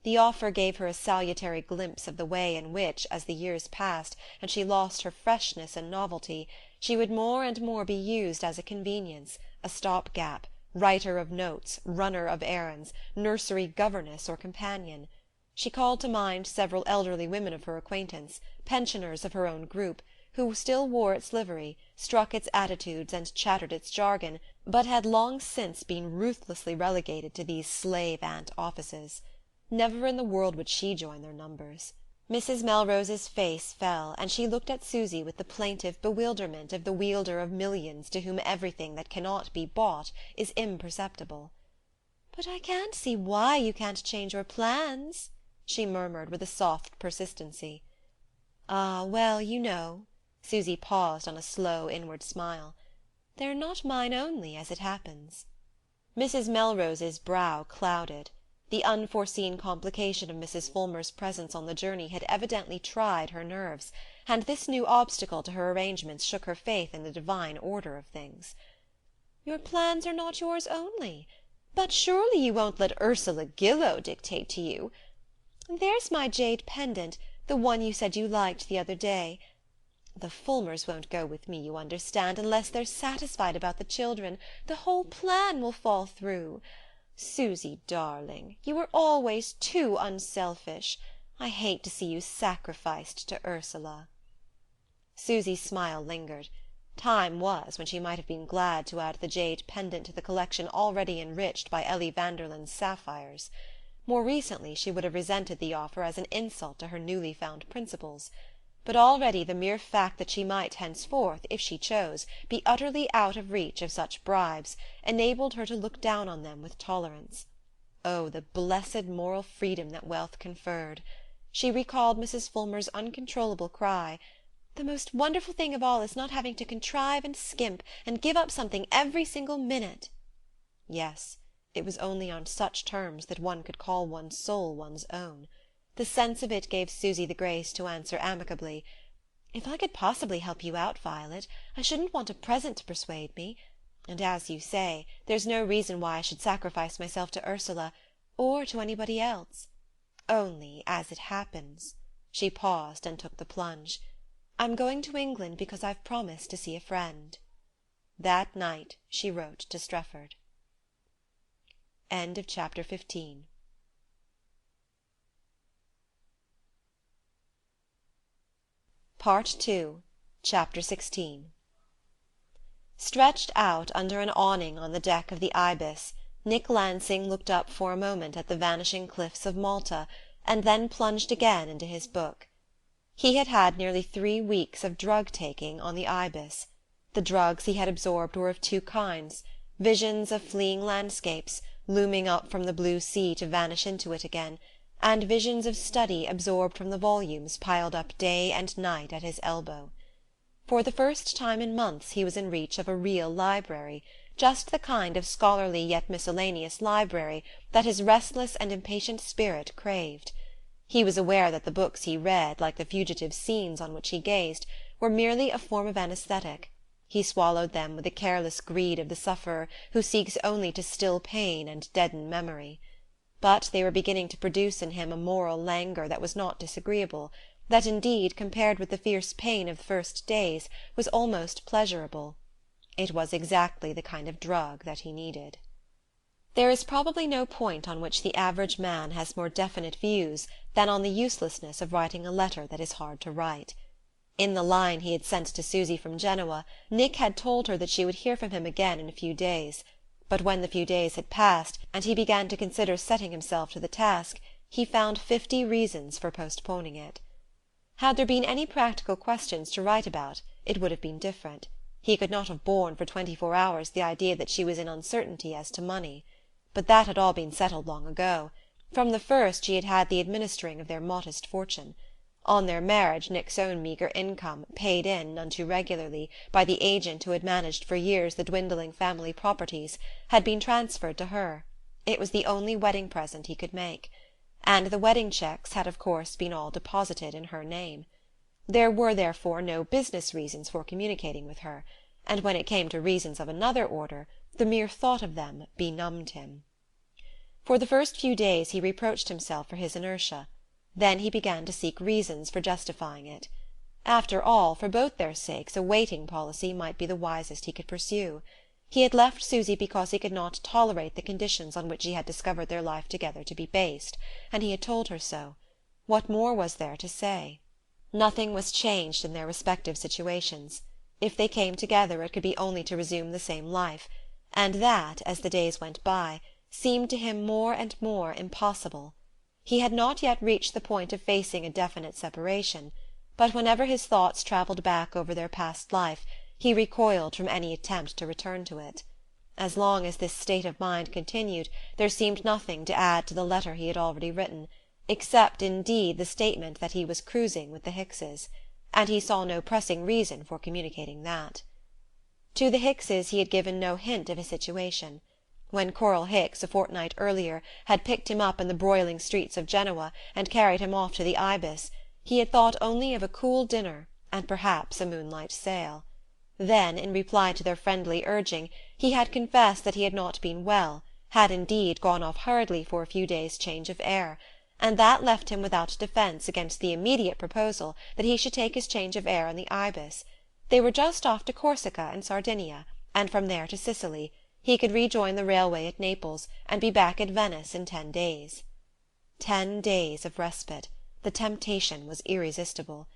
The offer gave her a salutary glimpse of the way in which, as the years passed, and she lost her freshness and novelty, she would more and more be used as a convenience, a stop-gap, writer of notes, runner of errands, nursery governess or companion. She called to mind several elderly women of her acquaintance, pensioners of her own group, who still wore its livery, struck its attitudes and chattered its jargon, but had long since been ruthlessly relegated to these slave-ant offices. Never in the world would she join their numbers. Mrs. Melrose's face fell, and she looked at Susy with the plaintive bewilderment of the wielder of millions to whom everything that cannot be bought is imperceptible. "But I can't see why you can't change your plans," she murmured with a soft persistency. "Ah, well, you know," Susy paused on a slow inward smile, "they're not mine only, as it happens." Mrs. Melrose's brow clouded. The unforeseen complication of Mrs. Fulmer's presence on the journey had evidently tried her nerves, and this new obstacle to her arrangements shook her faith in the divine order of things. "Your plans are not yours only? But surely you won't let Ursula Gillow dictate to you? There's my jade pendant, the one you said you liked the other day. The Fulmers won't go with me, you understand, unless they're satisfied about the children. The whole plan will fall through. Susy, darling, you were always too unselfish. I hate to see you sacrificed to Ursula." Susy's smile lingered. Time was when she might have been glad to add the jade pendant to the collection already enriched by Ellie Vanderlyn's sapphires. More recently she would have resented the offer as an insult to her newly found principles. But already the mere fact that she might henceforth, if she chose, be utterly out of reach of such bribes, enabled her to look down on them with tolerance. Oh, the blessed moral freedom that wealth conferred! She recalled Mrs. Fulmer's uncontrollable cry, "The most wonderful thing of all is not having to contrive and skimp, and give up something every single minute." Yes, it was only on such terms that one could call one's soul one's own. The sense of it gave Susy the grace to answer amicably, "If I could possibly help you out, Violet, I shouldn't want a present to persuade me. And as you say, there's no reason why I should sacrifice myself to Ursula, or to anybody else. Only, as it happens," she paused and took the plunge, "I'm going to England because I've promised to see a friend." That night she wrote to Strefford. End of chapter 15. Part 2, Chapter 16. Stretched out under an awning on the deck of the Ibis, Nick Lansing looked up for a moment at the vanishing cliffs of Malta, and then plunged again into his book. He had had nearly 3 weeks of drug-taking on the Ibis. The drugs he had absorbed were of two kinds: visions of fleeing landscapes, looming up from the blue sea to vanish into it again, and visions of study absorbed from the volumes piled up day and night at his elbow. For the first time in months he was in reach of a real library, just the kind of scholarly yet miscellaneous library that his restless and impatient spirit craved. He was aware that the books he read, like the fugitive scenes on which he gazed, were merely a form of anesthetic. He swallowed them with the careless greed of the sufferer who seeks only to still pain and deaden memory. But they were beginning to produce in him a moral languor that was not disagreeable, that indeed, compared with the fierce pain of the first days, was almost pleasurable. It was exactly the kind of drug that he needed. There is probably no point on which the average man has more definite views than on the uselessness of writing a letter that is hard to write. In the line he had sent to Susy from Genoa, Nick had told her that she would hear from him again in a few days. But when the few days had passed, and he began to consider setting himself to the task, he found 50 reasons for postponing it. Had there been any practical questions to write about, it would have been different. He could not have borne for 24 hours the idea that she was in uncertainty as to money. But that had all been settled long ago. From the first she had had the administering of their modest fortune. On their marriage Nick's own meagre income, paid in, none too regularly, by the agent who had managed for years the dwindling family properties, had been transferred to her. It was the only wedding present he could make. And the wedding cheques had of course been all deposited in her name. There were therefore no business reasons for communicating with her, and when it came to reasons of another order, the mere thought of them benumbed him. For the first few days he reproached himself for his inertia. Then he began to seek reasons for justifying it. After all, for both their sakes, a waiting policy might be the wisest he could pursue. He had left Susy because he could not tolerate the conditions on which he had discovered their life together to be based, and he had told her so. What more was there to say? Nothing was changed in their respective situations. If they came together it could be only to resume the same life, and that, as the days went by, seemed to him more and more impossible. He had not yet reached the point of facing a definite separation, but whenever his thoughts travelled back over their past life, he recoiled from any attempt to return to it. As long as this state of mind continued, there seemed nothing to add to the letter he had already written, except indeed the statement that he was cruising with the Hickses, and he saw no pressing reason for communicating that. To the Hickses he had given no hint of his situation. When Coral Hicks, a fortnight earlier, had picked him up in the broiling streets of Genoa and carried him off to the Ibis, he had thought only of a cool dinner and perhaps a moonlight sail. Then, in reply to their friendly urging, he had confessed that he had not been well, had indeed gone off hurriedly for a few days' change of air, and that left him without defence against the immediate proposal that he should take his change of air on the Ibis. They were just off to Corsica and Sardinia, and from there to Sicily. He could rejoin the railway at Naples, and be back at Venice in 10 days. 10 days of respite. The temptation was irresistible.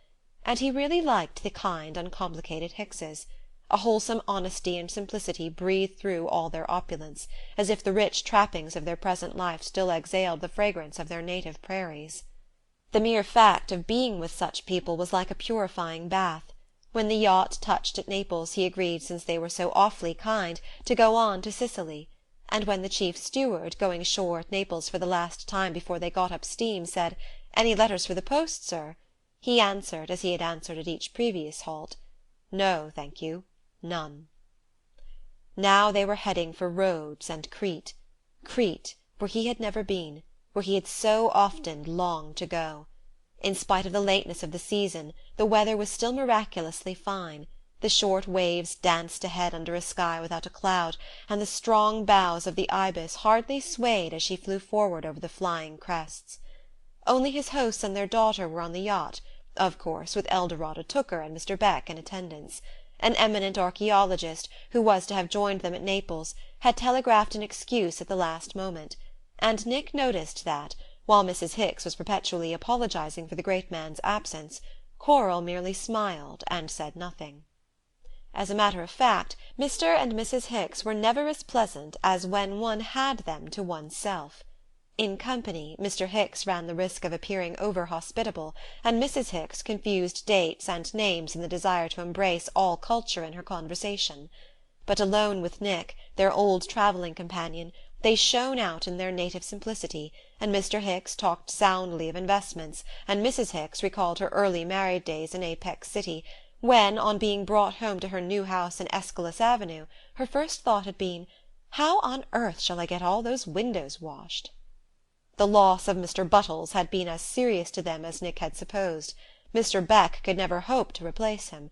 And he really liked the kind, uncomplicated Hickses. A wholesome honesty and simplicity breathed through all their opulence, as if the rich trappings of their present life still exhaled the fragrance of their native prairies. The mere fact of being with such people was like a purifying bath. When the yacht touched at Naples he agreed, since they were so awfully kind, to go on to Sicily; and when the chief steward, going ashore at Naples for the last time before they got up steam, said, "Any letters for the post, sir?" he answered, as he had answered at each previous halt, "No, thank you, none." Now they were heading for Rhodes and Crete, where he had never been, where he had so often longed to go. In spite of the lateness of the season, the weather was still miraculously fine. The short waves danced ahead under a sky without a cloud, and the strong bows of the Ibis hardly swayed as she flew forward over the flying crests. Only his hosts and their daughter were on the yacht, of course with Eldorada Tooker and Mr. Beck in attendance. An eminent archaeologist, who was to have joined them at Naples, had telegraphed an excuse at the last moment, and Nick noticed that, while Mrs. Hicks was perpetually apologizing for the great man's absence, Coral merely smiled and said nothing. As a matter of fact, Mr. and Mrs. Hicks were never as pleasant as when one had them to one's self. In company, Mr. Hicks ran the risk of appearing over-hospitable, and Mrs. Hicks confused dates and names in the desire to embrace all culture in her conversation. But alone with Nick, their old travelling companion, they shone out in their native simplicity, and Mr. Hicks talked soundly of investments, and Mrs. Hicks recalled her early married days in Apex City, when, on being brought home to her new house in Aeschylus Avenue, her first thought had been, "How on earth shall I get all those windows washed?" The loss of Mr. Buttles had been as serious to them as Nick had supposed. Mr. Beck could never hope to replace him.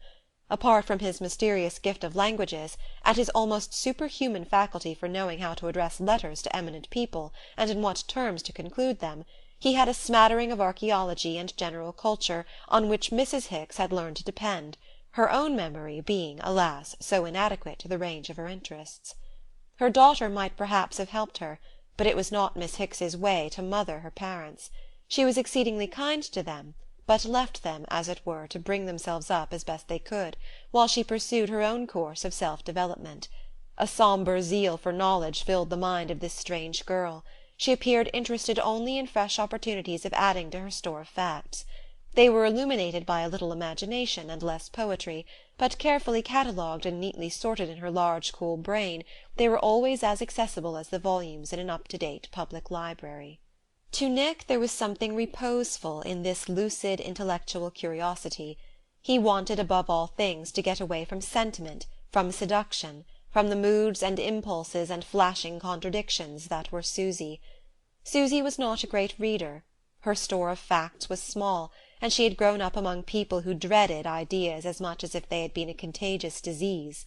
Apart from his mysterious gift of languages, and his almost superhuman faculty for knowing how to address letters to eminent people, and in what terms to conclude them, he had a smattering of archaeology and general culture on which Mrs. Hicks had learned to depend, her own memory being, alas, so inadequate to the range of her interests. Her daughter might perhaps have helped her, but it was not Miss Hicks's way to mother her parents. She was exceedingly kind to them, but left them, as it were, to bring themselves up as best they could, while she pursued her own course of self-development. A sombre zeal for knowledge filled the mind of this strange girl. She appeared interested only in fresh opportunities of adding to her store of facts. They were illuminated by a little imagination and less poetry, but carefully catalogued and neatly sorted in her large cool brain, they were always as accessible as the volumes in an up-to-date public library. To Nick there was something reposeful in this lucid intellectual curiosity. He wanted above all things to get away from sentiment, from seduction, from the moods and impulses and flashing contradictions that were Susy. Susy was not a great reader. Her store of facts was small, and she had grown up among people who dreaded ideas as much as if they had been a contagious disease.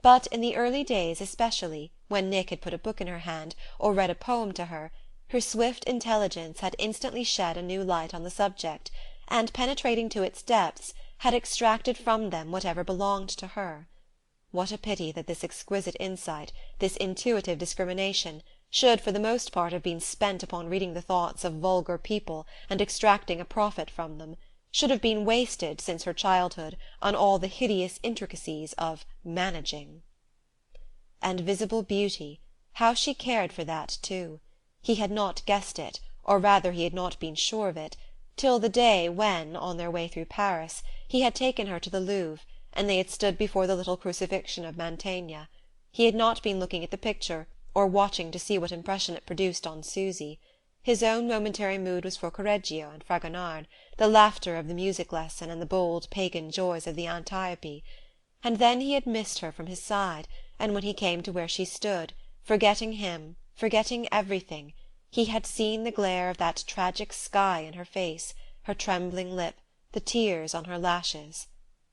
But in the early days especially, when Nick had put a book in her hand, or read a poem to her, her swift intelligence had instantly shed a new light on the subject, and, penetrating to its depths, had extracted from them whatever belonged to her. What a pity that this exquisite insight, this intuitive discrimination, should for the most part have been spent upon reading the thoughts of vulgar people and extracting a profit from them, should have been wasted, since her childhood, on all the hideous intricacies of managing. And visible beauty, how she cared for that too! He had not guessed it, or rather he had not been sure of it, till the day when, on their way through Paris, he had taken her to the Louvre, and they had stood before the little crucifixion of Mantegna. He had not been looking at the picture, or watching to see what impression it produced on Susy. His own momentary mood was for Correggio and Fragonard, the laughter of the music lesson and the bold pagan joys of the Antiope. And then he had missed her from his side, and when he came to where she stood, forgetting him, forgetting everything, he had seen the glare of that tragic sky in her face, her trembling lip, the tears on her lashes.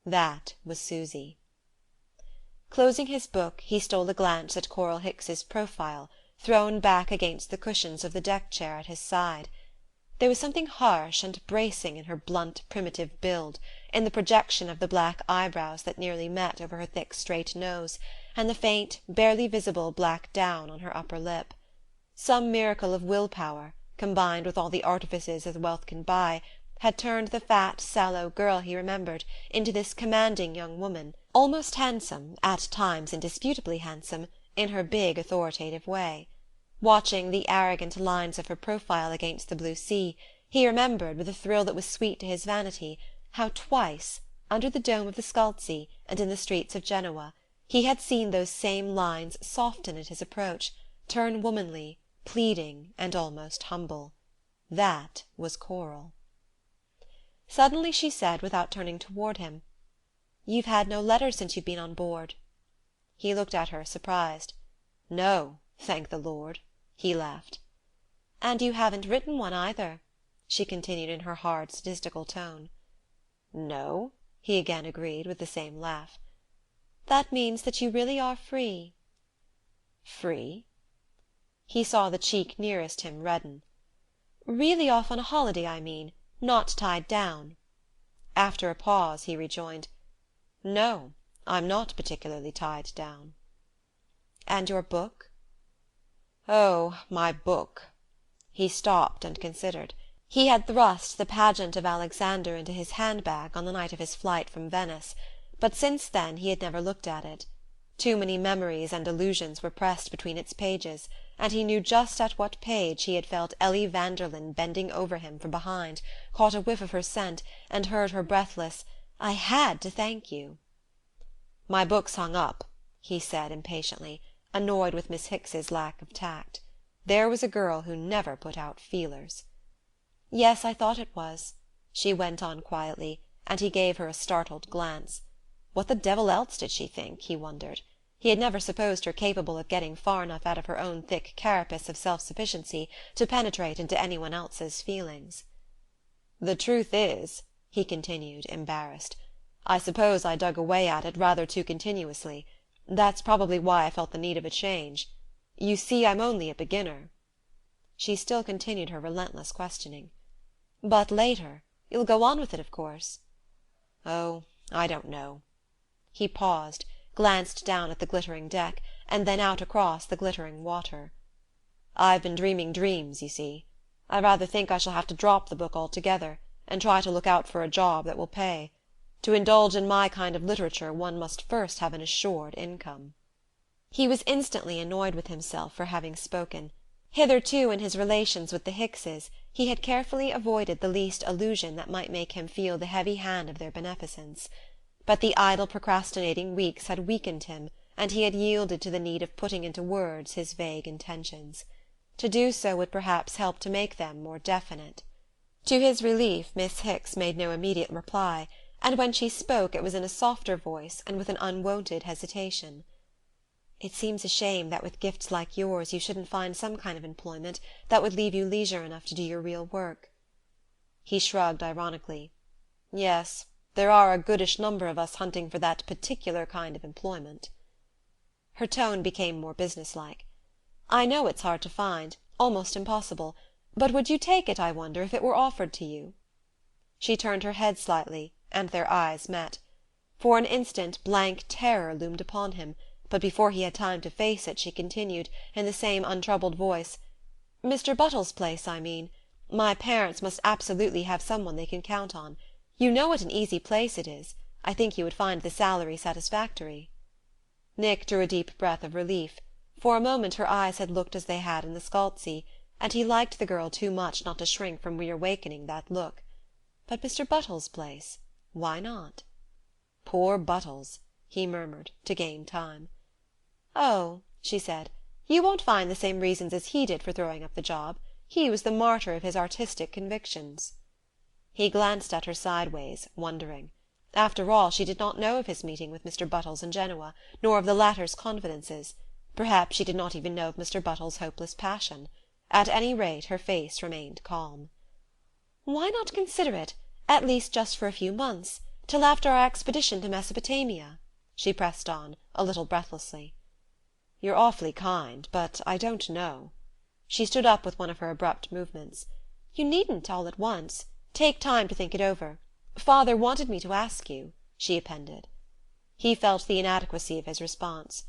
That was Susy. Closing his book, he stole a glance at Coral Hicks's profile, thrown back against the cushions of the deck-chair at his side. There was something harsh and bracing in her blunt primitive build, in the projection of the black eyebrows that nearly met over her thick straight nose, and the faint, barely visible black down on her upper lip. Some miracle of will-power, combined with all the artifices that wealth can buy, had turned the fat, sallow girl he remembered into this commanding young woman, almost handsome, at times indisputably handsome, in her big authoritative way. Watching the arrogant lines of her profile against the blue sea, he remembered, with a thrill that was sweet to his vanity, how twice, under the dome of the Scalzi and in the streets of Genoa, he had seen those same lines soften at his approach, turn womanly, pleading, and almost humble. That was Coral. Suddenly she said, without turning toward him, "You've had no letters since you've been on board." He looked at her, surprised. "No, thank the Lord," he laughed. "And you haven't written one either," she continued in her hard, statistical tone. "No," he again agreed, with the same laugh. "That means that you really are free." "Free?" He saw the cheek nearest him redden. "Really off on a holiday, I mean, not tied down." After a pause he rejoined, "No, I'm not particularly tied down." "And your book?" "Oh, my book." He stopped and considered. He had thrust The Pageant of Alexander into his handbag on the night of his flight from Venice, but since then he had never looked at it. Too many memories and illusions were pressed between its pages, and he knew just at what page he had felt Ellie Vanderlyn bending over him from behind, caught a whiff of her scent, and heard her breathless "I had to thank you." "My book's hung up," he said impatiently, annoyed with Miss Hicks's lack of tact. There was a girl who never put out feelers. "Yes, I thought it was," she went on quietly, and he gave her a startled glance. What the devil else did she think, he wondered? He had never supposed her capable of getting far enough out of her own thick carapace of self-sufficiency to penetrate into anyone else's feelings. "The truth is," he continued, embarrassed, "I suppose I dug away at it rather too continuously. That's probably why I felt the need of a change. You see, I'm only a beginner." She still continued her relentless questioning. "But later? You'll go on with it, of course?" "Oh, I don't know." He paused, glanced down at the glittering deck, and then out across the glittering water. "I've been dreaming dreams, you see. I rather think I shall have to drop the book altogether, and try to look out for a job that will pay. To indulge in my kind of literature one must first have an assured income." He was instantly annoyed with himself for having spoken. Hitherto, in his relations with the Hickses, he had carefully avoided the least allusion that might make him feel the heavy hand of their beneficence. But the idle procrastinating weeks had weakened him, and he had yielded to the need of putting into words his vague intentions. To do so would perhaps help to make them more definite. To his relief Miss Hicks made no immediate reply, and when she spoke it was in a softer voice and with an unwonted hesitation. "It seems a shame that with gifts like yours you shouldn't find some kind of employment that would leave you leisure enough to do your real work." He shrugged ironically. "Yes, there are a goodish number of us hunting for that particular kind of employment." Her tone became more businesslike. "I know it's hard to find, almost impossible, but would you take it, I wonder, if it were offered to you?" She turned her head slightly, and their eyes met. For an instant blank terror loomed upon him, but before he had time to face it she continued, in the same untroubled voice, "Mr. Buttles' place, I mean. My parents must absolutely have someone they can count on. You know what an easy place it is. I think you would find the salary satisfactory." Nick drew a deep breath of relief. For a moment her eyes had looked as they had in the Scalzi, and he liked the girl too much not to shrink from reawakening that look. But Mr. Buttles' place? Why not? "Poor Buttles," he murmured, to gain time. "Oh," she said, "you won't find the same reasons as he did for throwing up the job. He was the martyr of his artistic convictions." He glanced at her sideways, wondering. After all, she did not know of his meeting with Mr. Buttles in Genoa, nor of the latter's confidences. Perhaps she did not even know of Mr. Buttles' hopeless passion. At any rate, her face remained calm. "Why not consider it, at least just for a few months, till after our expedition to Mesopotamia?" she pressed on, a little breathlessly. "You're awfully kind, but I don't know." She stood up with one of her abrupt movements. "You needn't all at once. Take time to think it over. Father wanted me to ask you," she appended. He felt the inadequacy of his response.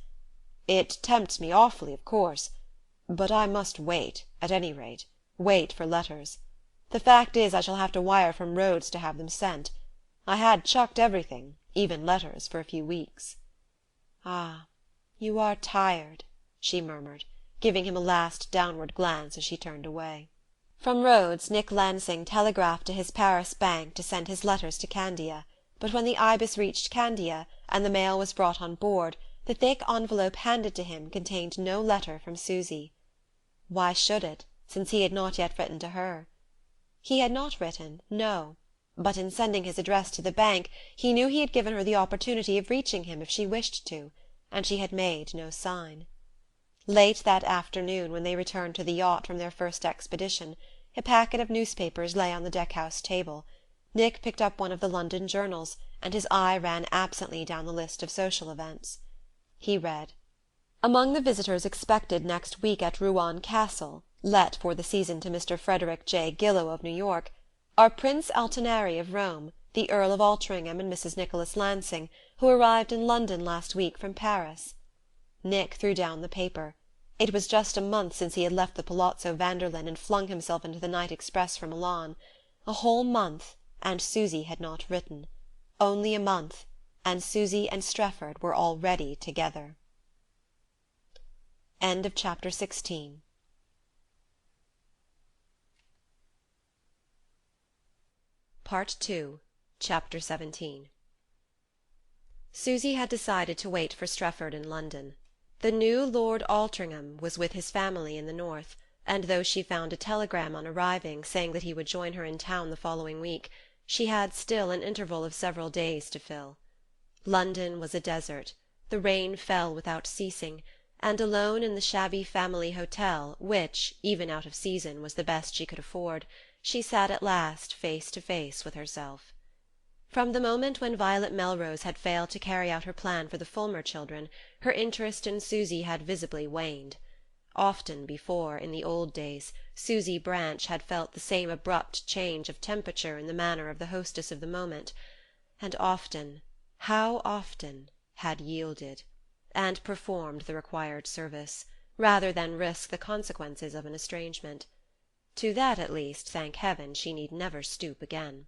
"It tempts me awfully, of course. But I must wait, at any rate. Wait for letters. The fact is I shall have to wire from Rhodes to have them sent. I had chucked everything, even letters, for a few weeks." "Ah, you are tired," she murmured, giving him a last downward glance as she turned away. From Rhodes, Nick Lansing telegraphed to his Paris bank to send his letters to Candia, but when the Ibis reached Candia, and the mail was brought on board, the thick envelope handed to him contained no letter from Susy. Why should it, since he had not yet written to her? He had not written, no, but in sending his address to the bank he knew he had given her the opportunity of reaching him if she wished to, and she had made no sign. Late that afternoon, when they returned to the yacht from their first expedition, a packet of newspapers lay on the deck-house table. Nick picked up one of the London journals, and his eye ran absently down the list of social events. He read: "Among the visitors expected next week at Rouen Castle, let for the season to Mr. Frederick J. Gillow of New York, are Prince Altinari of Rome, the Earl of Altringham and Mrs. Nicholas Lansing, who arrived in London last week from Paris." Nick threw down the paper. It was just a month since he had left the Palazzo Vanderlyn and flung himself into the night express for Milan. A whole month, and Susy had not written. Only a month, and Susy and Strefford were already together. End of chapter 16. Part 2, Chapter 17. Susy had decided to wait for Strefford in London. The new Lord Altringham was with his family in the north, and though she found a telegram on arriving saying that he would join her in town the following week, she had still an interval of several days to fill. London was a desert, the rain fell without ceasing, and alone in the shabby family hotel, which, even out of season, was the best she could afford, she sat at last face to face with herself. From the moment when Violet Melrose had failed to carry out her plan for the Fulmer children, her interest in Susy had visibly waned. Often before, in the old days, Susy Branch had felt the same abrupt change of temperature in the manner of the hostess of the moment, and often, how often, had yielded, and performed the required service, rather than risk the consequences of an estrangement. To that, at least, thank heaven, she need never stoop again.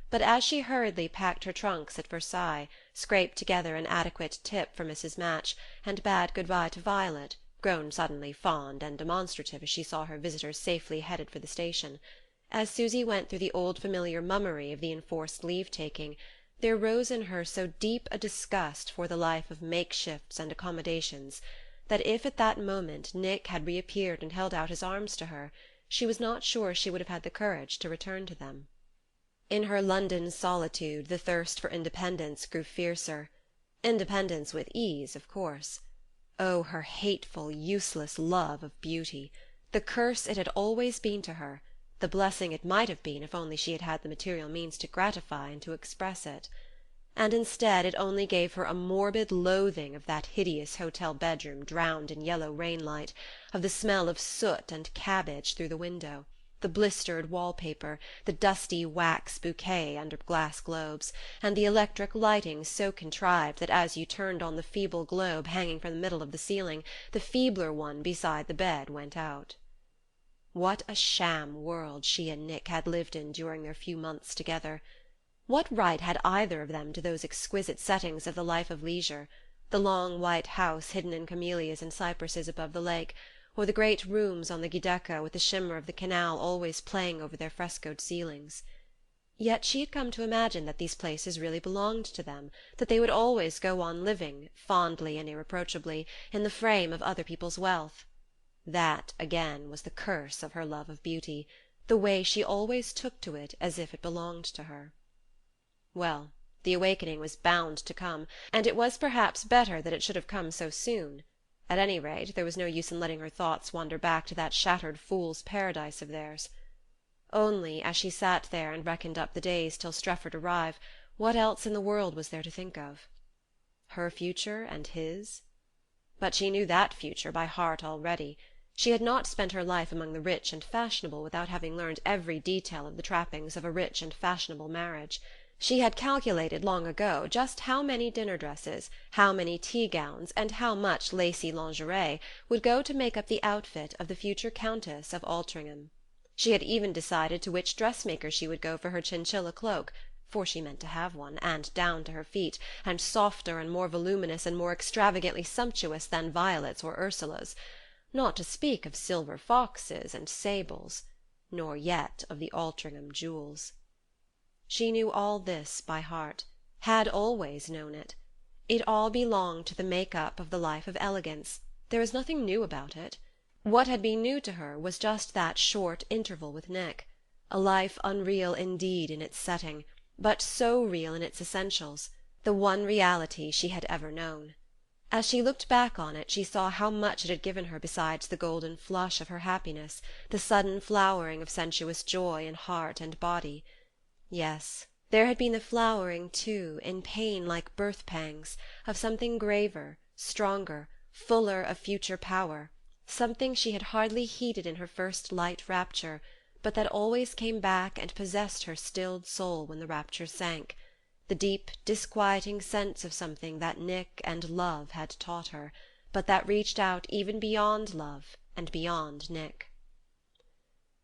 But as she hurriedly packed her trunks at Versailles, scraped together an adequate tip for Mrs. Match, and bade good-bye to Violet, grown suddenly fond and demonstrative as she saw her visitors safely headed for the station, as Susy went through the old familiar mummery of the enforced leave-taking, there rose in her so deep a disgust for the life of makeshifts and accommodations that if at that moment Nick had reappeared and held out his arms to her, she was not sure she would have had the courage to return to them. In her London solitude the thirst for independence grew fiercer. Independence with ease, of course. Oh, her hateful, useless love of beauty! The curse it had always been to her, the blessing it might have been if only she had had the material means to gratify and to express it. And instead it only gave her a morbid loathing of that hideous hotel bedroom drowned in yellow rainlight, of the smell of soot and cabbage through the window, the blistered wall-paper, the dusty wax bouquet under glass globes, and the electric lighting so contrived that as you turned on the feeble globe hanging from the middle of the ceiling, the feebler one beside the bed went out. What a sham world she and Nick had lived in during their few months together! What right had either of them to those exquisite settings of the life of leisure, the long white house hidden in camellias and cypresses above the lake, or the great rooms on the Giudecca with the shimmer of the canal always playing over their frescoed ceilings? Yet she had come to imagine that these places really belonged to them, that they would always go on living, fondly and irreproachably, in the frame of other people's wealth. That, again, was the curse of her love of beauty, the way she always took to it as if it belonged to her. Well, the awakening was bound to come, and it was perhaps better that it should have come so soon. At any rate, there was no use in letting her thoughts wander back to that shattered fool's paradise of theirs. Only, as she sat there and reckoned up the days till Strefford arrived, what else in the world was there to think of? Her future and his? But she knew that future by heart already. She had not spent her life among the rich and fashionable without having learned every detail of the trappings of a rich and fashionable marriage. She had calculated long ago just how many dinner dresses, how many tea gowns, and how much lacy lingerie would go to make up the outfit of the future Countess of Altringham. She had even decided to which dressmaker she would go for her chinchilla cloak, for she meant to have one, and down to her feet, and softer and more voluminous and more extravagantly sumptuous than Violet's or Ursula's, not to speak of silver foxes and sables, nor yet of the Altringham jewels. She knew all this by heart, had always known it. It all belonged to the make-up of the life of elegance. There was nothing new about it. What had been new to her was just that short interval with Nick, a life unreal indeed in its setting, but so real in its essentials, the one reality she had ever known. As she looked back on it she saw how much it had given her besides the golden flush of her happiness, the sudden flowering of sensuous joy in heart and body. Yes, there had been the flowering, too, in pain like birth-pangs, of something graver, stronger, fuller of future power, something she had hardly heeded in her first light rapture, but that always came back and possessed her stilled soul when the rapture sank, the deep disquieting sense of something that Nick and love had taught her, but that reached out even beyond love and beyond Nick.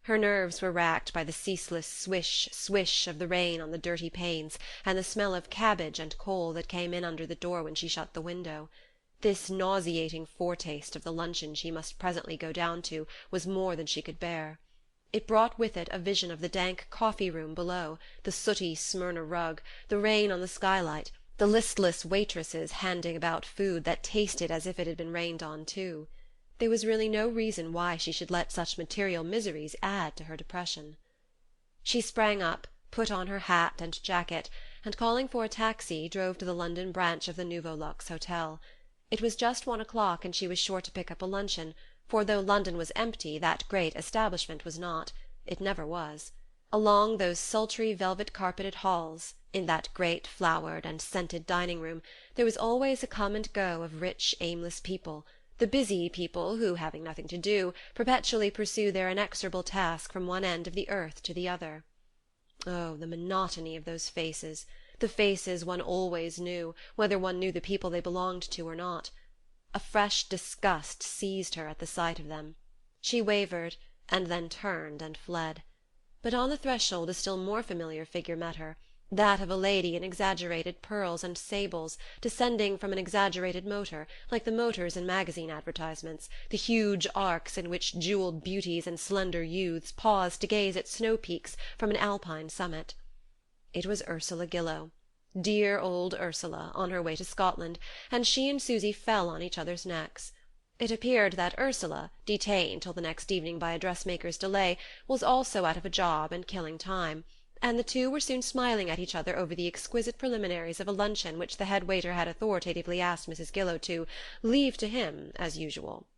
Her nerves were racked by the ceaseless swish, swish of the rain on the dirty panes, and the smell of cabbage and coal that came in under the door when she shut the window. This nauseating foretaste of the luncheon she must presently go down to was more than she could bear. It brought with it a vision of the dank coffee-room below, the sooty Smyrna rug, the rain on the skylight, the listless waitresses handing about food that tasted as if it had been rained on too. There was really no reason why she should let such material miseries add to her depression. She sprang up, put on her hat and jacket, and calling for a taxi drove to the London branch of the Nouveau Luxe Hotel. It was just 1 o'clock and she was sure to pick up a luncheon, for though London was empty that great establishment was not. It never was. Along those sultry velvet-carpeted halls, in that great flowered and scented dining-room, there was always a come and go of rich aimless people, the busy people who, having nothing to do, perpetually pursue their inexorable task from one end of the earth to the other. Oh, the monotony of those faces, the faces one always knew, whether one knew the people they belonged to or not. A fresh disgust seized her at the sight of them. She wavered, and then turned and fled. But on the threshold a still more familiar figure met her, that of a lady in exaggerated pearls and sables, descending from an exaggerated motor, like the motors in magazine advertisements, the huge arcs in which jewelled beauties and slender youths pause to gaze at snow-peaks from an Alpine summit. It was Ursula Gillow, dear old Ursula, on her way to Scotland, and she and Susy fell on each other's necks. It appeared that Ursula, detained till the next evening by a dressmaker's delay, was also out of a job and killing time, and the two were soon smiling at each other over the exquisite preliminaries of a luncheon which the head waiter had authoritatively asked Mrs. Gillow to leave to him as usual.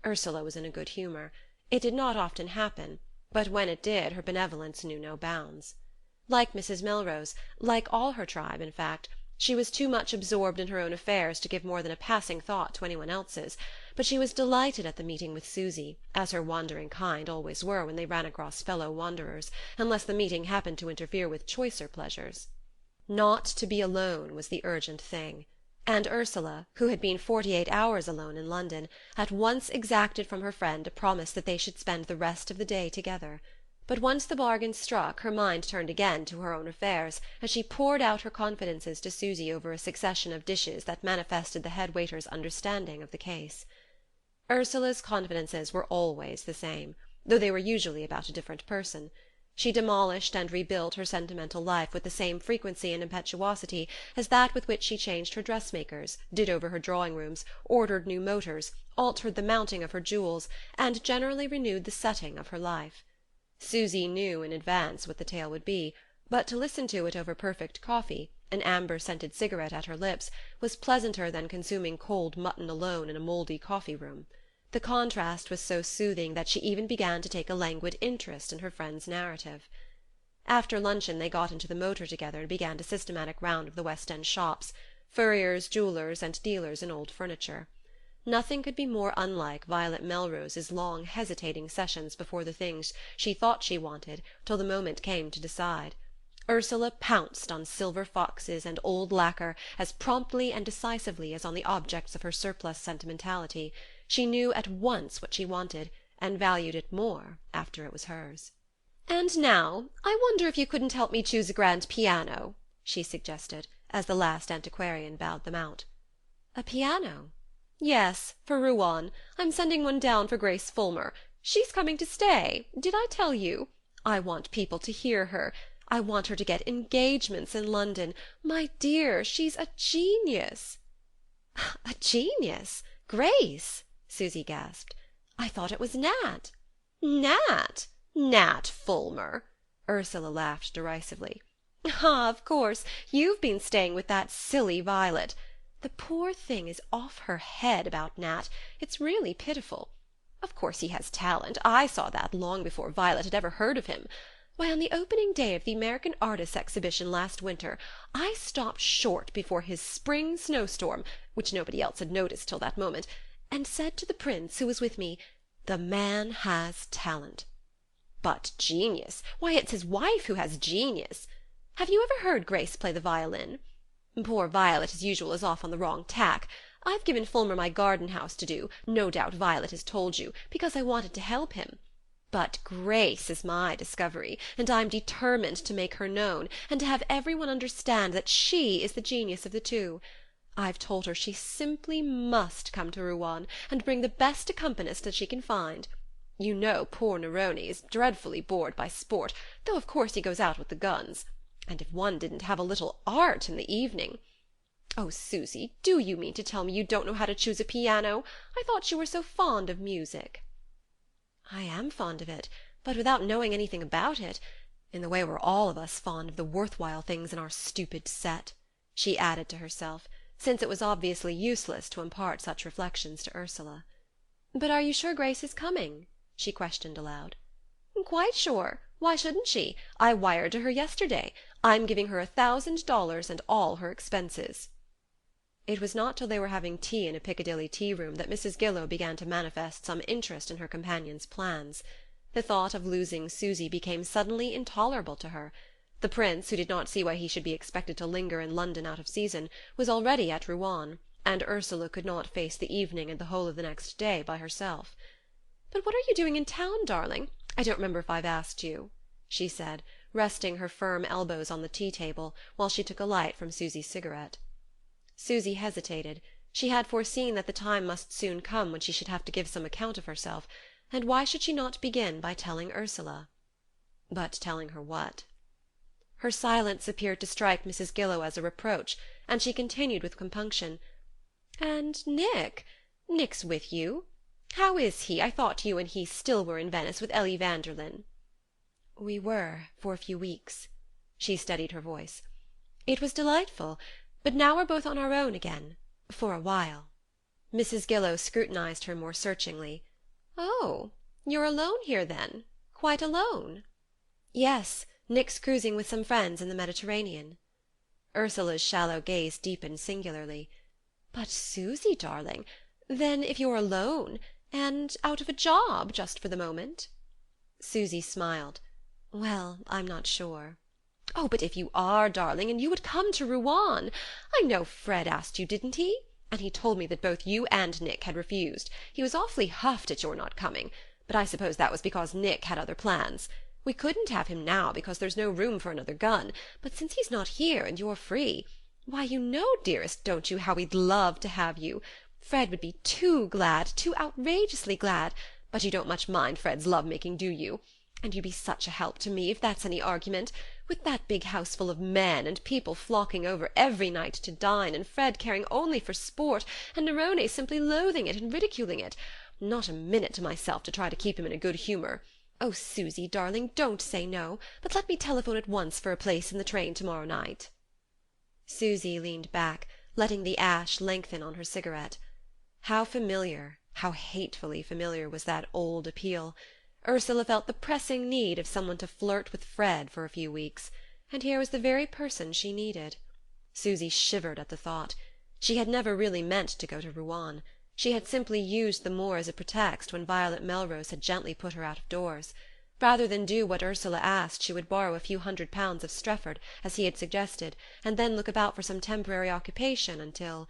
Ursula was in a good humour. It did not often happen, but when it did her benevolence knew no bounds. Like Mrs. Melrose, like all her tribe, in fact, she was too much absorbed in her own affairs to give more than a passing thought to anyone else's, but she was delighted at the meeting with Susy, as her wandering kind always were when they ran across fellow wanderers, unless the meeting happened to interfere with choicer pleasures. Not to be alone was the urgent thing, and Ursula, who had been 48 hours alone in London, at once exacted from her friend a promise that they should spend the rest of the day together. But once the bargain struck her mind turned again to her own affairs, as she poured out her confidences to Susy over a succession of dishes that manifested the head waiter's understanding of the case. Ursula's confidences were always the same, though they were usually about a different person. She demolished and rebuilt her sentimental life with the same frequency and impetuosity as that with which she changed her dressmakers, did over her drawing-rooms, ordered new motors, altered the mounting of her jewels, and generally renewed the setting of her life. Susy knew in advance what the tale would be, but to listen to it over perfect coffee, an amber-scented cigarette at her lips, was pleasanter than consuming cold mutton alone in a mouldy coffee-room. The contrast was so soothing that she even began to take a languid interest in her friend's narrative. After luncheon they got into the motor together and began a systematic round of the West End shops, furriers, jewellers, and dealers in old furniture. Nothing could be more unlike Violet Melrose's long hesitating sessions before the things she thought she wanted till the moment came to decide. Ursula pounced on silver foxes and old lacquer as promptly and decisively as on the objects of her surplus sentimentality. She knew at once what she wanted, and valued it more after it was hers. "And now, I wonder if you couldn't help me choose a grand piano," she suggested, as the last antiquarian bowed them out. "A piano?" "Yes, for Rouen. I'm sending one down for Grace Fulmer. She's coming to stay. Did I tell you? I want people to hear her. I want her to get engagements in London. My dear, she's a genius." "A genius? Grace?" Susy gasped. "I thought it was Nat." "Nat? Nat Fulmer!" Ursula laughed derisively. "Ah, of course, you've been staying with that silly Violet. The poor thing is off her head about Nat. It's really pitiful. Of course he has talent. I saw that long before Violet had ever heard of him. Why, on the opening day of the American Artists' Exhibition last winter, I stopped short before his spring snowstorm, which nobody else had noticed till that moment, and said to the Prince, who was with me, 'The man has talent.' But genius? Why, it's his wife who has genius. Have you ever heard Grace play the violin? Poor Violet, as usual, is off on the wrong tack. I've given Fulmer my garden house to do, no doubt Violet has told you, because I wanted to help him. But Grace is my discovery, and I'm determined to make her known, and to have everyone understand that she is the genius of the two. I've told her she simply must come to Rouen, and bring the best accompanist that she can find. You know poor Nerone is dreadfully bored by sport, though of course he goes out with the guns. And if one didn't have a little art in the evening... Oh, Susy, do you mean to tell me you don't know how to choose a piano? I thought you were so fond of music." "I am fond of it, but without knowing anything about it, in the way we're all of us fond of the worthwhile things in our stupid set," she added to herself, since it was obviously useless to impart such reflections to Ursula. "But are you sure Grace is coming?" she questioned aloud. "Quite sure. Why shouldn't she? I wired to her yesterday. I'm giving her $1,000 and all her expenses." It was not till they were having tea in a Piccadilly tea-room that Mrs. Gillow began to manifest some interest in her companion's plans. The thought of losing Susy became suddenly intolerable to her. The Prince, who did not see why he should be expected to linger in London out of season, was already at Rouen, and Ursula could not face the evening and the whole of the next day by herself. "But what are you doing in town, darling? I don't remember if I've asked you," she said, resting her firm elbows on the tea-table while she took a light from Susy's cigarette. Susy hesitated. She had foreseen that the time must soon come when she should have to give some account of herself, and why should she not begin by telling Ursula? But telling her what? Her silence appeared to strike Mrs. Gillow as a reproach, and she continued with compunction, "And Nick's with you? How is he? I thought you and he still were in Venice with Ellie Vanderlyn." "We were, for a few weeks." She steadied her voice. "It was delightful, but now we're both on our own again, for a while." Mrs. Gillow scrutinized her more searchingly. "Oh, you're alone here, then? Quite alone?" "Yes, Nick's cruising with some friends in the Mediterranean." Ursula's shallow gaze deepened singularly. "But, Susy, darling, then if you're alone, and out of a job just for the moment?" Susy smiled. "Well, I'm not sure." "Oh, but if you are, darling, and you would come to Rouen... I know Fred asked you, didn't he? And he told me that both you and Nick had refused. He was awfully huffed at your not coming, but I suppose that was because Nick had other plans. We couldn't have him now because there's no room for another gun, but since he's not here and you're free... Why, you know, dearest, don't you, how we'd love to have you. Fred would be too glad, too outrageously glad, but you don't much mind Fred's love-making, do you? And you'd be such a help to me, if that's any argument, with that big house full of men, and people flocking over every night to dine, and Fred caring only for sport, and Nerone simply loathing it and ridiculing it. Not a minute to myself to try to keep him in a good humour. Oh, Susy, darling, don't say no, but let me telephone at once for a place in the train tomorrow night." Susy leaned back, letting the ash lengthen on her cigarette. How familiar, how hatefully familiar was that old appeal! Ursula felt the pressing need of someone to flirt with Fred for a few weeks, and here was the very person she needed. Susy shivered at the thought. She had never really meant to go to Rouen. She had simply used the moor as a pretext when Violet Melrose had gently put her out of doors. Rather than do what Ursula asked, she would borrow a few £100 of Strefford, as he had suggested, and then look about for some temporary occupation until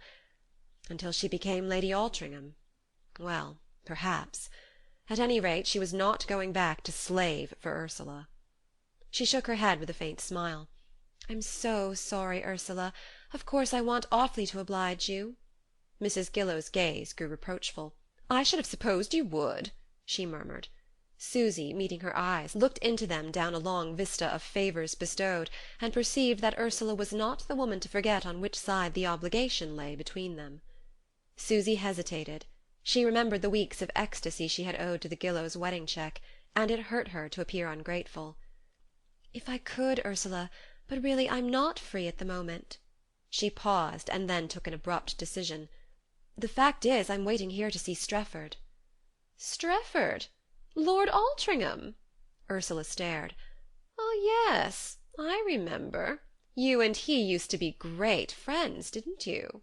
she became Lady Altringham. Well, perhaps. At any rate, she was not going back to slave for Ursula. She shook her head with a faint smile. "I'm so sorry, Ursula. Of course I want awfully to oblige you." Mrs. Gillow's gaze grew reproachful. "I should have supposed you would," she murmured. Susy, meeting her eyes, looked into them down a long vista of favours bestowed, and perceived that Ursula was not the woman to forget on which side the obligation lay between them. Susy hesitated. She remembered the weeks of ecstasy she had owed to the Gillows' wedding cheque, and it hurt her to appear ungrateful. "If I could, Ursula, but really I'm not free at the moment." She paused, and then took an abrupt decision. "The fact is, I'm waiting here to see Strefford." "Strefford? Lord Altringham?" Ursula stared. "Oh, yes, I remember. You and he used to be great friends, didn't you?"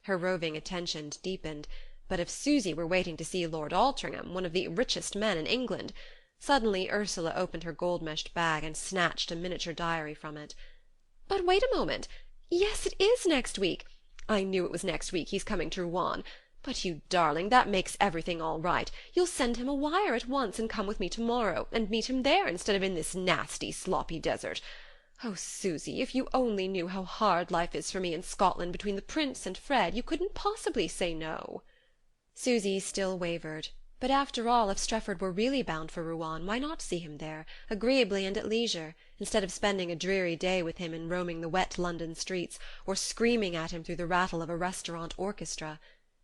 Her roving attention deepened. But if Susy were waiting to see Lord Altringham, one of the richest men in England... Suddenly Ursula opened her gold-meshed bag and snatched a miniature diary from it. "But wait a moment. Yes, it is next week. I knew it was next week he's coming to Rouen. But, you darling, that makes everything all right. You'll send him a wire at once and come with me tomorrow, and meet him there instead of in this nasty, sloppy desert. Oh, Susy, if you only knew how hard life is for me in Scotland between the Prince and Fred, you couldn't possibly say no." Susy still wavered. But after all, if Strefford were really bound for Rouen, why not see him there, agreeably and at leisure, instead of spending a dreary day with him in roaming the wet London streets, or screaming at him through the rattle of a restaurant orchestra?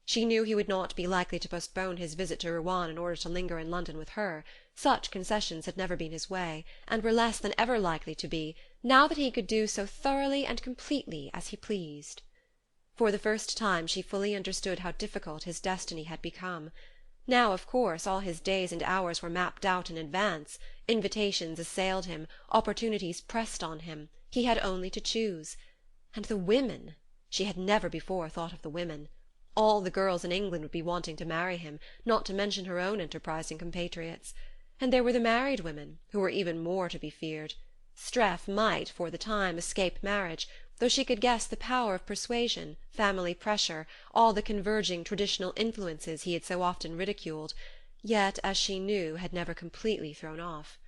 She knew he would not be likely to postpone his visit to Rouen in order to linger in London with her. Such concessions had never been his way, and were less than ever likely to be, now that he could do so thoroughly and completely as he pleased. For the first time she fully understood how difficult his destiny had become. Now, of course, all his days and hours were mapped out in advance. Invitations assailed him, opportunities pressed on him. He had only to choose. And the women! She had never before thought of the women. All the girls in England would be wanting to marry him, not to mention her own enterprising compatriots. And there were the married women, who were even more to be feared. Streff might, for the time, escape marriage, though she could guess the power of persuasion, family pressure, all the converging traditional influences he had so often ridiculed, yet, as she knew, had never completely thrown off.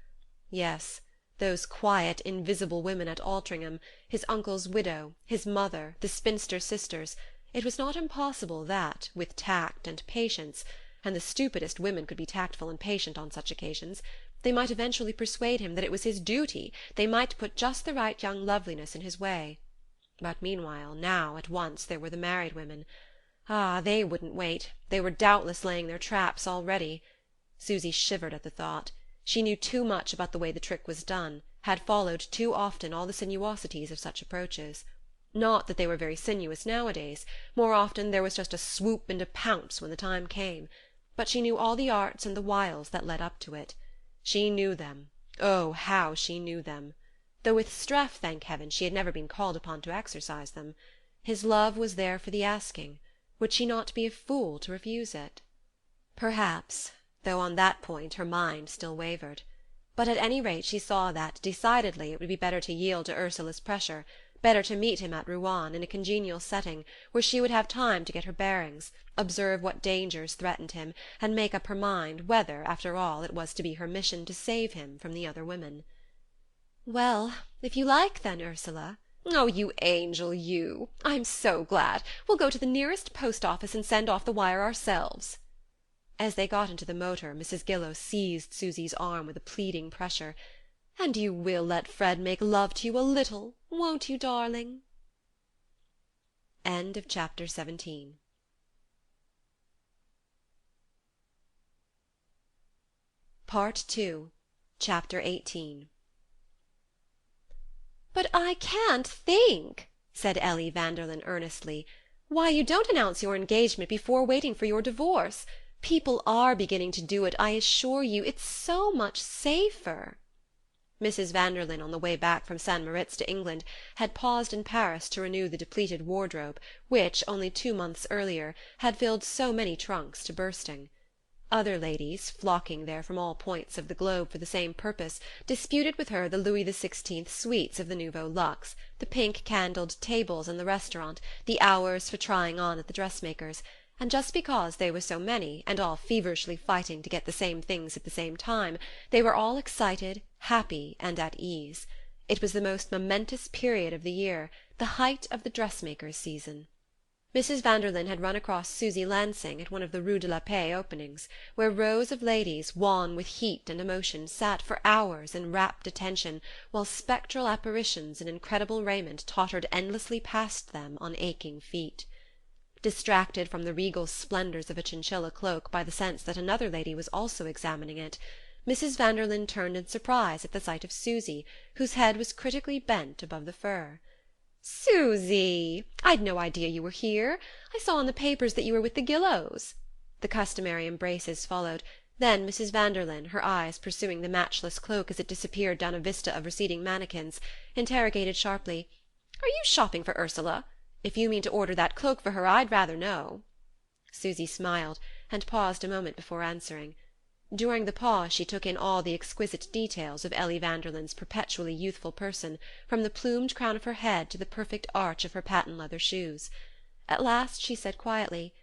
Yes, those quiet, invisible women at Altringham, his uncle's widow, his mother, the spinster sisters, it was not impossible that, with tact and patience, and the stupidest women could be tactful and patient on such occasions, they might eventually persuade him that it was his duty, they might put just the right young loveliness in his way. But meanwhile, now, at once, there were the married women. Ah, they wouldn't wait. They were doubtless laying their traps already. Susy shivered at the thought. She knew too much about the way the trick was done, had followed too often all the sinuosities of such approaches. Not that they were very sinuous nowadays. More often there was just a swoop and a pounce when the time came. But she knew all the arts and the wiles that led up to it. She knew them. Oh, how she knew them! Though with Streff, thank heaven, she had never been called upon to exercise them. His love was there for the asking. Would she not be a fool to refuse it? Perhaps, though on that point her mind still wavered. But at any rate she saw that, decidedly, it would be better to yield to Ursula's pressure, better to meet him at Rouen, in a congenial setting, where she would have time to get her bearings, observe what dangers threatened him, and make up her mind whether, after all, it was to be her mission to save him from the other women. "Well, if you like, then, Ursula." "Oh, you angel, you! I'm so glad. We'll go to the nearest post-office and send off the wire ourselves." As they got into the motor, Mrs. Gillow seized Susy's arm with a pleading pressure. "And you will let Fred make love to you a little, won't you, darling?" End of chapter 17. Part 2, Chapter 18. "But I can't think," said Ellie Vanderlyn earnestly, "why you don't announce your engagement before waiting for your divorce. People are beginning to do it, I assure you. It's so much safer." Mrs. Vanderlyn, on the way back from St. Moritz to England, had paused in Paris to renew the depleted wardrobe which, only 2 months earlier, had filled so many trunks to bursting. Other ladies, flocking there from all points of the globe for the same purpose, disputed with her the Louis XVI suites of the Nouveau Luxe, the pink-candled tables in the restaurant, the hours for trying on at the dressmaker's, and just because they were so many, and all feverishly fighting to get the same things at the same time, they were all excited, happy, and at ease. It was the most momentous period of the year, the height of the dressmaker's season. Mrs. Vanderlyn had run across Susy Lansing at one of the Rue de la Paix openings, where rows of ladies, wan with heat and emotion, sat for hours in rapt attention, while spectral apparitions in incredible raiment tottered endlessly past them on aching feet. Distracted from the regal splendours of a chinchilla cloak by the sense that another lady was also examining it, Mrs. Vanderlyn turned in surprise at the sight of Susy, whose head was critically bent above the fur. "Susy! I'd no idea you were here. I saw in the papers that you were with the Gillows." The customary embraces followed, then Mrs. Vanderlyn, her eyes pursuing the matchless cloak as it disappeared down a vista of receding mannequins, interrogated sharply: "Are you shopping for Ursula? If you mean to order that cloak for her, I'd rather know." Susy smiled, and paused a moment before answering. During the pause she took in all the exquisite details of Ellie Vanderlyn's perpetually youthful person, from the plumed crown of her head to the perfect arch of her patent leather shoes. At last she said quietly: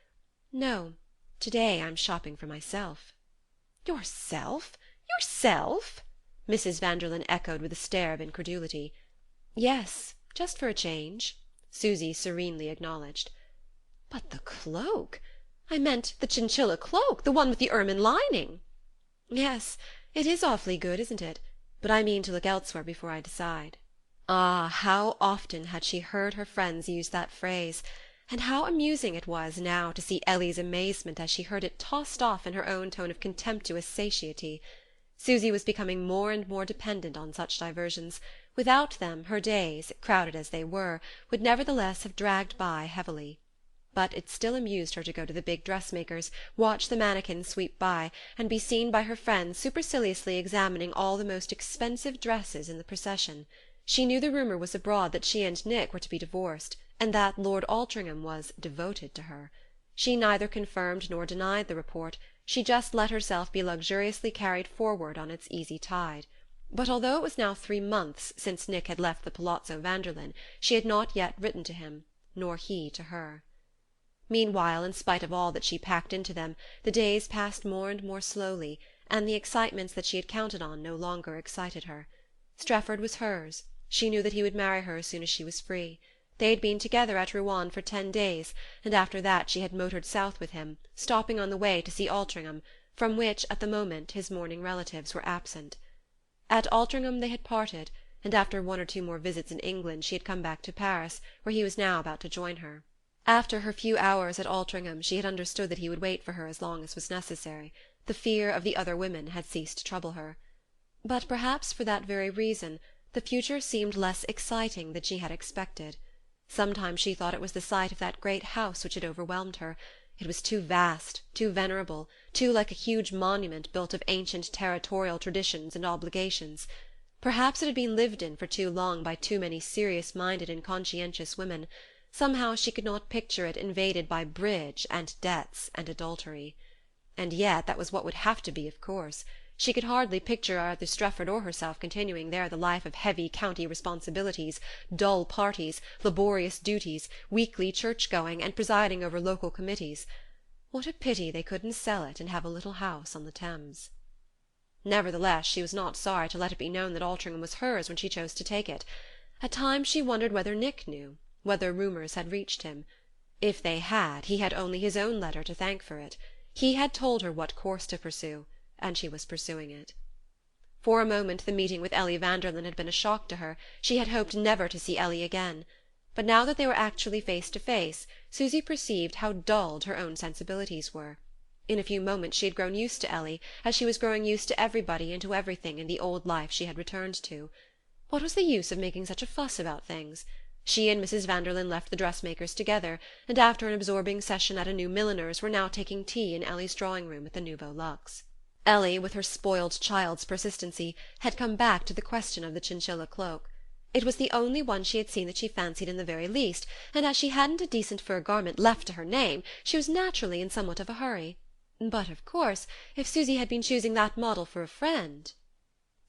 "No, today I'm shopping for myself." "Yourself? Yourself?" Mrs. Vanderlyn echoed with a stare of incredulity. "Yes, just for a change," Susy serenely acknowledged. "But the cloak? I meant the chinchilla cloak, the one with the ermine lining." "Yes, it is awfully good, isn't it? But I mean to look elsewhere before I decide." Ah, how often had she heard her friends use that phrase, and how amusing it was now to see Ellie's amazement as she heard it tossed off in her own tone of contemptuous satiety. Susy was becoming more and more dependent on such diversions. Without them her days, crowded as they were, would nevertheless have dragged by heavily. But it still amused her to go to the big dressmakers, watch the mannequins sweep by, and be seen by her friends superciliously examining all the most expensive dresses in the procession. She knew the rumour was abroad that she and Nick were to be divorced, and that Lord Altringham was devoted to her. She neither confirmed nor denied the report, she just let herself be luxuriously carried forward on its easy tide. But although it was now 3 months since Nick had left the Palazzo Vanderlyn, she had not yet written to him, nor he to her. Meanwhile, in spite of all that she packed into them, the days passed more and more slowly, and the excitements that she had counted on no longer excited her. Strefford was hers. She knew that he would marry her as soon as she was free. They had been together at Rouen for 10 days, and after that she had motored south with him, stopping on the way to see Altringham, from which, at the moment, his mourning relatives were absent. At Altringham they had parted, and after 1 or 2 more visits in England she had come back to Paris, where he was now about to join her. After her few hours at Altringham she had understood that he would wait for her as long as was necessary. The fear of the other women had ceased to trouble her. But perhaps for that very reason the future seemed less exciting than she had expected. Sometimes she thought it was the sight of that great house which had overwhelmed her. It was too vast, too venerable, too like a huge monument built of ancient territorial traditions and obligations. Perhaps it had been lived in for too long by too many serious-minded and conscientious women. Somehow she could not picture it invaded by bridge and debts and adultery. And yet that was what would have to be, of course. She could hardly picture either Strefford or herself continuing there the life of heavy county responsibilities, dull parties, laborious duties, weekly church-going, and presiding over local committees. What a pity they couldn't sell it and have a little house on the Thames. Nevertheless, she was not sorry to let it be known that Altringham was hers when she chose to take it. At times she wondered whether Nick knew, whether rumours had reached him. If they had, he had only his own letter to thank for it. He had told her what course to pursue, and she was pursuing it. For a moment the meeting with Ellie Vanderlyn had been a shock to her. She had hoped never to see Ellie again. But now that they were actually face to face, Susy perceived how dulled her own sensibilities were. In a few moments she had grown used to Ellie, as she was growing used to everybody and to everything in the old life she had returned to. What was the use of making such a fuss about things? She and Mrs. Vanderlyn left the dressmakers together, and after an absorbing session at a new milliner's were now taking tea in Ellie's drawing-room at the Nouveau Luxe. Ellie, with her spoiled child's persistency, had come back to the question of the chinchilla cloak. It was the only one she had seen that she fancied in the very least, and as she hadn't a decent fur garment left to her name, she was naturally in somewhat of a hurry. But, of course, if Susy had been choosing that model for a friend...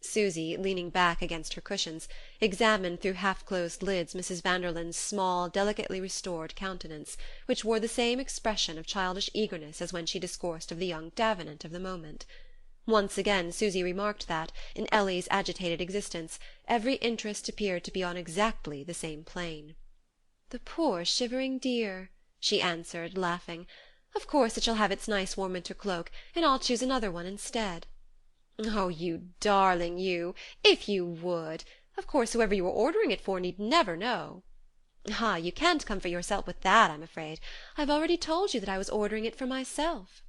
Susy, leaning back against her cushions, examined through half-closed lids Mrs. Vanderlyn's small, delicately restored countenance, which wore the same expression of childish eagerness as when she discoursed of the young Davenant of the moment. Once again Susy remarked that, in Ellie's agitated existence, every interest appeared to be on exactly the same plane. "The poor shivering dear," she answered, laughing. "Of course it shall have its nice warm winter cloak, and I'll choose another one instead." "Oh, you darling, you! If you would! Of course whoever you were ordering it for need never know." "Ah, you can't comfort yourself with that, I'm afraid. I've already told you that I was ordering it for myself."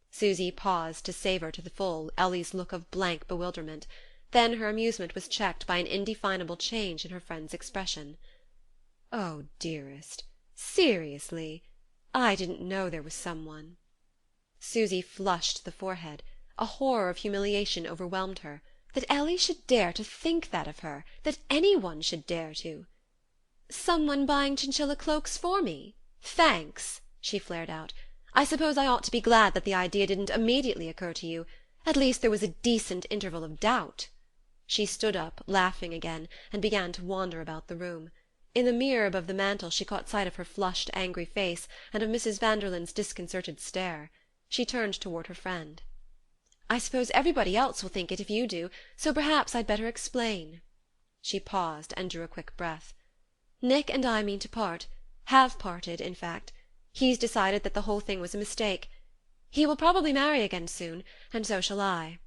Susy paused to savour to the full Ellie's look of blank bewilderment; then her amusement was checked by an indefinable change in her friend's expression. "Oh, dearest, seriously, I didn't know there was someone." Susy flushed the forehead. A horror of humiliation overwhelmed her. That Ellie should dare to think that of her, that anyone should dare to. "Someone buying chinchilla cloaks for me? Thanks!" she flared out. "I suppose I ought to be glad that the idea didn't immediately occur to you. At least there was a decent interval of doubt." She stood up, laughing again, and began to wander about the room. In the mirror above the mantel she caught sight of her flushed, angry face, and of Mrs. Vanderlyn's disconcerted stare. She turned toward her friend. "I suppose everybody else will think it if you do, so perhaps I'd better explain." She paused and drew a quick breath. "Nick and I mean to part, have parted, in fact. He's decided that the whole thing was a mistake. He will probably marry again soon, and so shall I."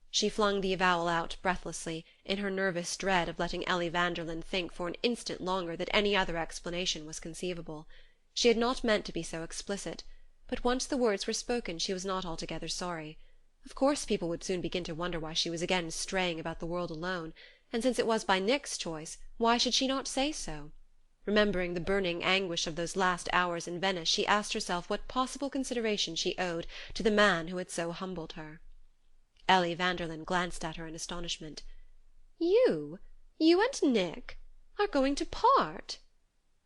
She flung the avowal out breathlessly, in her nervous dread of letting Ellie Vanderlyn think for an instant longer that any other explanation was conceivable. She had not meant to be so explicit, but once the words were spoken she was not altogether sorry. Of course people would soon begin to wonder why she was again straying about the world alone, and since it was by Nick's choice, why should she not say so? Remembering the burning anguish of those last hours in Venice, she asked herself what possible consideration she owed to the man who had so humbled her. Ellie Vanderlyn glanced at her in astonishment. "You and Nick are going to part?"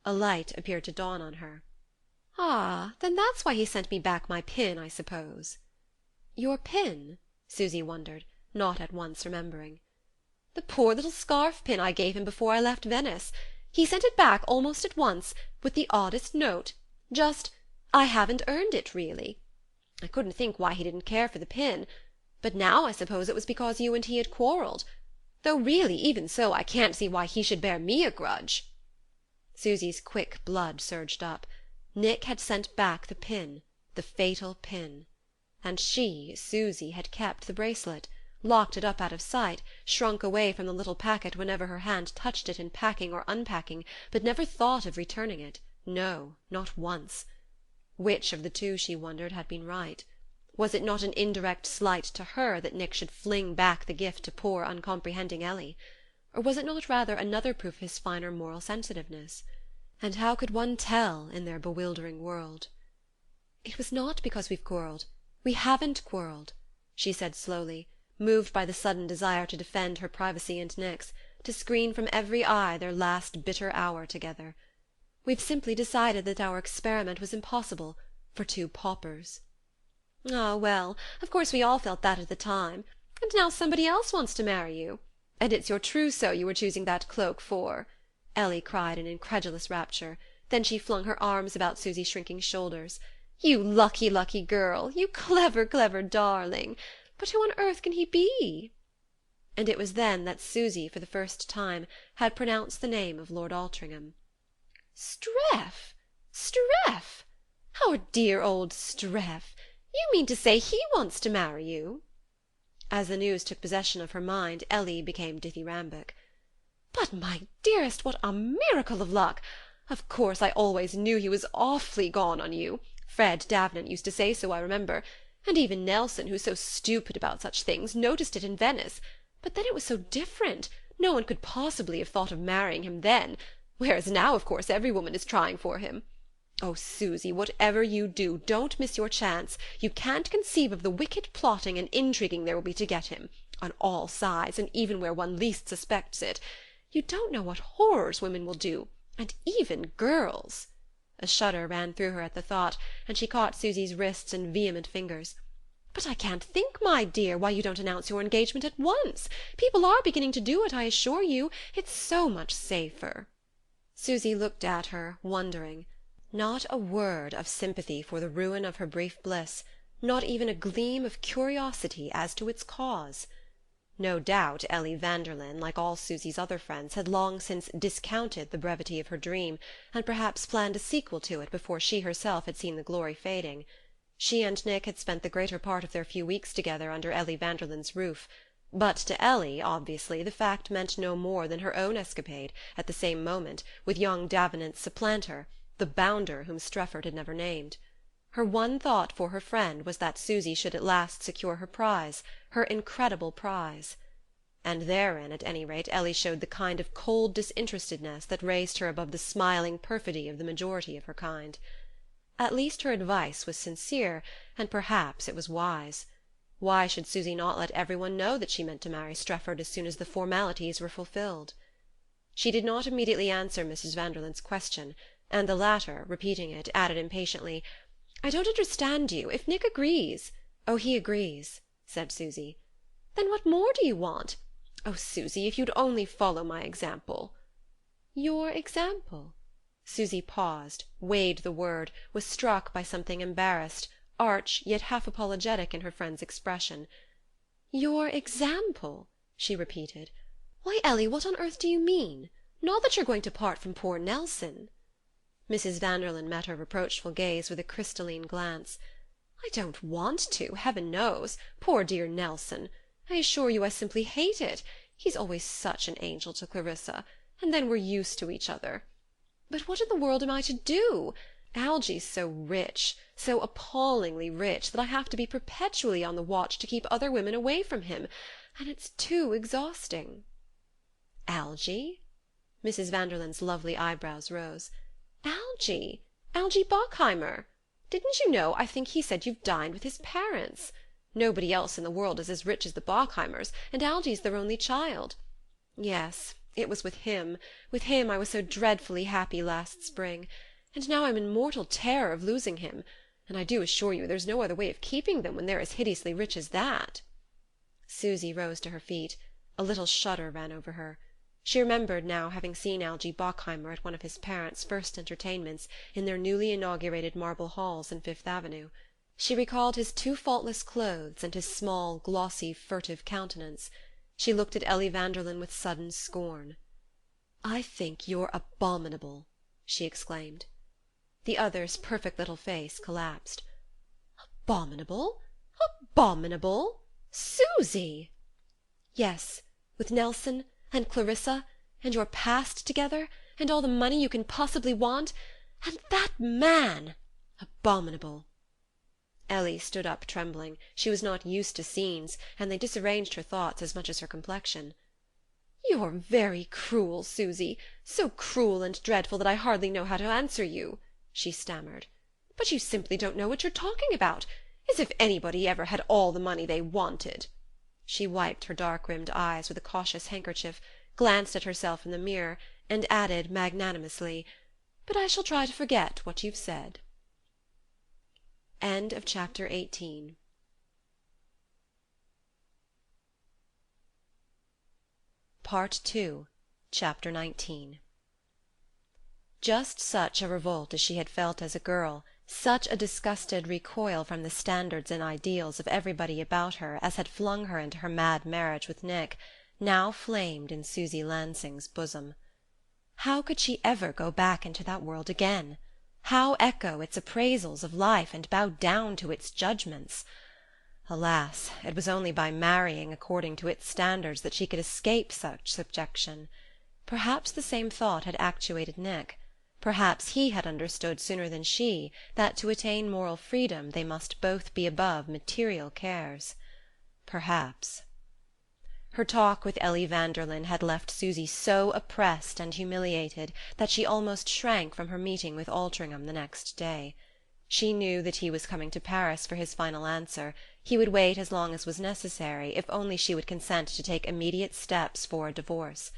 A light appeared to dawn on her. "Ah, then that's why he sent me back my pin, I suppose." "Your pin?" Susy wondered, not at once remembering. "The poor little scarf pin I gave him before I left Venice. He sent it back almost at once, with the oddest note, just 'I haven't earned it, really.' I couldn't think why he didn't care for the pin, but now I suppose it was because you and he had quarrelled, though really, even so, I can't see why he should bear me a grudge." Susy's quick blood surged up. Nick had sent back the pin, the fatal pin. And she, Susy, had kept the bracelet, locked it up out of sight, shrunk away from the little packet whenever her hand touched it in packing or unpacking, but never thought of returning it, no, not once. Which of the two, she wondered, had been right? Was it not an indirect slight to her that Nick should fling back the gift to poor uncomprehending Ellie? Or was it not rather another proof of his finer moral sensitiveness? And how could one tell in their bewildering world? "It was not because we've quarrelled. We haven't quarrelled," she said slowly, moved by the sudden desire to defend her privacy and Nick's, to screen from every eye their last bitter hour together. "We've simply decided that our experiment was impossible for two paupers." "Ah, well, of course we all felt that at the time. And now somebody else wants to marry you. And it's your trousseau you were choosing that cloak for," Ellie cried in incredulous rapture. Then she flung her arms about Susy's shrinking shoulders. "You lucky, lucky girl! You clever, clever darling! But who on earth can he be?" And it was then that Susy, for the first time, had pronounced the name of Lord Altringham. "Streff! Streff! Our dear old Streff! You mean to say he wants to marry you?" As the news took possession of her mind, Ellie became dithyrambic. "But, my dearest, what a miracle of luck! Of course, I always knew he was awfully gone on you. Fred Davenant used to say so, I remember. And even Nelson, who's so stupid about such things, noticed it in Venice. But then it was so different. No one could possibly have thought of marrying him then, whereas now, of course, every woman is trying for him. Oh, Susy, whatever you do, don't miss your chance. You can't conceive of the wicked plotting and intriguing there will be to get him, on all sides, and even where one least suspects it. You don't know what horrors women will do, and even girls." A shudder ran through her at the thought, and she caught Susy's wrists in vehement fingers. But I can't think, my dear, why you don't announce your engagement at once. People are beginning to do it, I assure you. It's so much safer." Susy looked at her, wondering. Not a word of sympathy for the ruin of her brief bliss, not even a gleam of curiosity as to its cause. No doubt Ellie Vanderlyn, like all Susy's other friends, had long since discounted the brevity of her dream, and perhaps planned a sequel to it before she herself had seen the glory fading. She and Nick had spent the greater part of their few weeks together under Ellie Vanderlyn's roof, but to Ellie, obviously, the fact meant no more than her own escapade, at the same moment, with young Davenant's supplanter, the bounder whom Strefford had never named. Her one thought for her friend was that Susy should at last secure her prize, her incredible prize. And therein, at any rate, Ellie showed the kind of cold disinterestedness that raised her above the smiling perfidy of the majority of her kind. At least her advice was sincere, and perhaps it was wise. Why should Susy not let everyone know that she meant to marry Strefford as soon as the formalities were fulfilled? She did not immediately answer Mrs. Vanderlyn's question, and the latter, repeating it, added impatiently: "I don't understand you. If Nick agrees—" "Oh, he agrees," said Susy. "Then what more do you want? Oh, Susy, if you'd only follow my example." "Your example?" Susy paused, weighed the word, was struck by something embarrassed, arch, yet half apologetic in her friend's expression. "Your example?" she repeated. "Why, Ellie, what on earth do you mean? Not that you're going to part from poor Nelson?" Mrs. Vanderlyn met her reproachful gaze with a crystalline glance. "I don't want to, heaven knows. Poor dear Nelson! I assure you I simply hate it. He's always such an angel to Clarissa. And then we're used to each other. But what in the world am I to do? Algy's so rich, so appallingly rich, that I have to be perpetually on the watch to keep other women away from him, and it's too exhausting." "Algy?" Mrs. Vanderlyn's lovely eyebrows rose. "Algy Bockheimer. Didn't you know, I think he said you've dined with his parents? Nobody else in the world is as rich as the Bockheimers, and Algy's their only child. Yes, it was with him I was so dreadfully happy last spring, and now I'm in mortal terror of losing him, and I do assure you there's no other way of keeping them when they're as hideously rich as that." Susy rose to her feet. A little shudder ran over her. She remembered now having seen Algy Bockheimer at one of his parents' first entertainments in their newly inaugurated marble halls in Fifth Avenue. She recalled his too faultless clothes and his small, glossy, furtive countenance. She looked at Ellie Vanderlyn with sudden scorn. "I think you're abominable," she exclaimed. The other's perfect little face collapsed. "Abominable? Abominable? Susy!" "Yes, with Nelson and Clarissa and your past together and all the money you can possibly want and that man! Abominable." Ellie stood up trembling. She was not used to scenes, and they disarranged her thoughts as much as her complexion. "You're very cruel, Susy, so cruel and dreadful that I hardly know how to answer you," she stammered. "But you simply don't know what you're talking about. As if anybody ever had all the money they wanted." She wiped her dark-rimmed eyes with a cautious handkerchief, glanced at herself in the mirror, and added magnanimously, "But I shall try to forget what you've said." End of chapter 18. Part 2, Chapter 19. Just such a revolt as she had felt as a girl, such a disgusted recoil from the standards and ideals of everybody about her as had flung her into her mad marriage with Nick, now flamed in Susy Lansing's bosom. How could she ever go back into that world again? How echo its appraisals of life and bow down to its judgments? Alas, it was only by marrying according to its standards that she could escape such subjection. Perhaps the same thought had actuated Nick. Perhaps he had understood sooner than she that to attain moral freedom they must both be above material cares. Perhaps. Her talk with Ellie Vanderlyn had left Susy so oppressed and humiliated that she almost shrank from her meeting with Altringham the next day. She knew that he was coming to Paris for his final answer. He would wait as long as was necessary, if only she would consent to take immediate steps for a divorce.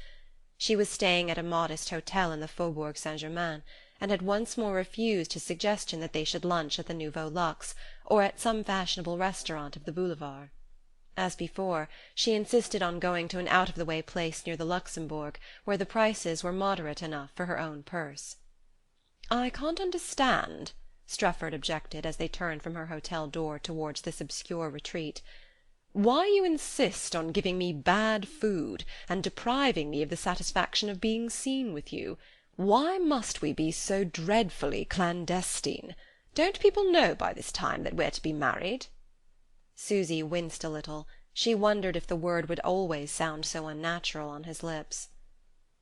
She was staying at a modest hotel in the Faubourg Saint-Germain, and had once more refused his suggestion that they should lunch at the Nouveau Luxe, or at some fashionable restaurant of the boulevard. As before, she insisted on going to an out-of-the-way place near the Luxembourg, where the prices were moderate enough for her own purse. "I can't understand," Strefford objected, as they turned from her hotel door towards this obscure retreat, "why you insist on giving me bad food and depriving me of the satisfaction of being seen with you. Why must we be so dreadfully clandestine? Don't people know by this time that we're to be married?" Susy winced a little. She wondered if the word would always sound so unnatural on his lips.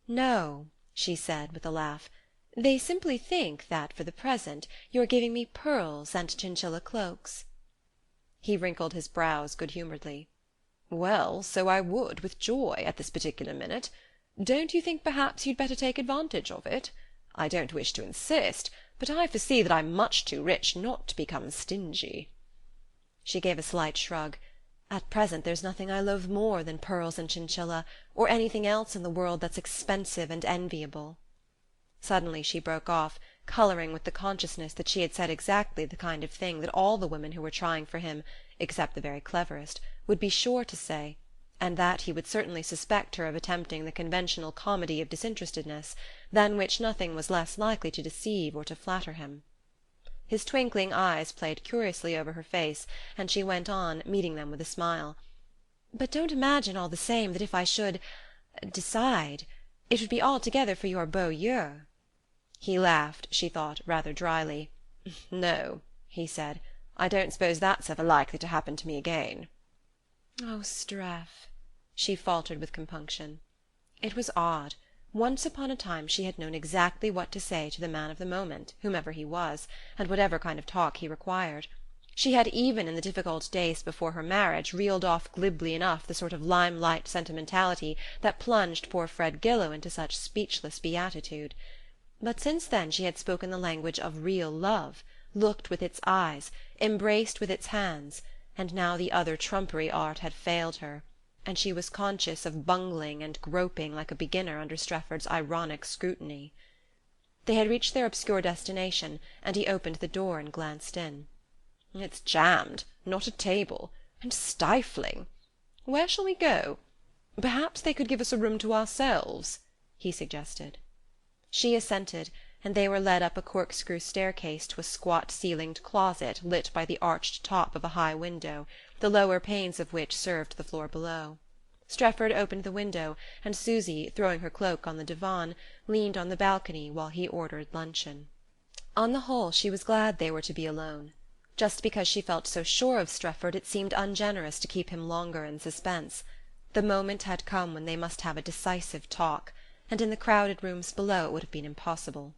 "No," she said, with a laugh. "They simply think that, for the present, you're giving me pearls and chinchilla cloaks." He wrinkled his brows good-humouredly. "Well, so I would, with joy, at this particular minute. Don't you think perhaps you'd better take advantage of it? I don't wish to insist, but I foresee that I'm much too rich not to become stingy." She gave a slight shrug. "At present there's nothing I loathe more than pearls and chinchilla, or anything else in the world that's expensive and enviable." Suddenly she broke off, colouring with the consciousness that she had said exactly the kind of thing that all the women who were trying for him, except the very cleverest, would be sure to say, and that he would certainly suspect her of attempting the conventional comedy of disinterestedness, than which nothing was less likely to deceive or to flatter him. His twinkling eyes played curiously over her face, and she went on, meeting them with a smile. "But don't imagine, all the same, that if I should decide, it would be altogether for your beaux yeux." He laughed, she thought, rather dryly. "No," he said, "I don't suppose that's ever likely to happen to me again." "Oh, Streff," she faltered with compunction. It was odd. Once upon a time she had known exactly what to say to the man of the moment, whomever he was, and whatever kind of talk he required. She had even, in the difficult days before her marriage, reeled off glibly enough the sort of limelight sentimentality that plunged poor Fred Gillow into such speechless beatitude. But since then she had spoken the language of real love, looked with its eyes, embraced with its hands, and now the other trumpery art had failed her, and she was conscious of bungling and groping like a beginner under Strefford's ironic scrutiny. They had reached their obscure destination, and he opened the door and glanced in. "It's jammed, not a table, and stifling. Where shall we go? Perhaps they could give us a room to ourselves," he suggested. She assented, and they were led up a corkscrew staircase to a squat-ceilinged closet lit by the arched top of a high window, the lower panes of which served the floor below. Strefford opened the window, and Susy, throwing her cloak on the divan, leaned on the balcony while he ordered luncheon. On the whole she was glad they were to be alone. Just because she felt so sure of Strefford it seemed ungenerous to keep him longer in suspense. The moment had come when they must have a decisive talk, and in the crowded rooms below it would have been impossible.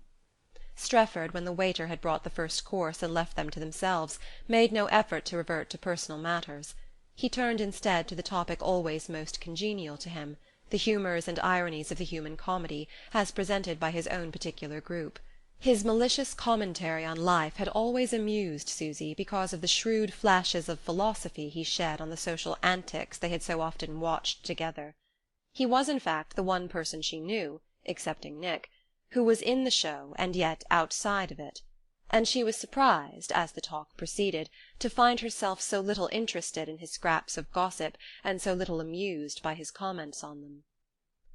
Strefford, when the waiter had brought the first course and left them to themselves, made no effort to revert to personal matters. He turned instead to the topic always most congenial to him, the humours and ironies of the human comedy, as presented by his own particular group. His malicious commentary on life had always amused Susy because of the shrewd flashes of philosophy he shed on the social antics they had so often watched together. He was in fact the one person she knew, excepting Nick, who was in the show and yet outside of it, and she was surprised, as the talk proceeded, to find herself so little interested in his scraps of gossip and so little amused by his comments on them.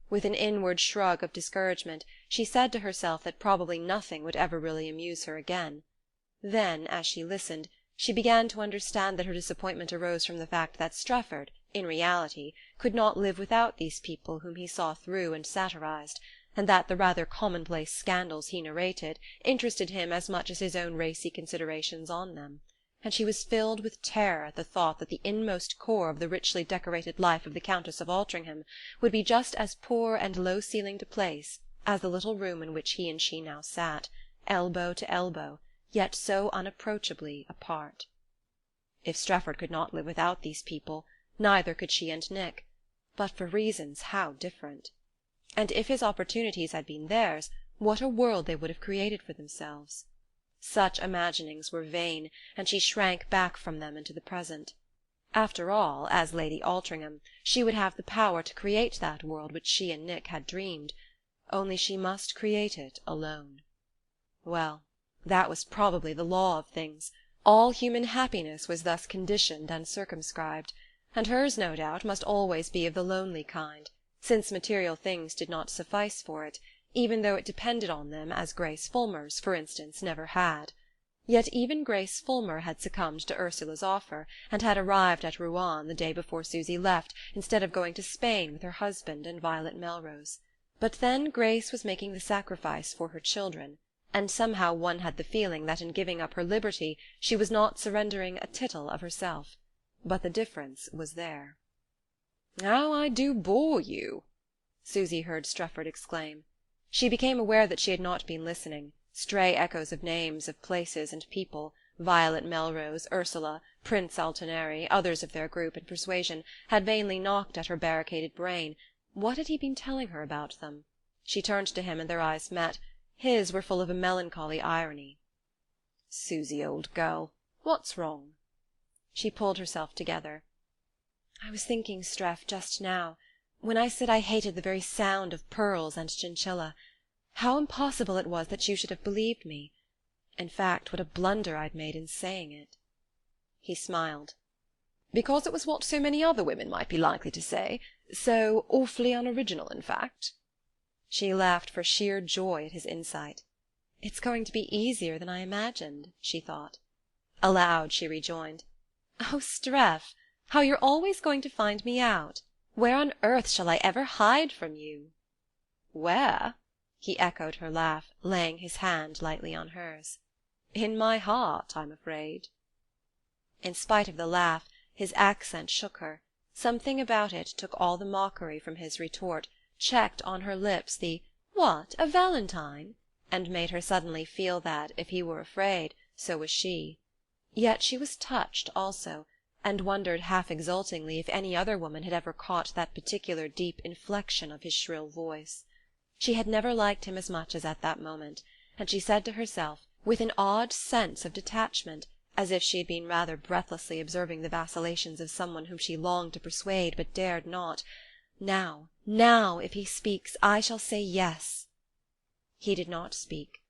With an inward shrug of discouragement she said to herself that probably nothing would ever really amuse her again. Then, as she listened, she began to understand that her disappointment arose from the fact that Strefford, in reality, could not live without these people whom he saw through and satirized, and that the rather commonplace scandals he narrated interested him as much as his own racy considerations on them, and she was filled with terror at the thought that the inmost core of the richly decorated life of the Countess of Altringham would be just as poor and low-ceilinged a place as the little room in which he and she now sat, elbow to elbow, yet so unapproachably apart. If Strefford could not live without these people, neither could she and Nick, but for reasons how different! And if his opportunities had been theirs, what a world they would have created for themselves! Such imaginings were vain, and she shrank back from them into the present. After all, as Lady Altringham, she would have the power to create that world which she and Nick had dreamed, only she must create it alone. Well, that was probably the law of things, All human happiness was thus conditioned and circumscribed, and hers, no doubt, must always be of the lonely kind, since material things did not suffice for it, even though it depended on them as Grace Fulmer's, for instance, never had. Yet even Grace Fulmer had succumbed to Ursula's offer, and had arrived at Rouen the day before Susy left, instead of going to Spain with her husband and Violet Melrose. But then Grace was making the sacrifice for her children, and somehow one had the feeling that in giving up her liberty she was not surrendering a tittle of herself. But the difference was there. "How I do bore you!" Susy heard Strefford exclaim. She became aware that she had not been listening. Stray echoes of names, of places and people, Violet Melrose, Ursula, Prince Altineri, others of their group and persuasion, had vainly knocked at her barricaded brain. What had he been telling her about them? She turned to him, and their eyes met. His were full of a melancholy irony. "Susy, old girl, what's wrong?" She pulled herself together. "I was thinking, Streff, just now, when I said I hated the very sound of pearls and chinchilla, how impossible it was that you should have believed me. In fact, what a blunder I'd made in saying it." He smiled. "Because it was what so many other women might be likely to say? So awfully unoriginal, in fact?" She laughed for sheer joy at his insight. "It's going to be easier than I imagined," she thought. Aloud she rejoined, "Oh, Streff, how you're always going to find me out! Where on earth shall I ever hide from you?" "Where?" he echoed her laugh, laying his hand lightly on hers. "In my heart, I'm afraid." In spite of the laugh, his accent shook her. Something about it took all the mockery from his retort, checked on her lips the "What, a valentine?" and made her suddenly feel that, if he were afraid, so was she. Yet she was touched also, and wondered half exultingly if any other woman had ever caught that particular deep inflection of his shrill voice. She had never liked him as much as at that moment, and she said to herself, with an odd sense of detachment, as if she had been rather breathlessly observing the vacillations of someone whom she longed to persuade but dared not, Now, if he speaks, I shall say yes." He did not speak,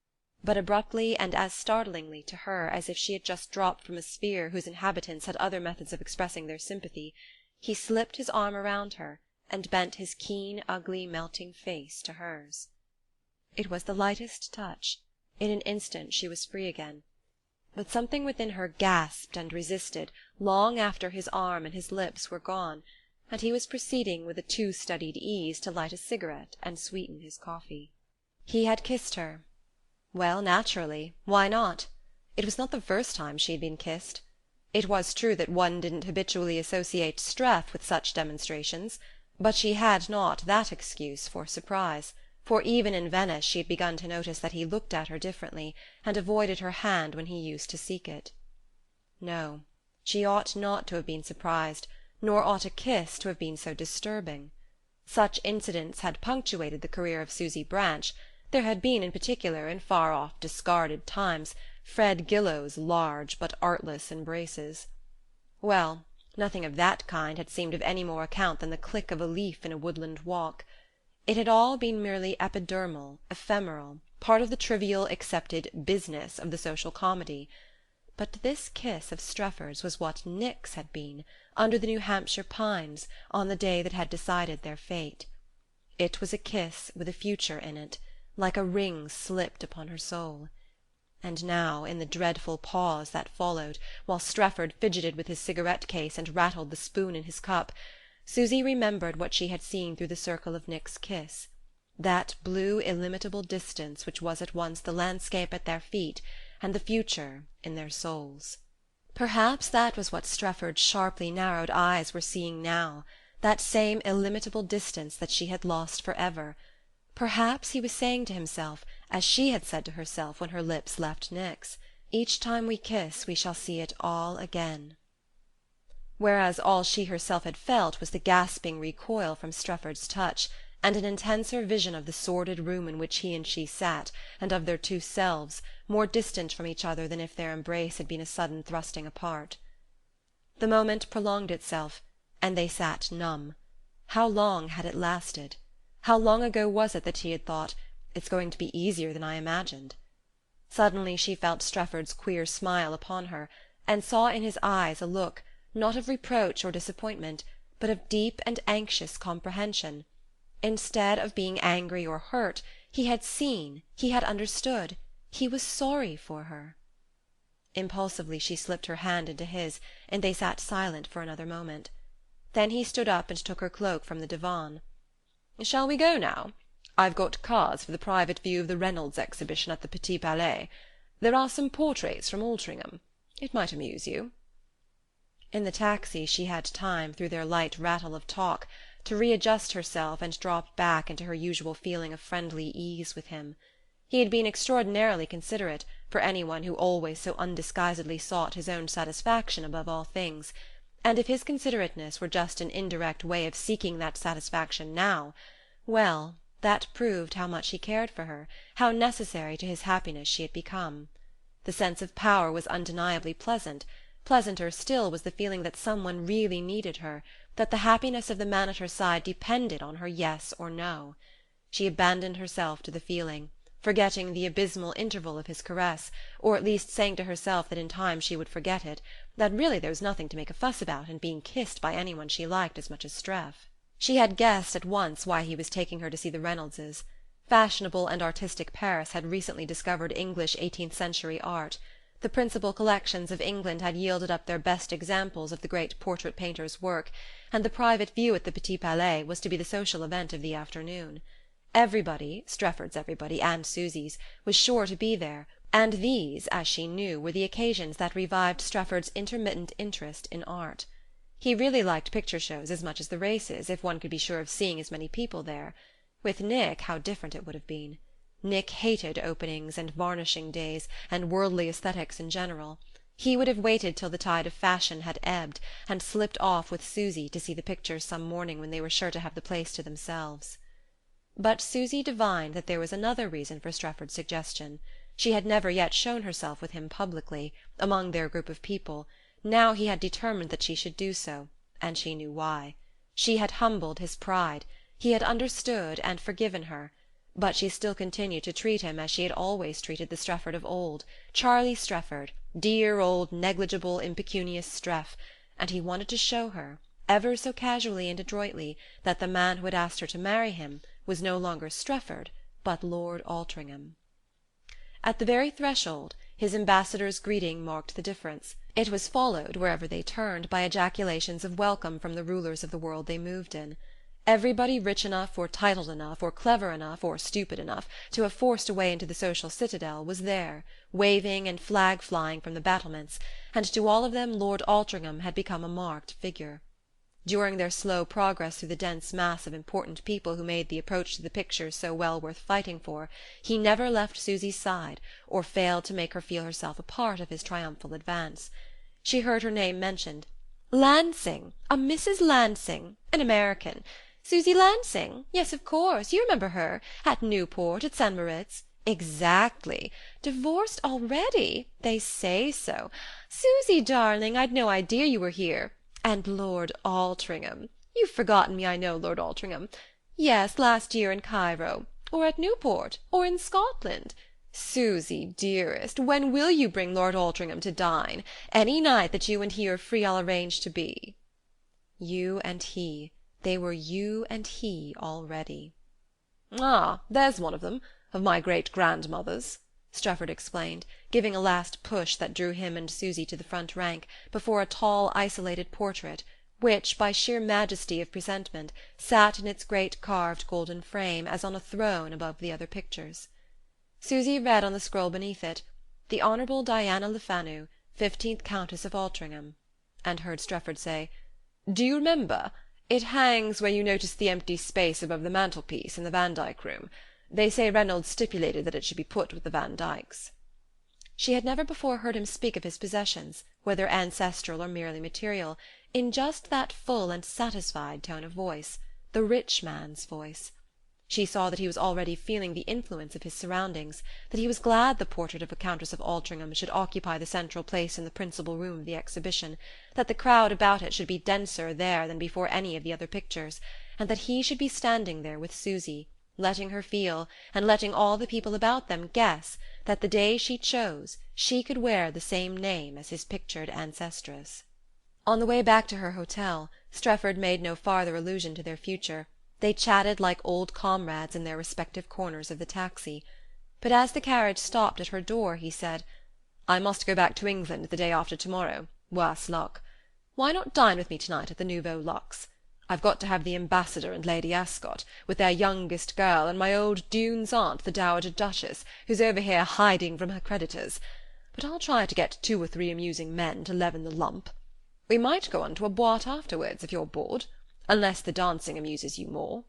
but abruptly and as startlingly to her as if she had just dropped from a sphere whose inhabitants had other methods of expressing their sympathy, he slipped his arm around her and bent his keen, ugly, melting face to hers. It was the lightest touch. In an instant she was free again. But something within her gasped and resisted long after his arm and his lips were gone, and he was proceeding with a too-studied ease to light a cigarette and sweeten his coffee. He had kissed her. Well, naturally, why not? It was not the first time she had been kissed. It was true that one didn't habitually associate Streff with such demonstrations, but she had not that excuse for surprise, for even in Venice she had begun to notice that he looked at her differently, and avoided her hand when he used to seek it. No, she ought not to have been surprised, nor ought a kiss to have been so disturbing. Such incidents had punctuated the career of Susy Branch. There had been, in particular, in far-off discarded times, Fred Gillow's large but artless embraces. Well, nothing of that kind had seemed of any more account than the click of a leaf in a woodland walk. It had all been merely epidermal, ephemeral, part of the trivial accepted business of the social comedy. But this kiss of Strefford's was what Nick's had been, under the New Hampshire pines, on the day that had decided their fate. It was a kiss with a future in it, like a ring slipped upon her soul. And now, in the dreadful pause that followed, while Strefford fidgeted with his cigarette-case and rattled the spoon in his cup, Susy remembered what she had seen through the circle of Nick's kiss, that blue illimitable distance which was at once the landscape at their feet and the future in their souls. Perhaps that was what Strefford's sharply narrowed eyes were seeing now, that same illimitable distance that she had lost for ever. Perhaps he was saying to himself, as she had said to herself when her lips left Nick's, "Each time we kiss we shall see it all again." Whereas all she herself had felt was the gasping recoil from Strefford's touch, and an intenser vision of the sordid room in which he and she sat, and of their two selves, more distant from each other than if their embrace had been a sudden thrusting apart. The moment prolonged itself, and they sat numb. How long had it lasted? How long ago was it that she had thought, "It's going to be easier than I imagined"? Suddenly she felt Strefford's queer smile upon her, and saw in his eyes a look, not of reproach or disappointment, but of deep and anxious comprehension. Instead of being angry or hurt, he had seen, he had understood, he was sorry for her. Impulsively she slipped her hand into his, and they sat silent for another moment. Then he stood up and took her cloak from the divan. "Shall we go now? I've got cards for the private view of the Reynolds exhibition at the Petit Palais. There are some portraits from Altrincham. It might amuse you." In the taxi she had time, through their light rattle of talk, to readjust herself and drop back into her usual feeling of friendly ease with him. He had been extraordinarily considerate, for anyone who always so undisguisedly sought his own satisfaction above all things, and if his considerateness were just an indirect way of seeking that satisfaction now, well, that proved how much he cared for her, how necessary to his happiness she had become. The sense of power was undeniably pleasant. Pleasanter still was the feeling that someone really needed her, that the happiness of the man at her side depended on her yes or no. She abandoned herself to the feeling, forgetting the abysmal interval of his caress, or at least saying to herself that in time she would forget it, that really there was nothing to make a fuss about in being kissed by anyone she liked as much as Streff. She had guessed at once why he was taking her to see the Reynoldses. Fashionable and artistic Paris had recently discovered English 18th-century art. The principal collections of England had yielded up their best examples of the great portrait painter's work, and the private view at the Petit Palais was to be the social event of the afternoon. Everybody, Strefford's everybody and Susy's, was sure to be there, and these, as she knew, were the occasions that revived Strefford's intermittent interest in art. He really liked picture shows as much as the races, if one could be sure of seeing as many people there. With Nick, how different it would have been. Nick hated openings and varnishing days, and worldly aesthetics in general. He would have waited till the tide of fashion had ebbed, and slipped off with Susy to see the pictures some morning when they were sure to have the place to themselves. But Susy divined that there was another reason for Strefford's suggestion. She had never yet shown herself with him publicly, among their group of people. Now he had determined that she should do so, and she knew why. She had humbled his pride. He had understood and forgiven her. But she still continued to treat him as she had always treated the Strefford of old, Charlie Strefford, dear old negligible impecunious Streff, and he wanted to show her, ever so casually and adroitly, that the man who had asked her to marry him was no longer Strefford, but Lord Altrincham. At the very threshold, his ambassador's greeting marked the difference. It was followed, wherever they turned, by ejaculations of welcome from the rulers of the world they moved in. Everybody rich enough or titled enough or clever enough or stupid enough to have forced a way into the social citadel was there, waving and flag flying from the battlements, and to all of them Lord Altrincham had become a marked figure. During their slow progress through the dense mass of important people who made the approach to the pictures so well worth fighting for, he never left Susy's side, or failed to make her feel herself a part of his triumphal advance. She heard her name mentioned. Lansing, a Mrs. Lansing, an American. Susy Lansing? Yes, of course. You remember her. At Newport, at St. Moritz. Exactly. Divorced already? They say so. Susy, darling, I'd no idea you were here. And Lord Altrincham. You've forgotten me, I know, Lord Altrincham. Yes, last year in Cairo. Or at Newport. Or in Scotland. Susy, dearest, when will you bring Lord Altrincham to dine? Any night that you and he are free I'll arrange to be. You and he. They were you and he already. "Ah, there's one of them, of my great-grandmother's," Strefford explained, giving a last push that drew him and Susy to the front rank, before a tall isolated portrait, which, by sheer majesty of presentment, sat in its great carved golden frame as on a throne above the other pictures. Susy read on the scroll beneath it, "The Honourable Diana Le Fanu, 15th Countess of Altrincham," and heard Strefford say, "Do you remember? It hangs where you notice the empty space above the mantelpiece in the Van Dyck room. They say Reynolds stipulated that it should be put with the Van Dykes." She had never before heard him speak of his possessions, whether ancestral or merely material, in just that full and satisfied tone of voice, the rich man's voice. She saw that he was already feeling the influence of his surroundings, that he was glad the portrait of a Countess of Altrincham should occupy the central place in the principal room of the exhibition, that the crowd about it should be denser there than before any of the other pictures, and that he should be standing there with Susy, letting her feel, and letting all the people about them guess, that the day she chose she could wear the same name as his pictured ancestress. On the way back to her hotel, Strefford made no farther allusion to their future. They chatted like old comrades in their respective corners of the taxi. But as the carriage stopped at her door he said: "I must go back to England the day after tomorrow, worse luck. Why not dine with me tonight at the Nouveau Luxe? I've got to have the Ambassador and Lady Ascot, with their youngest girl, and my old Dune's aunt, the Dowager Duchess, who's over here hiding from her creditors. But I'll try to get 2 or 3 amusing men to leaven the lump. We might go on to a boite afterwards, if you're bored, unless the dancing amuses you more."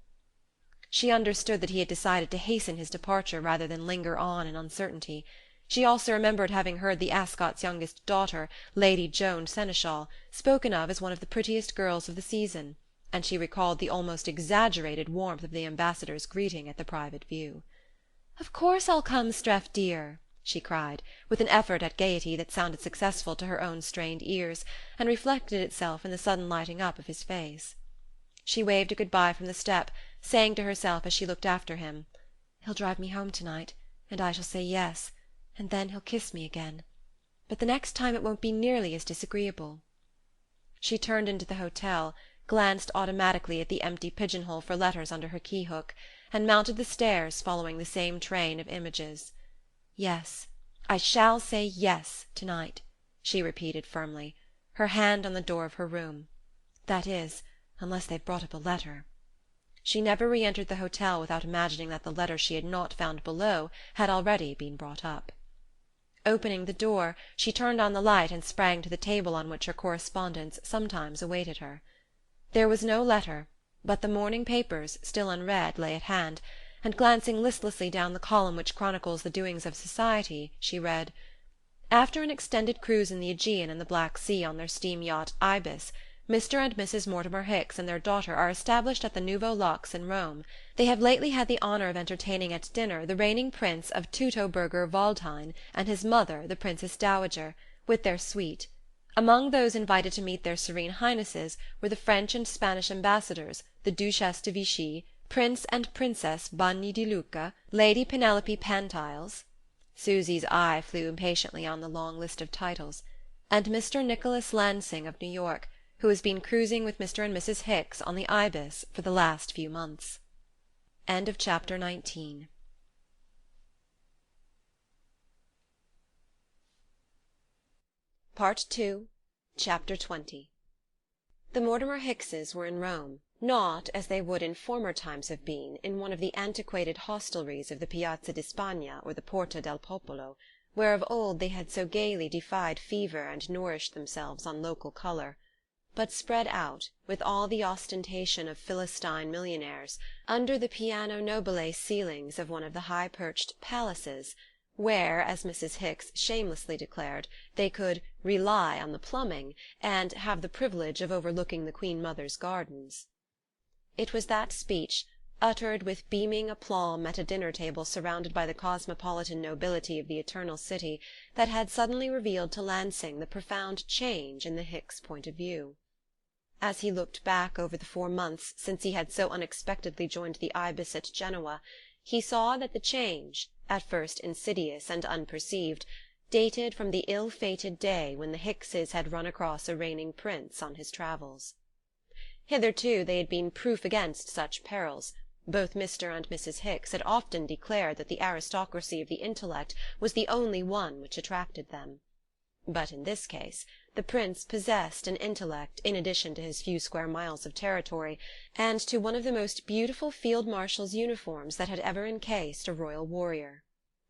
She understood that he had decided to hasten his departure rather than linger on in uncertainty. She also remembered having heard the Ascots' youngest daughter, Lady Joan Seneschal, spoken of as one of the prettiest girls of the season, and she recalled the almost exaggerated warmth of the Ambassador's greeting at the private view. "Of course I'll come, Streff dear," she cried, with an effort at gaiety that sounded successful to her own strained ears, and reflected itself in the sudden lighting up of his face. She waved a good-bye from the step, saying to herself as she looked after him, "He'll drive me home tonight, and I shall say yes, and then he'll kiss me again. But the next time it won't be nearly as disagreeable." She turned into the hotel, glanced automatically at the empty pigeon-hole for letters under her key-hook, and mounted the stairs following the same train of images. "Yes, I shall say yes tonight," she repeated firmly, her hand on the door of her room. "That is, unless they've brought up a letter." She never re-entered the hotel without imagining that the letter she had not found below had already been brought up. Opening the door, she turned on the light and sprang to the table on which her correspondence sometimes awaited her. There was no letter, but the morning papers, still unread, lay at hand, and glancing listlessly down the column which chronicles the doings of society, she read: "After an extended cruise in the Aegean and the Black Sea on their steam yacht Ibis, Mr. and Mrs. Mortimer Hicks and their daughter are established at the Nouveau Luxe in Rome. They have lately had the honour of entertaining at dinner the reigning Prince of Teutoburger Waldhain and his mother, the Princess Dowager, with their suite. Among those invited to meet their Serene Highnesses were the French and Spanish ambassadors, the Duchesse de Vichy, Prince and Princess Bagni di Lucca, Lady Penelope Pantiles" Susy's eye flew impatiently on the long list of titles, "and Mr. Nicholas Lansing of New York, who has been cruising with Mr. and Mrs. Hicks on the Ibis for the last few months." End of chapter 19. Part 2, Chapter 20. The Mortimer Hickses were in Rome, not, as they would in former times have been, in one of the antiquated hostelries of the Piazza di Spagna or the Porta del Popolo, where of old they had so gaily defied fever and nourished themselves on local colour, but spread out, with all the ostentation of Philistine millionaires, under the piano nobile ceilings of one of the high-perched palaces, where, as Mrs. Hicks shamelessly declared, they could "rely on the plumbing" and have the privilege of overlooking the Queen Mother's gardens. It was that speech, uttered with beaming aplomb at a dinner-table surrounded by the cosmopolitan nobility of the Eternal City, that had suddenly revealed to Lansing the profound change in the Hicks point of view. As he looked back over the 4 months since he had so unexpectedly joined the Ibis at Genoa, he saw that the change, at first insidious and unperceived, dated from the ill-fated day when the Hickses had run across a reigning prince on his travels. Hitherto they had been proof against such perils. Both Mr. and Mrs. Hicks had often declared that the aristocracy of the intellect was the only one which attracted them. But in this case the prince possessed an intellect in addition to his few square miles of territory, and to one of the most beautiful field-marshal's uniforms that had ever encased a royal warrior.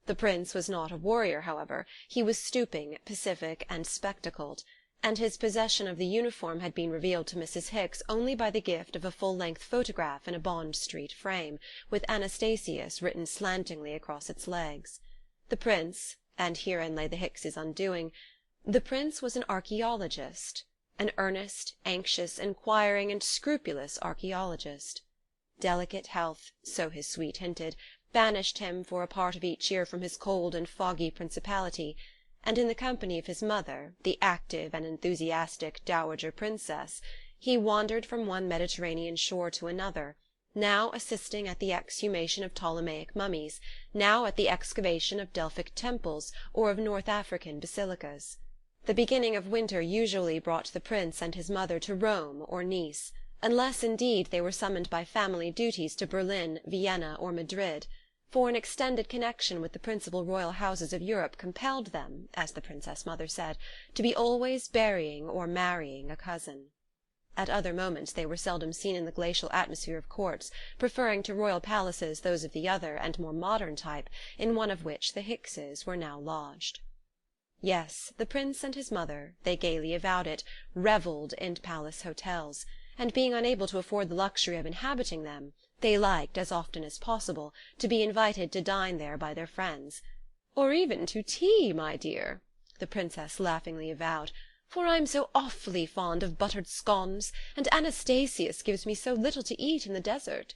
The prince was not a warrior, however; he was stooping, pacific, and spectacled, and his possession of the uniform had been revealed to Mrs. Hicks only by the gift of a full-length photograph in a Bond Street frame, with Anastasius written slantingly across its legs. The prince, and herein lay the Hickses' undoing, the prince was an archaeologist, an earnest, anxious, inquiring, and scrupulous archaeologist. Delicate health, so his suite hinted, banished him for a part of each year from his cold and foggy principality, and in the company of his mother, the active and enthusiastic Dowager Princess, he wandered from one Mediterranean shore to another, now assisting at the exhumation of Ptolemaic mummies, now at the excavation of Delphic temples or of North African basilicas. The beginning of winter usually brought the prince and his mother to Rome or Nice, unless indeed they were summoned by family duties to Berlin, Vienna, or Madrid, for an extended connection with the principal royal houses of Europe compelled them, as the princess mother said, to be always burying or marrying a cousin. At other moments they were seldom seen in the glacial atmosphere of courts, preferring to royal palaces those of the other and more modern type, in one of which the Hickses were now lodged. Yes, the prince and his mother, they gaily avowed it, revelled in palace hotels, and being unable to afford the luxury of inhabiting them, they liked, as often as possible, to be invited to dine there by their friends. "Or even to tea, my dear," the princess laughingly avowed, "for I'm so awfully fond of buttered scones, and Anastasius gives me so little to eat in the desert."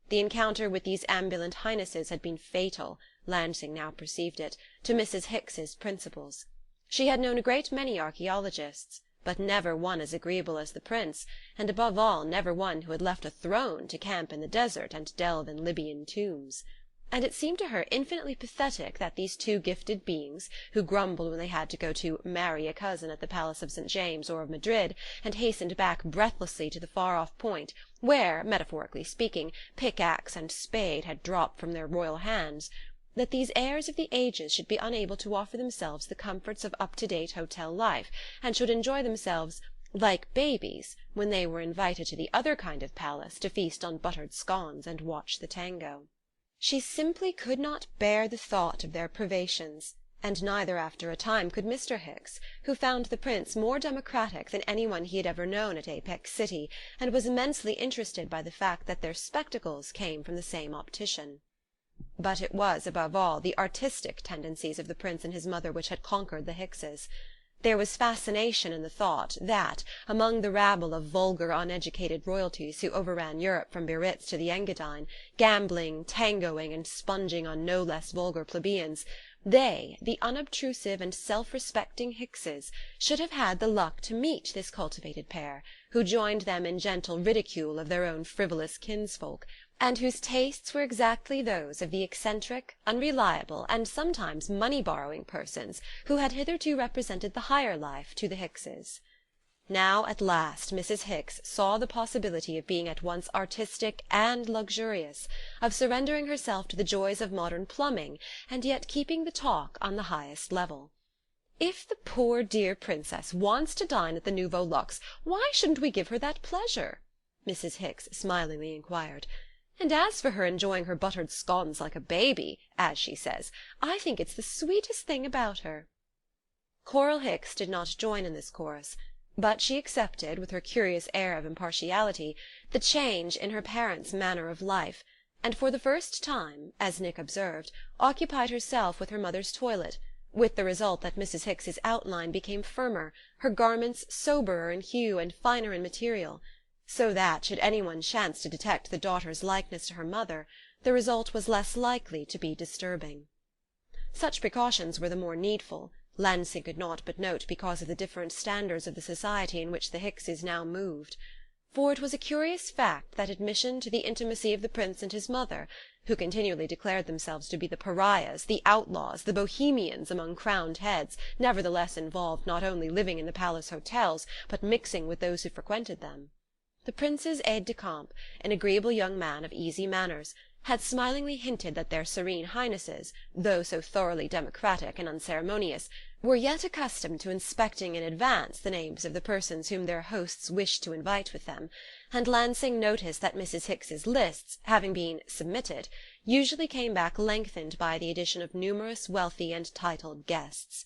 The encounter with these ambulant highnesses had been fatal, Lansing now perceived it, to Mrs. Hicks's principles. She had known a great many archaeologists, but never one as agreeable as the prince, and above all never one who had left a throne to camp in the desert and delve in Libyan tombs. And it seemed to her infinitely pathetic that these two gifted beings, who grumbled when they had to go to marry a cousin at the Palace of St. James or of Madrid, and hastened back breathlessly to the far-off point where, metaphorically speaking, pickaxe and spade had dropped from their royal hands, that these heirs of the ages should be unable to offer themselves the comforts of up-to-date hotel life, and should enjoy themselves like babies when they were invited to the other kind of palace to feast on buttered scones and watch the tango. She simply could not bear the thought of their privations, and neither after a time could Mr. Hicks, who found the prince more democratic than anyone he had ever known at Apex City, and was immensely interested by the fact that their spectacles came from the same optician. But it was, above all, the artistic tendencies of the prince and his mother which had conquered the Hickses. There was fascination in the thought that, among the rabble of vulgar uneducated royalties who overran Europe from Biarritz to the Engadine, gambling, tangoing, and sponging on no less vulgar plebeians, they, the unobtrusive and self-respecting Hickses, should have had the luck to meet this cultivated pair, who joined them in gentle ridicule of their own frivolous kinsfolk, and whose tastes were exactly those of the eccentric, unreliable, and sometimes money-borrowing persons who had hitherto represented the higher life to the Hickses. Now at last Mrs. Hicks saw the possibility of being at once artistic and luxurious, of surrendering herself to the joys of modern plumbing, and yet keeping the talk on the highest level. "If the poor dear princess wants to dine at the Nouveau Luxe, why shouldn't we give her that pleasure?" Mrs. Hicks smilingly inquired. "And as for her enjoying her buttered scones like a baby, as she says, I think it's the sweetest thing about her." Coral Hicks did not join in this chorus, but she accepted, with her curious air of impartiality, the change in her parents' manner of life, and for the first time, as Nick observed, occupied herself with her mother's toilet, with the result that Mrs. Hicks's outline became firmer, her garments soberer in hue and finer in material, so that, should anyone chance to detect the daughter's likeness to her mother, the result was less likely to be disturbing. Such precautions were the more needful, Lansing could not but note, because of the different standards of the society in which the Hickses now moved. For it was a curious fact that admission to the intimacy of the prince and his mother, who continually declared themselves to be the pariahs, the outlaws, the bohemians among crowned heads, nevertheless involved not only living in the palace hotels, but mixing with those who frequented them. The prince's aide-de-camp, an agreeable young man of easy manners, had smilingly hinted that their serene highnesses, though so thoroughly democratic and unceremonious, were yet accustomed to inspecting in advance the names of the persons whom their hosts wished to invite with them, and Lansing noticed that Mrs. Hicks's lists, having been "submitted," usually came back lengthened by the addition of numerous wealthy and titled guests.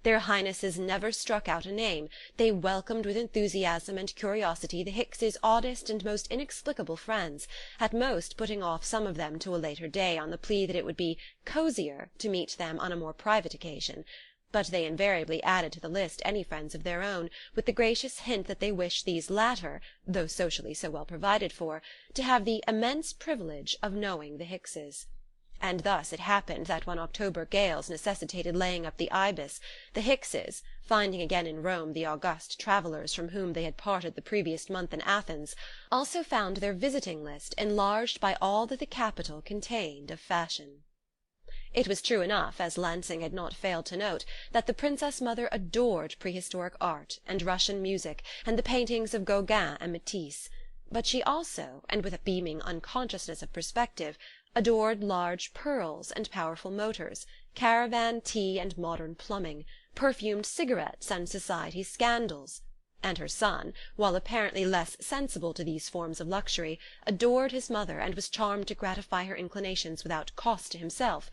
Their highnesses never struck out a name, they welcomed with enthusiasm and curiosity the Hickses' oddest and most inexplicable friends, at most putting off some of them to a later day on the plea that it would be "cosier" to meet them on a more private occasion, but they invariably added to the list any friends of their own, with the gracious hint that they wished these latter, though socially so well provided for, to have the immense privilege of knowing the Hickses. And thus it happened that when October gales necessitated laying up the Ibis, the Hickses, finding again in Rome the august travellers from whom they had parted the previous month in Athens, also found their visiting list enlarged by all that the capital contained of fashion. It was true enough, as Lansing had not failed to note, that the Princess Mother adored prehistoric art, and Russian music, and the paintings of Gauguin and Matisse; but she also, and with a beaming unconsciousness of perspective, adored large pearls and powerful motors, caravan tea and modern plumbing, perfumed cigarettes and society scandals; and her son, while apparently less sensible to these forms of luxury, adored his mother, and was charmed to gratify her inclinations without cost to himself,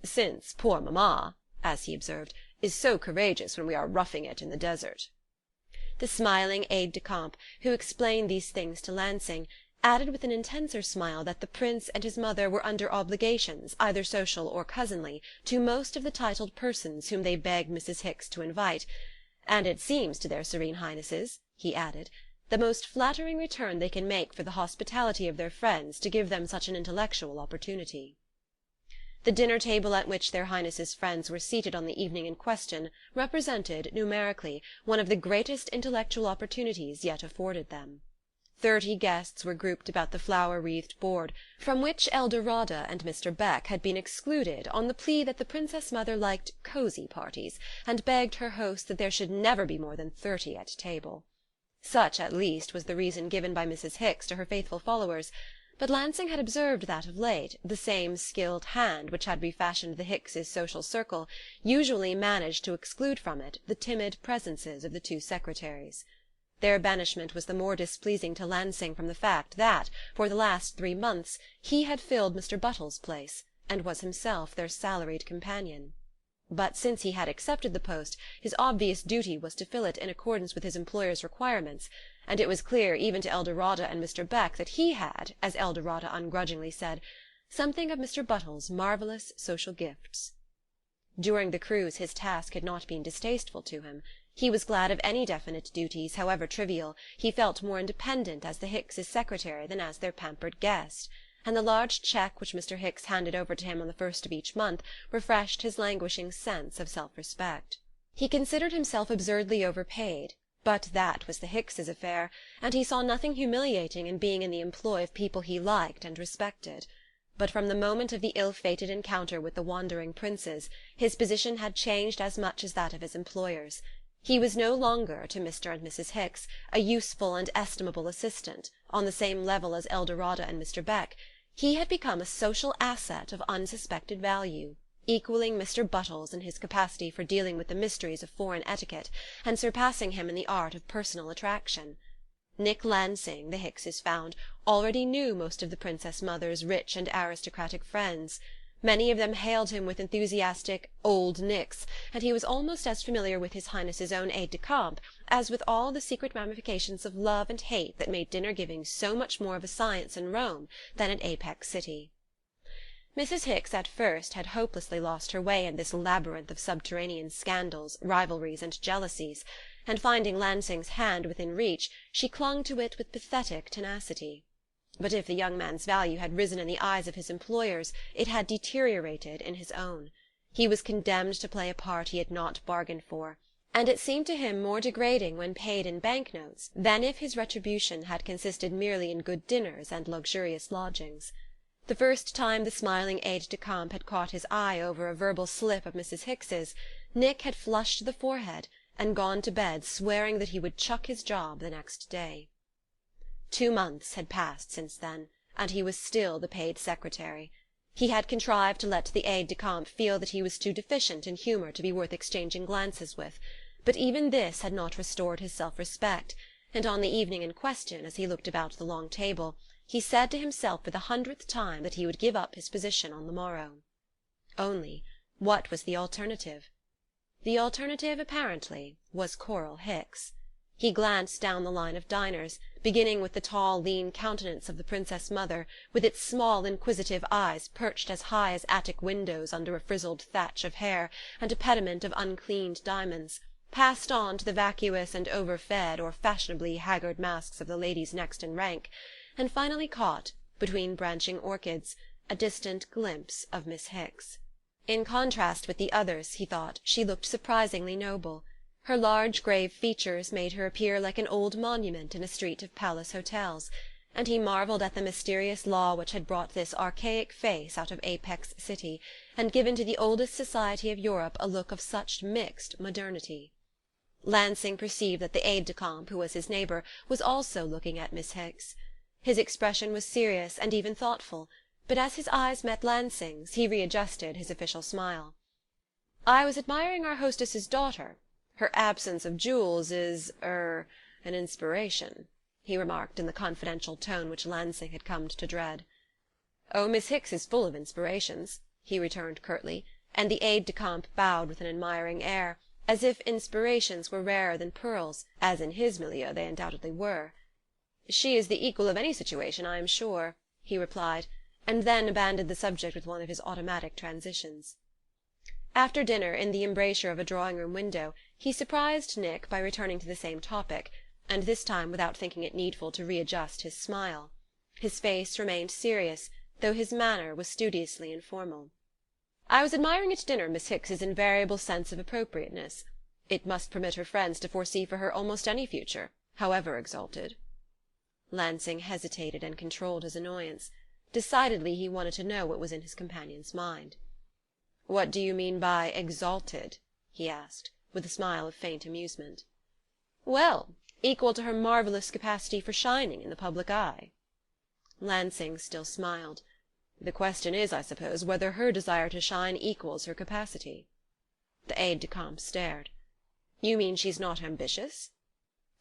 "since poor mamma," as he observed, "is so courageous when we are roughing it in the desert." The smiling aide-de-camp, who explained these things to Lansing, added with an intenser smile that the prince and his mother were under obligations, either social or cousinly, to most of the titled persons whom they begged Mrs. Hicks to invite, "and it seems to their Serene Highnesses," he added, "the most flattering return they can make for the hospitality of their friends to give them such an intellectual opportunity." The dinner-table at which their Highnesses' friends were seated on the evening in question represented, numerically, one of the greatest intellectual opportunities yet afforded them. 30 guests were grouped about the flower-wreathed board, from which Eldorada and Mr. Beck had been excluded on the plea that the Princess Mother liked cosy parties, and begged her host that there should never be more than 30 at table. Such, at least, was the reason given by Mrs. Hicks to her faithful followers, but Lansing had observed that of late the same skilled hand which had refashioned the Hickses' social circle usually managed to exclude from it the timid presences of the two secretaries. Their banishment was the more displeasing to Lansing from the fact that, for the last 3 months, he had filled Mr. Buttle's place, and was himself their salaried companion. But since he had accepted the post, his obvious duty was to fill it in accordance with his employer's requirements, and it was clear even to Eldorada and Mr. Beck that he had, as Eldorada ungrudgingly said, something of Mr. Buttle's marvellous social gifts. During the cruise his task had not been distasteful to him. He was glad of any definite duties, however trivial; he felt more independent as the Hickses' secretary than as their pampered guest, and the large cheque which Mr. Hicks handed over to him on the first of each month refreshed his languishing sense of self-respect. He considered himself absurdly overpaid, but that was the Hickses' affair, and he saw nothing humiliating in being in the employ of people he liked and respected. But from the moment of the ill-fated encounter with the wandering princes, his position had changed as much as that of his employers. He was no longer, to Mr. and Mrs. Hicks, a useful and estimable assistant, on the same level as Eldorada and Mr. Beck. He had become a social asset of unsuspected value, equalling Mr. Buttles in his capacity for dealing with the mysteries of foreign etiquette, and surpassing him in the art of personal attraction. Nick Lansing, the Hickses found, already knew most of the Princess Mother's rich and aristocratic friends. Many of them hailed him with enthusiastic "Old Nicks," and he was almost as familiar with his Highness's own aide-de-camp as with all the secret ramifications of love and hate that made dinner-giving so much more of a science in Rome than at Apex City. Mrs. Hicks at first had hopelessly lost her way in this labyrinth of subterranean scandals, rivalries and jealousies, and finding Lansing's hand within reach, she clung to it with pathetic tenacity. But if the young man's value had risen in the eyes of his employers, it had deteriorated in his own. He was condemned to play a part he had not bargained for, and it seemed to him more degrading when paid in banknotes than if his retribution had consisted merely in good dinners and luxurious lodgings. The first time the smiling aide-de-camp had caught his eye over a verbal slip of Mrs. Hicks's, Nick had flushed to the forehead and gone to bed swearing that he would chuck his job the next day. 2 months had passed since then, and he was still the paid secretary. He had contrived to let the aide-de-camp feel that he was too deficient in humour to be worth exchanging glances with, but even this had not restored his self-respect, and on the evening in question, as he looked about the long table, he said to himself for the 100th time that he would give up his position on the morrow. Only, what was the alternative? The alternative, apparently, was Coral Hicks. He glanced down the line of diners, beginning with the tall, lean countenance of the Princess Mother, with its small, inquisitive eyes perched as high as attic windows under a frizzled thatch of hair and a pediment of uncleaned diamonds, passed on to the vacuous and overfed or fashionably haggard masks of the ladies next in rank, and finally caught, between branching orchids, a distant glimpse of Miss Hicks. In contrast with the others, he thought, she looked surprisingly noble. Her large grave features made her appear like an old monument in a street of palace hotels, and he marvelled at the mysterious law which had brought this archaic face out of Apex City and given to the oldest society of Europe a look of such mixed modernity. Lansing perceived that the aide-de-camp, who was his neighbour, was also looking at Miss Hicks. His expression was serious and even thoughtful, but as his eyes met Lansing's he readjusted his official smile. "I was admiring our hostess's daughter. Her absence of jewels is an inspiration," he remarked in the confidential tone which Lansing had come to dread. "Oh, Miss Hicks is full of inspirations," he returned curtly, and the aide-de-camp bowed with an admiring air, as if inspirations were rarer than pearls, as in his milieu they undoubtedly were. "She is the equal of any situation, I am sure," he replied, and then abandoned the subject with one of his automatic transitions. After dinner, in the embrasure of a drawing-room window, he surprised Nick by returning to the same topic, and this time without thinking it needful to readjust his smile. His face remained serious, though his manner was studiously informal. "I was admiring at dinner Miss Hicks's invariable sense of appropriateness. It must permit her friends to foresee for her almost any future, however exalted." Lansing hesitated and controlled his annoyance. Decidedly he wanted to know what was in his companion's mind. "What do you mean by exalted?" he asked, with a smile of faint amusement. "Well, equal to her marvellous capacity for shining in the public eye." Lansing still smiled. "The question is, I suppose, whether her desire to shine equals her capacity." The aide-de-camp stared. "You mean she's not ambitious?"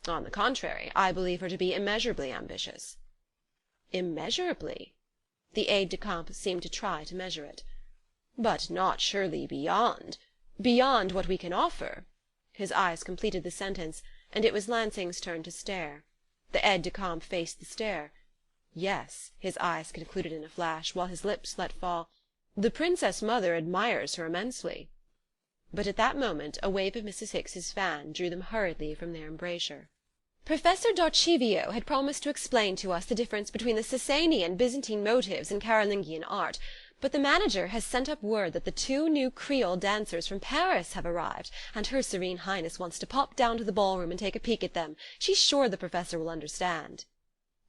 "On the contrary, I believe her to be immeasurably ambitious." "Immeasurably?" The aide-de-camp seemed to try to measure it. "But not surely beyond what we can offer." His eyes completed the sentence, and it was Lansing's turn to stare. The aide-de-camp faced the stare. "Yes," his eyes concluded in a flash, while his lips let fall, "the Princess Mother admires her immensely." But at that moment a wave of Mrs. Hicks's fan drew them hurriedly from their embrasure. "Professor Darchivio had promised to explain to us the difference between the Sasanian and Byzantine motives in Carolingian art, but the manager has sent up word that the 2 new Creole dancers from Paris have arrived, and Her Serene Highness wants to pop down to the ballroom and take a peek at them. She's sure the professor will understand."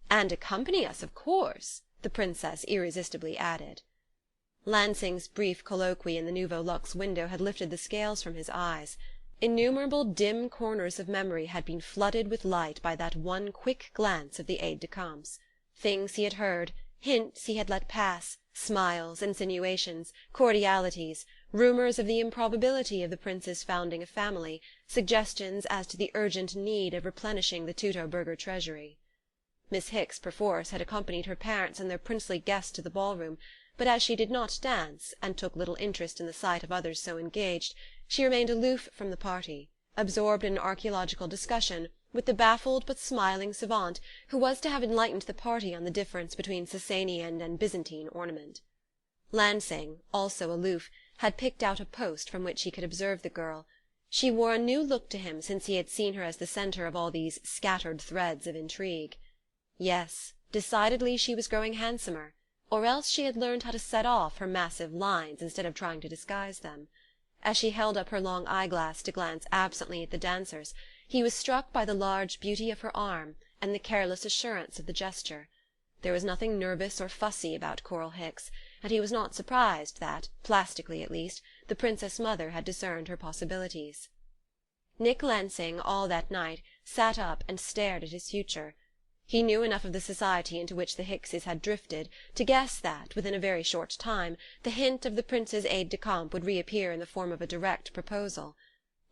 "And accompany us, of course," the Princess irresistibly added. Lansing's brief colloquy in the Nouveau Luxe window had lifted the scales from his eyes. Innumerable dim corners of memory had been flooded with light by that one quick glance of the aide-de-camp's. Things he had heard, hints he had let pass, smiles, insinuations, cordialities, rumours of the improbability of the Prince's founding a family, suggestions as to the urgent need of replenishing the Teutoburger treasury. Miss Hicks, perforce, had accompanied her parents and their princely guests to the ballroom, but as she did not dance, and took little interest in the sight of others so engaged, she remained aloof from the party, absorbed in an archaeological discussion with the baffled but smiling savant who was to have enlightened the party on the difference between Sasanian and Byzantine ornament. Lansing, also aloof, had picked out a post from which he could observe the girl. She wore a new look to him since he had seen her as the centre of all these scattered threads of intrigue. Yes, decidedly she was growing handsomer, or else she had learned how to set off her massive lines instead of trying to disguise them. As she held up her long eyeglass to glance absently at the dancers, he was struck by the large beauty of her arm and the careless assurance of the gesture. There was nothing nervous or fussy about Coral Hicks, and he was not surprised that, plastically at least, the Princess Mother had discerned her possibilities. Nick Lansing, all that night, sat up and stared at his future. He knew enough of the society into which the Hickses had drifted to guess that, within a very short time, the hint of the Prince's aide-de-camp would reappear in the form of a direct proposal.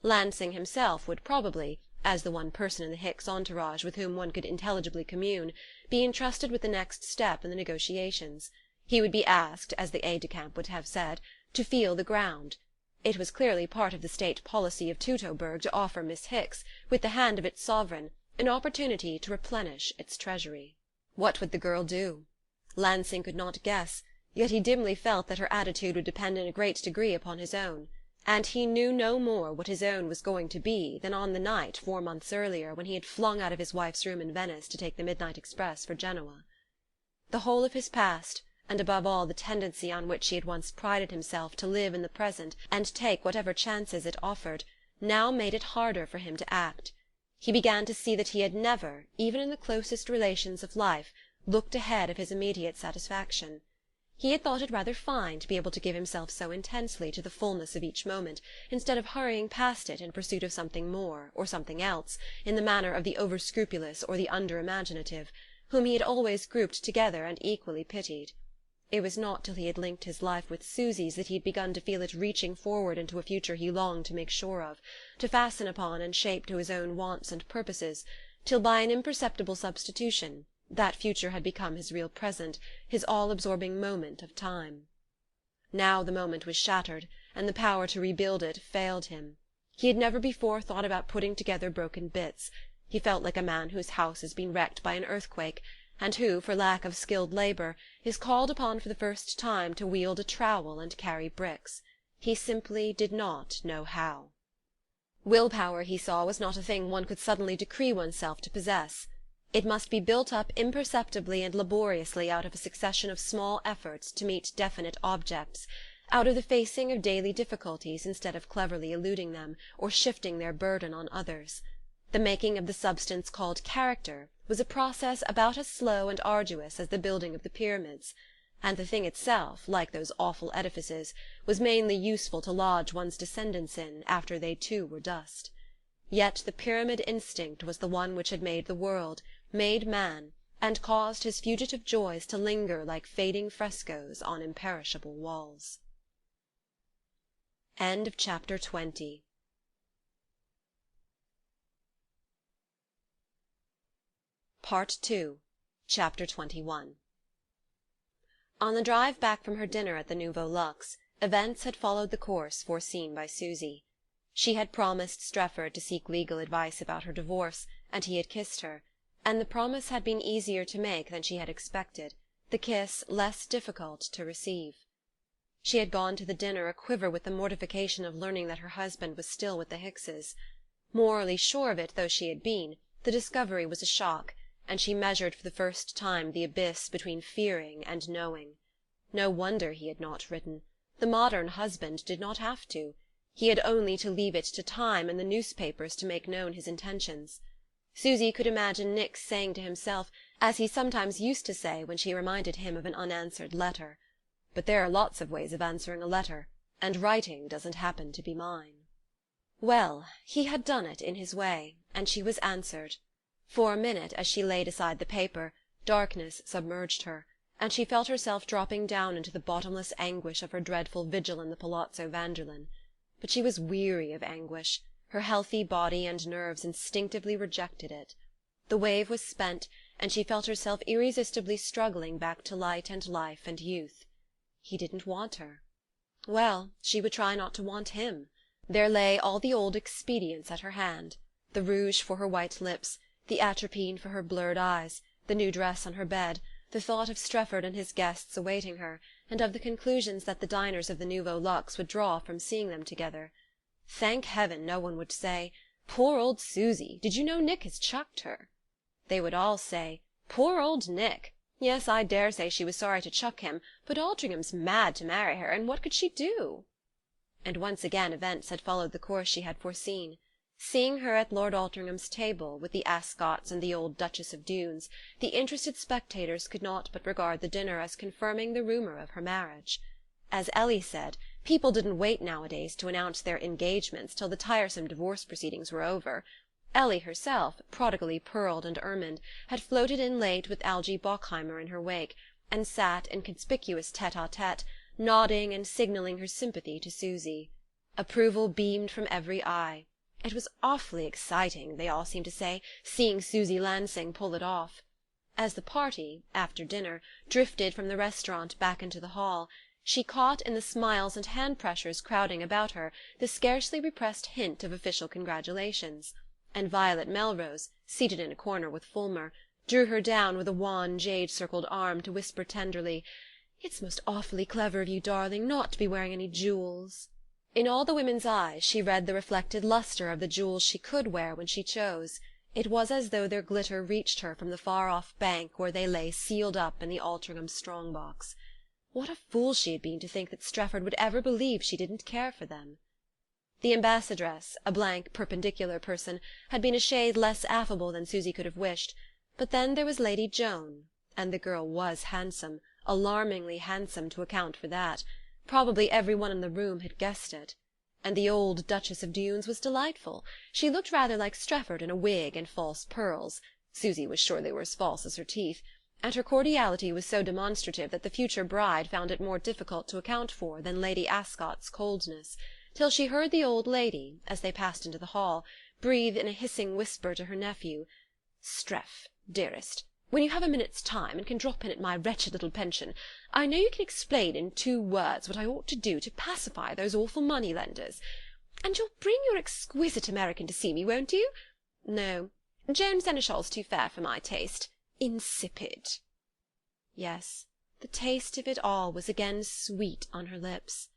Lansing himself would probably, as the one person in the Hicks entourage with whom one could intelligibly commune, be entrusted with the next step in the negotiations. He would be asked, as the aide-de-camp would have said, to feel the ground. It was clearly part of the state policy of Teutoburg to offer Miss Hicks, with the hand of its sovereign, an opportunity to replenish its treasury. What would the girl do? Lansing could not guess, yet he dimly felt that her attitude would depend in a great degree upon his own, and he knew no more what his own was going to be than on the night, 4 months earlier, when he had flung out of his wife's room in Venice to take the midnight express for Genoa. The whole of his past, and above all the tendency on which he had once prided himself to live in the present and take whatever chances it offered, now made it harder for him to act. He began to see that he had never, even in the closest relations of life, looked ahead of his immediate satisfaction. He had thought it rather fine to be able to give himself so intensely to the fullness of each moment, instead of hurrying past it in pursuit of something more, or something else, in the manner of the over-scrupulous or the under-imaginative, whom he had always grouped together and equally pitied. It was not till he had linked his life with Susy's that he had begun to feel it reaching forward into a future he longed to make sure of, to fasten upon and shape to his own wants and purposes, till by an imperceptible substitution that future had become his real present, his all-absorbing moment of time. Now the moment was shattered, and the power to rebuild it failed him. He had never before thought about putting together broken bits. He felt like a man whose house has been wrecked by an earthquake, and who, for lack of skilled labour, is called upon for the first time to wield a trowel and carry bricks. He simply did not know how. Will-power, he saw, was not a thing one could suddenly decree oneself to possess. It must be built up imperceptibly and laboriously out of a succession of small efforts to meet definite objects, out of the facing of daily difficulties instead of cleverly eluding them, or shifting their burden on others. The making of the substance called character was a process about as slow and arduous as the building of the pyramids, and the thing itself, like those awful edifices, was mainly useful to lodge one's descendants in after they too were dust. Yet the pyramid instinct was the one which had made the world, made man, and caused his fugitive joys to linger like fading frescoes on imperishable walls. End of chapter 20. Part 2, Chapter 21. On the drive back from her dinner at the Nouveau Luxe, events had followed the course foreseen by Susy. She had promised Strefford to seek legal advice about her divorce, and he had kissed her, and the promise had been easier to make than she had expected, the kiss less difficult to receive. She had gone to the dinner aquiver with the mortification of learning that her husband was still with the Hickses. Morally sure of it though she had been, the discovery was a shock, and she measured for the first time the abyss between fearing and knowing. No wonder he had not written. The modern husband did not have to. He had only to leave it to time and the newspapers to make known his intentions. Susy could imagine Nick saying to himself, as he sometimes used to say when she reminded him of an unanswered letter, "But there are lots of ways of answering a letter, and writing doesn't happen to be mine." Well, he had done it in his way, and she was answered. For a minute, as she laid aside the paper, darkness submerged her, and she felt herself dropping down into the bottomless anguish of her dreadful vigil in the Palazzo Vanderlyn. But she was weary of anguish. Her healthy body and nerves instinctively rejected it. The wave was spent, and she felt herself irresistibly struggling back to light and life and youth. He didn't want her. Well, she would try not to want him. There lay all the old expedients at her hand: the rouge for her white lips, the atropine for her blurred eyes, the new dress on her bed, the thought of Strefford and his guests awaiting her, and of the conclusions that the diners of the Nouveau Luxe would draw from seeing them together. Thank heaven no one would say, "Poor old Susy, did you know Nick has chucked her?" They would all say, "Poor old Nick! Yes, I dare say she was sorry to chuck him, but Altringham's mad to marry her, and what could she do?" And once again events had followed the course she had foreseen. Seeing her at Lord Altringham's table, with the Ascots and the old Duchess of Dunes, the interested spectators could not but regard the dinner as confirming the rumour of her marriage. As Ellie said, people didn't wait nowadays to announce their engagements till the tiresome divorce proceedings were over. Ellie herself, prodigally pearled and ermined, had floated in late with Algie Bockheimer in her wake, and sat in conspicuous tete-a-tete, nodding and signalling her sympathy to Susy. Approval beamed from every eye. It was awfully exciting, they all seemed to say, seeing Susy Lansing pull it off. As the party, after dinner, drifted from the restaurant back into the hall, she caught in the smiles and hand-pressures crowding about her the scarcely repressed hint of official congratulations, and Violet Melrose, seated in a corner with Fulmer, drew her down with a wan jade-circled arm to whisper tenderly, "It's most awfully clever of you, darling, not to be wearing any jewels." In all the women's eyes she read the reflected lustre of the jewels she could wear when she chose. It was as though their glitter reached her from the far-off bank where they lay sealed up in the Altringham strong-box. What a fool she had been to think that Strefford would ever believe she didn't care for them. The ambassadress, a blank perpendicular person, had been a shade less affable than Susy could have wished, but then there was Lady Joan, and the girl was handsome, alarmingly handsome to account for that. Probably every one in the room had guessed it. And the old Duchess of Dunes was delightful. She looked rather like Strefford in a wig and false pearls. Susy was sure they were as false as her teeth. And her cordiality was so demonstrative that the future bride found it more difficult to account for than Lady Ascot's coldness, till she heard the old lady, as they passed into the hall, breathe in a hissing whisper to her nephew: "Streff, dearest, when you have a minute's time and can drop in at my wretched little pension, I know you can explain in 2 words what I ought to do to pacify those awful money-lenders. And you'll bring your exquisite American to see me, won't you? No, Joan Seneschal's too fair for my taste. Insipid." Yes, the taste of it all was again sweet on her lips.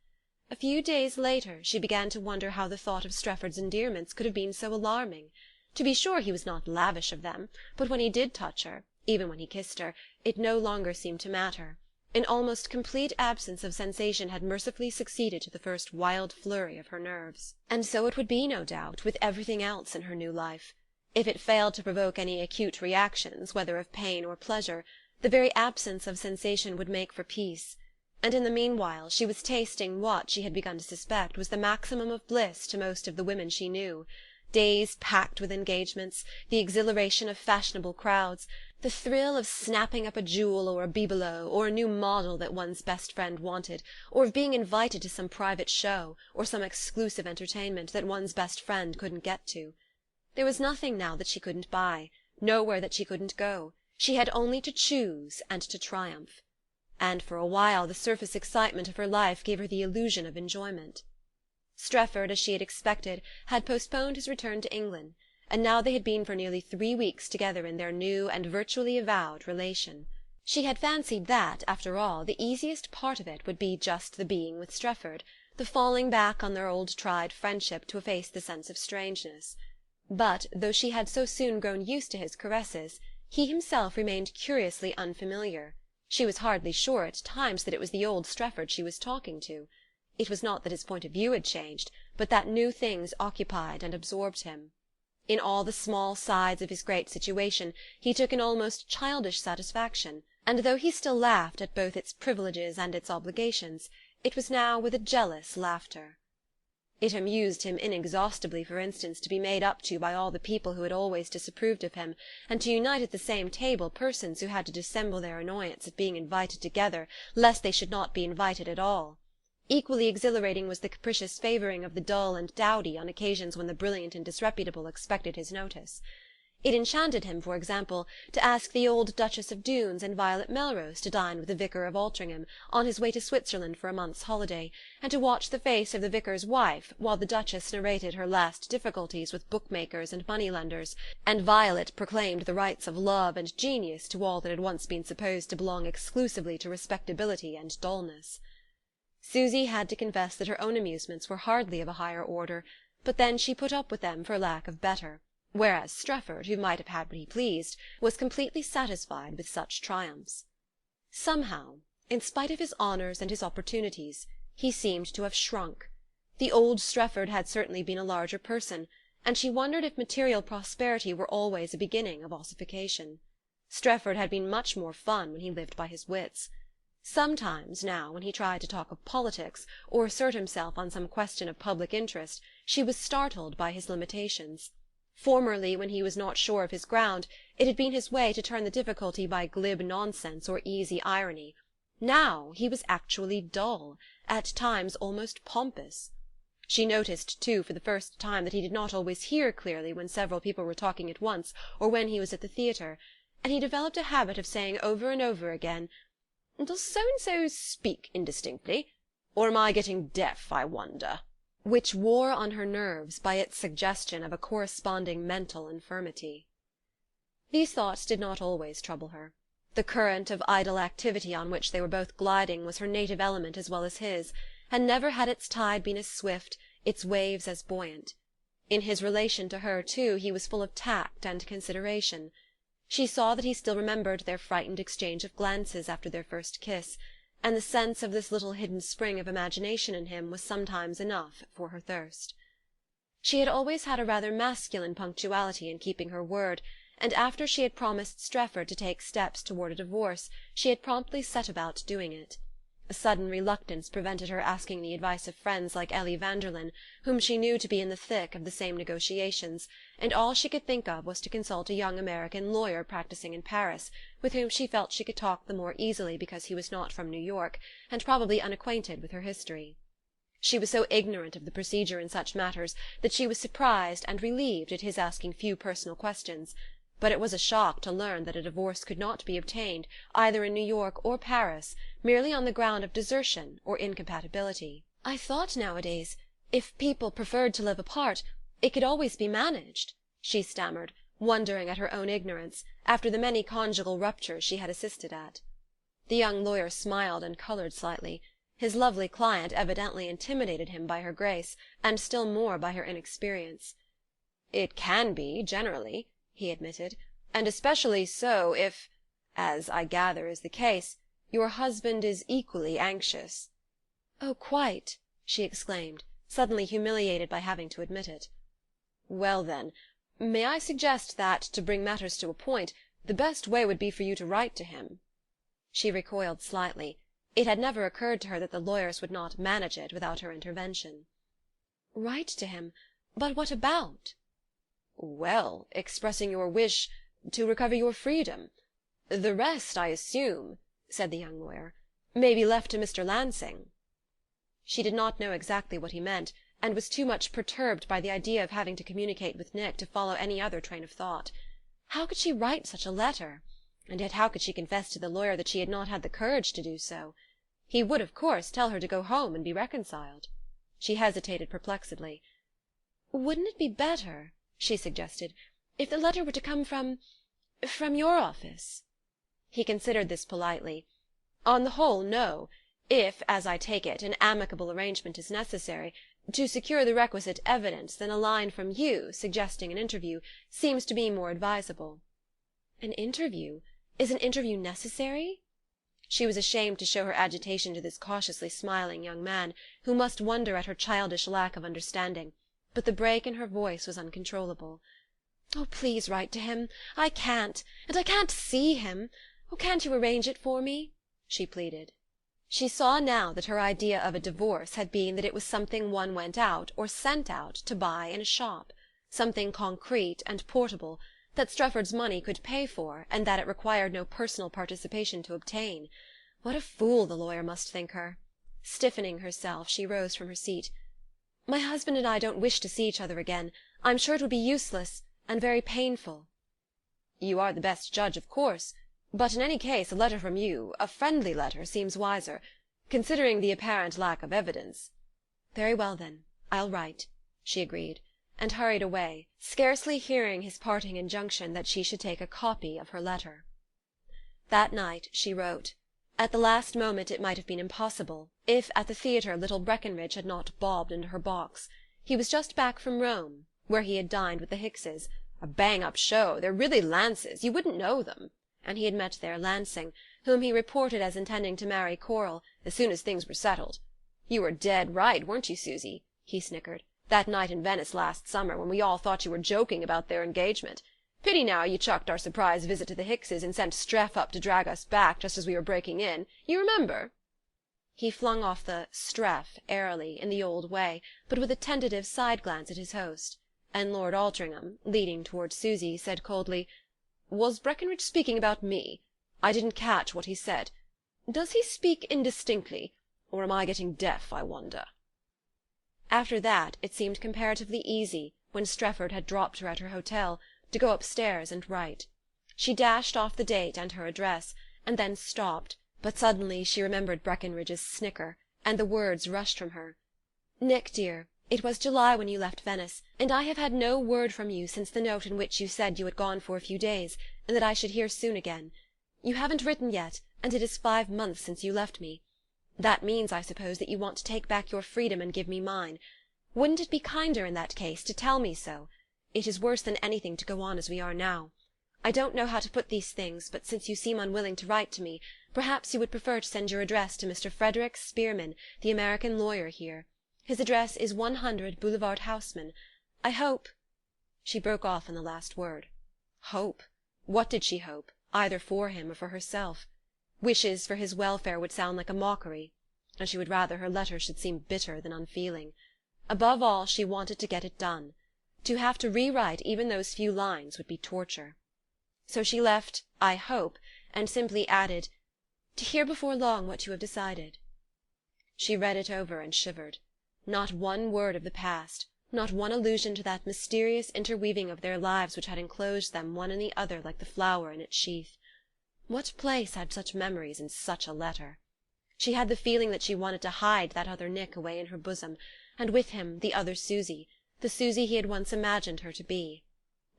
A few days later she began to wonder how the thought of Strefford's endearments could have been so alarming. To be sure, he was not lavish of them, but when he did touch her, even when he kissed her, it no longer seemed to matter. An almost complete absence of sensation had mercifully succeeded to the first wild flurry of her nerves. And so it would be, no doubt, with everything else in her new life. If it failed to provoke any acute reactions, whether of pain or pleasure, the very absence of sensation would make for peace. And in the meanwhile she was tasting what, she had begun to suspect, was the maximum of bliss to most of the women she knew. Days packed with engagements, the exhilaration of fashionable crowds, the thrill of snapping up a jewel or a bibelot or a new model that one's best friend wanted, or of being invited to some private show or some exclusive entertainment that one's best friend couldn't get to. There was nothing now that she couldn't buy, nowhere that she couldn't go. She had only to choose and to triumph. And for a while the surface excitement of her life gave her the illusion of enjoyment. Strefford, as she had expected, had postponed his return to England, and now they had been for nearly 3 weeks together in their new and virtually avowed relation. She had fancied that, after all, the easiest part of it would be just the being with Strefford, the falling back on their old tried friendship to efface the sense of strangeness. But, though she had so soon grown used to his caresses, he himself remained curiously unfamiliar. She was hardly sure at times that it was the old Strefford she was talking to. It was not that his point of view had changed, but that new things occupied and absorbed him. In all the small sides of his great situation he took an almost childish satisfaction, and though he still laughed at both its privileges and its obligations, it was now with a jealous laughter. It amused him inexhaustibly, for instance, to be made up to by all the people who had always disapproved of him, and to unite at the same table persons who had to dissemble their annoyance at being invited together lest they should not be invited at all. Equally exhilarating was the capricious favouring of the dull and dowdy on occasions when the brilliant and disreputable expected his notice. It enchanted him, for example, to ask the old Duchess of Dunes and Violet Melrose to dine with the Vicar of Altringham on his way to Switzerland for a month's holiday, and to watch the face of the vicar's wife while the Duchess narrated her last difficulties with bookmakers and moneylenders, and Violet proclaimed the rights of love and genius to all that had once been supposed to belong exclusively to respectability and dulness. Susy had to confess that her own amusements were hardly of a higher order, but then she put up with them for lack of better, whereas Strefford, who might have had what he pleased, was completely satisfied with such triumphs. Somehow, in spite of his honours and his opportunities, he seemed to have shrunk. The old Strefford had certainly been a larger person, and she wondered if material prosperity were always a beginning of ossification. Strefford had been much more fun when he lived by his wits. Sometimes, now, when he tried to talk of politics, or assert himself on some question of public interest, she was startled by his limitations. Formerly, when he was not sure of his ground, it had been his way to turn the difficulty by glib nonsense or easy irony. Now he was actually dull, at times almost pompous. She noticed, too, for the first time, that he did not always hear clearly when several people were talking at once, or when he was at the theatre, and he developed a habit of saying over and over again, "Does so-and-so speak indistinctly? Or am I getting deaf, I wonder?" which wore on her nerves by its suggestion of a corresponding mental infirmity. These thoughts did not always trouble her. The current of idle activity on which they were both gliding was her native element as well as his, and never had its tide been as swift, its waves as buoyant. In his relation to her, too, he was full of tact and consideration. She saw that he still remembered their frightened exchange of glances after their first kiss, and the sense of this little hidden spring of imagination in him was sometimes enough for her thirst. She had always had a rather masculine punctuality in keeping her word, and after she had promised Strefford to take steps toward a divorce she had promptly set about doing it. A sudden reluctance prevented her asking the advice of friends like Ellie Vanderlyn, whom she knew to be in the thick of the same negotiations, and all she could think of was to consult a young American lawyer practicing in Paris, with whom she felt she could talk the more easily because he was not from New York, and probably unacquainted with her history. She was so ignorant of the procedure in such matters that she was surprised and relieved at his asking few personal questions, but it was a shock to learn that a divorce could not be obtained, either in New York or Paris, merely on the ground of desertion or incompatibility. "I thought nowadays, if people preferred to live apart, it could always be managed," she stammered, wondering at her own ignorance, after the many conjugal ruptures she had assisted at. The young lawyer smiled and coloured slightly. His lovely client evidently intimidated him by her grace, and still more by her inexperience. "It can be, generally," he admitted, "and especially so if, as I gather is the case, your husband is equally anxious." "Oh, quite!" she exclaimed, suddenly humiliated by having to admit it. "Well, then, may I suggest that, to bring matters to a point, the best way would be for you to write to him?" She recoiled slightly. It had never occurred to her that the lawyers would not manage it without her intervention. "Write to him? But what about?" "Well, expressing your wish to recover your freedom. The rest, I assume," said the young lawyer, "may be left to Mr. Lansing." She did not know exactly what he meant, and was too much perturbed by the idea of having to communicate with Nick to follow any other train of thought. How could she write such a letter? And yet how could she confess to the lawyer that she had not had the courage to do so? He would, of course, tell her to go home and be reconciled. She hesitated perplexedly. "Wouldn't it be better," she suggested, "if the letter were to come from your office?" He considered this politely. "On the whole, no. If, as I take it, an amicable arrangement is necessary, to secure the requisite evidence, then a line from you, suggesting an interview, seems to me more advisable." "An interview? Is an interview necessary?" She was ashamed to show her agitation to this cautiously smiling young man, who must wonder at her childish lack of understanding, but the break in her voice was uncontrollable. "Oh, please write to him. I can't. And I can't see him. Oh, can't you arrange it for me?" she pleaded. She saw now that her idea of a divorce had been that it was something one went out, or sent out, to buy in a shop, something concrete and portable, that Strefford's money could pay for, and that it required no personal participation to obtain. What a fool the lawyer must think her! Stiffening herself, she rose from her seat. "My husband and I don't wish to see each other again. I'm sure it would be useless, and very painful." "You are the best judge, of course. But in any case a letter from you, a friendly letter, seems wiser, considering the apparent lack of evidence." "Very well, then, I'll write," she agreed, and hurried away, scarcely hearing his parting injunction that she should take a copy of her letter. That night she wrote. At the last moment it might have been impossible, if at the theatre little Breckenridge had not bobbed into her box. He was just back from Rome, where he had dined with the Hickses. A bang-up show, they're really lances, you wouldn't know them. And he had met there Lansing, whom he reported as intending to marry Coral, as soon as things were settled. "You were dead right, weren't you, Susy?" he snickered, "that night in Venice last summer, when we all thought you were joking about their engagement. Pity now you chucked our surprise visit to the Hickses and sent Streff up to drag us back just as we were breaking in. You remember?" He flung off the "Streff" airily, in the old way, but with a tentative side-glance at his host; and Lord Altringham, leaning toward Susy, said coldly: "Was Breckenridge speaking about me? I didn't catch what he said. Does he speak indistinctly, or am I getting deaf, I wonder?" After that it seemed comparatively easy, when Strefford had dropped her at her hotel, to go upstairs and write. She dashed off the date and her address, and then stopped, but suddenly she remembered Breckenridge's snicker, and the words rushed from her. "Nick, dear, it was July when you left Venice, and I have had no word from you since the note in which you said you had gone for a few days, and that I should hear soon again. You haven't written yet, and it is 5 months since you left me. That means, I suppose, that you want to take back your freedom and give me mine. Wouldn't it be kinder, in that case, to tell me so? It is worse than anything to go on as we are now. I don't know how to put these things, but since you seem unwilling to write to me, perhaps you would prefer to send your address to Mr. Frederick Spearman, the American lawyer here. His address is 100 Boulevard Haussmann. I hope—" She broke off on the last word. Hope? What did she hope, either for him or for herself? Wishes for his welfare would sound like a mockery, and she would rather her letter should seem bitter than unfeeling. Above all, she wanted to get it done. To have to rewrite even those few lines would be torture. So she left "I hope," and simply added, "to hear before long what you have decided." She read it over and shivered. Not one word of the past, not one allusion to that mysterious interweaving of their lives which had enclosed them one in the other like the flower in its sheath. What place had such memories in such a letter? She had the feeling that she wanted to hide that other Nick away in her bosom, and with him the other Susy, the Susy he had once imagined her to be.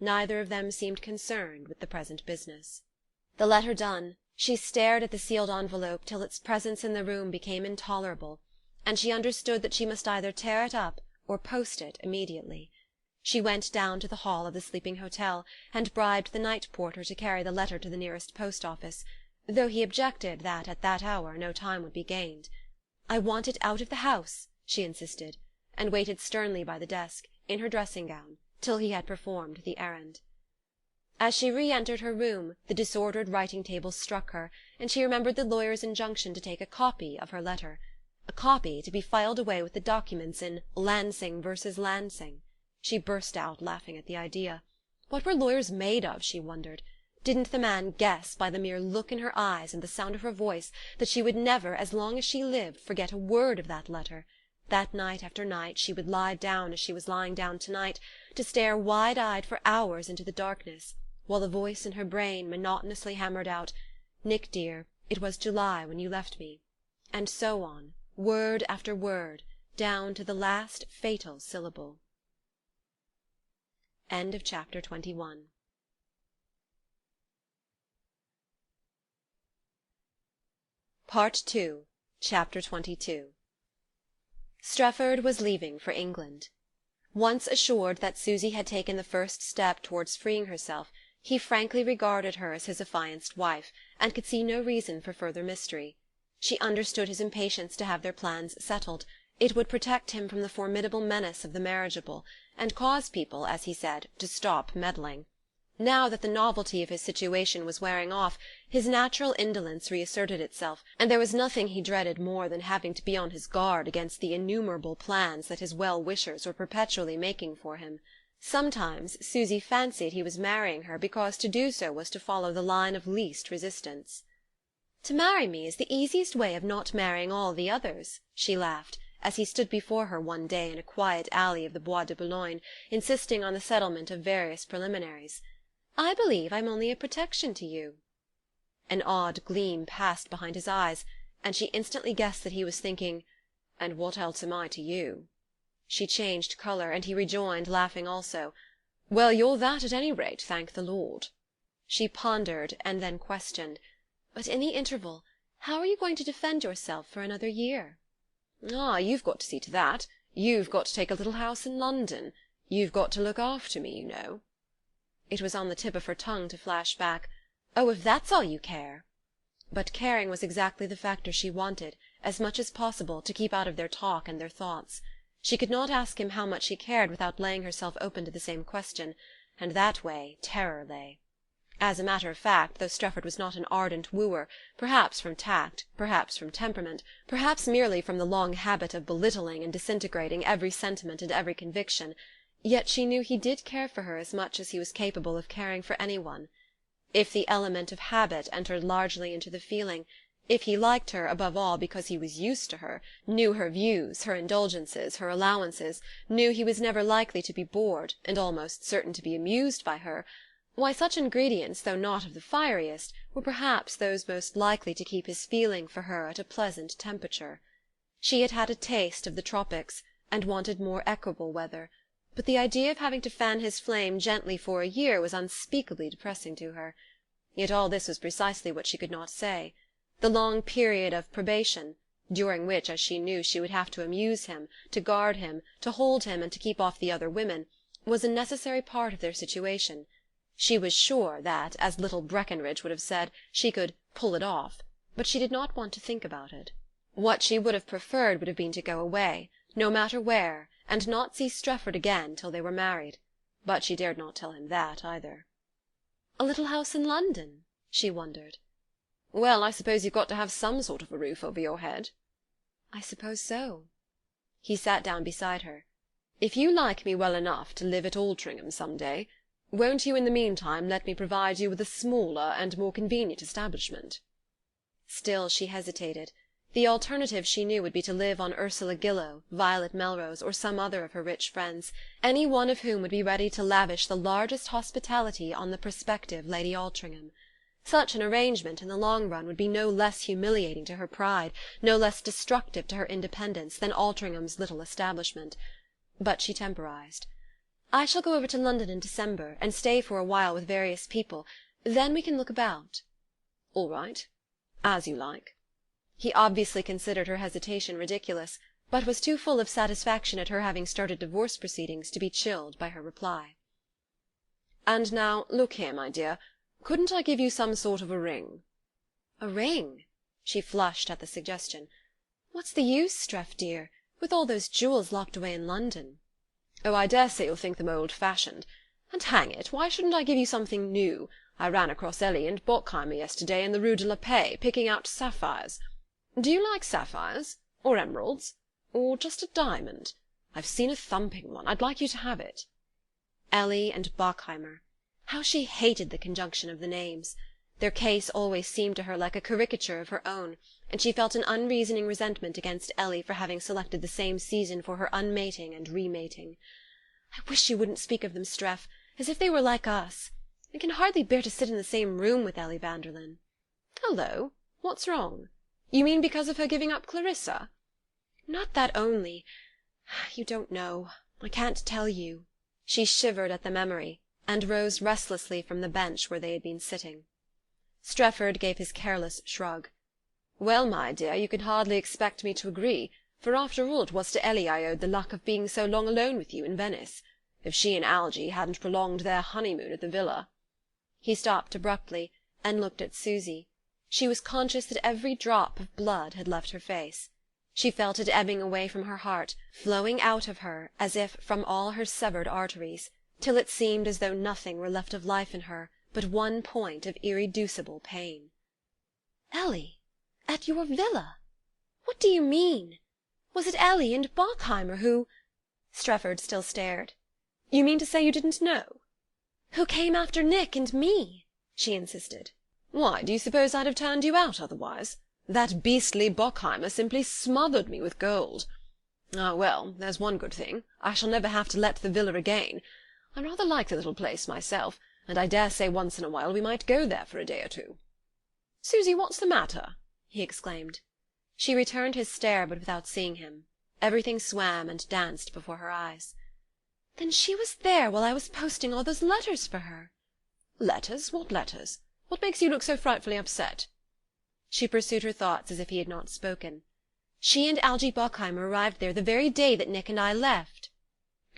Neither of them seemed concerned with the present business. The letter done, she stared at the sealed envelope till its presence in the room became intolerable, and she understood that she must either tear it up or post it immediately. She went down to the hall of the sleeping hotel and bribed the night porter to carry the letter to the nearest post office, though he objected that at that hour no time would be gained. "I want it out of the house," she insisted, and waited sternly by the desk, in her dressing-gown, till he had performed the errand. As she re-entered her room, the disordered writing-table struck her, and she remembered the lawyer's injunction to take a copy of her letter. A copy to be filed away with the documents in Lansing versus Lansing. She burst out laughing at the idea. What were lawyers made of, she wondered? Didn't the man guess, by the mere look in her eyes and the sound of her voice, that she would never, as long as she lived, forget a word of that letter? That night after night she would lie down as she was lying down tonight, to stare wide-eyed for hours into the darkness, while the voice in her brain monotonously hammered out, "Nick, dear, it was July when you left me," and so on, word after word, down to the last fatal syllable. End of chapter 21. Part 2, Chapter 22. Strefford was leaving for England. Once assured that Susy had taken the first step towards freeing herself, he frankly regarded her as his affianced wife, and could see no reason for further mystery. She understood his impatience to have their plans settled. It would protect him from the formidable menace of the marriageable, and cause people, as he said, to stop meddling. Now that the novelty of his situation was wearing off, his natural indolence reasserted itself, and there was nothing he dreaded more than having to be on his guard against the innumerable plans that his well-wishers were perpetually making for him. Sometimes Susy fancied he was marrying her because to do so was to follow the line of least resistance. "To marry me is the easiest way of not marrying all the others," she laughed, as he stood before her one day in a quiet alley of the Bois de Boulogne, insisting on the settlement of various preliminaries. "I believe I'm only a protection to you." An odd gleam passed behind his eyes, and she instantly guessed that he was thinking, "And what else am I to you?" She changed colour, and he rejoined, laughing also, "Well, you're that at any rate, thank the Lord." She pondered, and then questioned, "But in the interval, how are you going to defend yourself for another year?" "Ah, you've got to see to that. You've got to take a little house in London. You've got to look after me, you know." It was on the tip of her tongue to flash back, "Oh, if that's all you care!" But caring was exactly the factor she wanted, as much as possible, to keep out of their talk and their thoughts. She could not ask him how much he cared without laying herself open to the same question, and that way terror lay. As a matter of fact, though Strefford was not an ardent wooer, perhaps from tact, perhaps from temperament, perhaps merely from the long habit of belittling and disintegrating every sentiment and every conviction, yet she knew he did care for her as much as he was capable of caring for anyone. If the element of habit entered largely into the feeling, if he liked her above all because he was used to her, knew her views, her indulgences, her allowances, knew he was never likely to be bored, and almost certain to be amused by her, why, such ingredients, though not of the fieriest, were perhaps those most likely to keep his feeling for her at a pleasant temperature. She had had a taste of the tropics, and wanted more equable weather, but the idea of having to fan his flame gently for a year was unspeakably depressing to her. Yet all this was precisely what she could not say. The long period of probation, during which, as she knew, she would have to amuse him, to guard him, to hold him and to keep off the other women, was a necessary part of their situation. She was sure that, as little Breckenridge would have said, she could "pull it off," but she did not want to think about it. What she would have preferred would have been to go away, no matter where, and not see Strefford again till they were married, but she dared not tell him that either. "A little house in London?" she wondered. "Well, I suppose you've got to have some sort of a roof over your head." "I suppose so." He sat down beside her. "If you like me well enough to live at Altringham some day, won't you in the meantime let me provide you with a smaller and more convenient establishment?" Still she hesitated. The alternative, she knew, would be to live on Ursula Gillow, Violet Melrose, or some other of her rich friends, any one of whom would be ready to lavish the largest hospitality on the prospective Lady Altringham. Such an arrangement, in the long run, would be no less humiliating to her pride, no less destructive to her independence, than Altringham's little establishment. But she temporized. "I shall go over to London in December, and stay for a while with various people. Then we can look about." "All right. As you like." He obviously considered her hesitation ridiculous, but was too full of satisfaction at her having started divorce proceedings to be chilled by her reply. "And now, look here, my dear, couldn't I give you some sort of a ring?" "A ring?" She flushed at the suggestion. "What's the use, Streff dear, with all those jewels locked away in London?" "Oh, I daresay you'll think them old-fashioned. And hang it, why shouldn't I give you something new? I ran across Ellie and Bockheimer yesterday in the Rue de la Paix, picking out sapphires. Do you like sapphires? Or emeralds? Or just a diamond? I've seen a thumping one. I'd like you to have it." Ellie and Bockheimer. How she hated the conjunction of the names! Their case always seemed to her like a caricature of her own, and she felt an unreasoning resentment against Ellie for having selected the same season for her unmating and remating. "I wish you wouldn't speak of them, Streff, as if they were like us. I can hardly bear to sit in the same room with Ellie Vanderlyn." "Hullo, what's wrong? You mean because of her giving up Clarissa?" "Not that only. You don't know. I can't tell you." She shivered at the memory, and rose restlessly from the bench where they had been sitting. Strefford gave his careless shrug. "Well, my dear, you can hardly expect me to agree, for after all it was to Ellie I owed the luck of being so long alone with you in Venice. If she and Algy hadn't prolonged their honeymoon at the villa—" He stopped abruptly, and looked at Susy. She was conscious that every drop of blood had left her face. She felt it ebbing away from her heart, flowing out of her as if from all her severed arteries, till it seemed as though nothing were left of life in her but one point of irreducible pain. "Ellie? At your villa? What do you mean? Was it Ellie and Bockheimer who—" Strefford still stared. "You mean to say you didn't know?" "Who came after Nick and me?" she insisted. "Why, do you suppose I'd have turned you out otherwise? That beastly Bockheimer simply smothered me with gold. Ah, well, there's one good thing. I shall never have to let the villa again. I rather like the little place myself, and I daresay once in a while we might go there for a day or two." "Susy, what's the matter?" he exclaimed. She returned his stare, but without seeing him. Everything swam and danced before her eyes. "Then she was there while I was posting all those letters for her." "Letters? What letters? What makes you look so frightfully upset?" She pursued her thoughts as if he had not spoken. "She and Algy Bockheimer arrived there the very day that Nick and I left."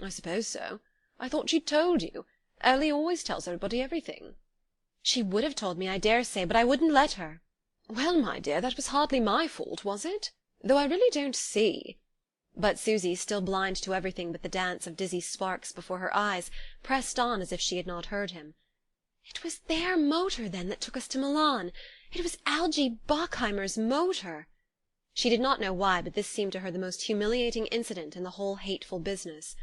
"I suppose so. I thought she'd told you. Ellie always tells everybody everything." "She would have told me, I daresay, but I wouldn't let her." "Well, my dear, that was hardly my fault, was it? Though I really don't see—" But Susy, still blind to everything but the dance of dizzy sparks before her eyes, pressed on as if she had not heard him. "It was their motor, then, that took us to Milan. It was Algy Bockheimer's motor." She did not know why, but this seemed to her the most humiliating incident in the whole hateful business.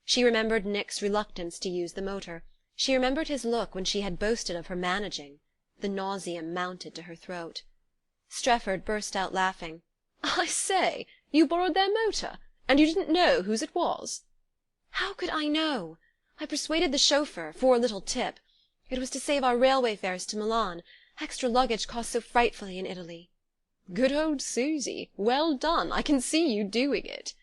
She remembered Nick's reluctance to use the motor. She remembered his look when she had boasted of her managing. The nausea mounted to her throat. Strefford burst out laughing. "I say, you borrowed their motor, and you didn't know whose it was?" "How could I know? I persuaded the chauffeur, for a little tip. It was to save our railway fares to Milan. Extra luggage costs so frightfully in Italy." "Good old Susy! Well done! I can see you doing it."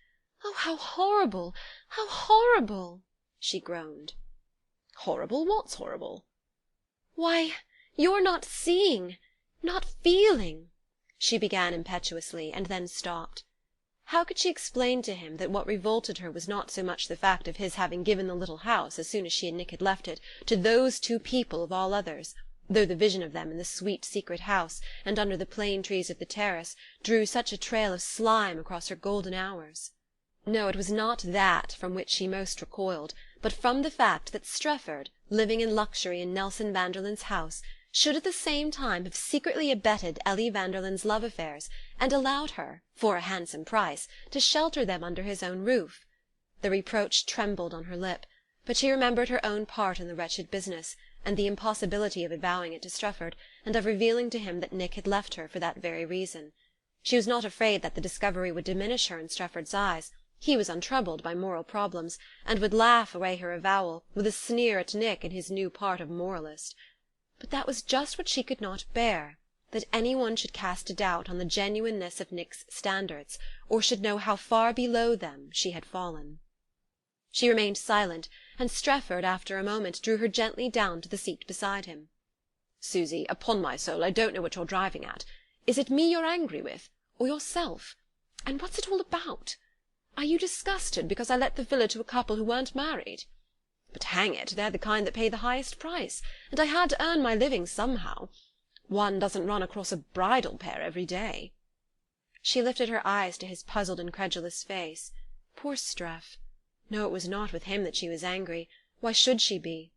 "Oh, how horrible! How horrible!" she groaned. "Horrible? What's horrible?" "Why, you're not seeing, not feeling—" she began impetuously, and then stopped. How could she explain to him that what revolted her was not so much the fact of his having given the little house, as soon as she and Nick had left it, to those two people of all others, though the vision of them in the sweet secret house, and under the plane trees of the terrace, drew such a trail of slime across her golden hours? No, it was not that from which she most recoiled, but from the fact that Strefford, living in luxury in Nelson Vanderlyn's house, should at the same time have secretly abetted Ellie Vanderlyn's love affairs, and allowed her, for a handsome price, to shelter them under his own roof. The reproach trembled on her lip, but she remembered her own part in the wretched business, and the impossibility of avowing it to Strefford, and of revealing to him that Nick had left her for that very reason. She was not afraid that the discovery would diminish her in Strefford's eyes. He was untroubled by moral problems, and would laugh away her avowal, with a sneer at Nick in his new part of moralist. But that was just what she could not bear, that any one should cast a doubt on the genuineness of Nick's standards, or should know how far below them she had fallen. She remained silent, and Strefford, after a moment, drew her gently down to the seat beside him. "Susy, upon my soul, I don't know what you're driving at. Is it me you're angry with, or yourself? And what's it all about? Are you disgusted because I let the villa to a couple who weren't married? But hang it, they're the kind that pay the highest price, and I had to earn my living somehow. One doesn't run across a bridal pair every day." She lifted her eyes to his puzzled, incredulous face. Poor Streff! No, it was not with him that she was angry. Why should she be?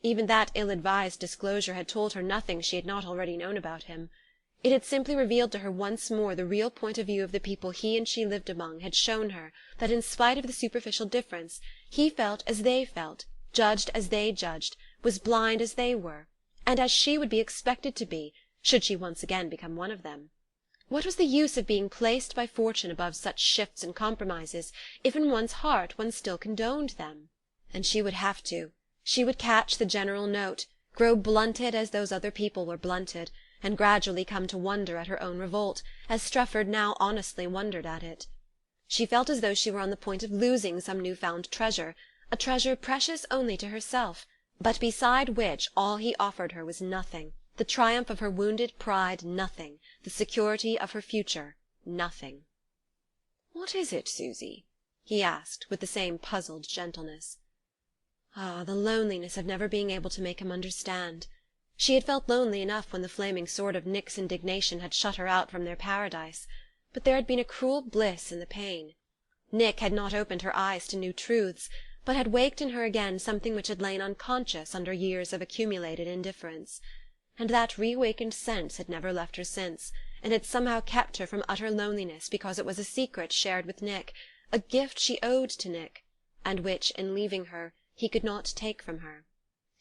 Even that ill-advised disclosure had told her nothing she had not already known about him. It had simply revealed to her once more the real point of view of the people he and she lived among, had shown her that, in spite of the superficial difference, he felt as they felt, judged as they judged, was blind as they were, and as she would be expected to be, should she once again become one of them. What was the use of being placed by fortune above such shifts and compromises, if in one's heart one still condoned them? And she would have to. She would catch the general note, grow blunted as those other people were blunted, and gradually come to wonder at her own revolt, as Strefford now honestly wondered at it. She felt as though she were on the point of losing some new-found treasure, a treasure precious only to herself, but beside which all he offered her was nothing, the triumph of her wounded pride nothing, the security of her future nothing. "What is it, Susy?" he asked, with the same puzzled gentleness. Ah, the loneliness of never being able to make him understand. She had felt lonely enough when the flaming sword of Nick's indignation had shut her out from their paradise, but there had been a cruel bliss in the pain. Nick had not opened her eyes to new truths, but had waked in her again something which had lain unconscious under years of accumulated indifference. And that reawakened sense had never left her since, and had somehow kept her from utter loneliness because it was a secret shared with Nick, a gift she owed to Nick, and which, in leaving her, he could not take from her.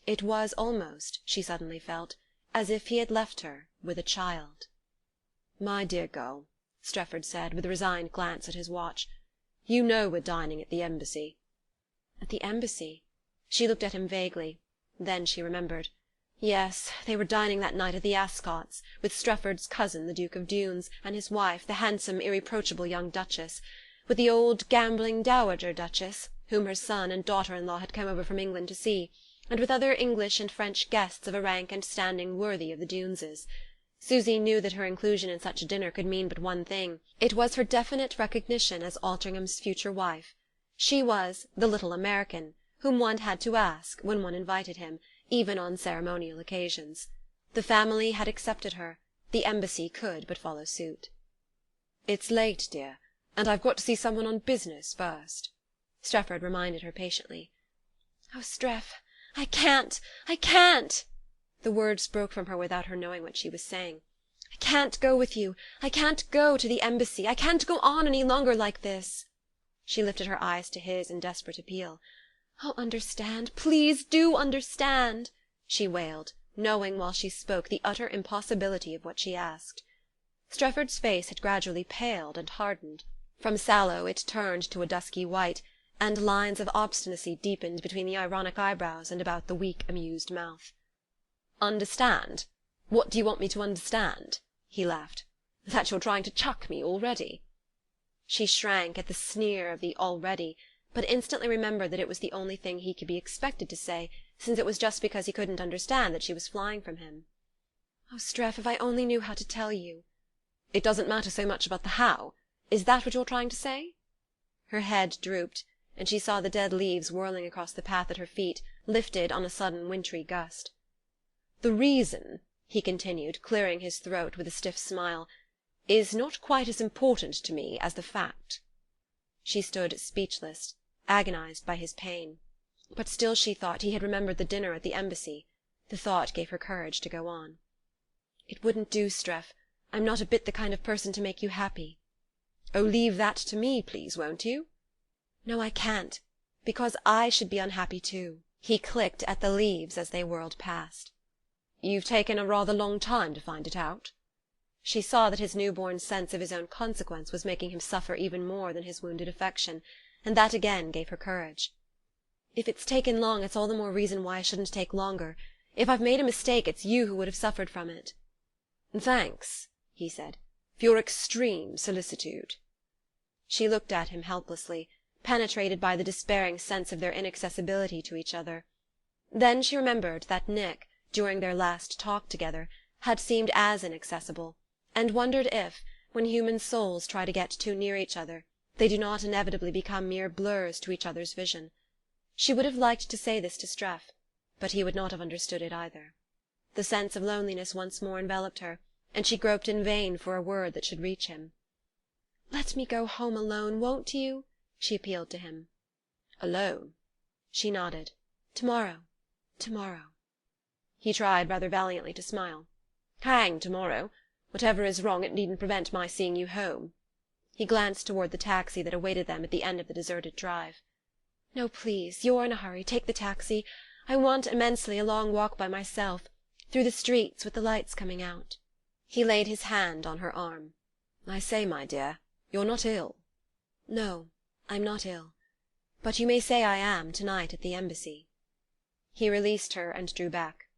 It was almost, she suddenly felt, as if he had left her with a child. "My dear girl," Strefford said, with a resigned glance at his watch, "you know we're dining at the Embassy." At the Embassy? She looked at him vaguely. Then she remembered. Yes, they were dining that night at the Ascots, with Strefford's cousin, the Duke of Dunes, and his wife, the handsome, irreproachable young Duchess, with the old gambling dowager Duchess, whom her son and daughter-in-law had come over from England to see, and with other English and French guests of a rank and standing worthy of the Duneses. Susy knew that her inclusion in such a dinner could mean but one thing. It was her definite recognition as Altringham's future wife. She was the little American, whom one had to ask when one invited him, even on ceremonial occasions. The family had accepted her. The Embassy could but follow suit. "It's late, dear, and I've got to see someone on business first," Strefford reminded her patiently. "Oh, Streff, I can't! The words broke from her without her knowing what she was saying. "I can't go with you. I can't go to the Embassy. I can't go on any longer like this." She lifted her eyes to his in desperate appeal. "Oh, understand, please do understand," she wailed, knowing while she spoke the utter impossibility of what she asked. Strefford's face had gradually paled and hardened. From sallow it turned to a dusky white, and lines of obstinacy deepened between the ironic eyebrows and about the weak, amused mouth. "Understand? What do you want me to understand?" he laughed. "That you're trying to chuck me already?" She shrank at the sneer of the "already," but instantly remembered that it was the only thing he could be expected to say, since it was just because he couldn't understand that she was flying from him. "Oh, Streff, if I only knew how to tell you." "It doesn't matter so much about the how. Is that what you're trying to say?" Her head drooped, and she saw the dead leaves whirling across the path at her feet, lifted on a sudden wintry gust. "The reason," he continued, clearing his throat with a stiff smile, "is not quite as important to me as the fact." She stood speechless, agonized by his pain. But still she thought he had remembered the dinner at the Embassy. The thought gave her courage to go on. "It wouldn't do, Streff. I'm not a bit the kind of person to make you happy." "Oh, leave that to me, please, won't you?" "No, I can't. Because I should be unhappy too." He clicked at the leaves as they whirled past. "You've taken a rather long time to find it out?" She saw that his newborn sense of his own consequence was making him suffer even more than his wounded affection, and that again gave her courage. "If it's taken long, it's all the more reason why I shouldn't take longer. If I've made a mistake, it's you who would have suffered from it." "Thanks," he said, "for your extreme solicitude." She looked at him helplessly, penetrated by the despairing sense of their inaccessibility to each other. Then she remembered that Nick, during their last talk together, had seemed as inaccessible, and wondered if, when human souls try to get too near each other, they do not inevitably become mere blurs to each other's vision. She would have liked to say this to Streff, but he would not have understood it either. The sense of loneliness once more enveloped her, and she groped in vain for a word that should reach him. "Let me go home alone, won't you?" she appealed to him. "Alone?" She nodded. "Tomorrow. Tomorrow." He tried rather valiantly to smile. "Hang tomorrow. Whatever is wrong, it needn't prevent my seeing you home." He glanced toward the taxi that awaited them at the end of the deserted drive. "No, please, you're in a hurry. Take the taxi. I want immensely a long walk by myself, through the streets with the lights coming out." He laid his hand on her arm. "I say, my dear, you're not ill?" "No, I'm not ill. But you may say I am, tonight at the Embassy." He released her and drew back.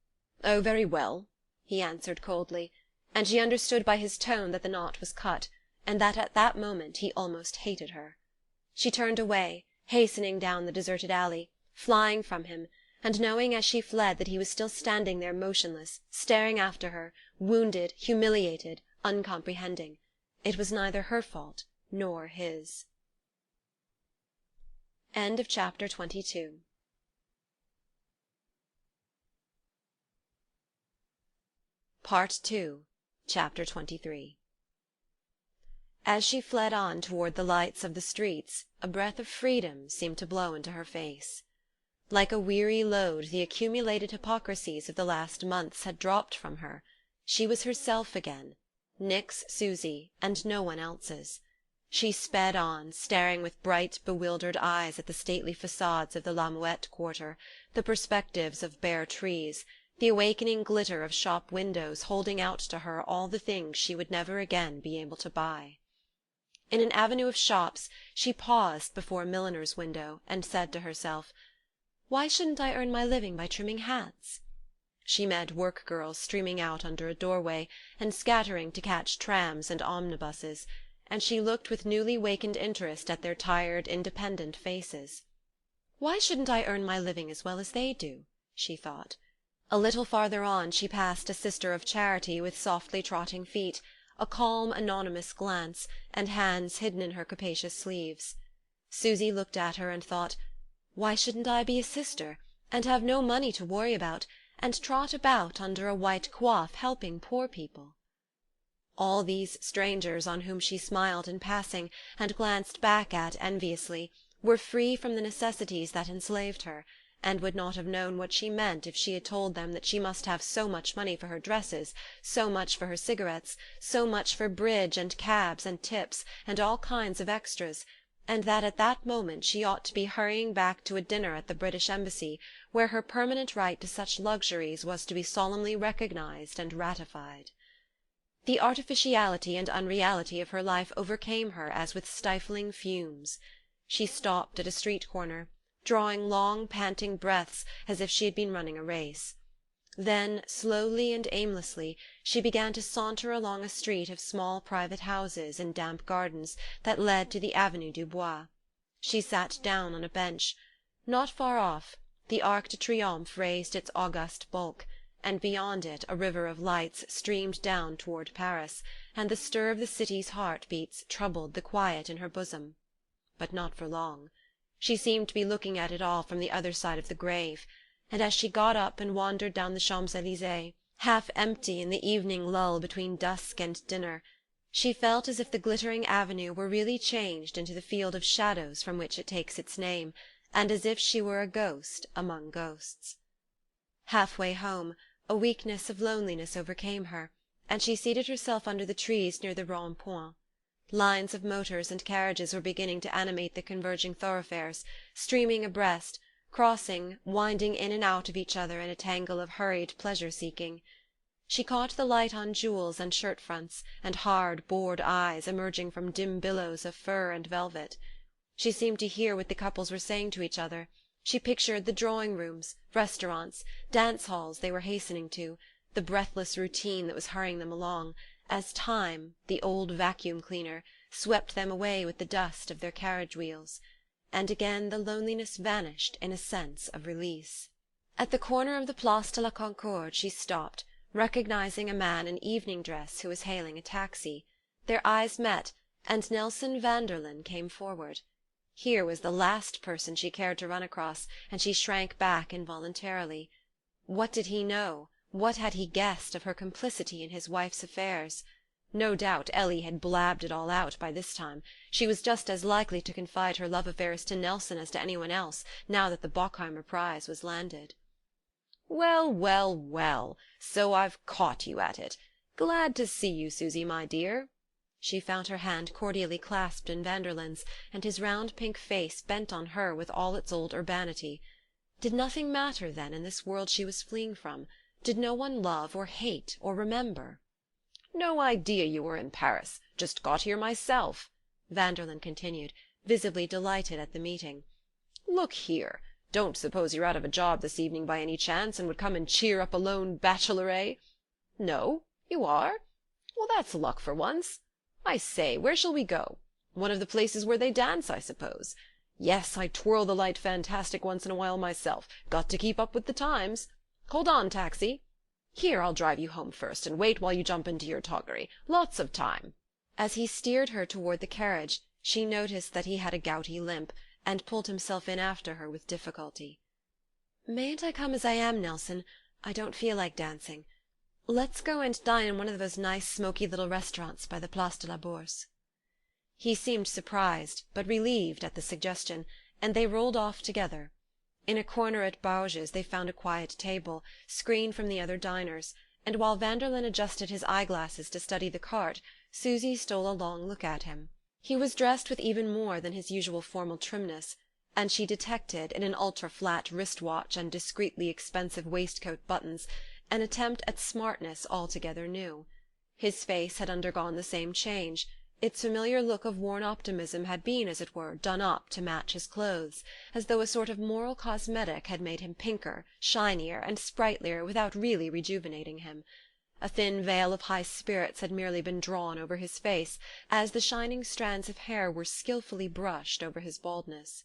"Oh, very well," he answered coldly, and she understood by his tone that the knot was cut, and that at that moment he almost hated her. She turned away, hastening down the deserted alley, flying from him, and knowing as she fled that he was still standing there motionless, staring after her, wounded, humiliated, uncomprehending. It was neither her fault nor his. End of chapter 22. Part 2, Chapter 23. As she fled on toward the lights of the streets, a breath of freedom seemed to blow into her face. Like a weary load, the accumulated hypocrisies of the last months had dropped from her. She was herself again, Nick's Susy, and no one else's. She sped on, staring with bright, bewildered eyes at the stately facades of the La Muette quarter, the perspectives of bare trees, the awakening glitter of shop windows holding out to her all the things she would never again be able to buy. In an avenue of shops she paused before a milliner's window and said to herself, "Why shouldn't I earn my living by trimming hats?" She met work-girls streaming out under a doorway and scattering to catch trams and omnibuses, and she looked with newly wakened interest at their tired, independent faces. "Why shouldn't I earn my living as well as they do?" she thought. A little farther on she passed a sister of charity with softly trotting feet, a calm, anonymous glance, and hands hidden in her capacious sleeves. Susy looked at her and thought, "Why shouldn't I be a sister, and have no money to worry about, and trot about under a white coif helping poor people?" All these strangers on whom she smiled in passing and glanced back at enviously were free from the necessities that enslaved her, and would not have known what she meant if she had told them that she must have so much money for her dresses, so much for her cigarettes, so much for bridge and cabs and tips and all kinds of extras, and that at that moment she ought to be hurrying back to a dinner at the British Embassy, where her permanent right to such luxuries was to be solemnly recognized and ratified. The artificiality and unreality of her life overcame her as with stifling fumes. She stopped at a street corner, drawing long, panting breaths as if she had been running a race. Then, slowly and aimlessly, she began to saunter along a street of small private houses in damp gardens that led to the Avenue du Bois. She sat down on a bench. Not far off, the Arc de Triomphe raised its august bulk, and beyond it a river of lights streamed down toward Paris, and the stir of the city's heart-beats troubled the quiet in her bosom. But not for long. She seemed to be looking at it all from the other side of the grave, and as she got up and wandered down the Champs-Élysées, half empty in the evening lull between dusk and dinner, She felt as if the glittering avenue were really changed into the field of shadows from which it takes its name, and as if she were a ghost among ghosts. Half-way home, a weakness of loneliness overcame her, and she seated herself under the trees near the rond-point. Lines of motors and carriages were beginning to animate the converging thoroughfares, streaming abreast, crossing, winding in and out of each other in a tangle of hurried pleasure-seeking. She caught the light on jewels and shirt-fronts, and hard, bored eyes emerging from dim billows of fur and velvet. She seemed to hear what the couples were saying to each other. She pictured the drawing-rooms, restaurants, dance-halls they were hastening to, the breathless routine that was hurrying them along, as time, the old vacuum-cleaner, swept them away with the dust of their carriage-wheels. And again the loneliness vanished in a sense of release. At the corner of the Place de la Concorde she stopped, recognizing a man in evening dress who was hailing a taxi. Their eyes met, and Nelson Vanderlyn came forward. Here was the last person she cared to run across, and she shrank back involuntarily. What did he know, what had he guessed of her complicity in his wife's affairs? No doubt Ellie had blabbed it all out by this time. She was just as likely to confide her love affairs to Nelson as to anyone else, now that the Bockheimer prize was landed. "Well, well, well, so I've caught you at it. Glad to see you, Susy, my dear." She found her hand cordially clasped in Vanderlyn's, and his round pink face bent on her with all its old urbanity. Did nothing matter, then, in this world she was fleeing from? Did no one love or hate or remember? "No idea you were in Paris. Just got here myself," Vanderlyn continued, visibly delighted at the meeting. "Look here, don't suppose you're out of a job this evening by any chance, and would come and cheer up a lone bachelor, eh? No? You are? Well, that's luck for once. I say, where shall we go? One of the places where they dance, I suppose. Yes, I twirl the light fantastic once in a while myself. Got to keep up with the times. Hold on, taxi. Here, I'll drive you home first, and wait while you jump into your toggery. Lots of time." As he steered her toward the carriage, she noticed that he had a gouty limp, and pulled himself in after her with difficulty. "Mayn't I come as I am, Nelson? I don't feel like dancing. Let's go and dine in one of those nice smoky little restaurants by the Place de la Bourse." He seemed surprised, but relieved at the suggestion, and they rolled off together. In a corner at Bauge's they found a quiet table, screened from the other diners, and while Vanderlyn adjusted his eyeglasses to study the cart, Susy stole a long look at him. He was dressed with even more than his usual formal trimness, and she detected, in an ultra-flat wrist-watch and discreetly expensive waistcoat buttons, an attempt at smartness altogether new. His face had undergone the same change. Its familiar look of worn optimism had been, as it were, done up to match his clothes, as though a sort of moral cosmetic had made him pinker, shinier, and sprightlier without really rejuvenating him. A thin veil of high spirits had merely been drawn over his face, as the shining strands of hair were skilfully brushed over his baldness.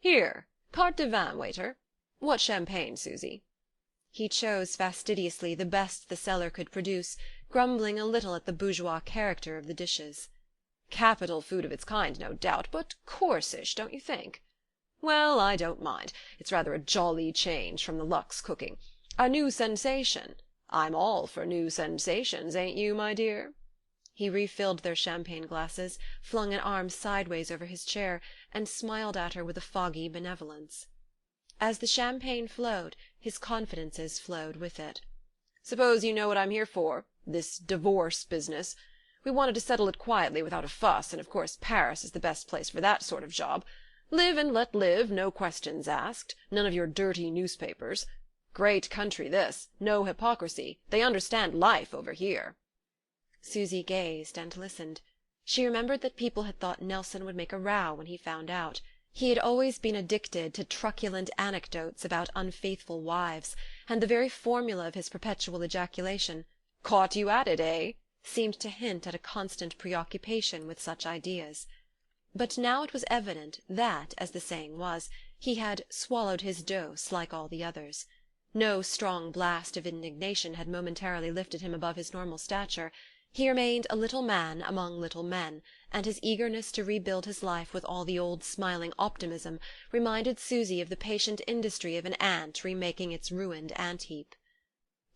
"Here, carte de vin, waiter. What champagne, Susy?" He chose fastidiously the best the cellar could produce, grumbling a little at the bourgeois character of the dishes. "Capital food of its kind, no doubt, but coarsish, don't you think? Well, I don't mind. It's rather a jolly change from the Lux cooking. A new sensation. I'm all for new sensations, ain't you, my dear?" He refilled their champagne glasses, flung an arm sideways over his chair, and smiled at her with a foggy benevolence. As the champagne flowed, his confidences flowed with it. "Suppose you know what I'm here for, this divorce business. We wanted to settle it quietly without a fuss, and of course Paris is the best place for that sort of job. Live and let live, no questions asked, none of your dirty newspapers. Great country, this. No hypocrisy. They understand life over here." Susy gazed and listened. She remembered that people had thought Nelson would make a row when he found out. He had always been addicted to truculent anecdotes about unfaithful wives, and the very formula of his perpetual ejaculation, "Caught you at it, eh?" seemed to hint at a constant preoccupation with such ideas. But now it was evident that, as the saying was, he had "swallowed his dose" like all the others. No strong blast of indignation had momentarily lifted him above his normal stature. He remained a little man among little men, and his eagerness to rebuild his life with all the old smiling optimism reminded Susy of the patient industry of an ant remaking its ruined ant-heap.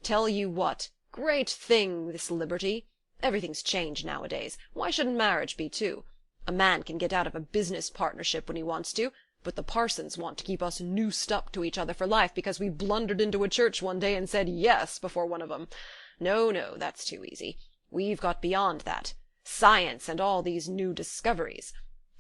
"Tell you what, great thing, this liberty. Everything's changed nowadays. Why shouldn't marriage be, too? A man can get out of a business partnership when he wants to, but the parsons want to keep us noosed up to each other for life because we blundered into a church one day and said yes before one of 'em. No, no, that's too easy. We've got beyond that. Science and all these new discoveries.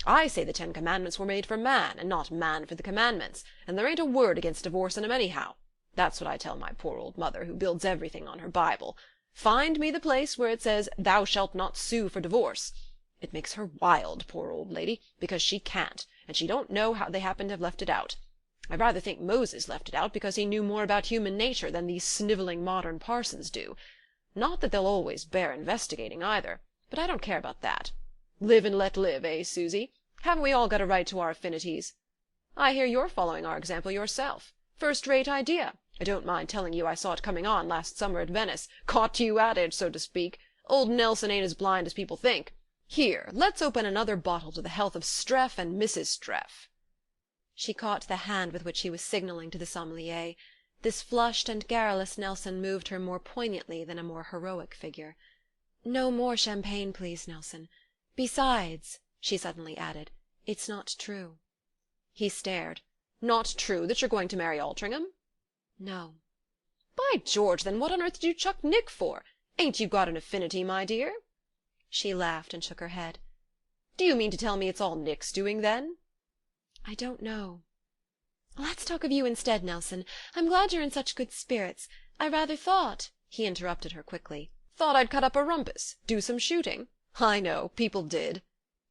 I say the 10 Commandments were made for man, and not man for the commandments, and there ain't a word against divorce in 'em anyhow. That's what I tell my poor old mother, who builds everything on her Bible. Find me the place where it says, 'Thou shalt not sue for divorce.' It makes her wild, poor old lady, because she can't, and she don't know how they happen to have left it out. I rather think Moses left it out because he knew more about human nature than these snivelling modern parsons do. Not that they'll always bear investigating, either, but I don't care about that. Live and let live, eh, Susy? Haven't we all got a right to our affinities? I hear you're following our example yourself. First-rate idea. I don't mind telling you I saw it coming on last summer at Venice. Caught you at it, so to speak. Old Nelson ain't as blind as people think. Here, let's open another bottle to the health of Streff and Mrs. Streff." She caught the hand with which he was signalling to the sommelier. This flushed and garrulous Nelson moved her more poignantly than a more heroic figure. "No more champagne, please, Nelson. Besides," she suddenly added, "it's not true." He stared. "Not true that you're going to marry Altringham?" "No." "By George, then what on earth did you chuck Nick for? Ain't you got an affinity, my dear?" She laughed and shook her head. "Do you mean to tell me it's all Nick's doing, then?" "I don't know." "Let's talk of you instead, Nelson. I'm glad you're in such good spirits. I rather thought—" He interrupted her quickly. "Thought I'd cut up a rumpus? Do some shooting? I know, people did."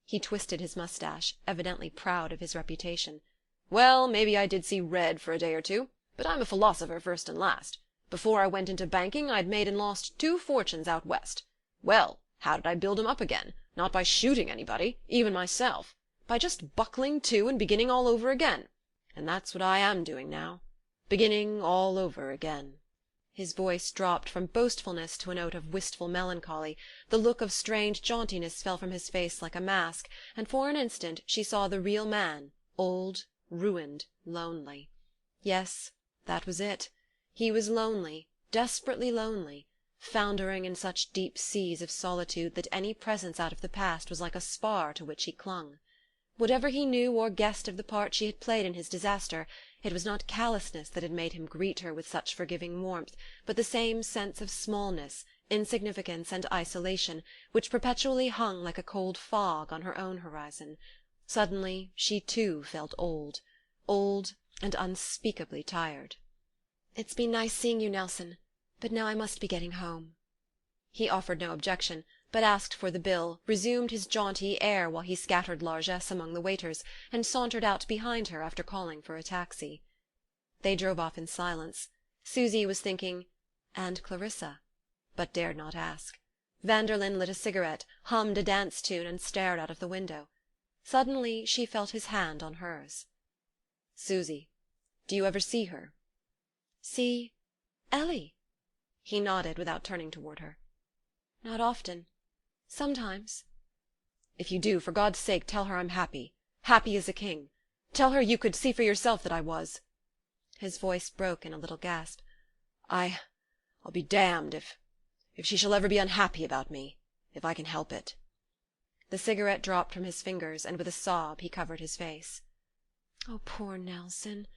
He twisted his moustache, evidently proud of his reputation. "Well, maybe I did see red for a day or two, but I'm a philosopher first and last. Before I went into banking I'd made and lost 2 fortunes out west. Well, how did I build 'em up again? Not by shooting anybody, even myself. By just buckling to and beginning all over again. And that's what I am doing now. Beginning all over again." His voice dropped from boastfulness to a note of wistful melancholy, the look of strained jauntiness fell from his face like a mask, and for an instant she saw the real man, old, ruined, lonely. Yes, that was it. He was lonely, desperately lonely, foundering in such deep seas of solitude that any presence out of the past was like a spar to which he clung. Whatever he knew or guessed of the part she had played in his disaster, it was not callousness that had made him greet her with such forgiving warmth, but the same sense of smallness, insignificance and isolation, which perpetually hung like a cold fog on her own horizon. Suddenly she too felt old and unspeakably tired. "It's been nice seeing you, Nelson, but now I must be getting home." He offered no objection, but asked for the bill, resumed his jaunty air while he scattered largesse among the waiters, and sauntered out behind her after calling for a taxi. They drove off in silence. Susy was thinking, "And Clarissa?" but dared not ask. Vanderlyn lit a cigarette, hummed a dance tune, and stared out of the window. Suddenly she felt his hand on hers. "Susy, do you ever see her?" "See Ellie?" He nodded without turning toward her. "Not often. Sometimes." "If you do, for God's sake tell her I'm happy. Happy as a king. Tell her you could see for yourself that I was." His voice broke in a little gasp. I'll be damned if she shall ever be unhappy about me, if I can help it." The cigarette dropped from his fingers, and with a sob he covered his face. "Oh, poor Nelson,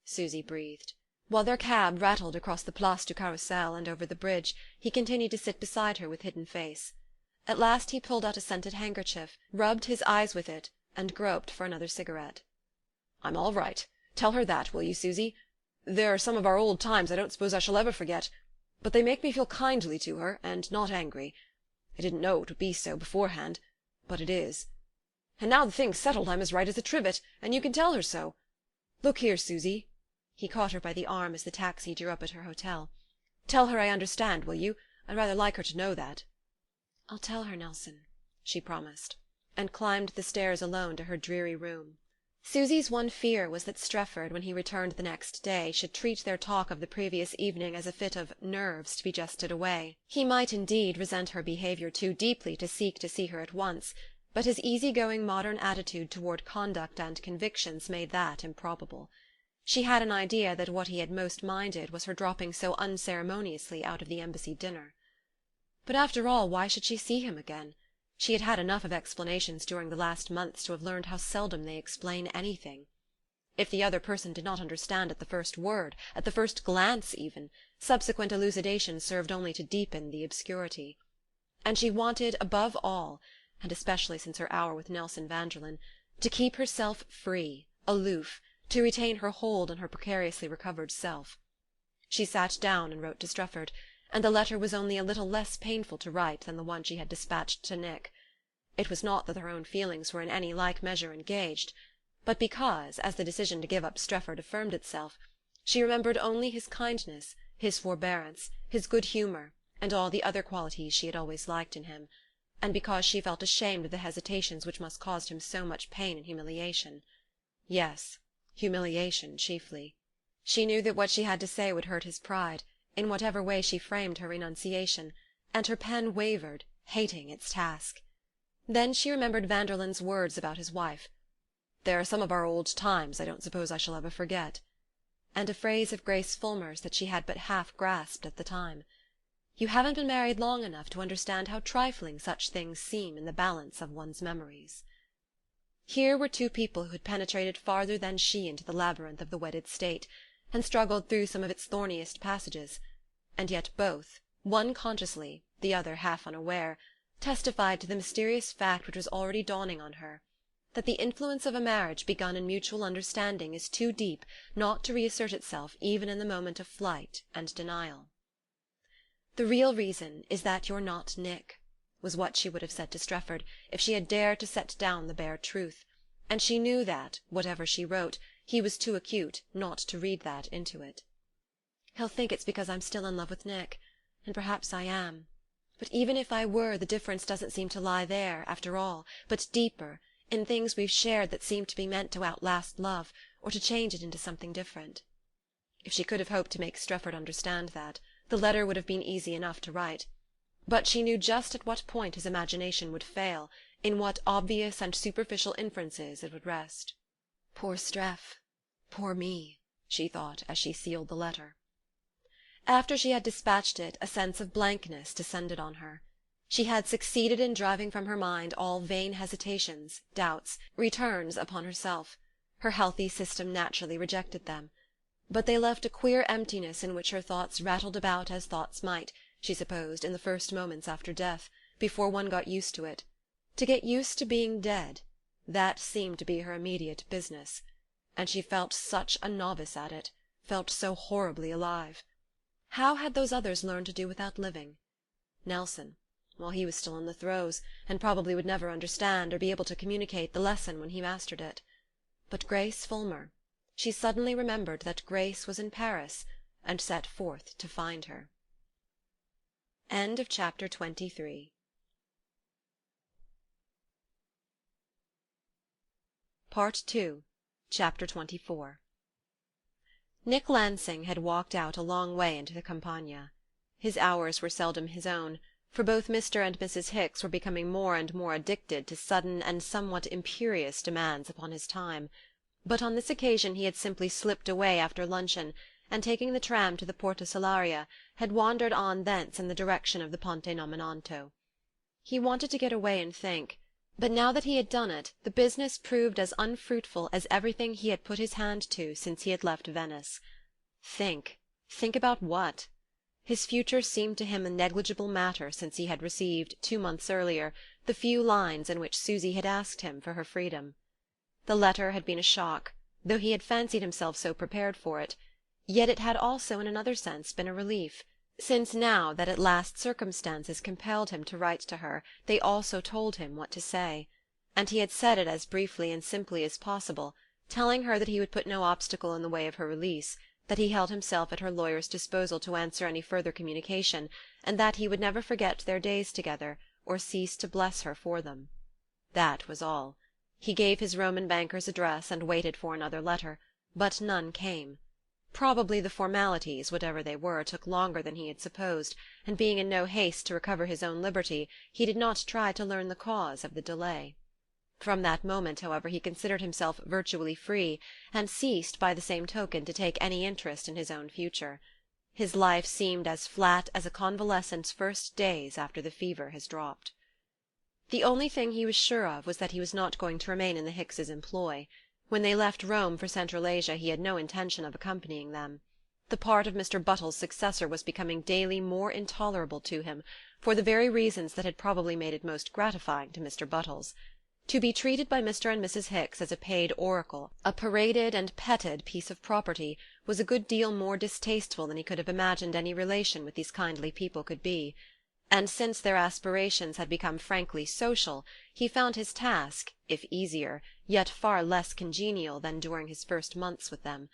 Susy breathed. While their cab rattled across the Place du Carrousel and over the bridge, he continued to sit beside her with hidden face. At last he pulled out a scented handkerchief, rubbed his eyes with it, and groped for another cigarette. "I'm all right. Tell her that, will you, Susy? There are some of our old times I don't suppose I shall ever forget, but they make me feel kindly to her, and not angry. I didn't know it would be so beforehand, but it is. And now the thing's settled I'm as right as a trivet, and you can tell her so. Look here, Susy." He caught her by the arm as the taxi drew up at her hotel. "Tell her I understand, will you? I'd rather like her to know that." "I'll tell her, Nelson," she promised, and climbed the stairs alone to her dreary room. Susy's one fear was that Strefford, when he returned the next day, should treat their talk of the previous evening as a fit of nerves to be jested away. He might, indeed, resent her behaviour too deeply to seek to see her at once, but his easy-going modern attitude toward conduct and convictions made that improbable. She had an idea that what he had most minded was her dropping so unceremoniously out of the Embassy dinner. But after all, why should she see him again? She had had enough of explanations during the last months to have learned how seldom they explain anything. If the other person did not understand at the first word, at the first glance even, subsequent elucidation served only to deepen the obscurity. And she wanted, above all, and especially since her hour with Nelson Vanderlyn, to keep herself free, aloof, to retain her hold on her precariously recovered self. She sat down and wrote to Strefford, and the letter was only a little less painful to write than the one she had dispatched to Nick. It was not that her own feelings were in any like measure engaged, but because, as the decision to give up Strefford affirmed itself, she remembered only his kindness, his forbearance, his good humour, and all the other qualities she had always liked in him, and because she felt ashamed of the hesitations which must cause him so much pain and humiliation. Yes, humiliation chiefly. She knew that what she had to say would hurt his pride, in whatever way she framed her renunciation, and her pen wavered, hating its task. Then she remembered Vanderlyn's words about his wife. "There are some of our old times I don't suppose I shall ever forget," and a phrase of Grace Fulmer's that she had but half grasped at the time. You haven't been married long enough to understand how trifling such things seem in the balance of one's memories. Here were two people who had penetrated farther than she into the labyrinth of the wedded state, and struggled through some of its thorniest passages, and yet both, one consciously, the other half unaware, testified to the mysterious fact which was already dawning on her, that the influence of a marriage begun in mutual understanding is too deep not to reassert itself even in the moment of flight and denial. "The real reason is that you're not Nick," was what she would have said to Strefford if she had dared to set down the bare truth, and she knew that, whatever she wrote, he was too acute not to read that into it. "He'll think it's because I'm still in love with Nick, and perhaps I am. But even if I were, the difference doesn't seem to lie there, after all, but deeper, in things we've shared that seem to be meant to outlast love, or to change it into something different." If she could have hoped to make Strefford understand that, the letter would have been easy enough to write. But she knew just at what point his imagination would fail, in what obvious and superficial inferences it would rest. "Poor Streff, poor me," she thought as she sealed the letter. After she had dispatched it, a sense of blankness descended on her. She had succeeded in driving from her mind all vain hesitations, doubts, returns upon herself. Her healthy system naturally rejected them. But they left a queer emptiness in which her thoughts rattled about as thoughts might, she supposed, in the first moments after death, before one got used to it. To get used to being dead, that seemed to be her immediate business. And she felt such a novice at it, felt so horribly alive. How had those others learned to do without living? Nelson, well, he was still in the throes, and probably would never understand or be able to communicate the lesson when he mastered it. But Grace Fulmer, she suddenly remembered that Grace was in Paris, and set forth to find her. End of chapter 23. Part 2, Chapter 24. Nick Lansing had walked out a long way into the Campagna. His hours were seldom his own, for both Mr. and Mrs. Hicks were becoming more and more addicted to sudden and somewhat imperious demands upon his time. But on this occasion he had simply slipped away after luncheon, and taking the tram to the Porta Salaria, had wandered on thence in the direction of the Ponte Nomentanto. He wanted to get away and think, but now that he had done it, the business proved as unfruitful as everything he had put his hand to since he had left Venice. Think about what? His future seemed to him a negligible matter since he had received, 2 months earlier, the few lines in which Susy had asked him for her freedom. The letter had been a shock, though he had fancied himself so prepared for it, yet it had also in another sense been a relief, since now that at last circumstances compelled him to write to her they also told him what to say, and he had said it as briefly and simply as possible, telling her that he would put no obstacle in the way of her release, that he held himself at her lawyer's disposal to answer any further communication, and that he would never forget their days together, or cease to bless her for them. That was all. He gave his Roman banker's address and waited for another letter, but none came. Probably the formalities, whatever they were, took longer than he had supposed, and being in no haste to recover his own liberty, he did not try to learn the cause of the delay. From that moment, however, he considered himself virtually free, and ceased, by the same token, to take any interest in his own future. His life seemed as flat as a convalescent's first days after the fever has dropped. The only thing he was sure of was that he was not going to remain in the Hickses' employ. When they left Rome for Central Asia he had no intention of accompanying them. The part of Mr. Buttle's successor was becoming daily more intolerable to him, for the very reasons that had probably made it most gratifying to Mr. Buttles. To be treated by Mr. and Mrs. Hicks as a paid oracle, a paraded and petted piece of property, was a good deal more distasteful than he could have imagined any relation with these kindly people could be. And since their aspirations had become frankly social, he found his task, if easier, yet far less congenial than during his first months with them.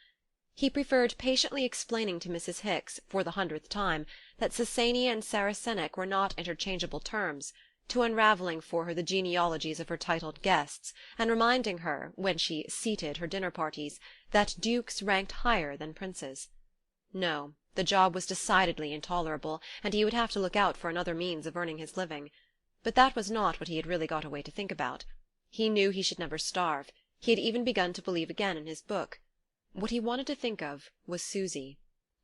He preferred patiently explaining to Mrs. Hicks, for the 100th time, that Sasania and Saracenic were not interchangeable terms, to unravelling for her the genealogies of her titled guests, and reminding her, when she seated her dinner-parties, that dukes ranked higher than princes. No, the job was decidedly intolerable, and he would have to look out for another means of earning his living. But that was not what he had really got away to think about. He knew he should never starve. He had even begun to believe again in his book. What he wanted to think of was Susy.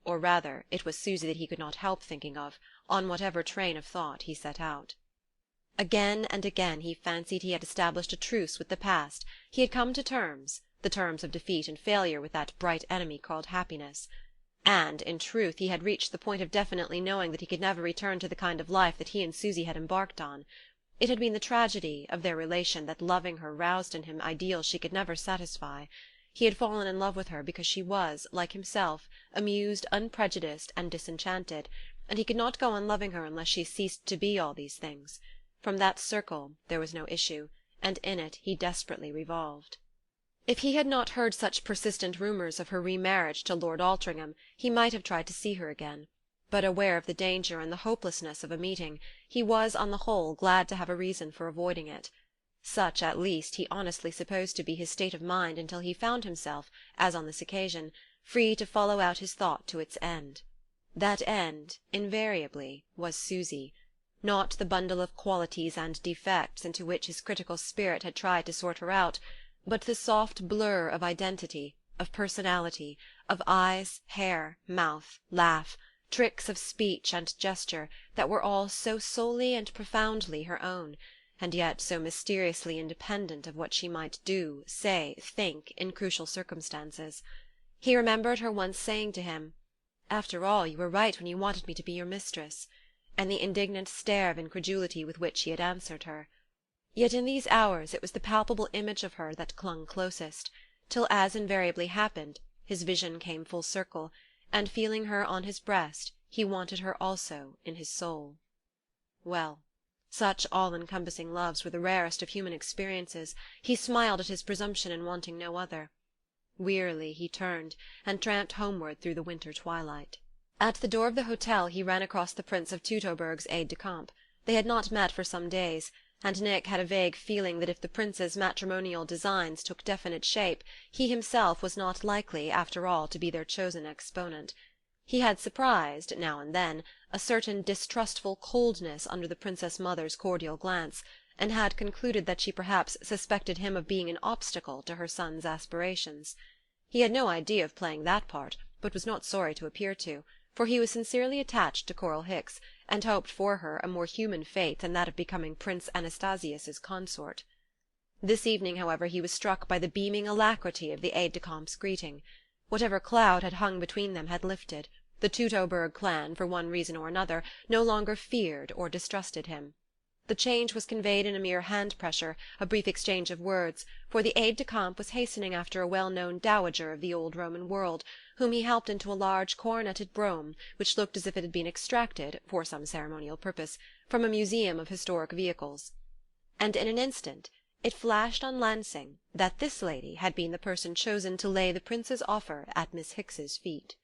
Or rather, it was Susy that he could not help thinking of, on whatever train of thought he set out. Again and again he fancied he had established a truce with the past. He had come to terms, the terms of defeat and failure, with that bright enemy called happiness. And, in truth, he had reached the point of definitely knowing that he could never return to the kind of life that he and Susy had embarked on. It had been the tragedy of their relation that loving her roused in him ideals she could never satisfy. He had fallen in love with her because she was, like himself, amused, unprejudiced, and disenchanted, and he could not go on loving her unless she ceased to be all these things. From that circle there was no issue, and in it he desperately revolved. If he had not heard such persistent rumours of her remarriage to Lord Altringham, he might have tried to see her again; but aware of the danger and the hopelessness of a meeting, he was, on the whole, glad to have a reason for avoiding it. Such, at least, he honestly supposed to be his state of mind until he found himself, as on this occasion, free to follow out his thought to its end. That end, invariably, was Susy, not the bundle of qualities and defects into which his critical spirit had tried to sort her out, but the soft blur of identity, of personality, of eyes, hair, mouth, laugh, tricks of speech and gesture, that were all so solely and profoundly her own, and yet so mysteriously independent of what she might do, say, think, in crucial circumstances. He remembered her once saying to him, "After all, you were right when you wanted me to be your mistress," and the indignant stare of incredulity with which he had answered her. Yet in these hours it was the palpable image of her that clung closest, till, as invariably happened, his vision came full circle, and feeling her on his breast he wanted her also in his soul. Well, such all-encompassing loves were the rarest of human experiences. He smiled at his presumption in wanting no other. Wearily he turned, and tramped homeward through the winter twilight. At the door of the hotel he ran across the Prince of Teutoburg's aide-de-camp. They had not met for some days, and Nick had a vague feeling that if the prince's matrimonial designs took definite shape, he himself was not likely, after all, to be their chosen exponent. He had surprised, now and then, a certain distrustful coldness under the princess mother's cordial glance, and had concluded that she perhaps suspected him of being an obstacle to her son's aspirations. He had no idea of playing that part, but was not sorry to appear to, for he was sincerely attached to Coral Hicks, and hoped for her a more human fate than that of becoming Prince Anastasius's consort. This evening, however, he was struck by the beaming alacrity of the aide-de-camp's greeting. Whatever cloud had hung between them had lifted. The Teutoburg clan, for one reason or another, no longer feared or distrusted him. The change was conveyed in a mere hand-pressure, a brief exchange of words, for the aide-de-camp was hastening after a well-known dowager of the old Roman world, whom he helped into a large coroneted brougham, which looked as if it had been extracted, for some ceremonial purpose, from a museum of historic vehicles. And in an instant it flashed on Lansing that this lady had been the person chosen to lay the prince's offer at Miss Hicks's feet.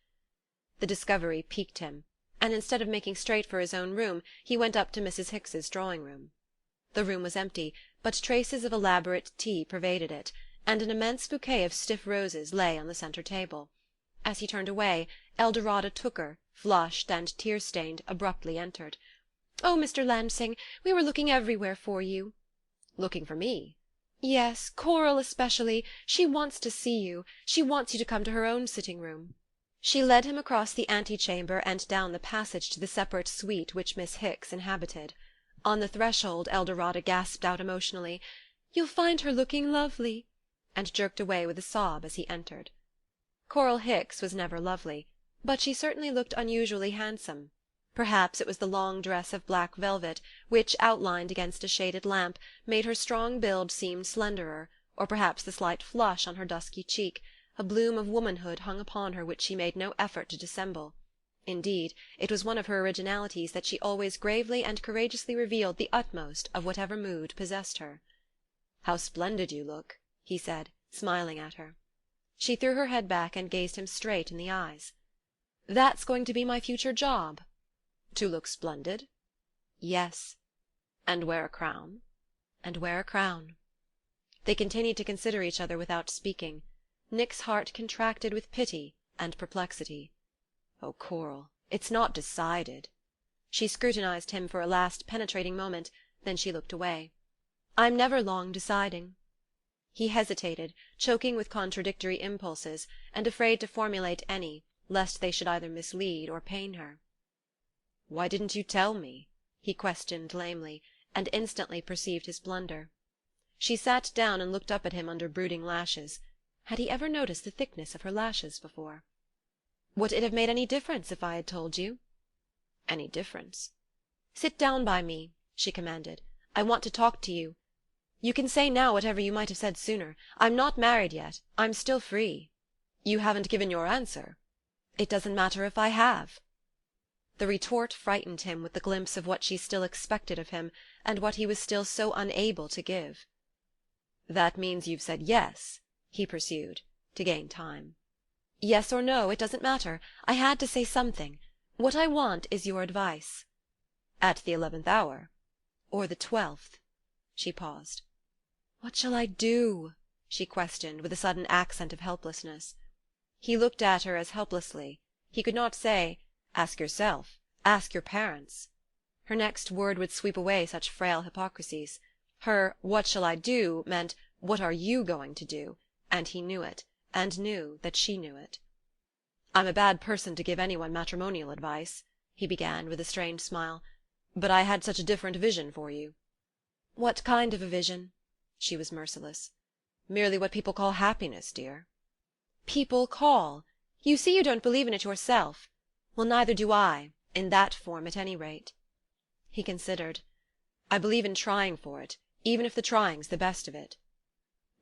The discovery piqued him, and instead of making straight for his own room he went up to Mrs. Hicks's drawing-room. The room was empty, but traces of elaborate tea pervaded it, and an immense bouquet of stiff roses lay on the centre table. As he turned away, Eldorada Tooker, flushed and tear-stained, abruptly entered. "Oh, Mr. Lansing, we were looking everywhere for you." "Looking for me?" "Yes, Coral especially. She wants to see you. She wants you to come to her own sitting-room." She led him across the antechamber and down the passage to the separate suite which Miss Hicks inhabited. On the threshold Eldorada gasped out emotionally, "You'll find her looking lovely," and jerked away with a sob as he entered. Coral Hicks was never lovely, but she certainly looked unusually handsome. Perhaps it was the long dress of black velvet, which, outlined against a shaded lamp, made her strong build seem slenderer, or perhaps the slight flush on her dusky cheek, a bloom of womanhood hung upon her which she made no effort to dissemble. Indeed, it was one of her originalities that she always gravely and courageously revealed the utmost of whatever mood possessed her. "How splendid you look," he said, smiling at her. She threw her head back and gazed him straight in the eyes. "That's going to be my future job." "To look splendid?" "Yes." "And wear a crown?" "And wear a crown." They continued to consider each other without speaking. Nick's heart contracted with pity and perplexity. "Oh, Coral, it's not decided." She scrutinized him for a last penetrating moment, then she looked away. "I'm never long deciding." He hesitated, choking with contradictory impulses, and afraid to formulate any, lest they should either mislead or pain her. "Why didn't you tell me?" he questioned lamely, and instantly perceived his blunder. She sat down and looked up at him under brooding lashes. Had he ever noticed the thickness of her lashes before? "Would it have made any difference if I had told you?" "Any difference?" "Sit down by me," she commanded. "I want to talk to you. You can say now whatever you might have said sooner. I'm not married yet. I'm still free." "You haven't given your answer." "It doesn't matter if I have." The retort frightened him with the glimpse of what she still expected of him, and what he was still so unable to give. "That means you've said yes?" he pursued, to gain time. "Yes or no, it doesn't matter. I had to say something. What I want is your advice." "At the 11th hour?" "Or the 12th." She paused. "What shall I do?" she questioned, with a sudden accent of helplessness. He looked at her as helplessly. He could not say, "Ask yourself. Ask your parents." Her next word would sweep away such frail hypocrisies. Her "What shall I do?" meant "What are you going to do?" and he knew it, and knew that she knew it. "I'm a bad person to give anyone matrimonial advice," he began, with a strained smile, "but I had such a different vision for you." "What kind of a vision?" She was merciless. "Merely what people call happiness, dear." "People call? You see you don't believe in it yourself. Well, neither do I, in that form at any rate." He considered. "I believe in trying for it, even if the trying's the best of it."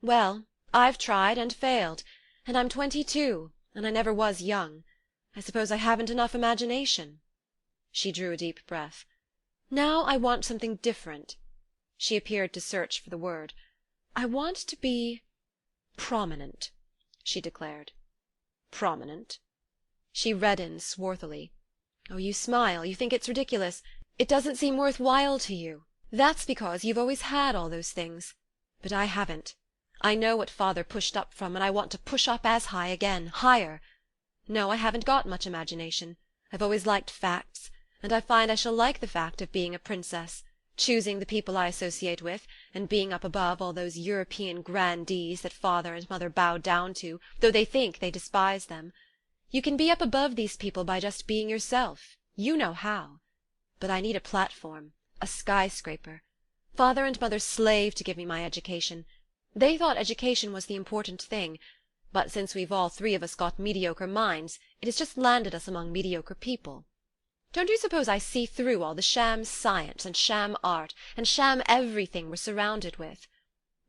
"Well, I've tried and failed, and I'm 22, and I never was young. I suppose I haven't enough imagination." She drew a deep breath. "Now I want something different." She appeared to search for the word. "I want to be prominent," she declared. "Prominent?" She reddened swarthily. "Oh, you smile, you think it's ridiculous. It doesn't seem worth while to you. That's because you've always had all those things. But I haven't. I know what father pushed up from, and I want to push up as high again, higher. No, I haven't got much imagination. I've always liked facts, and I find I shall like the fact of being a princess, choosing the people I associate with, and being up above all those European grandees that father and mother bow down to, though they think they despise them. You can be up above these people by just being yourself. You know how. But I need a platform, a skyscraper. Father and mother slaved to give me my education. They thought education was the important thing, but since we've all three of us got mediocre minds, it has just landed us among mediocre people. Don't you suppose I see through all the sham science and sham art and sham everything we're surrounded with?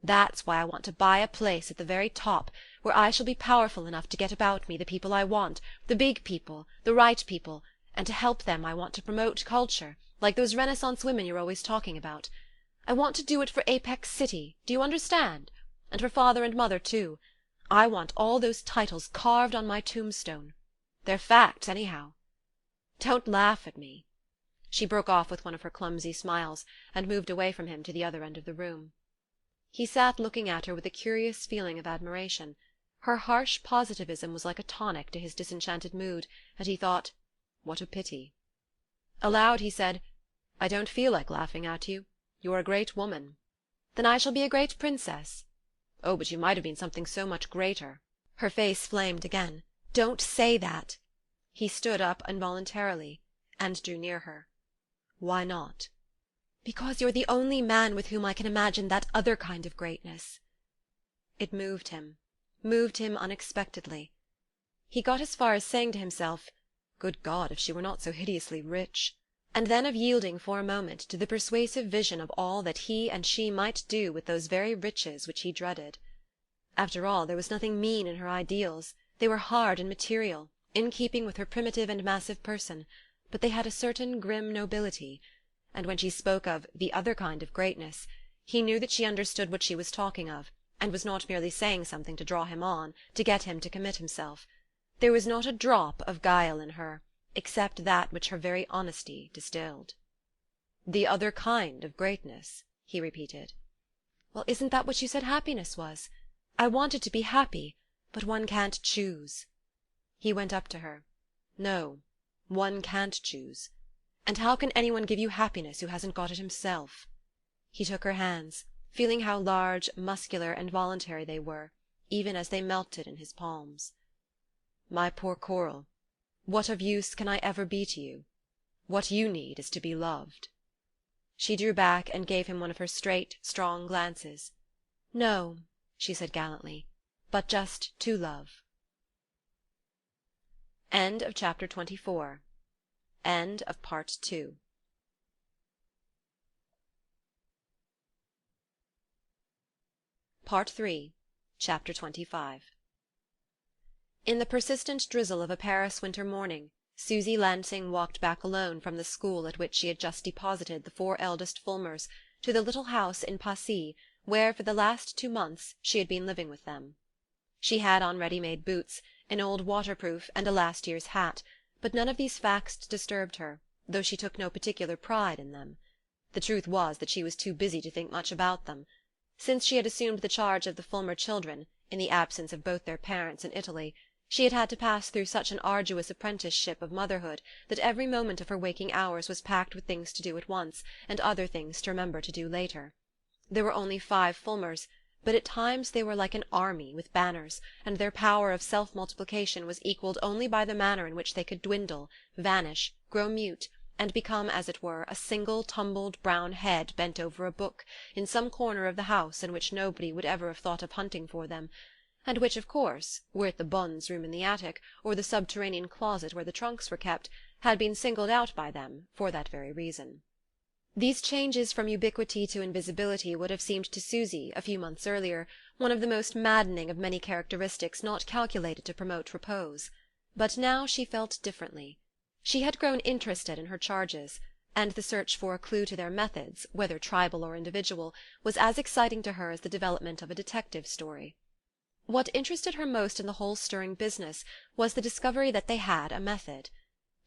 That's why I want to buy a place at the very top, where I shall be powerful enough to get about me the people I want, the big people, the right people, and to help them I want to promote culture, like those Renaissance women you're always talking about. I want to do it for Apex City, do you understand? And for father and mother, too. I want all those titles carved on my tombstone. They're facts, anyhow. Don't laugh at me." She broke off with one of her clumsy smiles, and moved away from him to the other end of the room. He sat looking at her with a curious feeling of admiration. Her harsh positivism was like a tonic to his disenchanted mood, and he thought, "What a pity." Aloud he said, "I don't feel like laughing at you. You're a great woman." "Then I shall be a great princess." "Oh, but you might have been something so much greater." Her face flamed again. "Don't say that." He stood up involuntarily, and drew near her. "Why not?" "Because you're the only man with whom I can imagine that other kind of greatness." It moved him unexpectedly. He got as far as saying to himself, "Good God, if she were not so hideously rich!" and then of yielding for a moment to the persuasive vision of all that he and she might do with those very riches which he dreaded. After all, there was nothing mean in her ideals. They were hard and material, in keeping with her primitive and massive person, but they had a certain grim nobility, and when she spoke of "the other kind of greatness," he knew that she understood what she was talking of, and was not merely saying something to draw him on, to get him to commit himself. There was not a drop of guile in her, except that which her very honesty distilled. "The other kind of greatness," he repeated. "Well, isn't that what you said happiness was? I wanted to be happy, but one can't choose." He went up to her. "No, one can't choose. And how can anyone give you happiness who hasn't got it himself?" He took her hands, feeling how large, muscular, and voluntary they were, even as they melted in his palms. "My poor Coral, what of use can I ever be to you? What you need is to be loved." She drew back and gave him one of her straight, strong glances. "No," she said gallantly, "but just to love." End of chapter 24. End of part 2. Part 3, chapter 25. In the persistent drizzle of a Paris winter morning, Susy Lansing walked back alone from the school at which she had just deposited the 4 eldest Fulmers to the little house in Passy where, for the last 2 months, she had been living with them. She had on ready-made boots, an old waterproof, and a last year's hat, but none of these facts disturbed her, though she took no particular pride in them. The truth was that she was too busy to think much about them. Since she had assumed the charge of the Fulmer children, in the absence of both their parents in Italy, she had had to pass through such an arduous apprenticeship of motherhood that every moment of her waking hours was packed with things to do at once, and other things to remember to do later. There were only 5 Fulmers, but at times they were like an army with banners, and their power of self-multiplication was equalled only by the manner in which they could dwindle, vanish, grow mute, and become, as it were, a single tumbled brown head bent over a book, in some corner of the house in which nobody would ever have thought of hunting for them, and which, of course, were it the bonne's room in the attic, or the subterranean closet where the trunks were kept, had been singled out by them for that very reason. These changes from ubiquity to invisibility would have seemed to Susy, a few months earlier, one of the most maddening of many characteristics not calculated to promote repose. But now she felt differently. She had grown interested in her charges, and the search for a clue to their methods, whether tribal or individual, was as exciting to her as the development of a detective story. What interested her most in the whole stirring business was the discovery that they had a method.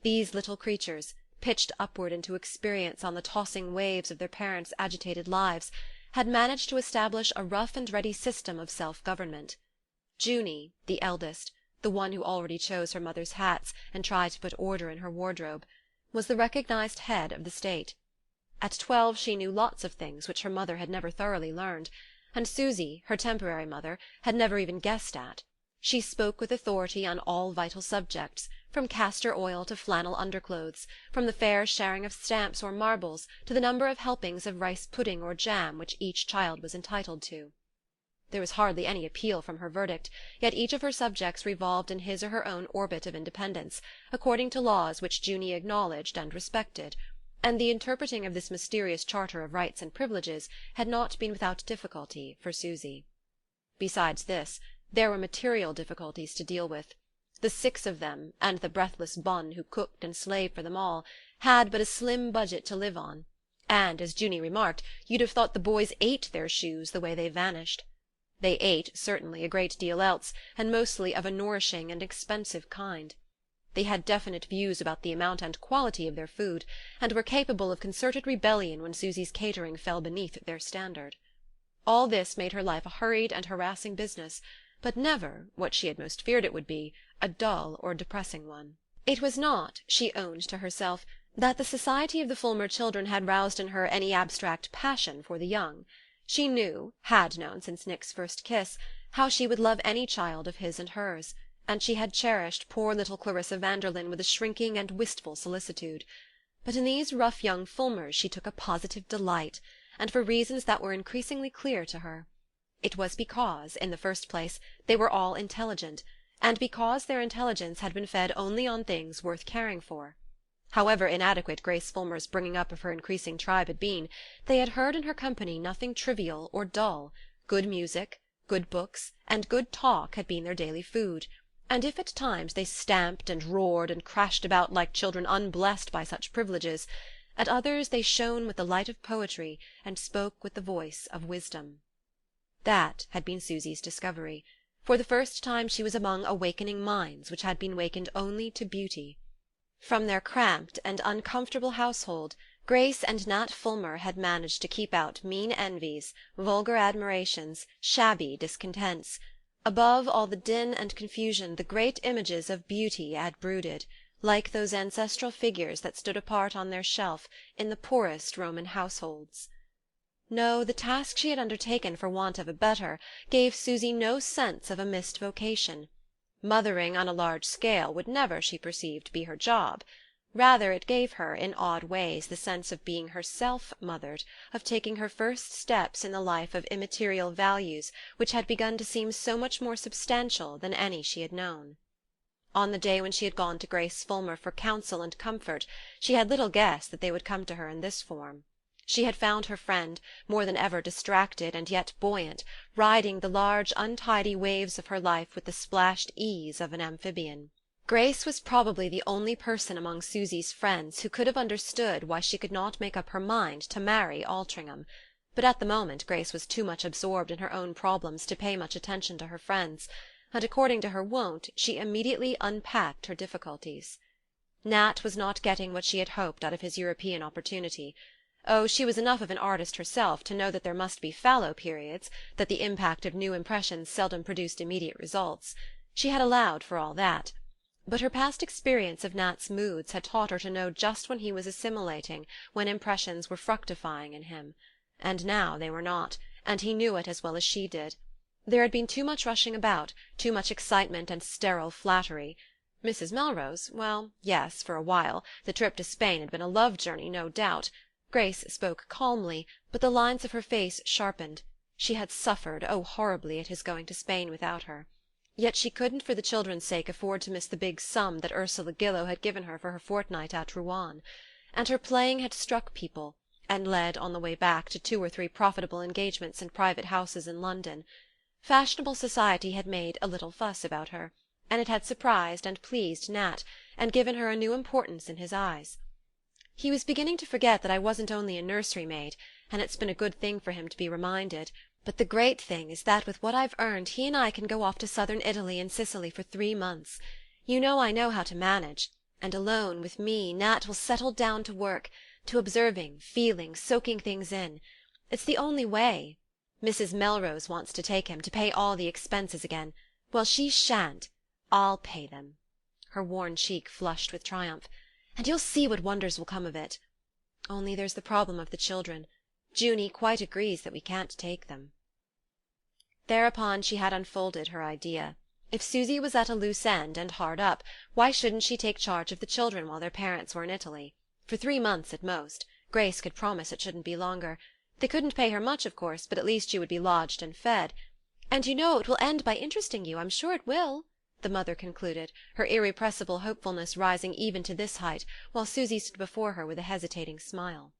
These little creatures, pitched upward into experience on the tossing waves of their parents' agitated lives, had managed to establish a rough and ready system of self-government. Junie, the eldest, the one who already chose her mother's hats and tried to put order in her wardrobe, was the recognized head of the state. At 12 she knew lots of things which her mother had never thoroughly learned, and Susy, her temporary mother, had never even guessed at. She spoke with authority on all vital subjects, from castor oil to flannel underclothes, from the fair sharing of stamps or marbles to the number of helpings of rice pudding or jam which each child was entitled to. There was hardly any appeal from her verdict, yet each of her subjects revolved in his or her own orbit of independence, according to laws which Junie acknowledged and respected, and the interpreting of this mysterious charter of rights and privileges had not been without difficulty for Susy. Besides this, there were material difficulties to deal with. The 6 of them, and the breathless bonne who cooked and slaved for them all, had but a slim budget to live on, and, as Junie remarked, you'd have thought the boys ate their shoes the way they vanished. They ate, certainly, a great deal else, and mostly of a nourishing and expensive kind. They had definite views about the amount and quality of their food, and were capable of concerted rebellion when Susy's catering fell beneath their standard. All this made her life a hurried and harassing business, but never, what she had most feared it would be, a dull or depressing one. It was not, she owned to herself, that the society of the Fulmer children had roused in her any abstract passion for the young. She knew, had known since Nick's first kiss, how she would love any child of his and hers, and she had cherished poor little Clarissa Vanderlyn with a shrinking and wistful solicitude. But in these rough young Fulmers she took a positive delight, and for reasons that were increasingly clear to her. It was because, in the first place, they were all intelligent, and because their intelligence had been fed only on things worth caring for. However inadequate Grace Fulmer's bringing up of her increasing tribe had been, they had heard in her company nothing trivial or dull. Good music, good books, and good talk had been their daily food, and if at times they stamped and roared and crashed about like children unblessed by such privileges, at others they shone with the light of poetry and spoke with the voice of wisdom. That had been Susy's discovery. For the first time she was among awakening minds which had been wakened only to beauty. From their cramped and uncomfortable household, Grace and Nat Fulmer had managed to keep out mean envies, vulgar admirations, shabby discontents. Above all the din and confusion the great images of beauty had brooded, like those ancestral figures that stood apart on their shelf in the poorest Roman households. No, the task she had undertaken for want of a better gave Susy no sense of a missed vocation. Mothering on a large scale would never, she perceived, be her job. Rather it gave her, in odd ways, the sense of being herself mothered, of taking her first steps in the life of immaterial values which had begun to seem so much more substantial than any she had known. On the day when she had gone to Grace Fulmer for counsel and comfort, she had little guessed that they would come to her in this form. She had found her friend, more than ever distracted and yet buoyant, riding the large untidy waves of her life with the splashed ease of an amphibian. Grace was probably the only person among Susy's friends who could have understood why she could not make up her mind to marry Altringham. But at the moment Grace was too much absorbed in her own problems to pay much attention to her friends, and according to her wont she immediately unpacked her difficulties. Nat was not getting what she had hoped out of his European opportunity. Oh, she was enough of an artist herself to know that there must be fallow periods, that the impact of new impressions seldom produced immediate results. She had allowed for all that. But her past experience of Nat's moods had taught her to know just when he was assimilating, when impressions were fructifying in him. And now they were not, and he knew it as well as she did. There had been too much rushing about, too much excitement and sterile flattery. Mrs. Melrose, well, yes, for a while. The trip to Spain had been a love journey, no doubt. Grace spoke calmly, but the lines of her face sharpened. She had suffered, oh, horribly, at his going to Spain without her. Yet she couldn't for the children's sake afford to miss the big sum that Ursula Gillow had given her for her fortnight at Rouen. And her playing had struck people, and led, on the way back, to 2 or 3 profitable engagements in private houses in London. Fashionable society had made a little fuss about her, and it had surprised and pleased Nat, and given her a new importance in his eyes. He was beginning to forget that I wasn't only a nursery maid, and it's been a good thing for him to be reminded, but the great thing is that with what I've earned he and I can go off to southern Italy and Sicily for 3 months. You know I know how to manage, and alone with me Nat will settle down to work, to observing, feeling, soaking things in. It's the only way. Mrs. Melrose wants to take him, to pay all the expenses again. Well, she shan't. I'll pay them. Her worn cheek flushed with triumph. And you'll see what wonders will come of it. Only there's the problem of the children. Junie quite agrees that we can't take them. Thereupon she had unfolded her idea. If Susy was at a loose end and hard up, why shouldn't she take charge of the children while their parents were in Italy? For 3 months at most. Grace could promise it shouldn't be longer. They couldn't pay her much, of course, but at least she would be lodged and fed. And you know it will end by interesting you, I'm sure it will, the mother concluded, her irrepressible hopefulness rising even to this height, while Susy stood before her with a hesitating smile.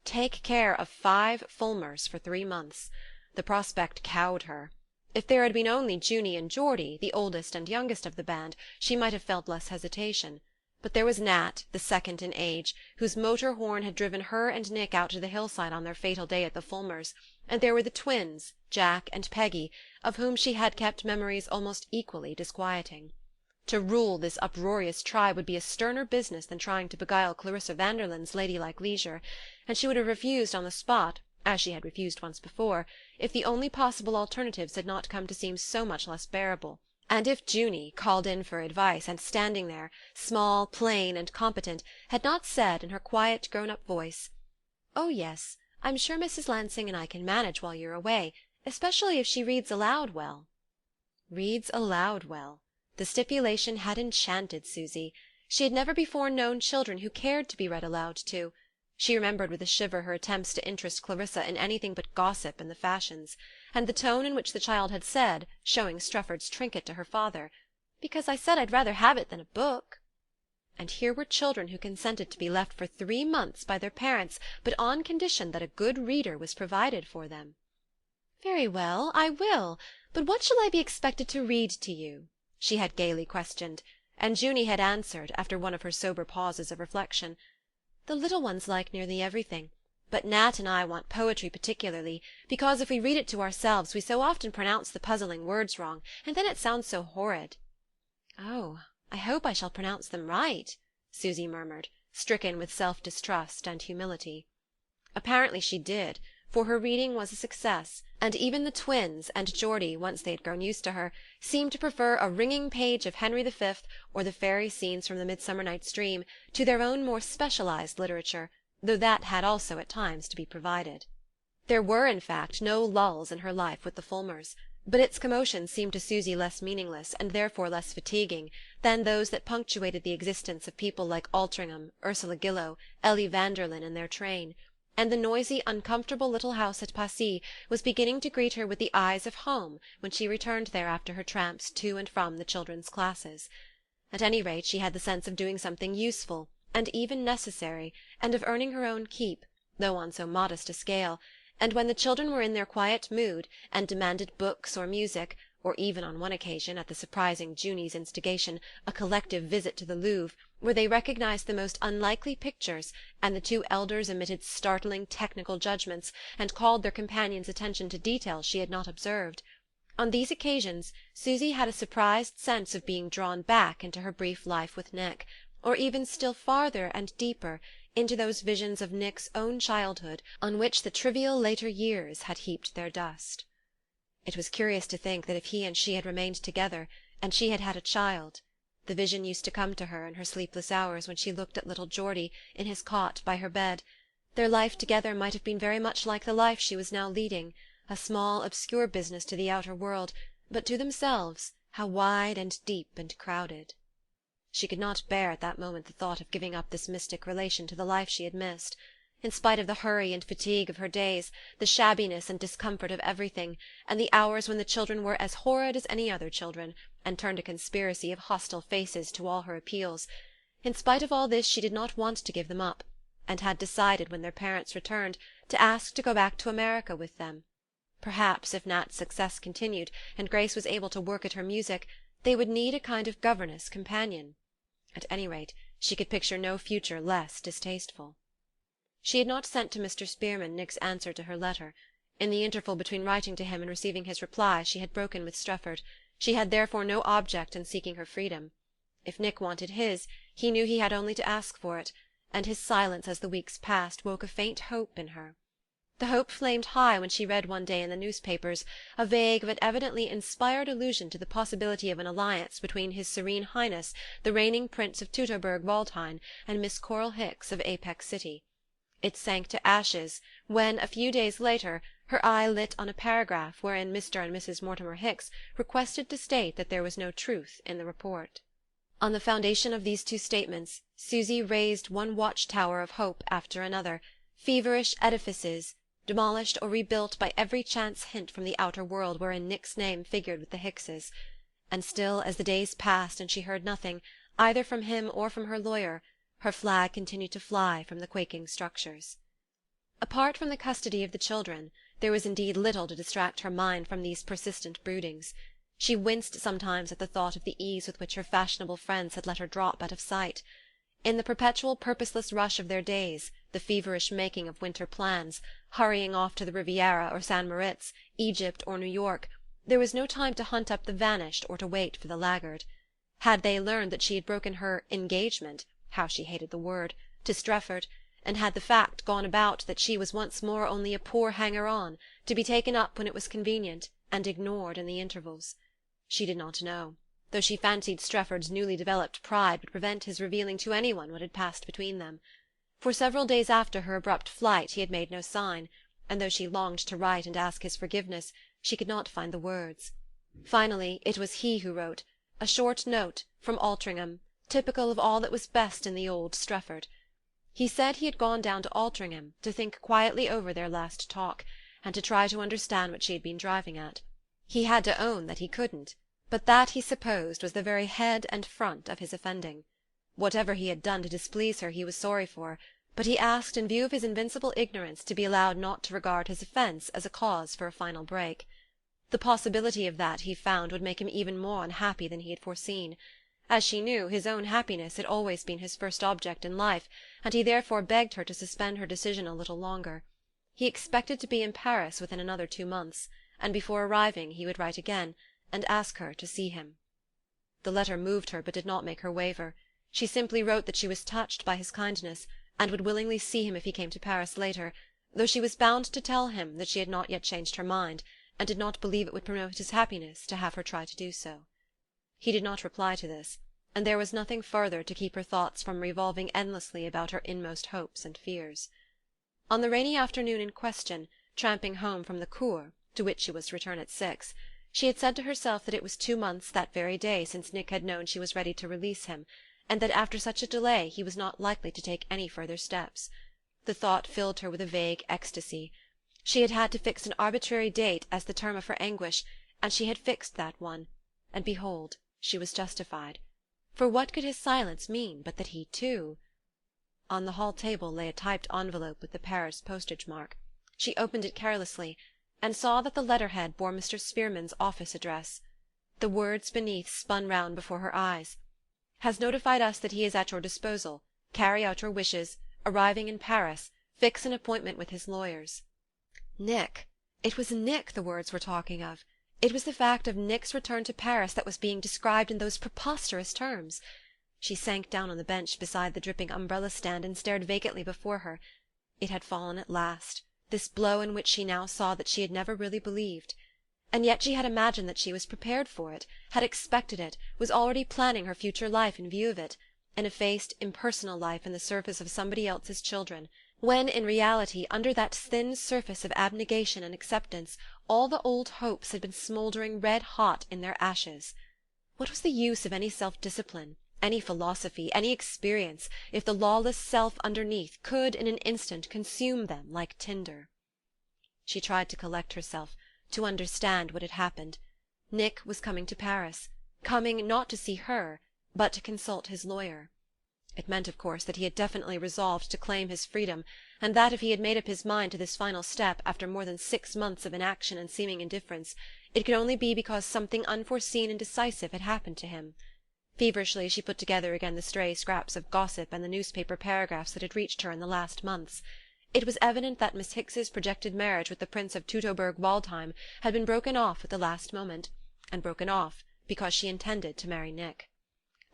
Take care of 5 Fulmers for 3 months. The prospect cowed her. If there had been only Junie and Geordie, the oldest and youngest of the band, she might have felt less hesitation. But there was Nat, the second in age, whose motor horn had driven her and Nick out to the hillside on their fatal day at the Fulmers', and there were the twins, Jack and Peggy, of whom she had kept memories almost equally disquieting. To rule this uproarious tribe would be a sterner business than trying to beguile Clarissa Vanderlyn's ladylike leisure, and she would have refused on the spot, as she had refused once before, if the only possible alternatives had not come to seem so much less bearable. And if Junie, called in for advice, and standing there, small, plain, and competent, had not said, in her quiet, grown-up voice, "Oh, yes, I'm sure Mrs. Lansing and I can manage while you're away, especially if she reads aloud well." Reads aloud well. The stipulation had enchanted Susy. She had never before known children who cared to be read aloud to. She remembered with a shiver her attempts to interest Clarissa in anything but gossip and the fashions, and the tone in which the child had said, showing Strefford's trinket to her father, "Because I said I'd rather have it than a book." And here were children who consented to be left for 3 months by their parents, but on condition that a good reader was provided for them. "Very well, I will. But what shall I be expected to read to you?" she had gaily questioned, and Junie had answered, after one of her sober pauses of reflection, "The little ones like nearly everything, but Nat and I want poetry particularly, because if we read it to ourselves we so often pronounce the puzzling words wrong, and then it sounds so horrid." "Oh, I hope I shall pronounce them right," Susy murmured, stricken with self-distrust and humility. Apparently she did, for her reading was a success, and even the twins and Geordie, once they had grown used to her, seemed to prefer a ringing page of Henry V or the fairy scenes from the Midsummer Night's Dream to their own more specialized literature, though that had also at times to be provided. There were, in fact, no lulls in her life with the Fulmers, but its commotions seemed to Susy less meaningless, and therefore less fatiguing, than those that punctuated the existence of people like Altringham, Ursula Gillow, Ellie Vanderlyn and their train, and the noisy, uncomfortable little house at Passy was beginning to greet her with the eyes of home when she returned there after her tramps to and from the children's classes. At any rate, she had the sense of doing something useful, and even necessary, and of earning her own keep, though on so modest a scale, and when the children were in their quiet mood, and demanded books or music, or even on one occasion, at the surprising Junie's instigation, a collective visit to the Louvre, where they recognized the most unlikely pictures, and the two elders emitted startling technical judgments, and called their companions' attention to details she had not observed. On these occasions Susy had a surprised sense of being drawn back into her brief life with Nick, or even still farther and deeper, into those visions of Nick's own childhood on which the trivial later years had heaped their dust. It was curious to think that if he and she had remained together, and she had had a child, the vision used to come to her in her sleepless hours when she looked at little Geordie in his cot by her bed. Their life together might have been very much like the life she was now leading, a small obscure business to the outer world, but to themselves how wide and deep and crowded. She could not bear at that moment the thought of giving up this mystic relation to the life she had missed. In spite of the hurry and fatigue of her days, the shabbiness and discomfort of everything, and the hours when the children were as horrid as any other children, and turned a conspiracy of hostile faces to all her appeals, in spite of all this she did not want to give them up, and had decided, when their parents returned, to ask to go back to America with them. Perhaps, if Nat's success continued, and Grace was able to work at her music, they would need a kind of governess companion. At any rate, she could picture no future less distasteful. She had not sent to Mr. Spearman Nick's answer to her letter. In the interval between writing to him and receiving his reply she had broken with Strefford. She had therefore no object in seeking her freedom. If Nick wanted his, he knew he had only to ask for it, and his silence as the weeks passed woke a faint hope in her. The hope flamed high when she read one day in the newspapers a vague but evidently inspired allusion to the possibility of an alliance between His Serene Highness the reigning Prince of Teutoburg Waldhain and Miss Coral Hicks of Apex City. It sank to ashes when, a few days later, her eye lit on a paragraph wherein Mr. and Mrs. Mortimer Hicks requested to state that there was no truth in the report. On the foundation of these two statements Susy raised one watch-tower of hope after another, feverish edifices, demolished or rebuilt by every chance hint from the outer world wherein Nick's name figured with the Hickses. And still, as the days passed and she heard nothing, either from him or from her lawyer, her flag continued to fly from the quaking structures. Apart from the custody of the children, there was indeed little to distract her mind from these persistent broodings. She winced sometimes at the thought of the ease with which her fashionable friends had let her drop out of sight. In the perpetual purposeless rush of their days, the feverish making of winter plans, hurrying off to the Riviera or San Moritz, Egypt or New York, there was no time to hunt up the vanished or to wait for the laggard. Had they learned that she had broken her engagement, how she hated the word, to Strefford, and had the fact gone about that she was once more only a poor hanger-on, to be taken up when it was convenient, and ignored in the intervals? She did not know, though she fancied Strefford's newly developed pride would prevent his revealing to anyone what had passed between them. For several days after her abrupt flight he had made no sign, and though she longed to write and ask his forgiveness, she could not find the words. Finally it was he who wrote, A short note, from Altringham, typical of all that was best in the old Strefford. He said he had gone down to Altringham to think quietly over their last talk, and to try to understand what she had been driving at. He had to own that he couldn't, but that, he supposed, was the very head and front of his offending. Whatever he had done to displease her he was sorry for, but he asked, in view of his invincible ignorance, to be allowed not to regard his offence as a cause for a final break. The possibility of that, he found, would make him even more unhappy than he had foreseen. As she knew, his own happiness had always been his first object in life, and he therefore begged her to suspend her decision a little longer. He expected to be in Paris within another 2 months, and before arriving he would write again, and ask her to see him. The letter moved her, but did not make her waver. She simply wrote that she was touched by his kindness, and would willingly see him if he came to Paris later, though she was bound to tell him that she had not yet changed her mind, and did not believe it would promote his happiness to have her try to do so. He did not reply to this, and there was nothing further to keep her thoughts from revolving endlessly about her inmost hopes and fears. On the rainy afternoon in question, tramping home from the Cours, to which she was to return at 6, she had said to herself that it was 2 months that very day since Nick had known she was ready to release him, and that after such a delay he was not likely to take any further steps. The thought filled her with a vague ecstasy. She had had to fix an arbitrary date as the term of her anguish, and she had fixed that one, and behold, she was justified. For what could his silence mean but that he too... On the hall table lay a typed envelope with the Paris postage mark. She opened it carelessly, and saw that the letterhead bore Mr. Spearman's office address. The words beneath spun round before her eyes. "Has notified us that he is at your disposal. Carry out your wishes. Arriving in Paris. Fix an appointment with his lawyers." Nick! It was Nick the words were talking of. It was the fact of Nick's return to Paris that was being described in those preposterous terms. She sank down on the bench beside the dripping umbrella-stand and stared vacantly before her. It had fallen at last, this blow in which she now saw that she had never really believed. And yet she had imagined that she was prepared for it, had expected it, was already planning her future life in view of it, an effaced, impersonal life in the service of somebody else's children, when, in reality, under that thin surface of abnegation and acceptance, all the old hopes had been smouldering red-hot in their ashes. What was the use of any self-discipline, any philosophy, any experience, if the lawless self underneath could, in an instant, consume them like tinder? She tried to collect herself, to understand what had happened. Nick was coming to Paris, coming not to see her, but to consult his lawyer. It meant, of course, that he had definitely resolved to claim his freedom, and that if he had made up his mind to this final step after more than 6 months of inaction and seeming indifference, it could only be because something unforeseen and decisive had happened to him. Feverishly she put together again the stray scraps of gossip and the newspaper paragraphs that had reached her in the last months. It was evident that Miss Hicks's projected marriage with the Prince of Teutoburg-Waldheim had been broken off at the last moment, and broken off because she intended to marry Nick.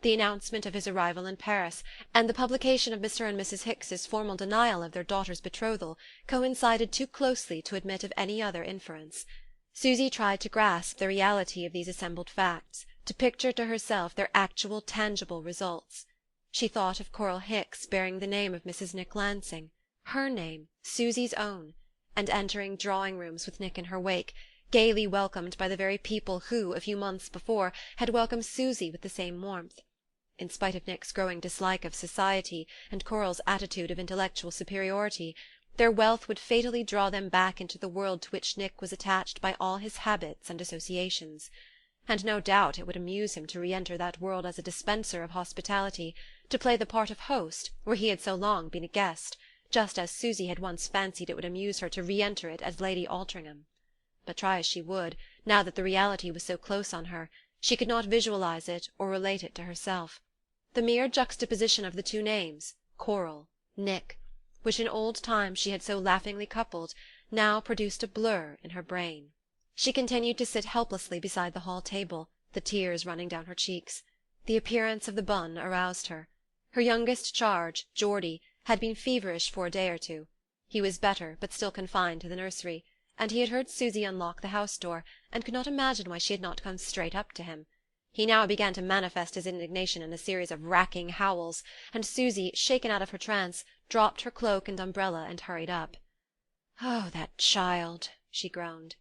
The announcement of his arrival in Paris, and the publication of Mr. and Mrs. Hicks's formal denial of their daughter's betrothal, coincided too closely to admit of any other inference. Susy tried to grasp the reality of these assembled facts, to picture to herself their actual tangible results. She thought of Coral Hicks bearing the name of Mrs. Nick Lansing, her name, Susy's own, and entering drawing-rooms with Nick in her wake, gaily welcomed by the very people who, a few months before, had welcomed Susy with the same warmth. In spite of Nick's growing dislike of society and Coral's attitude of intellectual superiority, their wealth would fatally draw them back into the world to which Nick was attached by all his habits and associations. And no doubt it would amuse him to re-enter that world as a dispenser of hospitality, to play the part of host where he had so long been a guest, just as Susy had once fancied it would amuse her to re-enter it as Lady Altringham. But try as she would, now that the reality was so close on her, she could not visualize it or relate it to herself. The mere juxtaposition of the two names, Coral, Nick, which in old times she had so laughingly coupled, now produced a blur in her brain. She continued to sit helplessly beside the hall table, the tears running down her cheeks. The appearance of the bonne aroused her. Her youngest charge, Geordie, had been feverish for a day or two. He was better, but still confined to the nursery, and he had heard Susy unlock the house door, and could not imagine why she had not come straight up to him. He now began to manifest his indignation in a series of racking howls, and Susy, shaken out of her trance, dropped her cloak and umbrella and hurried up. "Oh, that child!" she groaned.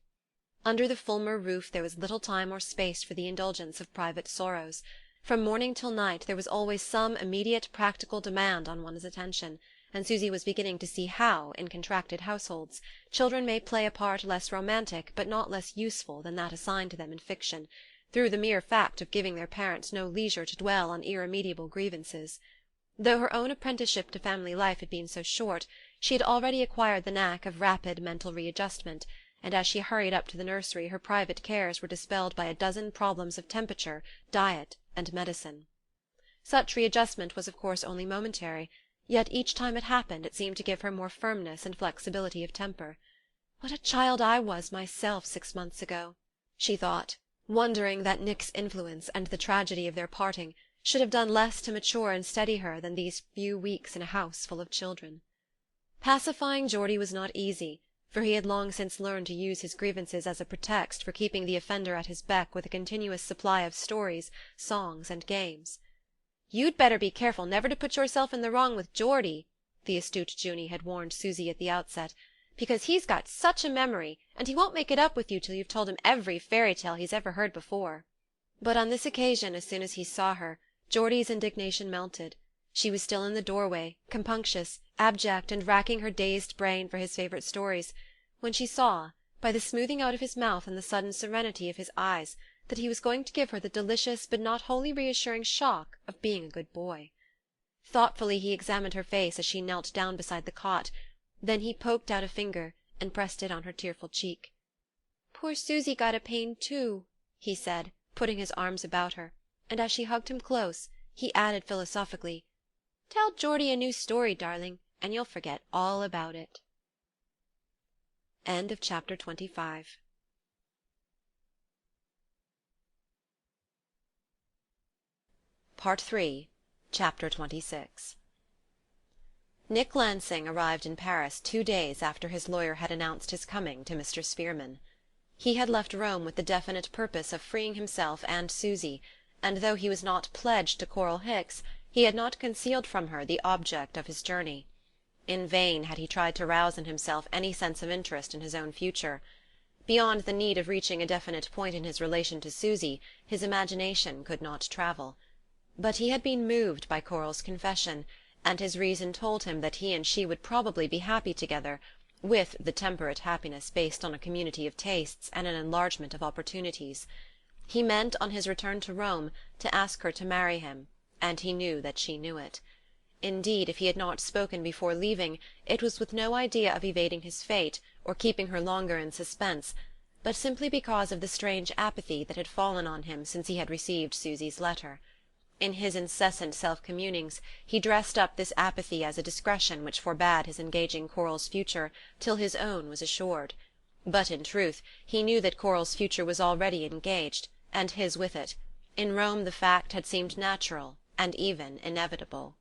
Under the Fulmer roof there was little time or space for the indulgence of private sorrows. From morning till night there was always some immediate practical demand on one's attention, and Susy was beginning to see how, in contracted households, children may play a part less romantic but not less useful than that assigned to them in fiction, through the mere fact of giving their parents no leisure to dwell on irremediable grievances. Though her own apprenticeship to family life had been so short, she had already acquired the knack of rapid mental readjustment, and as she hurried up to the nursery her private cares were dispelled by a dozen problems of temperature, diet, and medicine. Such readjustment was of course only momentary, yet each time it happened it seemed to give her more firmness and flexibility of temper. What a child I was myself 6 months ago, she thought, wondering that Nick's influence and the tragedy of their parting should have done less to mature and steady her than these few weeks in a house full of children. Pacifying Geordie was not easy, for he had long since learned to use his grievances as a pretext for keeping the offender at his beck with a continuous supply of stories, songs, and games. "You'd better be careful never to put yourself in the wrong with Geordie," the astute Junie had warned Susy at the outset, "because he's got such a memory, and he won't make it up with you till you've told him every fairy tale he's ever heard before." But on this occasion, as soon as he saw her, Geordie's indignation melted. She was still in the doorway, compunctious, abject, and racking her dazed brain for his favourite stories, when she saw, by the smoothing out of his mouth and the sudden serenity of his eyes, that he was going to give her the delicious but not wholly reassuring shock of being a good boy. Thoughtfully he examined her face as she knelt down beside the cot, then he poked out a finger and pressed it on her tearful cheek. "Poor Susy got a pain too," he said, putting his arms about her, and as she hugged him close he added philosophically, "Tell Geordie a new story, darling, and you'll forget all about it." End of chapter 25. Part 3, Chapter 26. Nick Lansing arrived in Paris 2 days after his lawyer had announced his coming to Mr. Spearman. He had left Rome with the definite purpose of freeing himself and Susy, and though he was not pledged to Coral Hicks, he had not concealed from her the object of his journey. In vain had he tried to rouse in himself any sense of interest in his own future. Beyond the need of reaching a definite point in his relation to Susy, his imagination could not travel. But he had been moved by Coral's confession, and his reason told him that he and she would probably be happy together, with the temperate happiness based on a community of tastes and an enlargement of opportunities. He meant, on his return to Rome, to ask her to marry him, and he knew that she knew it. Indeed, if he had not spoken before leaving, it was with no idea of evading his fate, or keeping her longer in suspense, but simply because of the strange apathy that had fallen on him since he had received Susy's letter. In his incessant self-communings he dressed up this apathy as a discretion which forbade his engaging Coral's future till his own was assured. But in truth he knew that Coral's future was already engaged, and his with it. In Rome the fact had seemed natural, and even inevitable.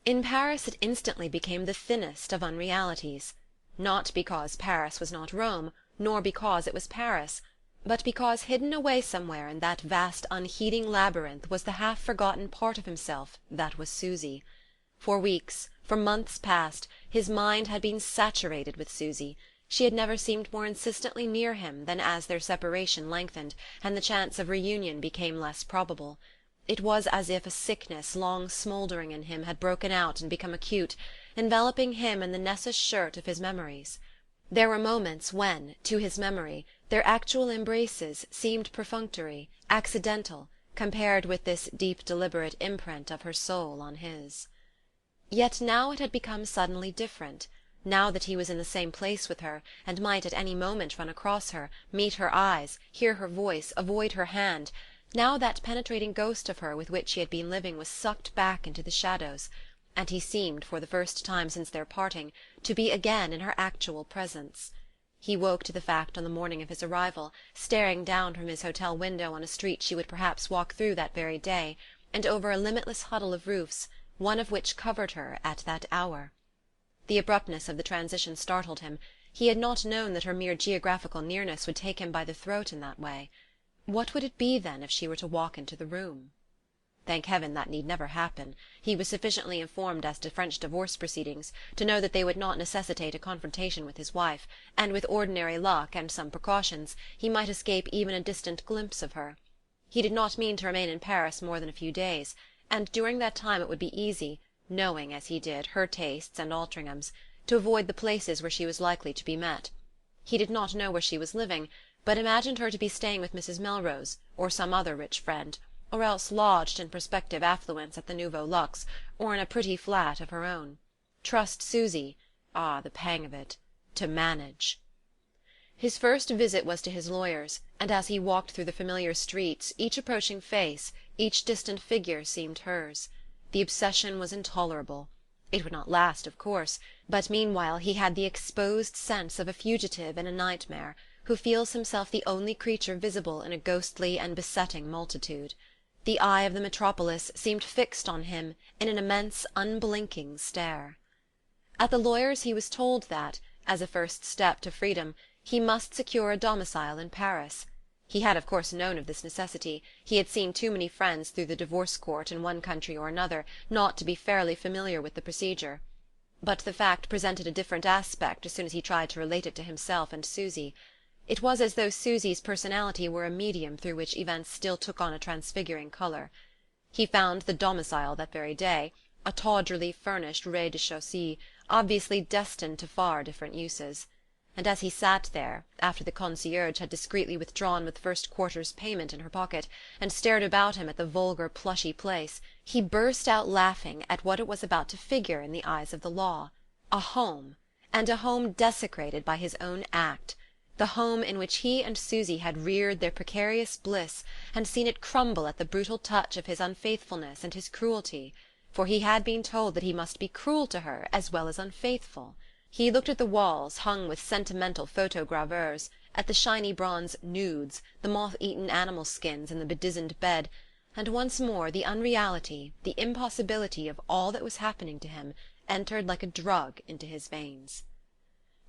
In Paris it instantly became the thinnest of unrealities, not because Paris was not Rome, nor because it was Paris, but because hidden away somewhere in that vast unheeding labyrinth was the half-forgotten part of himself that was Susy. For weeks, for months past, his mind had been saturated with Susy. She had never seemed more insistently near him than as their separation lengthened, and the chance of reunion became less probable. It was as if a sickness long smouldering in him had broken out and become acute, enveloping him in the Nessus shirt of his memories. There were moments when, to his memory, their actual embraces seemed perfunctory, accidental, compared with this deep deliberate imprint of her soul on his. Yet now it had become suddenly different. Now that he was in the same place with her, and might at any moment run across her, meet her eyes, hear her voice, avoid her hand, now that penetrating ghost of her with which he had been living was sucked back into the shadows, and he seemed, for the first time since their parting, to be again in her actual presence. He woke to the fact on the morning of his arrival, staring down from his hotel window on a street she would perhaps walk through that very day, and over a limitless huddle of roofs, one of which covered her at that hour. The abruptness of the transition startled him. He had not known that her mere geographical nearness would take him by the throat in that way. What would it be, then, if she were to walk into the room? Thank heaven that need never happen. He was sufficiently informed as to French divorce proceedings to know that they would not necessitate a confrontation with his wife, and with ordinary luck and some precautions he might escape even a distant glimpse of her. He did not mean to remain in Paris more than a few days, and during that time it would be easy, knowing, as he did, her tastes and Altringham's, to avoid the places where she was likely to be met. He did not know where she was living, but imagined her to be staying with Mrs. Melrose, or some other rich friend, or else lodged in prospective affluence at the Nouveau Luxe, or in a pretty flat of her own. Trust Susy, ah, the pang of it, to manage. His first visit was to his lawyers, and as he walked through the familiar streets each approaching face, each distant figure seemed hers. The obsession was intolerable. It would not last, of course, but meanwhile he had the exposed sense of a fugitive in a nightmare, who feels himself the only creature visible in a ghostly and besetting multitude. The eye of the metropolis seemed fixed on him in an immense unblinking stare. At the lawyer's he was told that, as a first step to freedom, he must secure a domicile in Paris. He had of course known of this necessity; he had seen too many friends through the divorce court in one country or another not to be fairly familiar with the procedure. But the fact presented a different aspect as soon as he tried to relate it to himself and Susy. It was as though Susy's personality were a medium through which events still took on a transfiguring colour. He found the domicile that very day, a tawdrily furnished rez-de-chaussée, obviously destined to far different uses. And as he sat there, after the concierge had discreetly withdrawn with the first quarter's payment in her pocket, and stared about him at the vulgar plushy place, he burst out laughing at what it was about to figure in the eyes of the law. A home, and a home desecrated by his own act, the home in which he and Susy had reared their precarious bliss, and seen it crumble at the brutal touch of his unfaithfulness and his cruelty, for he had been told that he must be cruel to her as well as unfaithful. He looked at the walls hung with sentimental photogravures, at the shiny bronze nudes, the moth-eaten animal skins in the bedizened bed, and once more the unreality, the impossibility of all that was happening to him entered like a drug into his veins.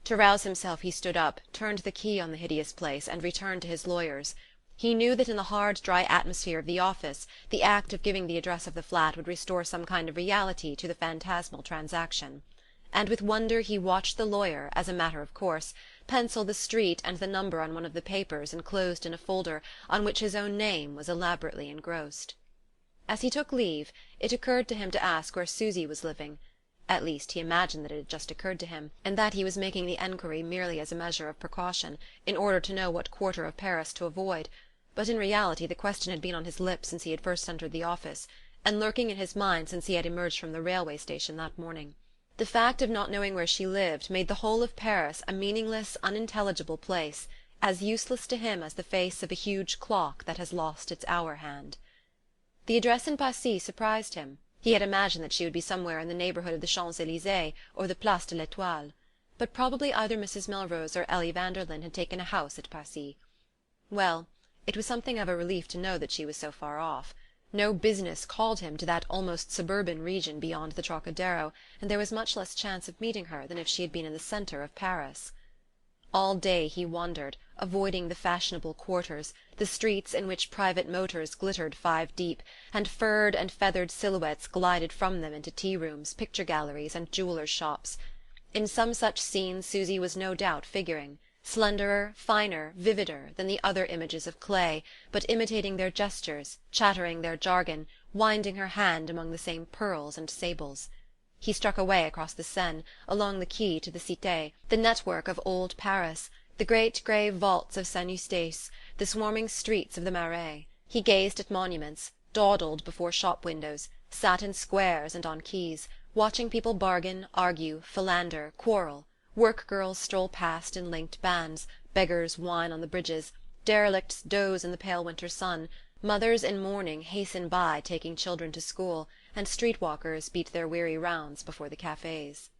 To rouse himself he stood up, turned the key on the hideous place, and returned to his lawyers. He knew that in the hard dry atmosphere of the office the act of giving the address of the flat would restore some kind of reality to the phantasmal transaction. And with wonder he watched the lawyer, as a matter of course, pencil the street and the number on one of the papers enclosed in a folder on which his own name was elaborately engrossed. As he took leave it occurred to him to ask where Susy was living. At least he imagined that it had just occurred to him, and that he was making the enquiry merely as a measure of precaution, in order to know what quarter of Paris to avoid; but in reality the question had been on his lips since he had first entered the office, and lurking in his mind since he had emerged from the railway station that morning. The fact of not knowing where she lived made the whole of Paris a meaningless, unintelligible place, as useless to him as the face of a huge clock that has lost its hour hand. The address in Passy surprised him. He had imagined that she would be somewhere in the neighbourhood of the Champs-Élysées or the Place de l'Étoile. But probably either Mrs. Melrose or Ellie Vanderlyn had taken a house at Passy. Well, it was something of a relief to know that she was so far off. No business called him to that almost suburban region beyond the Trocadero, and there was much less chance of meeting her than if she had been in the centre of Paris. All day he wandered, avoiding the fashionable quarters, the streets in which private motors glittered 5 deep, and furred and feathered silhouettes glided from them into tea-rooms, picture galleries, and jewellers' shops. In some such scenes Susy was no doubt figuring, slenderer, finer, vivider than the other images of clay, but imitating their gestures, chattering their jargon, winding her hand among the same pearls and sables. He struck away across the Seine, along the quay to the Cité, the network of old Paris, the great grey vaults of Saint Eustache, the swarming streets of the Marais. He gazed at monuments, dawdled before shop windows, sat in squares and on quays, watching people bargain, argue, philander, quarrel. Work-girls stroll past in linked bands, beggars whine on the bridges, derelicts doze in the pale winter sun, mothers in mourning hasten by taking children to school, and street-walkers beat their weary rounds before the cafes.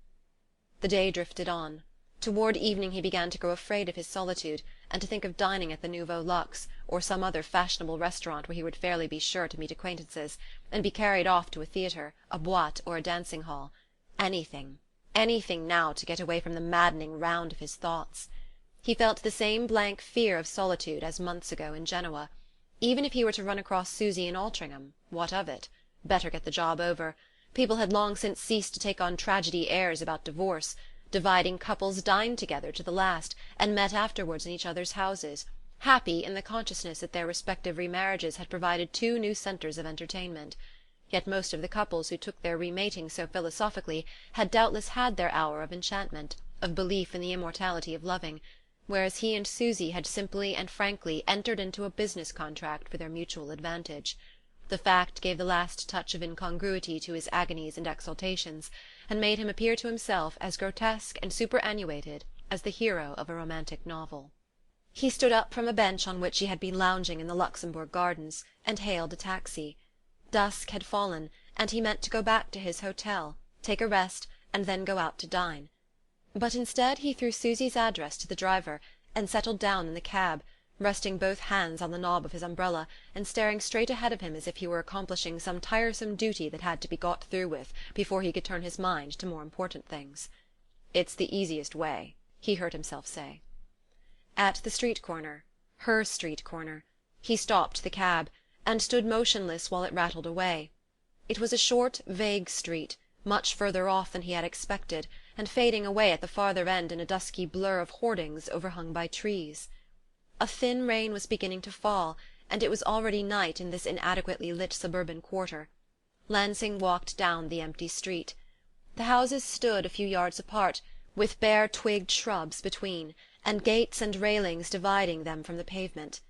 The day drifted on. Toward evening he began to grow afraid of his solitude, and to think of dining at the Nouveau Luxe, or some other fashionable restaurant where he would fairly be sure to meet acquaintances, and be carried off to a theatre, a boite, or a dancing-hall. Anything now to get away from the maddening round of his thoughts. He felt the same blank fear of solitude as months ago in Genoa. Even if he were to run across Susy and Altringham, What of it? Better get the job over. People had long since ceased to take on tragedy airs about divorce. Dividing couples dined together to the last, and met afterwards in each other's houses, happy in the consciousness that their respective remarriages had provided two new centres of entertainment. Yet most of the couples who took their remating so philosophically had doubtless had their hour of enchantment, of belief in the immortality of loving, whereas he and Susy had simply and frankly entered into a business contract for their mutual advantage. The fact gave the last touch of incongruity to his agonies and exaltations, and made him appear to himself as grotesque and superannuated as the hero of a romantic novel. He stood up from a bench on which he had been lounging in the Luxembourg Gardens, and hailed a taxi. Dusk had fallen, and he meant to go back to his hotel, take a rest, and then go out to dine. But instead he threw Susy's address to the driver, and settled down in the cab, resting both hands on the knob of his umbrella, and staring straight ahead of him as if he were accomplishing some tiresome duty that had to be got through with before he could turn his mind to more important things. "It's the easiest way," he heard himself say. At the street corner, her street corner, he stopped the cab, and stood motionless while it rattled away. It was a short, vague street, much further off than he had expected, and fading away at the farther end in a dusky blur of hoardings overhung by trees. A thin rain was beginning to fall, and it was already night in this inadequately lit suburban quarter. Lansing walked down the empty street. The houses stood a few yards apart, with bare twigged shrubs between, and gates and railings dividing them from the pavement.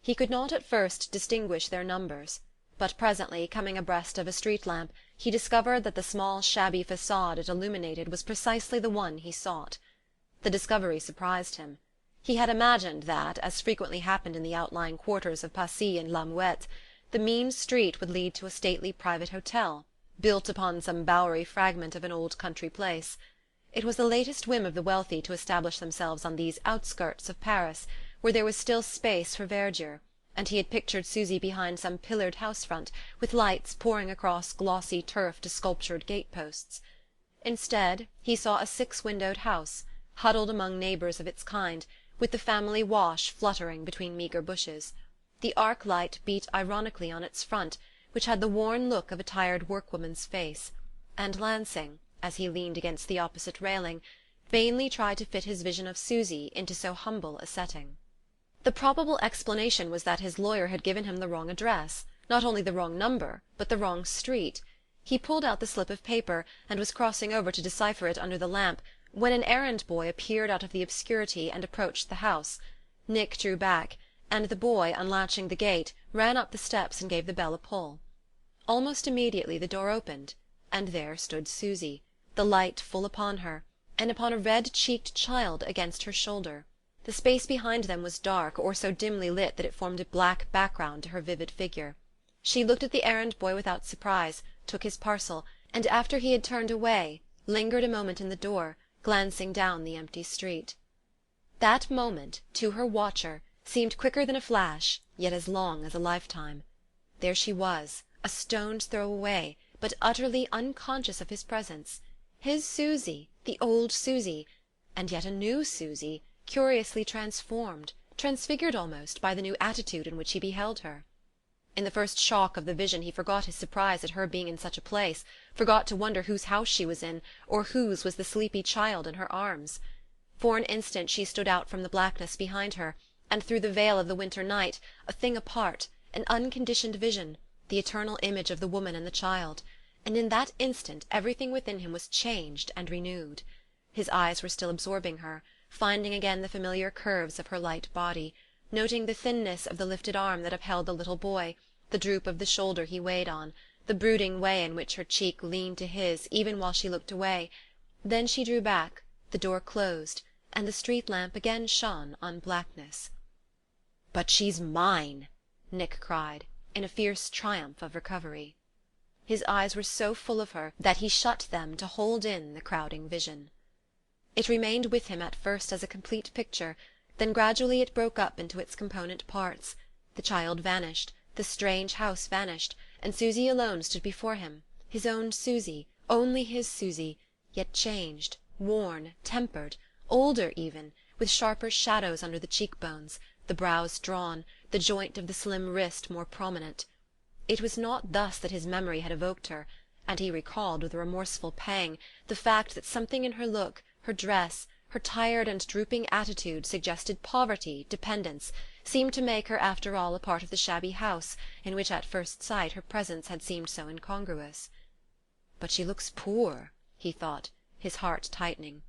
He could not at first distinguish their numbers, but presently, coming abreast of a street lamp, he discovered that the small shabby facade it illuminated was precisely the one he sought. The discovery surprised him. He had imagined that, as frequently happened in the outlying quarters of Passy and La Muette, the mean street would lead to a stately private hotel, built upon some bowery fragment of an old country place. It was the latest whim of the wealthy to establish themselves on these outskirts of Paris, where there was still space for verdure, and he had pictured Susy behind some pillared house front, with lights pouring across glossy turf to sculptured gate-posts. Instead, he saw a six-windowed house, huddled among neighbours of its kind, with the family wash fluttering between meagre bushes. The arc light beat ironically on its front, which had the worn look of a tired workwoman's face, and Lansing, as he leaned against the opposite railing, vainly tried to fit his vision of Susy into so humble a setting. The probable explanation was that his lawyer had given him the wrong address, not only the wrong number, but the wrong street. He pulled out the slip of paper, and was crossing over to decipher it under the lamp, when an errand-boy appeared out of the obscurity and approached the house. Nick drew back, and the boy, unlatching the gate, ran up the steps and gave the bell a pull. Almost immediately the door opened, and there stood Susy, the light full upon her, and upon a red-cheeked child against her shoulder. The space behind them was dark, or so dimly lit that it formed a black background to her vivid figure. She looked at the errand-boy without surprise, took his parcel, and after he had turned away, lingered a moment in the door, glancing down the empty street. That moment, to her watcher, seemed quicker than a flash, yet as long as a lifetime. There she was, a stone's throw away, but utterly unconscious of his presence. His Susy, the old Susy, and yet a new Susy, curiously transformed, transfigured almost, by the new attitude in which he beheld her. In the first shock of the vision he forgot his surprise at her being in such a place, forgot to wonder whose house she was in, or whose was the sleepy child in her arms. For an instant she stood out from the blackness behind her, and through the veil of the winter night, a thing apart, an unconditioned vision, the eternal image of the woman and the child, and in that instant everything within him was changed and renewed. His eyes were still absorbing her, finding again the familiar curves of her light body, noting the thinness of the lifted arm that upheld the little boy, the droop of the shoulder he weighed on, the brooding way in which her cheek leaned to his even while she looked away. Then she drew back, the door closed, and the street lamp again shone on blackness. "But she's mine!" Nick cried, in a fierce triumph of recovery. His eyes were so full of her that he shut them to hold in the crowding vision. It remained with him at first as a complete picture, then gradually it broke up into its component parts. The child vanished, the strange house vanished, and Susy alone stood before him, his own Susy, only his Susy, yet changed, worn, tempered, older even, with sharper shadows under the cheek-bones, the brows drawn, the joint of the slim wrist more prominent. It was not thus that his memory had evoked her, and he recalled, with a remorseful pang, the fact that something in her look, her dress, her tired and drooping attitude suggested poverty, dependence, seemed to make her after all a part of the shabby house in which at first sight her presence had seemed so incongruous. "But she looks poor," he thought, his heart tightening.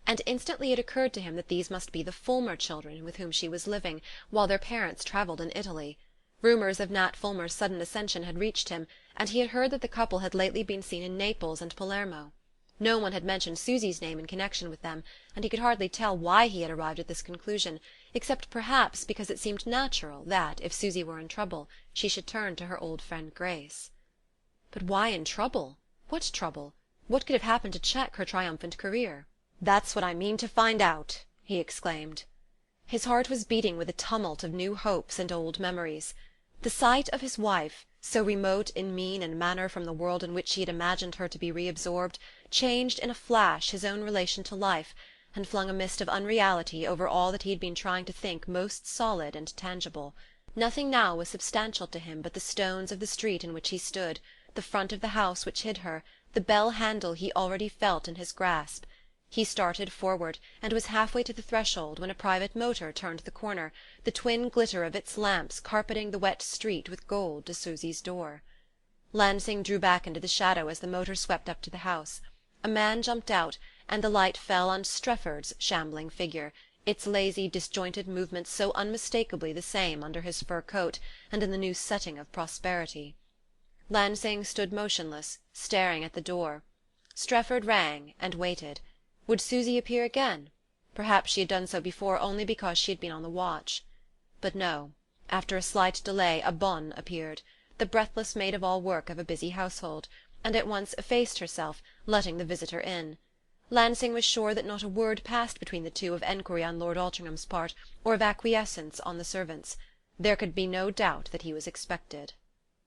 And instantly it occurred to him that these must be the Fulmer children with whom she was living, while their parents travelled in Italy. Rumours of Nat Fulmer's sudden ascension had reached him, and he had heard that the couple had lately been seen in Naples and Palermo. No one had mentioned Susy's name in connection with them, and he could hardly tell why he had arrived at this conclusion, except perhaps because it seemed natural that, if Susy were in trouble, she should turn to her old friend Grace. But why in trouble? What trouble? What could have happened to check her triumphant career? "That's what I mean to find out!" he exclaimed. His heart was beating with a tumult of new hopes and old memories. The sight of his wife, so remote in mien and manner from the world in which he had imagined her to be reabsorbed, changed in a flash his own relation to life, and flung a mist of unreality over all that he had been trying to think most solid and tangible. Nothing now was substantial to him but the stones of the street in which he stood, the front of the house which hid her, the bell handle he already felt in his grasp. He started forward, and was halfway to the threshold when a private motor turned the corner, the twin glitter of its lamps carpeting the wet street with gold to Susy's door. Lansing drew back into the shadow as the motor swept up to the house. A man jumped out, and the light fell on Strefford's shambling figure, its lazy, disjointed movements so unmistakably the same under his fur coat and in the new setting of prosperity. Lansing stood motionless, staring at the door. Strefford rang, and waited. Would Susy appear again? Perhaps she had done so before only because she had been on the watch. But no. After a slight delay a bonne appeared, the breathless maid-of-all-work of a busy household, and at once effaced herself, letting the visitor in. Lansing was sure that not a word passed between the two of enquiry on Lord Altringham's part, or of acquiescence on the servant's. There could be no doubt that he was expected.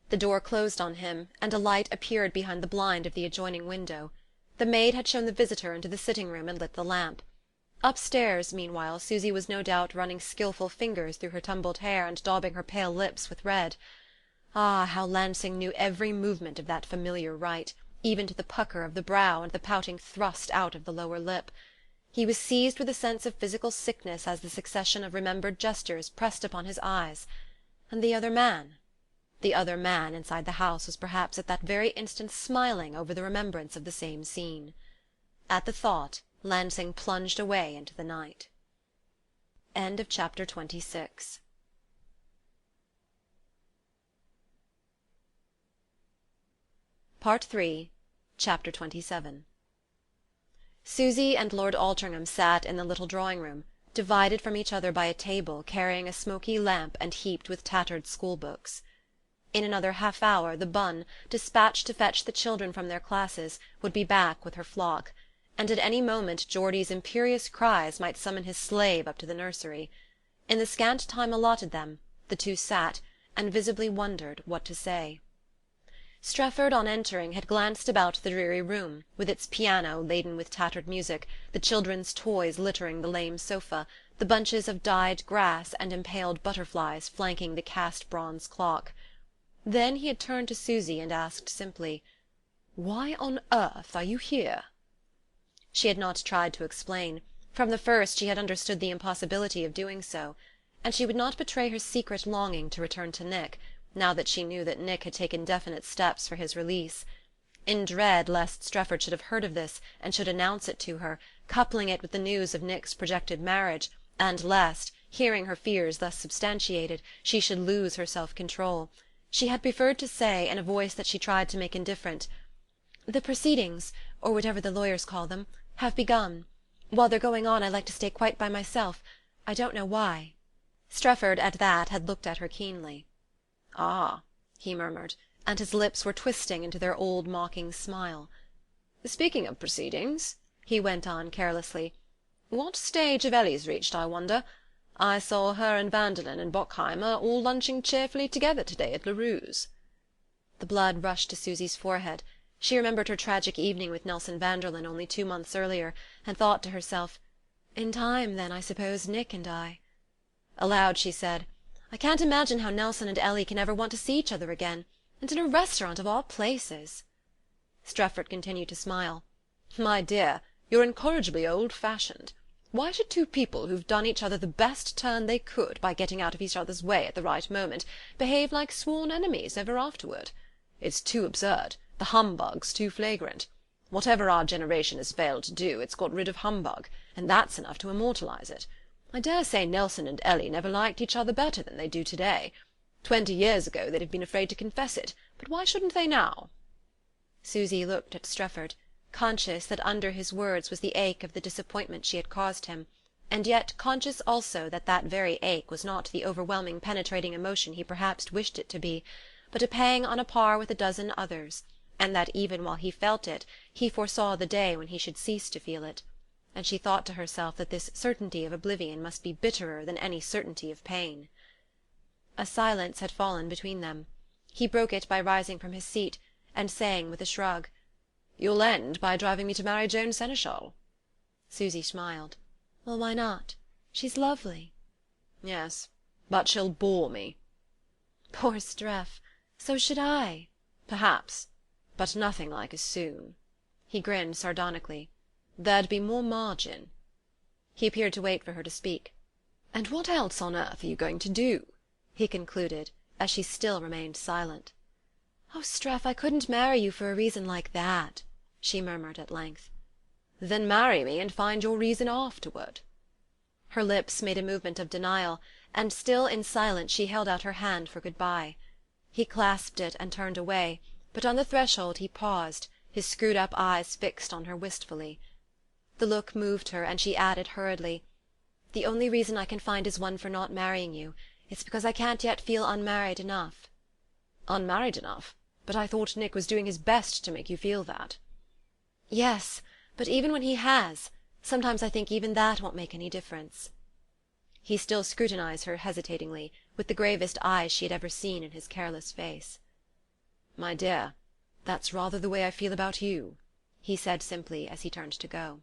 The door closed on him, and a light appeared behind the blind of the adjoining window. The maid had shown the visitor into the sitting-room and lit the lamp. Upstairs, meanwhile, Susy was no doubt running skilful fingers through her tumbled hair and daubing her pale lips with red. Ah, how Lansing knew every movement of that familiar rite, even to the pucker of the brow and the pouting thrust out of the lower lip. He was seized with a sense of physical sickness as the succession of remembered gestures pressed upon his eyes. And the other man? The other man inside the house was perhaps at that very instant smiling over the remembrance of the same scene. At the thought, Lansing plunged away into the night. End of chapter 26. Part 3, Chapter 27. Susy and Lord Altringham sat in the little drawing-room, divided from each other by a table carrying a smoky lamp and heaped with tattered school-books. In another half-hour the bonne, dispatched to fetch the children from their classes, would be back with her flock, and at any moment Geordie's imperious cries might summon his slave up to the nursery. In the scant time allotted them, the two sat, and visibly wondered what to say. Strefford, on entering, had glanced about the dreary room, with its piano laden with tattered music, the children's toys littering the lame sofa, the bunches of dyed grass and impaled butterflies flanking the cast bronze clock. Then he had turned to Susy and asked simply, "Why on earth are you here?" She had not tried to explain. From the first she had understood the impossibility of doing so. And she would not betray her secret longing to return to Nick, now that she knew that Nick had taken definite steps for his release. In dread lest Strefford should have heard of this and should announce it to her, coupling it with the news of Nick's projected marriage, and lest, hearing her fears thus substantiated, she should lose her self-control, she had preferred to say, in a voice that she tried to make indifferent, "The proceedings, or whatever the lawyers call them, have begun. While they're going on I like to stay quite by myself. I don't know why." Strefford, at that, had looked at her keenly. "Ah," he murmured, and his lips were twisting into their old mocking smile. "Speaking of proceedings," he went on carelessly, "what stage have Ellie's reached, I wonder? I saw her and Vanderlyn and Bockheimer all lunching cheerfully together to-day at Larue's." The blood rushed to Susy's forehead. She remembered her tragic evening with Nelson Vanderlyn only 2 months earlier, and thought to herself, "In time, then, I suppose, Nick and I..." Aloud she said, I can't imagine how Nelson and Ellie can ever want to see each other again, and in a restaurant of all places." Strefford continued to smile. "My dear, you're incorrigibly old-fashioned. Why should two people who've done each other the best turn they could by getting out of each other's way at the right moment behave like sworn enemies ever afterward? It's too absurd, the humbug's too flagrant. Whatever our generation has failed to do, it's got rid of humbug, and that's enough to immortalize it. I dare say Nelson and Ellie never liked each other better than they do today. 20 years ago they'd have been afraid to confess it, but why shouldn't they now?" Susy looked at Strefford, conscious that under his words was the ache of the disappointment she had caused him, and yet conscious also that that very ache was not the overwhelming penetrating emotion he perhaps wished it to be, but a pang on a par with a dozen others, and that even while he felt it he foresaw the day when he should cease to feel it. And she thought to herself that this certainty of oblivion must be bitterer than any certainty of pain. A silence had fallen between them. He broke it by rising from his seat, and saying with a shrug, "You'll end by driving me to marry Joan Seneschal." Susy smiled. "Well, why not? She's lovely." "Yes, but she'll bore me." "Poor Streff! So should I." "Perhaps, but nothing like as soon." He grinned sardonically. "There'd be more margin." He appeared to wait for her to speak. "And what else on earth are you going to do?" he concluded, as she still remained silent. "Oh, Streff, I couldn't marry you for a reason like that," she murmured at length. "Then marry me and find your reason afterward." Her lips made a movement of denial, and still in silence she held out her hand for good-bye. He clasped it and turned away, but on the threshold he paused, his screwed-up eyes fixed on her wistfully. The look moved her, and she added hurriedly, "The only reason I can find is one for not marrying you. It's because I can't yet feel unmarried enough." "Unmarried enough? But I thought Nick was doing his best to make you feel that." "Yes, but even when he has, sometimes I think even that won't make any difference." He still scrutinized her hesitatingly, with the gravest eyes she had ever seen in his careless face. "My dear, that's rather the way I feel about you," he said simply as he turned to go.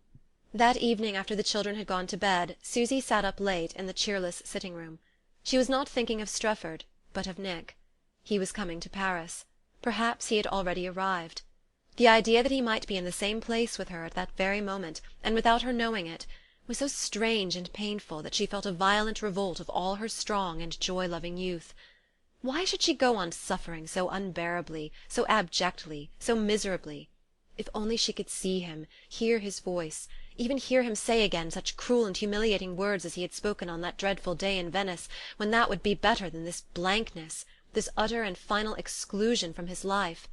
That evening, after the children had gone to bed, Susy sat up late in the cheerless sitting-room. She was not thinking of Strefford, but of Nick. He was coming to Paris. Perhaps he had already arrived. The idea that he might be in the same place with her at that very moment, and without her knowing it, was so strange and painful that she felt a violent revolt of all her strong and joy-loving youth. Why should she go on suffering so unbearably, so abjectly, so miserably? If only she could see him, hear his voice, even hear him say again such cruel and humiliating words as he had spoken on that dreadful day in Venice, when that would be better than this blankness, this utter and final exclusion from his life.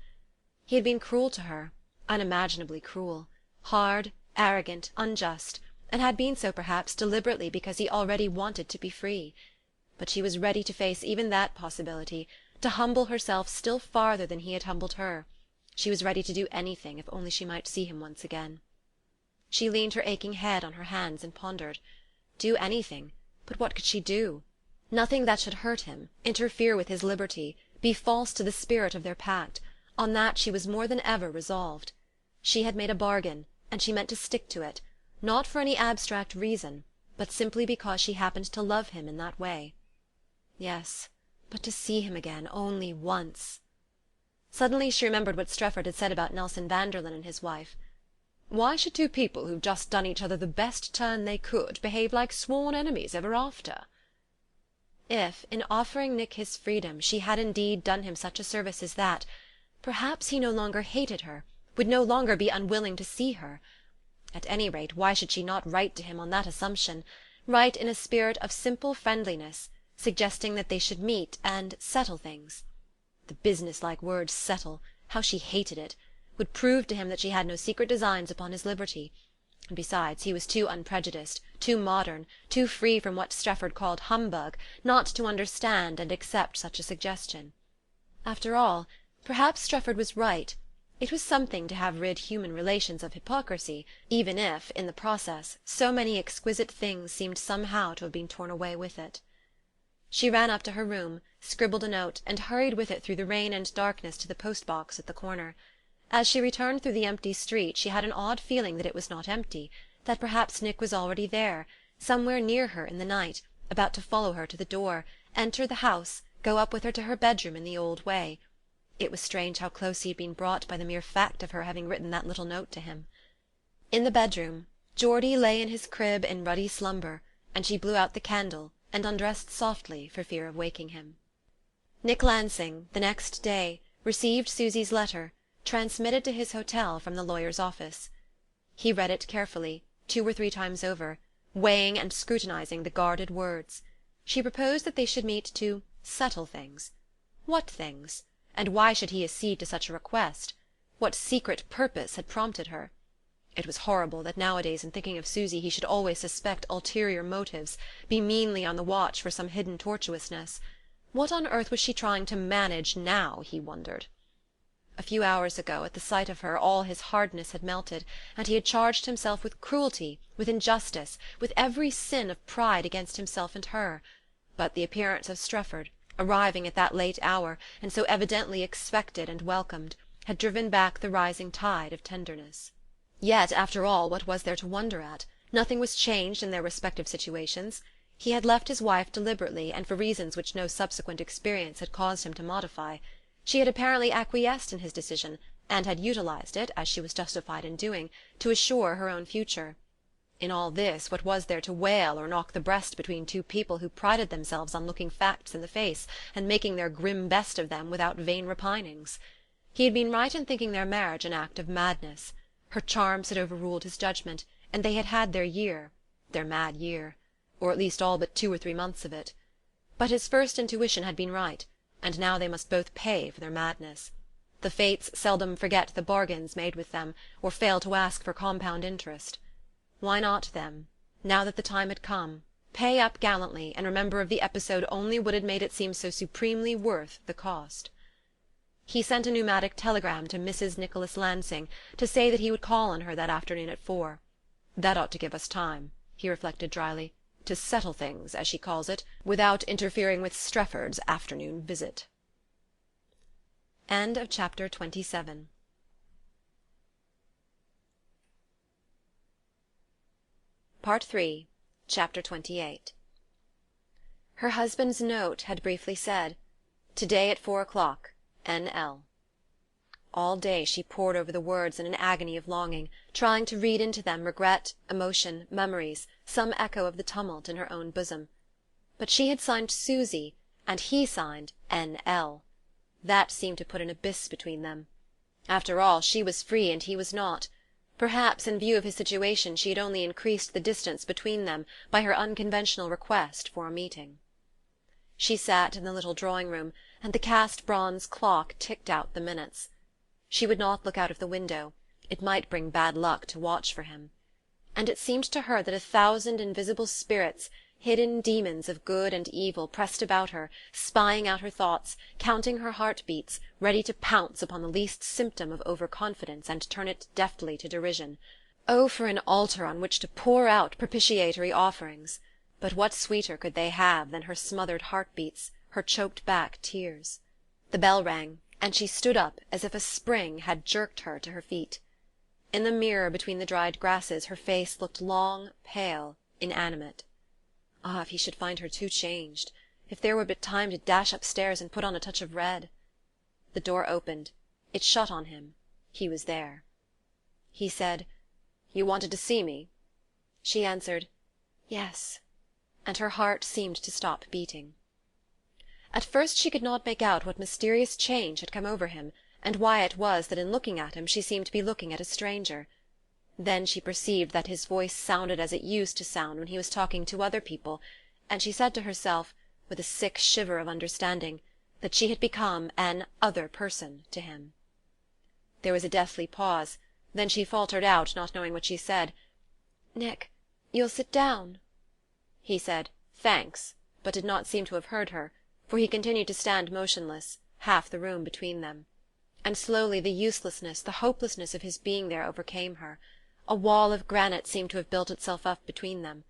He had been cruel to her, unimaginably cruel, hard, arrogant, unjust, and had been so perhaps deliberately because he already wanted to be free. But she was ready to face even that possibility, to humble herself still farther than he had humbled her. She was ready to do anything, if only she might see him once again. She leaned her aching head on her hands and pondered. Do anything, but what could she do? Nothing that should hurt him, interfere with his liberty, be false to the spirit of their pact. On that she was more than ever resolved. She had made a bargain, and she meant to stick to it, not for any abstract reason, but simply because she happened to love him in that way. Yes, but to see him again, only once. Suddenly she remembered what Strefford had said about Nelson Vanderlyn and his wife. "Why should two people who've just done each other the best turn they could behave like sworn enemies ever after?" If, in offering Nick his freedom, she had indeed done him such a service as that, perhaps he no longer hated her, would no longer be unwilling to see her. At any rate, why should she not write to him on that assumption, write in a spirit of simple friendliness, suggesting that they should meet and settle things? The business-like word settle, how she hated it, would prove to him that she had no secret designs upon his liberty. And besides, he was too unprejudiced, too modern, too free from what Strefford called humbug, not to understand and accept such a suggestion. After all, perhaps Strefford was right. It was something to have rid human relations of hypocrisy, even if, in the process, so many exquisite things seemed somehow to have been torn away with it. She ran up to her room, scribbled a note, and hurried with it through the rain and darkness to the post-box at the corner. As she returned through the empty street she had an odd feeling that it was not empty, that perhaps Nick was already there, somewhere near her in the night, about to follow her to the door, enter the house, go up with her to her bedroom in the old way. It was strange how close he had been brought by the mere fact of her having written that little note to him. In the bedroom, Geordie lay in his crib in ruddy slumber, and she blew out the candle and undressed softly for fear of waking him. Nick Lansing, the next day, received Susy's letter, transmitted to his hotel from the lawyer's office. He read it carefully, 2 or 3 times over, weighing and scrutinizing the guarded words. She proposed that they should meet to settle things. What things? And why should he accede to such a request? What secret purpose had prompted her? It was horrible that nowadays in thinking of Susy he should always suspect ulterior motives, be meanly on the watch for some hidden tortuousness. What on earth was she trying to manage now, he wondered. A few hours ago, at the sight of her, all his hardness had melted, and he had charged himself with cruelty, with injustice, with every sin of pride against himself and her. But the appearance of Strefford, arriving at that late hour, and so evidently expected and welcomed, had driven back the rising tide of tenderness. Yet, after all, what was there to wonder at? Nothing was changed in their respective situations. He had left his wife deliberately, and for reasons which no subsequent experience had caused him to modify. She had apparently acquiesced in his decision, and had utilized it, as she was justified in doing, to assure her own future. In all this, what was there to wail or knock the breast between 2 people who prided themselves on looking facts in the face and making their grim best of them without vain repinings? He had been right in thinking their marriage an act of madness. Her charms had overruled his judgment, and they had had their year, their mad year, or at least all but 2 or 3 months of it. But his first intuition had been right, and now they must both pay for their madness. The fates seldom forget the bargains made with them, or fail to ask for compound interest. Why not, then, now that the time had come, pay up gallantly, and remember of the episode only what had made it seem so supremely worth the cost? He sent a pneumatic telegram to Mrs. Nicholas Lansing to say that he would call on her that afternoon at 4. That ought to give us time, he reflected dryly, to settle things, as she calls it, without interfering with Strefford's afternoon visit. End of chapter 27. Part 3, Chapter 28. Her husband's note had briefly said, "Today at 4 o'clock, N.L." All day she pored over the words in an agony of longing, trying to read into them regret, emotion, memories, some echo of the tumult in her own bosom. But she had signed Susy, and he signed N.L. That seemed to put an abyss between them. After all, she was free and he was not. Perhaps, in view of his situation, she had only increased the distance between them by her unconventional request for a meeting. She sat in the little drawing-room, and the cast bronze clock ticked out the minutes. She would not look out of the window. It might bring bad luck to watch for him. And it seemed to her that 1,000 invisible spirits, hidden demons of good and evil, pressed about her, spying out her thoughts, counting her heart-beats, ready to pounce upon the least symptom of over-confidence and turn it deftly to derision. Oh, for an altar on which to pour out propitiatory offerings! But what sweeter could they have than her smothered heart-beats, her choked-back tears? The bell rang, and she stood up as if a spring had jerked her to her feet. In the mirror between the dried grasses her face looked long, pale, inanimate. Ah, if he should find her too changed! If there were but time to dash upstairs and put on a touch of red! The door opened. It shut on him. He was there. He said, "You wanted to see me?" She answered, "Yes," and her heart seemed to stop beating. At first she could not make out what mysterious change had come over him, and why it was that in looking at him she seemed to be looking at a stranger. Then she perceived that his voice sounded as it used to sound when he was talking to other people, and she said to herself, with a sick shiver of understanding, that she had become an other person to him. There was a deathly pause, then she faltered out, not knowing what she said, "Nick, you'll sit down?" He said, "Thanks," but did not seem to have heard her, for he continued to stand motionless, half the room between them. And slowly the uselessness, the hopelessness of his being there overcame her. A wall of granite seemed to have built itself up between them.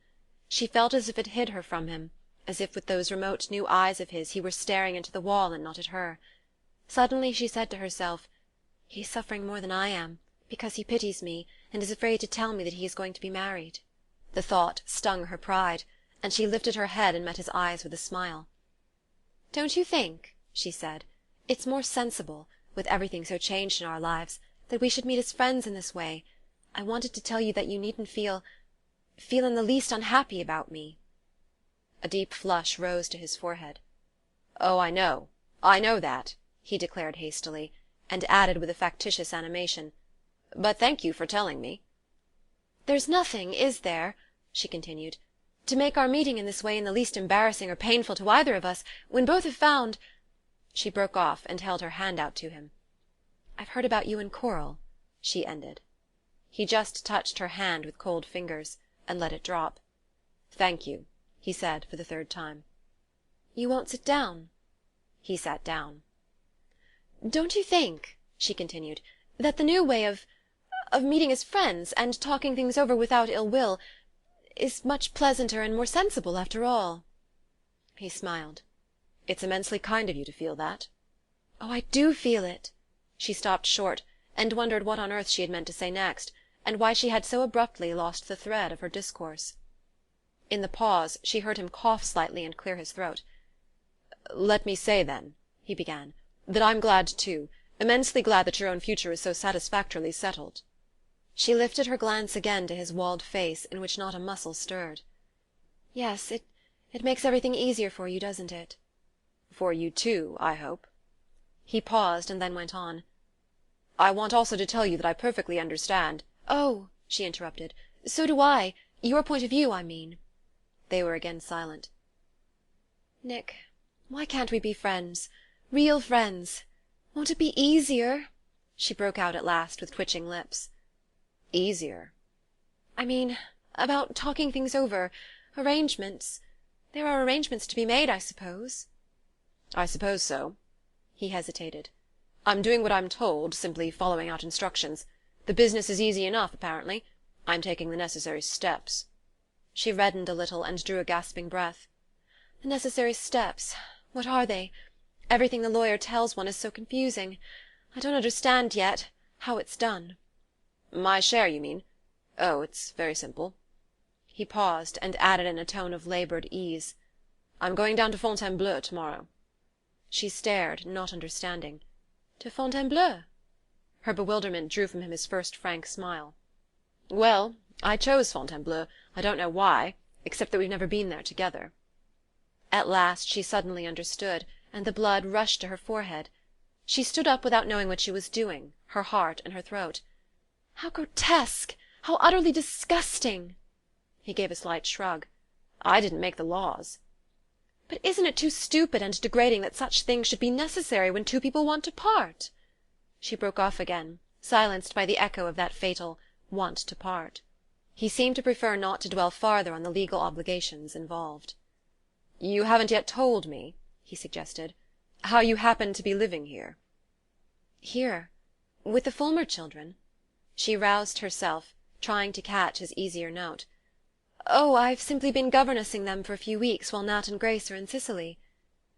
She felt as if it hid her from him, as if with those remote new eyes of his he were staring into the wall and not at her. Suddenly she said to herself, "He's suffering more than I am, because he pities me, and is afraid to tell me that he is going to be married." The thought stung her pride, and she lifted her head and met his eyes with a smile. "Don't you think," she said, "it's more sensible, with everything so changed in our lives, that we should meet as friends in this way? I wanted to tell you that you needn't feel in the least unhappy about me." A deep flush rose to his forehead. "Oh, I know that," he declared hastily, and added with a factitious animation, "but thank you for telling me." "There's nothing, is there," she continued, "to make our meeting in this way in the least embarrassing or painful to either of us, when both have found—" She broke off and held her hand out to him. "I've heard about you and Coral," she ended. He just touched her hand with cold fingers, and let it drop. "Thank you," he said for the third time. "You won't sit down?" He sat down. "Don't you think," she continued, "that the new way of meeting as friends, and talking things over without ill will, is much pleasanter and more sensible, after all?" He smiled. "It's immensely kind of you to feel that." "Oh, I do feel it." She stopped short, and wondered what on earth she had meant to say next, and why she had so abruptly lost the thread of her discourse. In the pause she heard him cough slightly and clear his throat. "Let me say, then," he began, "that I'm glad too, immensely glad that your own future is so satisfactorily settled." She lifted her glance again to his walled face, in which not a muscle stirred. "Yes, it makes everything easier for you, doesn't it?" "For you too, I hope." He paused, and then went on. "I want also to tell you that I perfectly understand—" "Oh," she interrupted, "so do I. Your point of view, I mean." They were again silent. "Nick, why can't we be friends? Real friends? Won't it be easier?" she broke out at last with twitching lips. "Easier?" "I mean, about talking things over, arrangements. There are arrangements to be made, I suppose." "I suppose so." He hesitated. "I'm doing what I'm told, simply following out instructions. The business is easy enough, apparently. I'm taking the necessary steps." She reddened a little and drew a gasping breath. "The necessary steps? What are they? Everything the lawyer tells one is so confusing. I don't understand yet how it's done." "My share, you mean? Oh, it's very simple." He paused, and added in a tone of laboured ease, "I'm going down to Fontainebleau tomorrow." She stared, not understanding. "To Fontainebleau?" Her bewilderment drew from him his first frank smile. "Well, I chose Fontainebleau, I don't know why, except that we've never been there together." At last she suddenly understood, and the blood rushed to her forehead. She stood up without knowing what she was doing, her heart in her throat. "How grotesque! How utterly disgusting!" He gave a slight shrug. "I didn't make the laws." "But isn't it too stupid and degrading that such things should be necessary when two people want to part?" She broke off again, silenced by the echo of that fatal "want to part." He seemed to prefer not to dwell farther on the legal obligations involved. "You haven't yet told me," he suggested, "how you happen to be living here." "Here? With the Fulmer children?" She roused herself, trying to catch his easier note. "Oh, I've simply been governessing them for a few weeks while Nat and Grace are in Sicily."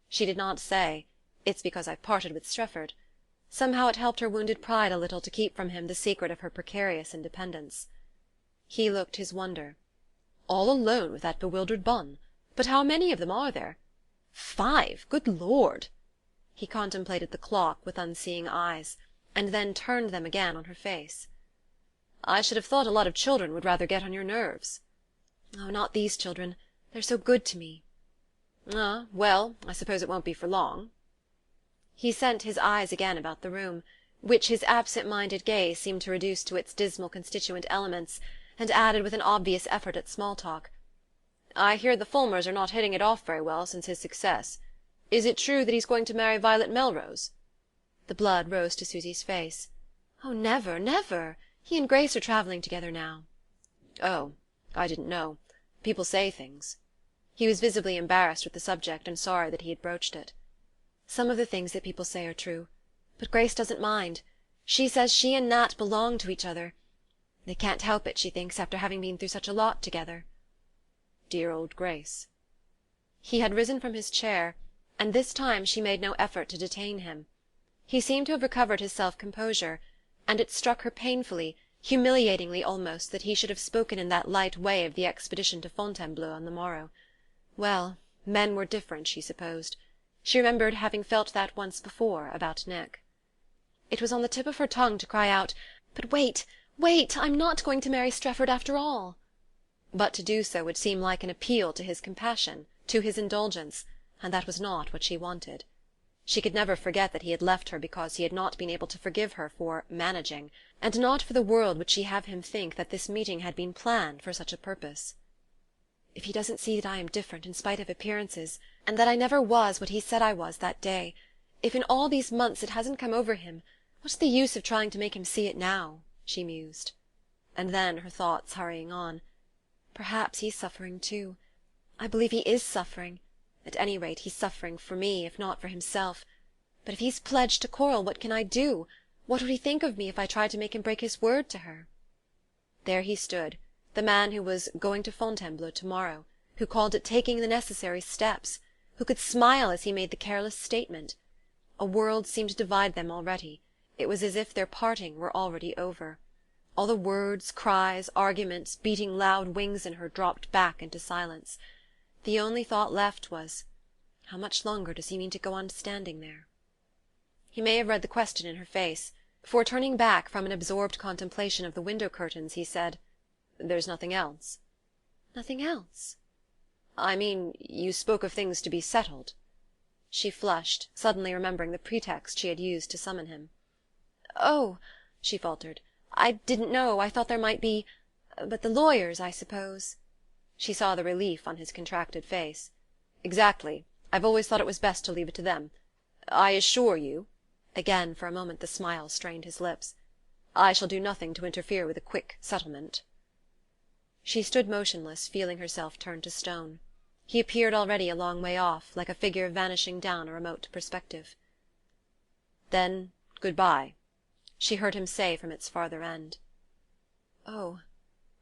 She did not say, "It's because I've parted with Strefford." Somehow it helped her wounded pride a little to keep from him the secret of her precarious independence. He looked his wonder. "All alone with that bewildered bonne? But how many of them are there? 5! Good Lord!" He contemplated the clock with unseeing eyes, and then turned them again on her face. "I should have thought a lot of children would rather get on your nerves." "Oh, not these children. They're so good to me." "Ah, well, I suppose it won't be for long." He sent his eyes again about the room, which his absent-minded gaze seemed to reduce to its dismal constituent elements, and added with an obvious effort at small talk, "I hear the Fulmers are not hitting it off very well since his success. Is it true that he's going to marry Violet Melrose?" The blood rose to Susy's face. "Oh, never, never! He and Grace are travelling together now." "Oh, I didn't know. People say things." He was visibly embarrassed with the subject, and sorry that he had broached it. "Some of the things that people say are true. But Grace doesn't mind. She says she and Nat belong to each other. They can't help it, she thinks, after having been through such a lot together." "Dear old Grace." He had risen from his chair, and this time she made no effort to detain him. He seemed to have recovered his self-composure, and it struck her painfully, humiliatingly almost, that he should have spoken in that light way of the expedition to Fontainebleau on the morrow. Well, men were different, she supposed. She remembered having felt that once before about Nick. It was on the tip of her tongue to cry out, "But wait, wait! I'm not going to marry Strefford after all!" But to do so would seem like an appeal to his compassion, to his indulgence, and that was not what she wanted. She could never forget that he had left her because he had not been able to forgive her for "managing," and not for the world would she have him think that this meeting had been planned for such a purpose. "If he doesn't see that I am different in spite of appearances, and that I never was what he said I was that day, if in all these months it hasn't come over him, what's the use of trying to make him see it now?" she mused. And then, her thoughts hurrying on, "Perhaps he's suffering too. I believe he is suffering. At any rate, he's suffering for me, if not for himself. But if he's pledged to Coral, what can I do? What would he think of me if I tried to make him break his word to her?" There he stood, the man who was going to Fontainebleau tomorrow, who called it taking the necessary steps, who could smile as he made the careless statement. A world seemed to divide them already. It was as if their parting were already over. All the words, cries, arguments, beating loud wings in her dropped back into silence. The only thought left was, how much longer does he mean to go on standing there? He may have read the question in her face, for, turning back from an absorbed contemplation of the window curtains, he said, "There's nothing else?" "Nothing else?" "I mean, you spoke of things to be settled." She flushed, suddenly remembering the pretext she had used to summon him. "Oh," she faltered, "I didn't know. I thought there might be... But the lawyers, I suppose..." She saw the relief on his contracted face. "Exactly. I've always thought it was best to leave it to them. I assure you..." Again, for a moment, the smile strained his lips. "I shall do nothing to interfere with a quick settlement." She stood motionless, feeling herself turn to stone. He appeared already a long way off, like a figure vanishing down a remote perspective. "Then good-bye," she heard him say from its farther end. "Oh,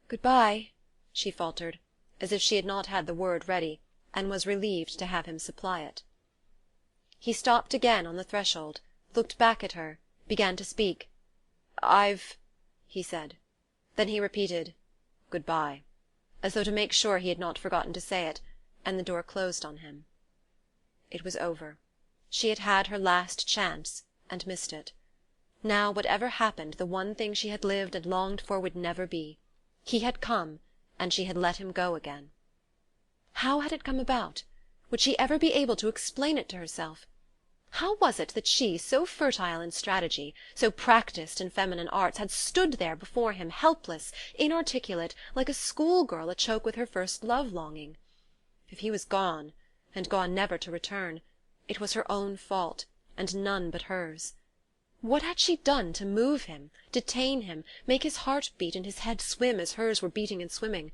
good-bye," she faltered, as if she had not had the word ready, and was relieved to have him supply it. He stopped again on the threshold, looked back at her, began to speak. "I've..." he said. Then he repeated, "Good-bye," as though to make sure he had not forgotten to say it, and the door closed on him. It was over. She had had her last chance, and missed it. Now, whatever happened, the one thing she had lived and longed for would never be. He had come, and she had let him go again. How had it come about? Would she ever be able to explain it to herself? How was it that she, so fertile in strategy, so practised in feminine arts, had stood there before him, helpless, inarticulate, like a schoolgirl achoke with her first love-longing? If he was gone, and gone never to return, it was her own fault, and none but hers. What had she done to move him, detain him, make his heart beat and his head swim as hers were beating and swimming?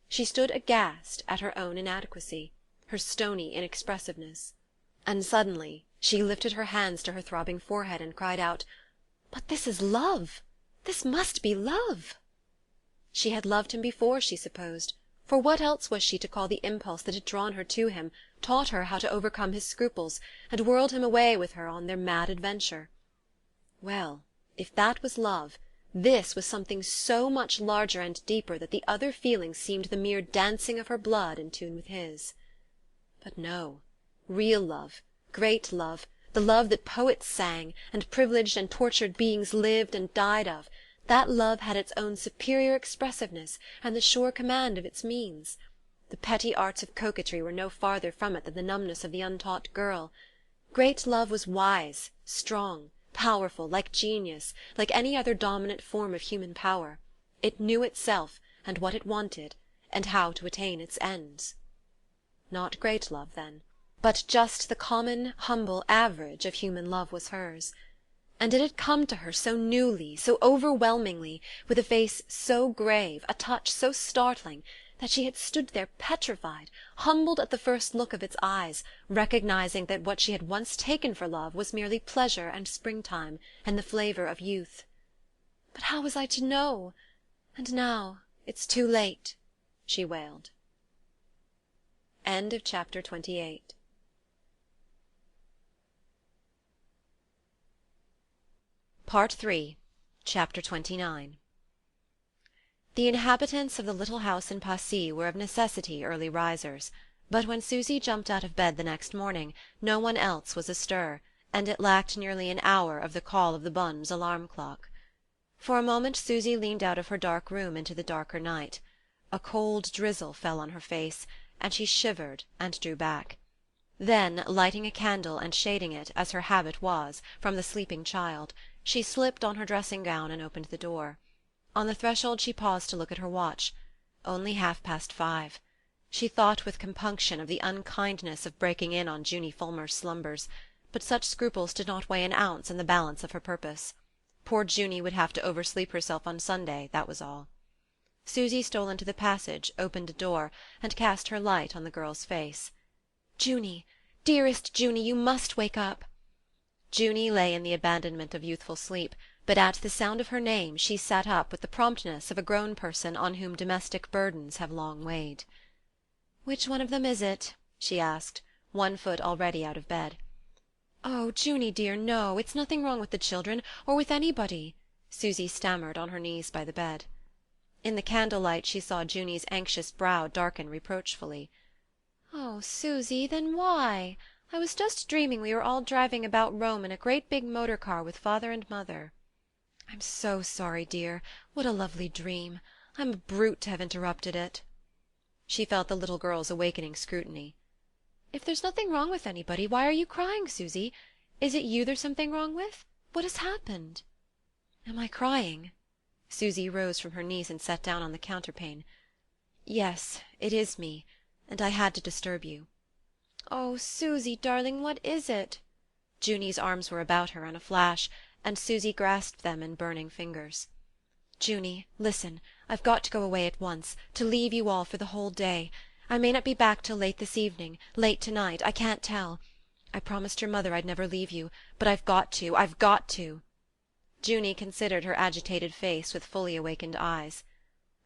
She stood aghast at her own inadequacy, her stony inexpressiveness. And suddenly she lifted her hands to her throbbing forehead and cried out, "But this is love! This must be love!" She had loved him before, she supposed, for what else was she to call the impulse that had drawn her to him, taught her how to overcome his scruples, and whirled him away with her on their mad adventure? Well, if that was love, this was something so much larger and deeper that the other feelings seemed the mere dancing of her blood in tune with his. But no, real love, great love, the love that poets sang, and privileged and tortured beings lived and died of, that love had its own superior expressiveness and the sure command of its means. The petty arts of coquetry were no farther from it than the numbness of the untaught girl. Great love was wise, strong, powerful, like genius, like any other dominant form of human power. It knew itself, and what it wanted, and how to attain its ends. Not great love, then, but just the common, humble average of human love was hers. And it had come to her so newly, so overwhelmingly, with a face so grave, a touch so startling, that she had stood there petrified, humbled at the first look of its eyes, recognizing that what she had once taken for love was merely pleasure and springtime, and the flavour of youth. "But how was I to know? And now it's too late," she wailed. End of chapter 28. Part 3, Chapter 29. The inhabitants of the little house in Passy were of necessity early risers. But when Susy jumped out of bed the next morning no one else was astir, and it lacked nearly an hour of the call of the Bunns' alarm clock. For a moment Susy leaned out of her dark room into the darker night. A cold drizzle fell on her face, and she shivered and drew back. Then, lighting a candle and shading it, as her habit was, from the sleeping child, she slipped on her dressing-gown and opened the door. On the threshold she paused to look at her watch. Only 5:30. She thought with compunction of the unkindness of breaking in on Junie Fulmer's slumbers, but such scruples did not weigh an ounce in the balance of her purpose. Poor Junie would have to oversleep herself on Sunday, that was all. Susy stole into the passage, opened a door, and cast her light on the girl's face. "Junie, dearest Junie, you must wake up." Junie lay in the abandonment of youthful sleep, but at the sound of her name she sat up with the promptness of a grown person on whom domestic burdens have long weighed. "Which one of them is it?" she asked, one foot already out of bed. "Oh, Junie dear, no, it's nothing wrong with the children, or with anybody," Susy stammered on her knees by the bed. In the candlelight she saw Junie's anxious brow darken reproachfully. "Oh, Susy, then why? I was just dreaming we were all driving about Rome in a great big motor car with father and mother." "I'm so sorry, dear. What a lovely dream. I'm a brute to have interrupted it." She felt the little girl's awakening scrutiny. "If there's nothing wrong with anybody, why are you crying, Susy? Is it you there's something wrong with? What has happened?" "Am I crying?" Susy rose from her knees and sat down on the counterpane. "Yes, it is me, and I had to disturb you." "Oh, Susy, darling, what is it?" Junie's arms were about her in a flash, and Susy grasped them in burning fingers. "Junie, listen, I've got to go away at once, to leave you all for the whole day. I may not be back till late this evening, late tonight, I can't tell. I promised your mother I'd never leave you, but I've got to. Junie considered her agitated face with fully awakened eyes.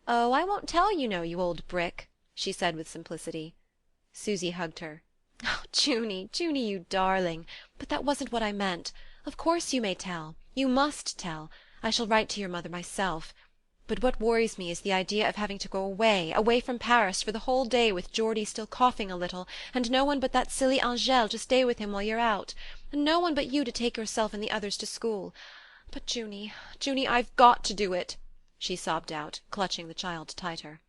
"Oh, I won't tell, you know, you old brick," she said with simplicity. Susy hugged her. "Oh, Junie, you darling! But that wasn't what I meant. Of course you may tell. You must tell. I shall write to your mother myself. But what worries me is the idea of having to go away from Paris for the whole day with Geordie still coughing a little, and no one but that silly Angele to stay with him while you're out, and no one but you to take yourself and the others to school. But Junie, I've got to do it," she sobbed out, clutching the child tighter.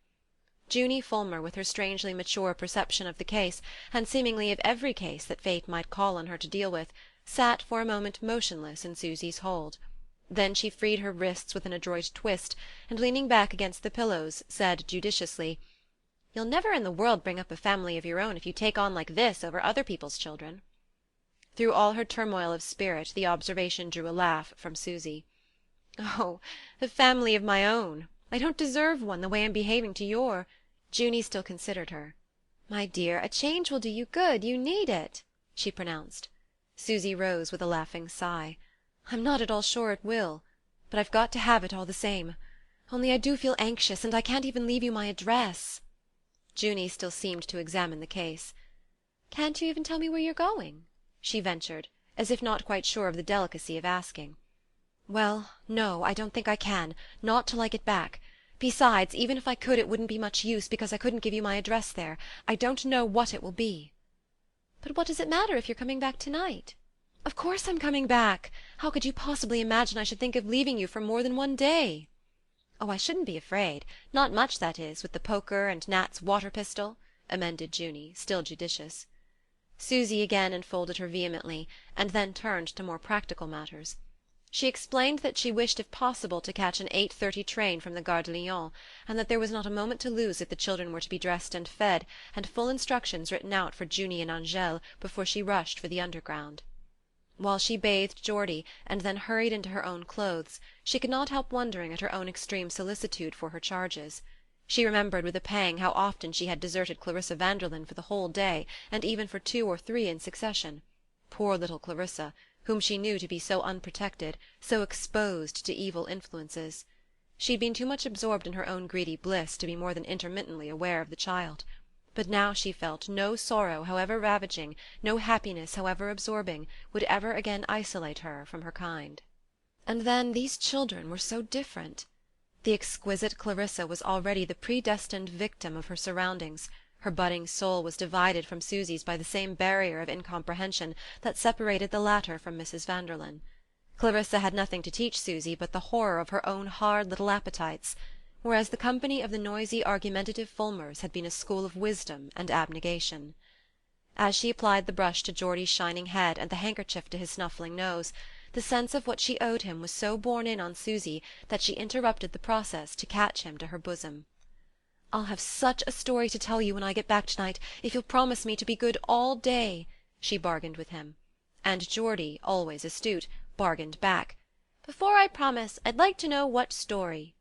Junie Fulmer, with her strangely mature perception of the case, and seemingly of every case that fate might call on her to deal with, sat for a moment motionless in Susy's hold. Then she freed her wrists with an adroit twist, and leaning back against the pillows, said judiciously: "You'll never in the world bring up a family of your own if you take on like this over other people's children." Through all her turmoil of spirit the observation drew a laugh from Susy. "Oh, a family of my own! I don't deserve one, the way I'm behaving to your—" Junie still considered her. "My dear, a change will do you good. You need it," she pronounced. Susy rose with a laughing sigh. "I'm not at all sure it will. But I've got to have it all the same. Only I do feel anxious, and I can't even leave you my address." Junie still seemed to examine the case. "Can't you even tell me where you're going?" she ventured, as if not quite sure of the delicacy of asking. "Well, no, I don't think I can, not till I get back. Besides, even if I could it wouldn't be much use, because I couldn't give you my address there. I don't know what it will be." "But what does it matter if you're coming back tonight?" "Of course I'm coming back. How could you possibly imagine I should think of leaving you for more than one day?" "Oh, I shouldn't be afraid. Not much, that is, with the poker and Nat's water pistol," amended Junie, still judicious. Susy again enfolded her vehemently, and then turned to more practical matters. She explained that she wished if possible to catch an 8:30 train from the Gare de Lyon, and that there was not a moment to lose if the children were to be dressed and fed, and full instructions written out for Junie and Angele before she rushed for the Underground. While she bathed Geordie, and then hurried into her own clothes, she could not help wondering at her own extreme solicitude for her charges. She remembered with a pang how often she had deserted Clarissa Vanderlyn for the whole day, and even for 2 or 3 in succession. Poor little Clarissa, whom she knew to be so unprotected, so exposed to evil influences. She had been too much absorbed in her own greedy bliss to be more than intermittently aware of the child. But now she felt no sorrow however ravaging, no happiness however absorbing, would ever again isolate her from her kind. And then these children were so different. The exquisite Clarissa was already the predestined victim of her surroundings, Her budding soul was divided from Susy's by the same barrier of incomprehension that separated the latter from Mrs. Vanderlyn. Clarissa had nothing to teach Susy but the horror of her own hard little appetites, whereas the company of the noisy argumentative Fulmers had been a school of wisdom and abnegation. As she applied the brush to Geordie's shining head and the handkerchief to his snuffling nose, the sense of what she owed him was so borne in on Susy that she interrupted the process to catch him to her bosom. "I'll have such a story to tell you when I get back tonight, if you'll promise me to be good all day," she bargained with him; and Geordie, always astute, bargained back, "Before I promise, I'd like to know what story."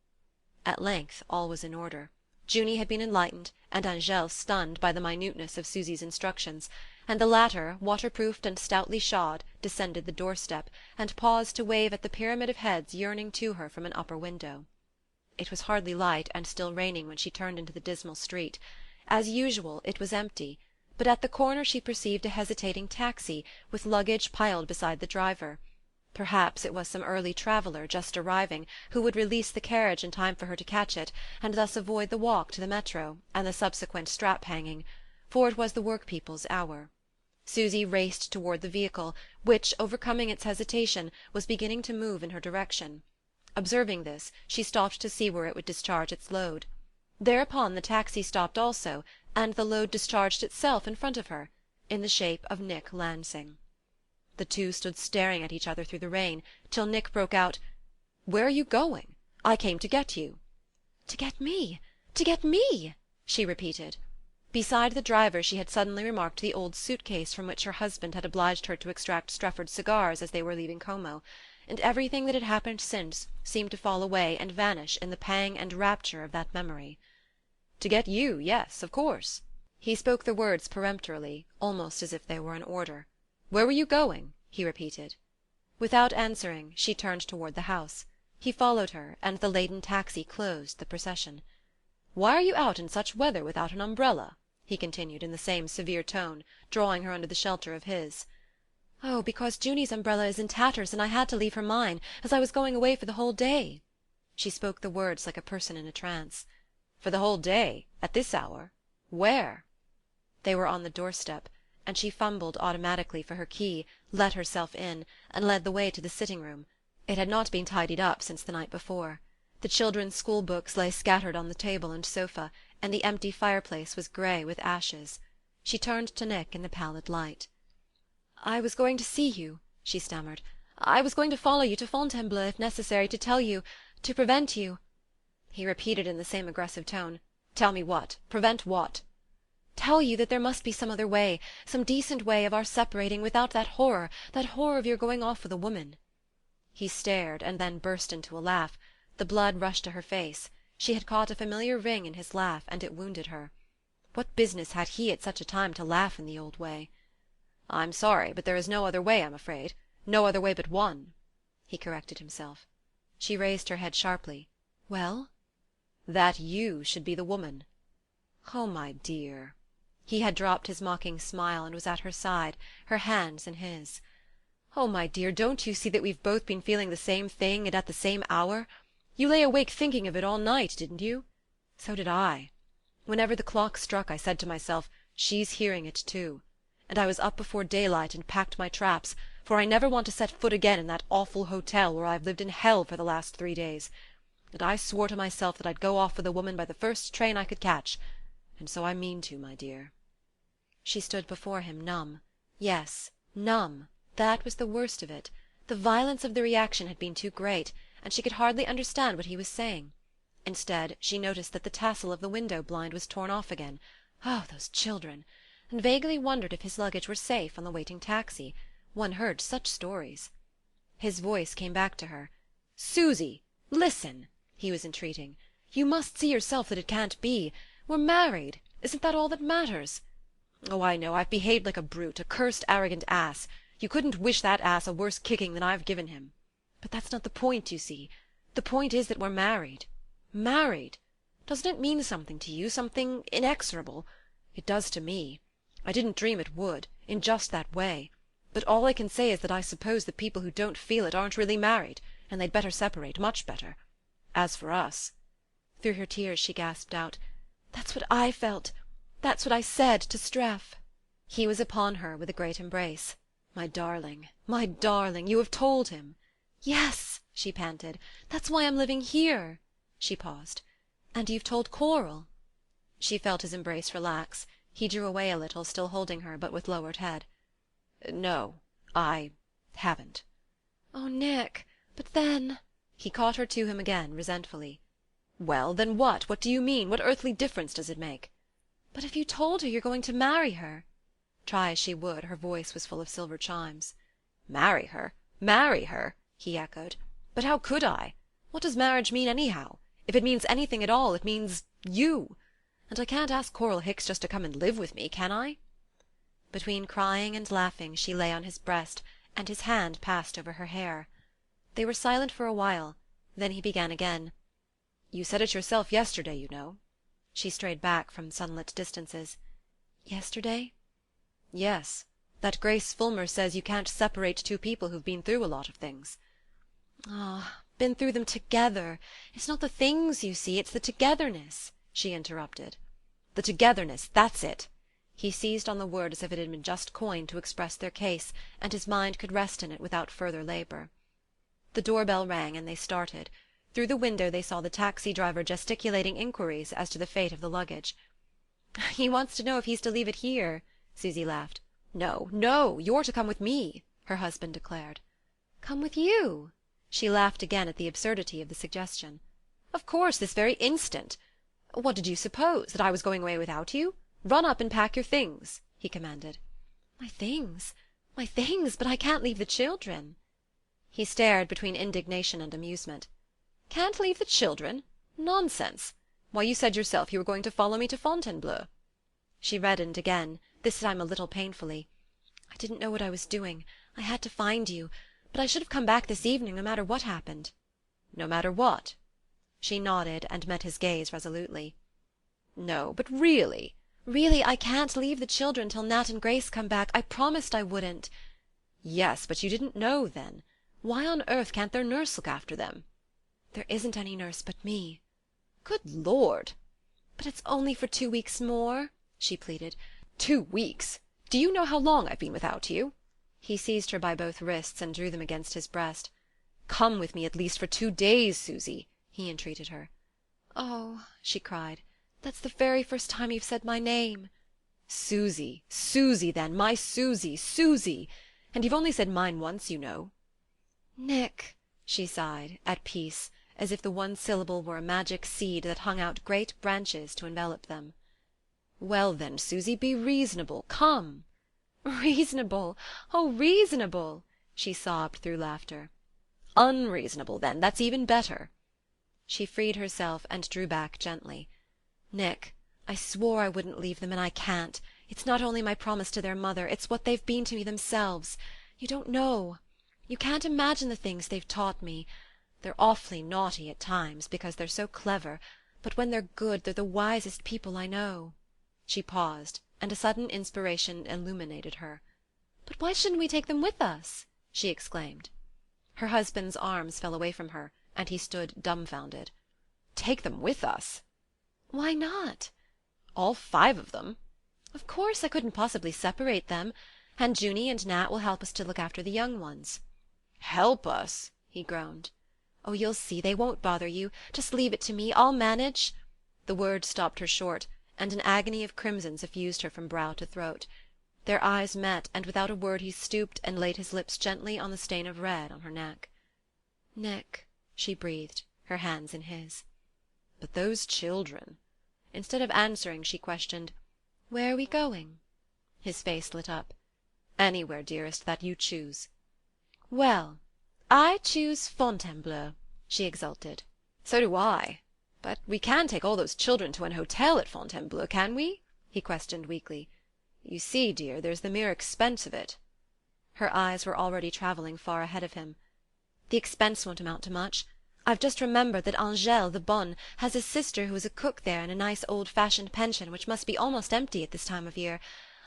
At length all was in order. Junie had been enlightened, and Angele stunned by the minuteness of Susy's instructions, and the latter, waterproofed and stoutly shod, descended the doorstep, and paused to wave at the pyramid of heads yearning to her from an upper window. It was hardly light, and still raining when she turned into the dismal street. As usual, it was empty, but at the corner she perceived a hesitating taxi, with luggage piled beside the driver. Perhaps it was some early traveller, just arriving, who would release the carriage in time for her to catch it, and thus avoid the walk to the metro, and the subsequent strap-hanging, for it was the work-people's hour. Susy raced toward the vehicle, which, overcoming its hesitation, was beginning to move in her direction. Observing this, she stopped to see where it would discharge its load. Thereupon the taxi stopped also, and the load discharged itself in front of her, in the shape of Nick Lansing. The two stood staring at each other through the rain, till Nick broke out, "Where are you going? I came to get you." "To get me? To get me?" she repeated. Beside the driver she had suddenly remarked the old suit-case from which her husband had obliged her to extract Strefford's cigars as they were leaving Como, and everything that had happened since seemed to fall away and vanish in the pang and rapture of that memory. "To get you, yes, of course." He spoke the words peremptorily, almost as if they were an order. "Where were you going?" he repeated. Without answering, she turned toward the house. He followed her, and the laden taxi closed the procession. "Why are you out in such weather without an umbrella?" he continued in the same severe tone, drawing her under the shelter of his. "Oh, because Junie's umbrella is in tatters, and I had to leave her mine, as I was going away for the whole day." She spoke the words like a person in a trance. "For the whole day? At this hour? Where?" They were on the doorstep, and she fumbled automatically for her key, let herself in, and led the way to the sitting-room. It had not been tidied up since the night before. The children's school-books lay scattered on the table and sofa, and the empty fireplace was grey with ashes. She turned to Nick in the pallid light. "I was going to see you," she stammered. "I was going to follow you to Fontainebleau, if necessary, to tell you, to prevent you—" He repeated in the same aggressive tone, "Tell me what? Prevent what?" "Tell you that there must be some other way, some decent way of our separating without that horror of your going off with a woman." He stared, and then burst into a laugh. The blood rushed to her face. She had caught a familiar ring in his laugh, and it wounded her. What business had he at such a time to laugh in the old way? "I'm sorry, but there is no other way, I'm afraid. No other way but one," he corrected himself. She raised her head sharply. "Well?" "That you should be the woman." "Oh, my dear!" He had dropped his mocking smile and was at her side, her hands in his. "Oh, my dear, don't you see that we've both been feeling the same thing, and at the same hour? You lay awake thinking of it all night, didn't you? So did I. Whenever the clock struck I said to myself, she's hearing it too. And I was up before daylight and packed my traps, for I never want to set foot again in that awful hotel where I've lived in hell for the last 3 days. And I swore to myself that I'd go off with a woman by the first train I could catch. And so I mean to, my dear." She stood before him numb. Yes, numb. That was the worst of it. The violence of the reaction had been too great, and she could hardly understand what he was saying. Instead, she noticed that the tassel of the window blind was torn off again. Oh, those children! And vaguely wondered if his luggage were safe on the waiting taxi. One heard such stories. His voice came back to her. "Susy, listen!" he was entreating. "You must see yourself that it can't be. We're married. Isn't that all that matters? Oh, I know, I've behaved like a brute, a cursed arrogant ass. You couldn't wish that ass a worse kicking than I've given him. But that's not the point, you see. The point is that we're married. Married! Doesn't it mean something to you, something inexorable? It does to me. I didn't dream it would, in just that way. But all I can say is that I suppose the people who don't feel it aren't really married, and they'd better separate, much better. As for us—" Through her tears she gasped out, "That's what I felt. That's what I said to Streff." He was upon her with a great embrace. My darling, you have told him?" "Yes," she panted. "That's why I'm living here." She paused. "And you've told Coral?" She felt his embrace relax. He drew away a little, still holding her, but with lowered head. "No, I haven't." "Oh, Nick, but then—" He caught her to him again, resentfully. "Well, then what? What do you mean? What earthly difference does it make?" "But if you told her you're going to marry her—" Try as she would, her voice was full of silver chimes. "Marry her? Marry her?" he echoed. "But how could I? What does marriage mean, anyhow? If it means anything at all, it means you. And I can't ask Coral Hicks just to come and live with me, can I?" Between crying and laughing she lay on his breast, and his hand passed over her hair. They were silent for a while. Then he began again. "You said it yourself yesterday, you know." She strayed back from sunlit distances. "Yesterday?" "Yes. That Grace Fulmer says you can't separate two people who've been through a lot of things." "Ah, been through them together. It's not the things, you see, it's the togetherness," she interrupted. "The togetherness, that's it!" He seized on the word as if it had been just coined to express their case, and his mind could rest in it without further labour. The doorbell rang, and they started. Through the window they saw the taxi-driver gesticulating inquiries as to the fate of the luggage. "He wants to know if he's to leave it here," Susy laughed. "No, no, you're to come with me," her husband declared. "Come with you?" She laughed again at the absurdity of the suggestion. "Of course, this very instant. What did you suppose? That I was going away without you? Run up and pack your things," he commanded. My things, but I can't leave the children." He stared between indignation and amusement. "Can't leave the children? Nonsense! Why, you said yourself you were going to follow me to Fontainebleau." She reddened again, this time a little painfully. "I didn't know what I was doing. I had to find you. But I should have come back this evening, no matter what happened." "No matter what?" She nodded, and met his gaze resolutely. "No, but really—" "Really, I can't leave the children till Nat and Grace come back. I promised I wouldn't." "Yes, but you didn't know then. Why on earth can't their nurse look after them?" "There isn't any nurse but me." "Good Lord!" "But it's only for 2 weeks more," she pleaded. 2 weeks? Do you know how long I've been without you?" He seized her by both wrists and drew them against his breast. "Come with me at least for 2 days, Susy," he entreated her. "Oh," she cried, "that's the very first time you've said my name." "Susy, Susy, then, my Susy, Susy! And you've only said mine once, you know." "Nick," she sighed, at peace, as if the one syllable were a magic seed that hung out great branches to envelop them. "Well, then, Susy, be reasonable. Come." "Reasonable! Oh, reasonable!" she sobbed through laughter. "Unreasonable, then. That's even better." She freed herself and drew back gently. "Nick, I swore I wouldn't leave them, and I can't. It's not only my promise to their mother, it's what they've been to me themselves. You don't know. You can't imagine the things they've taught me. They're awfully naughty at times, because they're so clever, but when they're good they're the wisest people I know." She paused, and a sudden inspiration illuminated her. "But why shouldn't we take them with us?" she exclaimed. Her husband's arms fell away from her, and he stood dumbfounded. "Take them with us?" "Why not?" "All 5 of them?" "Of course I couldn't possibly separate them. And Junie and Nat will help us to look after the young ones." "Help us?" he groaned. "Oh, you'll see. They won't bother you. Just leave it to me. I'll manage—" The words stopped her short, and an agony of crimson suffused her from brow to throat. Their eyes met, and without a word he stooped and laid his lips gently on the stain of red on her neck. "Nick," she breathed, her hands in his. "But those children—" Instead of answering, she questioned, "Where are we going?" His face lit up. "Anywhere, dearest, that you choose." "Well, I choose Fontainebleau," she exulted. "So do I. But we can't take all those children to an hotel at Fontainebleau, can we?" he questioned weakly. "You see, dear, there's the mere expense of it." Her eyes were already travelling far ahead of him. "The expense won't amount to much. I've just remembered that Angèle, the bonne, has a sister who is a cook there in a nice old-fashioned pension which must be almost empty at this time of year.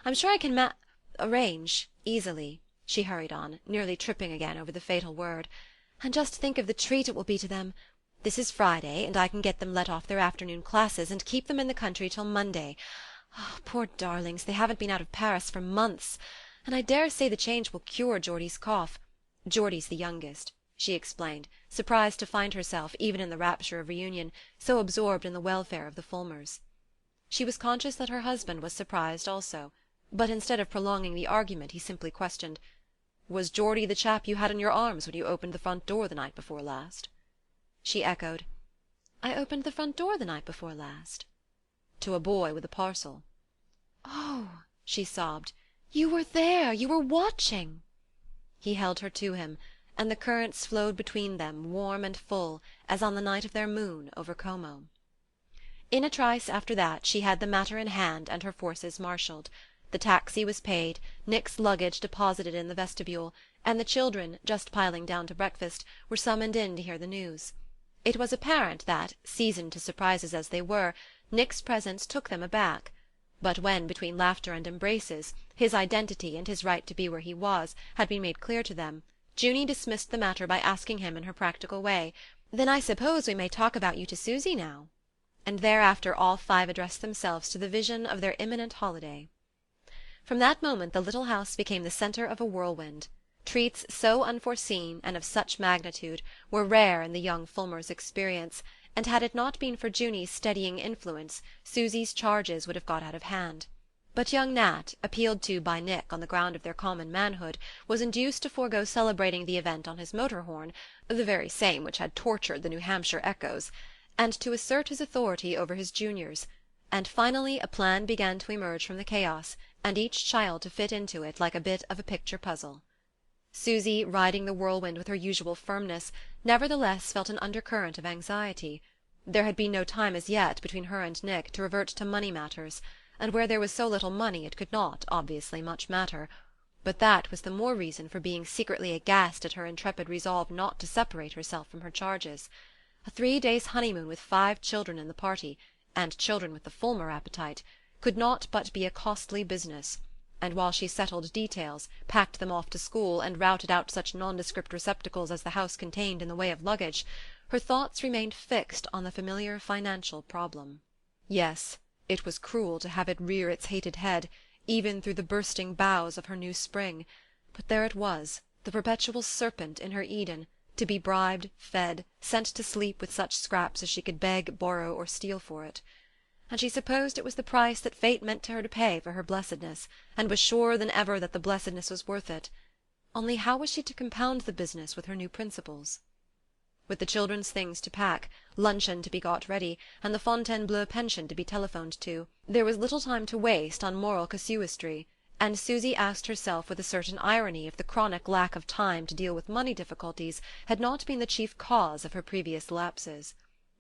I'm sure I can arrange easily," she hurried on, nearly tripping again over the fatal word. "And just think of the treat it will be to them. This is Friday, and I can get them let off their afternoon classes, and keep them in the country till Monday. Oh, poor darlings, they haven't been out of Paris for months, and I dare say the change will cure Geordie's cough. Geordie's the youngest," she explained, surprised to find herself, even in the rapture of reunion, so absorbed in the welfare of the Fulmers. She was conscious that her husband was surprised also, but instead of prolonging the argument he simply questioned, "Was Geordie the chap you had in your arms when you opened the front door the night before last?" She echoed, "I opened the front door the night before last?" "To a boy with a parcel." "Oh," she sobbed, "you were there, you were watching!" He held her to him, and the currents flowed between them warm and full as on the night of their moon over Como. In a trice after that she had the matter in hand and her forces marshalled. The taxi was paid, Nick's luggage deposited in the vestibule, and the children, just piling down to breakfast, were summoned in to hear the news. It was apparent that, seasoned to surprises as they were, Nick's presence took them aback; but when, between laughter and embraces, his identity and his right to be where he was had been made clear to them, Junie dismissed the matter by asking him in her practical way, "Then I suppose we may talk about you to Susy now?" And thereafter all five addressed themselves to the vision of their imminent holiday. From that moment the little house became the centre of a whirlwind. Treats so unforeseen and of such magnitude were rare in the young Fulmers' experience, and had it not been for Junie's steadying influence Susy's charges would have got out of hand. But young Nat, appealed to by Nick on the ground of their common manhood, was induced to forego celebrating the event on his motor horn, the very same which had tortured the New Hampshire echoes, and to assert his authority over his juniors, and finally a plan began to emerge from the chaos, and each child to fit into it like a bit of a picture puzzle. Susy, riding the whirlwind with her usual firmness, nevertheless felt an undercurrent of anxiety. There had been no time as yet between her and Nick to revert to money matters, and where there was so little money it could not, obviously, much matter; but that was the more reason for being secretly aghast at her intrepid resolve not to separate herself from her charges. A 3 days' honeymoon with 5 children in the party, and children with the Fulmer appetite, could not but be a costly business, and while she settled details, packed them off to school, and routed out such nondescript receptacles as the house contained in the way of luggage, her thoughts remained fixed on the familiar financial problem. Yes, it was cruel to have it rear its hated head, even through the bursting boughs of her new spring, but there it was, the perpetual serpent in her Eden, to be bribed, fed, sent to sleep with such scraps as she could beg, borrow, or steal for it. And she supposed it was the price that fate meant her to pay for her blessedness, and was surer than ever that the blessedness was worth it. Only how was she to compound the business with her new principles? With the children's things to pack, luncheon to be got ready, and the Fontainebleau pension to be telephoned to, there was little time to waste on moral casuistry, and Susy asked herself with a certain irony if the chronic lack of time to deal with money difficulties had not been the chief cause of her previous lapses.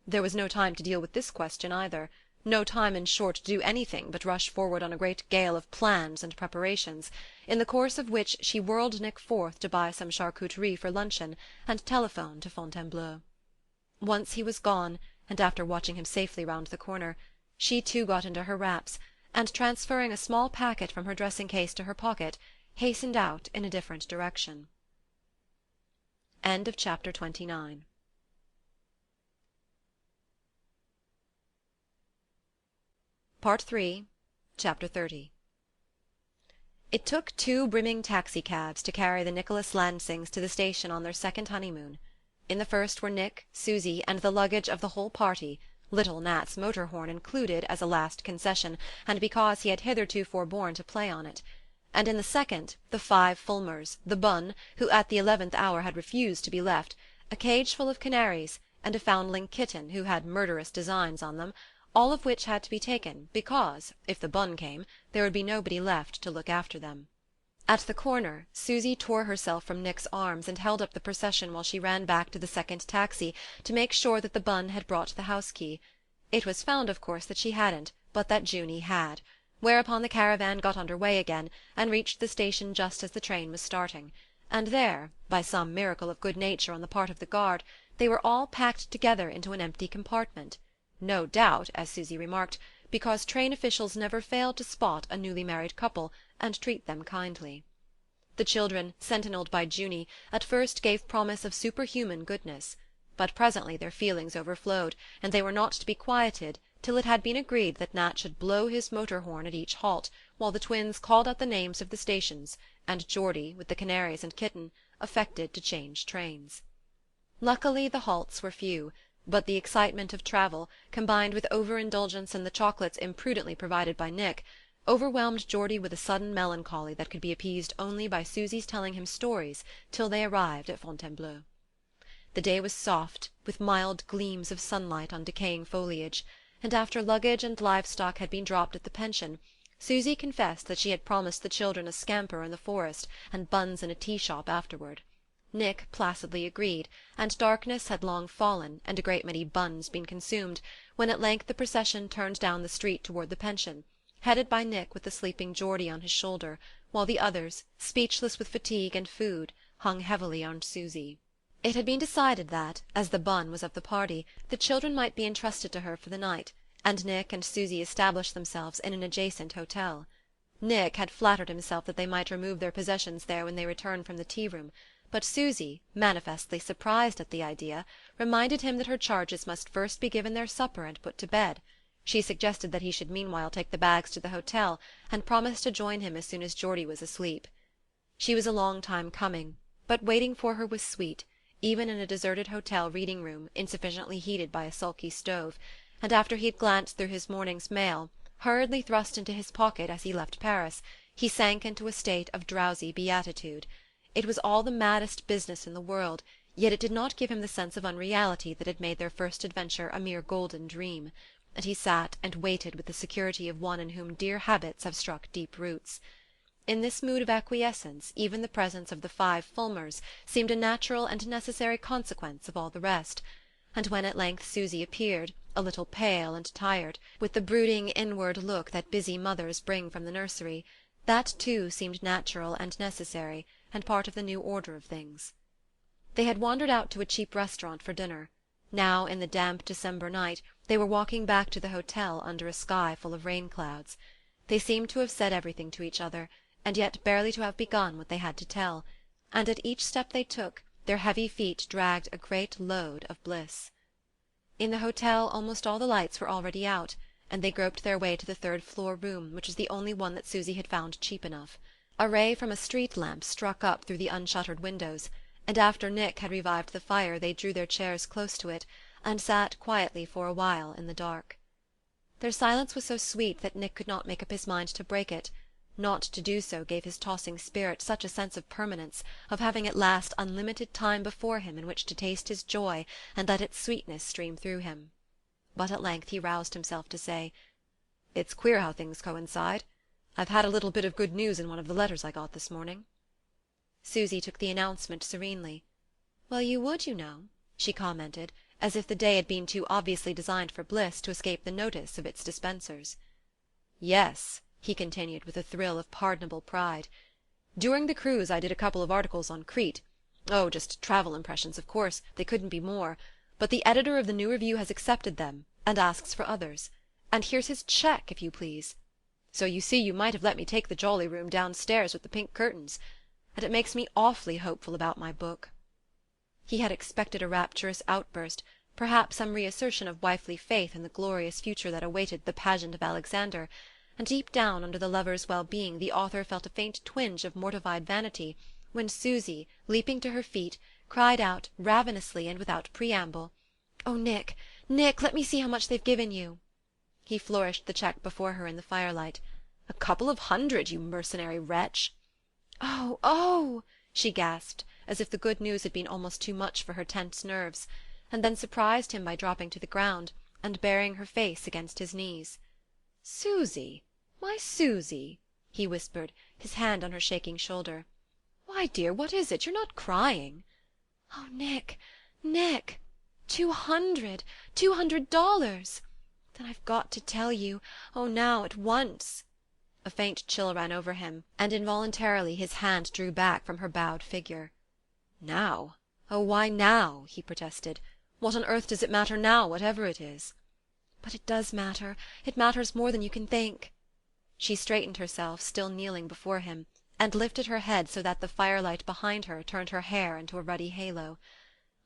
There was no time to deal with this question either, no time, in short, to do anything but rush forward on a great gale of plans and preparations, in the course of which she whirled Nick forth to buy some charcuterie for luncheon and telephone to Fontainebleau. Once he was gone, and after watching him safely round the corner, she too got into her wraps, and transferring a small packet from her dressing-case to her pocket, hastened out in a different direction. End of chapter 29. Part 3, Chapter 30. It took 2 brimming taxicabs to carry the Nicholas Lansings to the station on their second honeymoon. In the first were Nick, Susy, and the luggage of the whole party, little Nat's motor horn included as a last concession, and because he had hitherto forborne to play on it; and in the second the 5 Fulmers, the bonne, who at the 11th hour had refused to be left, a cage full of canaries, and a foundling kitten who had murderous designs on them, all of which had to be taken because, if the bonne came, there would be nobody left to look after them. At the corner Susy tore herself from Nick's arms and held up the procession while she ran back to the second taxi to make sure that the bonne had brought the house-key. It was found, of course, that she hadn't, but that Junie had, whereupon the caravan got under way again, and reached the station just as the train was starting, and there, by some miracle of good nature on the part of the guard, they were all packed together into an empty compartment. No doubt, as Susy remarked, because train officials never failed to spot a newly married couple and treat them kindly. The children, sentinelled by Junie, at first gave promise of superhuman goodness, but presently their feelings overflowed, and they were not to be quieted till it had been agreed that Nat should blow his motor horn at each halt, while the twins called out the names of the stations, and Geordie, with the canaries and kitten, affected to change trains. Luckily the halts were few, but the excitement of travel, combined with over-indulgence in the chocolates imprudently provided by Nick, overwhelmed Geordie with a sudden melancholy that could be appeased only by Susy's telling him stories till they arrived at Fontainebleau. The day was soft, with mild gleams of sunlight on decaying foliage, and after luggage and livestock had been dropped at the pension, Susy confessed that she had promised the children a scamper in the forest and buns in a tea-shop afterward. Nick placidly agreed, and darkness had long fallen and a great many buns been consumed, when at length the procession turned down the street toward the pension, headed by Nick with the sleeping Geordie on his shoulder, while the others, speechless with fatigue and food, hung heavily on Susy. It had been decided that, as the bun was of the party, the children might be entrusted to her for the night, and Nick and Susy established themselves in an adjacent hotel. Nick had flattered himself that they might remove their possessions there when they returned from the tea-room, but Susy, manifestly surprised at the idea, reminded him that her charges must first be given their supper and put to bed. She suggested that he should meanwhile take the bags to the hotel, and promised to join him as soon as Geordie was asleep. She was a long time coming, but waiting for her was sweet, even in a deserted hotel reading-room insufficiently heated by a sulky stove, and after he had glanced through his morning's mail, hurriedly thrust into his pocket as he left Paris, he sank into a state of drowsy beatitude. It was all the maddest business in the world, yet it did not give him the sense of unreality that had made their first adventure a mere golden dream, and he sat and waited with the security of one in whom dear habits have struck deep roots. In this mood of acquiescence even the presence of the 5 Fulmers seemed a natural and necessary consequence of all the rest, and when at length Susy appeared, a little pale and tired, with the brooding inward look that busy mothers bring from the nursery, that too seemed natural and necessary, and part of the new order of things. They had wandered out to a cheap restaurant for dinner. Now, in the damp December night, they were walking back to the hotel under a sky full of rain-clouds. They seemed to have said everything to each other, and yet barely to have begun what they had to tell, and at each step they took their heavy feet dragged a great load of bliss. In the hotel almost all the lights were already out, and they groped their way to the 3rd-floor room, which was the only one that Susy had found cheap enough. A ray from a street lamp struck up through the unshuttered windows, and after Nick had revived the fire they drew their chairs close to it, and sat quietly for a while in the dark. Their silence was so sweet that Nick could not make up his mind to break it. Not to do so gave his tossing spirit such a sense of permanence, of having at last unlimited time before him in which to taste his joy and let its sweetness stream through him. But at length he roused himself to say, "It's queer how things coincide. I've had a little bit of good news in one of the letters I got this morning." Susy took the announcement serenely. "Well, you would, you know," she commented, as if the day had been too obviously designed for bliss to escape the notice of its dispensers. "Yes," he continued with a thrill of pardonable pride. "During the cruise I did a couple of articles on Crete. Oh, just travel impressions, of course, they couldn't be more, but the editor of the New Review has accepted them, and asks for others. And here's his cheque, if you please. So you see you might have let me take the jolly room downstairs with the pink curtains, and it makes me awfully hopeful about my book." He had expected a rapturous outburst, perhaps some reassertion of wifely faith in the glorious future that awaited the pageant of Alexander, and deep down under the lover's well-being the author felt a faint twinge of mortified vanity when Susy, leaping to her feet, cried out ravenously and without preamble, "Oh, Nick, Nick, let me see how much they've given you." He flourished the cheque before her in the firelight. "A couple of hundred, you mercenary wretch." "Oh, oh!" she gasped, as if the good news had been almost too much for her tense nerves, and then surprised him by dropping to the ground, and burying her face against his knees. "Susy, my Susy," he whispered, his hand on her shaking shoulder. "Why, dear, what is it? You're not crying." "Oh, Nick, Nick! $200! Then I've got to tell you. Oh, now, at once." A faint chill ran over him, and involuntarily his hand drew back from her bowed figure. "Now? Oh, why now?" he protested. "What on earth does it matter now, whatever it is?" "But it does matter. It matters more than you can think." She straightened herself, still kneeling before him, and lifted her head so that the firelight behind her turned her hair into a ruddy halo.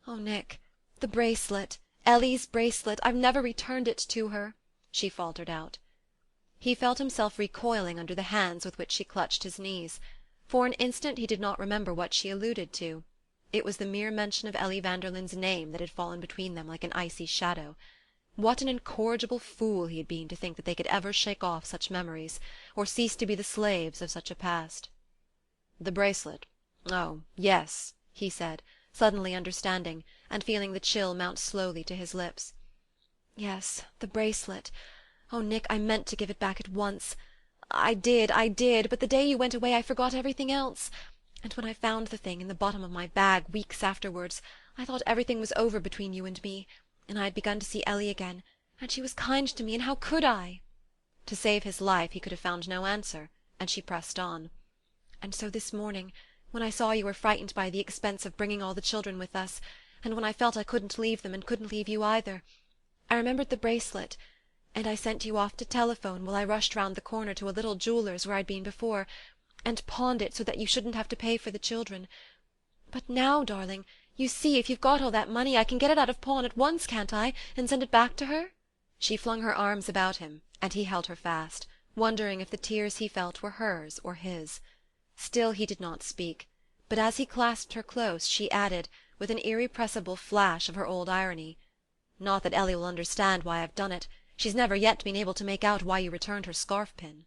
"Oh, Nick, the bracelet, Ellie's bracelet, I've never returned it to her. she faltered out. He felt himself recoiling under the hands with which she clutched his knees. For an instant he did not remember what she alluded to. It was the mere mention of Ellie Vanderlyn's name that had fallen between them like an icy shadow. What an incorrigible fool he had been to think that they could ever shake off such memories, or cease to be the slaves of such a past. "The bracelet. Oh, yes," he said, suddenly understanding, and feeling the chill mount slowly to his lips. Yes, the bracelet. Oh, Nick, I meant to give it back at once. I did, but the day you went away I forgot everything else. And when I found the thing in the bottom of my bag weeks afterwards, I thought everything was over between you and me, and I had begun to see Ellie again, and she was kind to me, and how could I?" To save his life he could have found no answer, and she pressed on. "And so this morning, when I saw you were frightened by the expense of bringing all the children with us, and when I felt I couldn't leave them and couldn't leave you either, I remembered the bracelet, and I sent you off to telephone while I rushed round the corner to a little jeweller's where I'd been before, and pawned it so that you shouldn't have to pay for the children. But now, darling, you see, if you've got all that money, I can get it out of pawn at once, can't I, and send it back to her?" She flung her arms about him, and he held her fast, wondering if the tears he felt were hers or his. Still he did not speak, but as he clasped her close she added, with an irrepressible flash of her old irony, "Not that Ellie will understand why I've done it. She's never yet been able to make out why you returned her scarf-pin."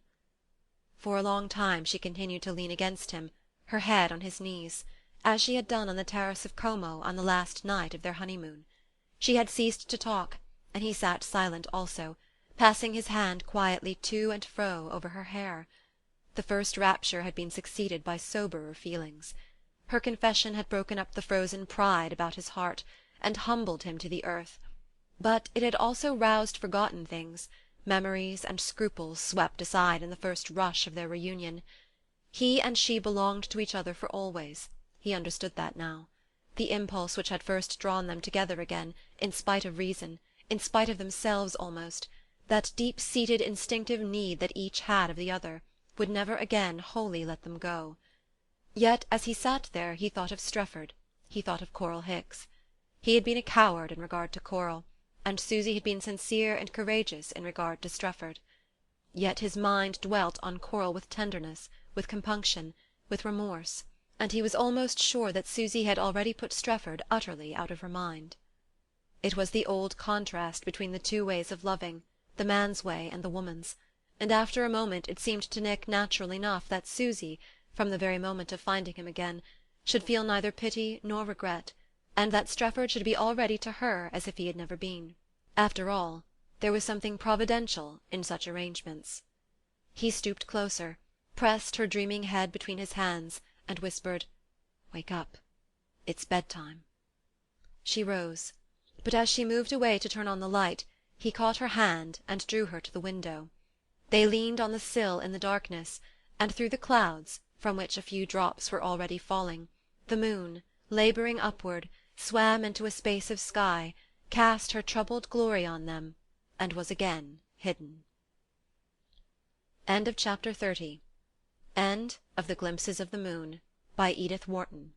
For a long time she continued to lean against him, her head on his knees, as she had done on the terrace of Como on the last night of their honeymoon. She had ceased to talk, and he sat silent also, passing his hand quietly to and fro over her hair. The first rapture had been succeeded by soberer feelings. Her confession had broken up the frozen pride about his heart, and humbled him to the earth, but it had also roused forgotten things, memories and scruples swept aside in the first rush of their reunion. He and she belonged to each other for always. He understood that now. The impulse which had first drawn them together again, in spite of reason, in spite of themselves almost, that deep-seated instinctive need that each had of the other, would never again wholly let them go. Yet as he sat there he thought of Strefford, he thought of Coral Hicks. He had been a coward in regard to Coral, and Susy had been sincere and courageous in regard to Strefford. Yet his mind dwelt on Coral with tenderness, with compunction, with remorse, and he was almost sure that Susy had already put Strefford utterly out of her mind. It was the old contrast between the two ways of loving, the man's way and the woman's, and after a moment it seemed to Nick natural enough that Susy, from the very moment of finding him again, should feel neither pity nor regret, and that Strefford should be already to her as if he had never been. After all, there was something providential in such arrangements. He stooped closer, pressed her dreaming head between his hands, and whispered, "Wake up. It's bedtime." She rose, but as she moved away to turn on the light, he caught her hand and drew her to the window. They leaned on the sill in the darkness, and through the clouds, from which a few drops were already falling, the moon, labouring upward, swam into a space of sky, cast her troubled glory on them, and was again hidden. End of chapter 30. End of The Glimpses of the Moon, by Edith Wharton.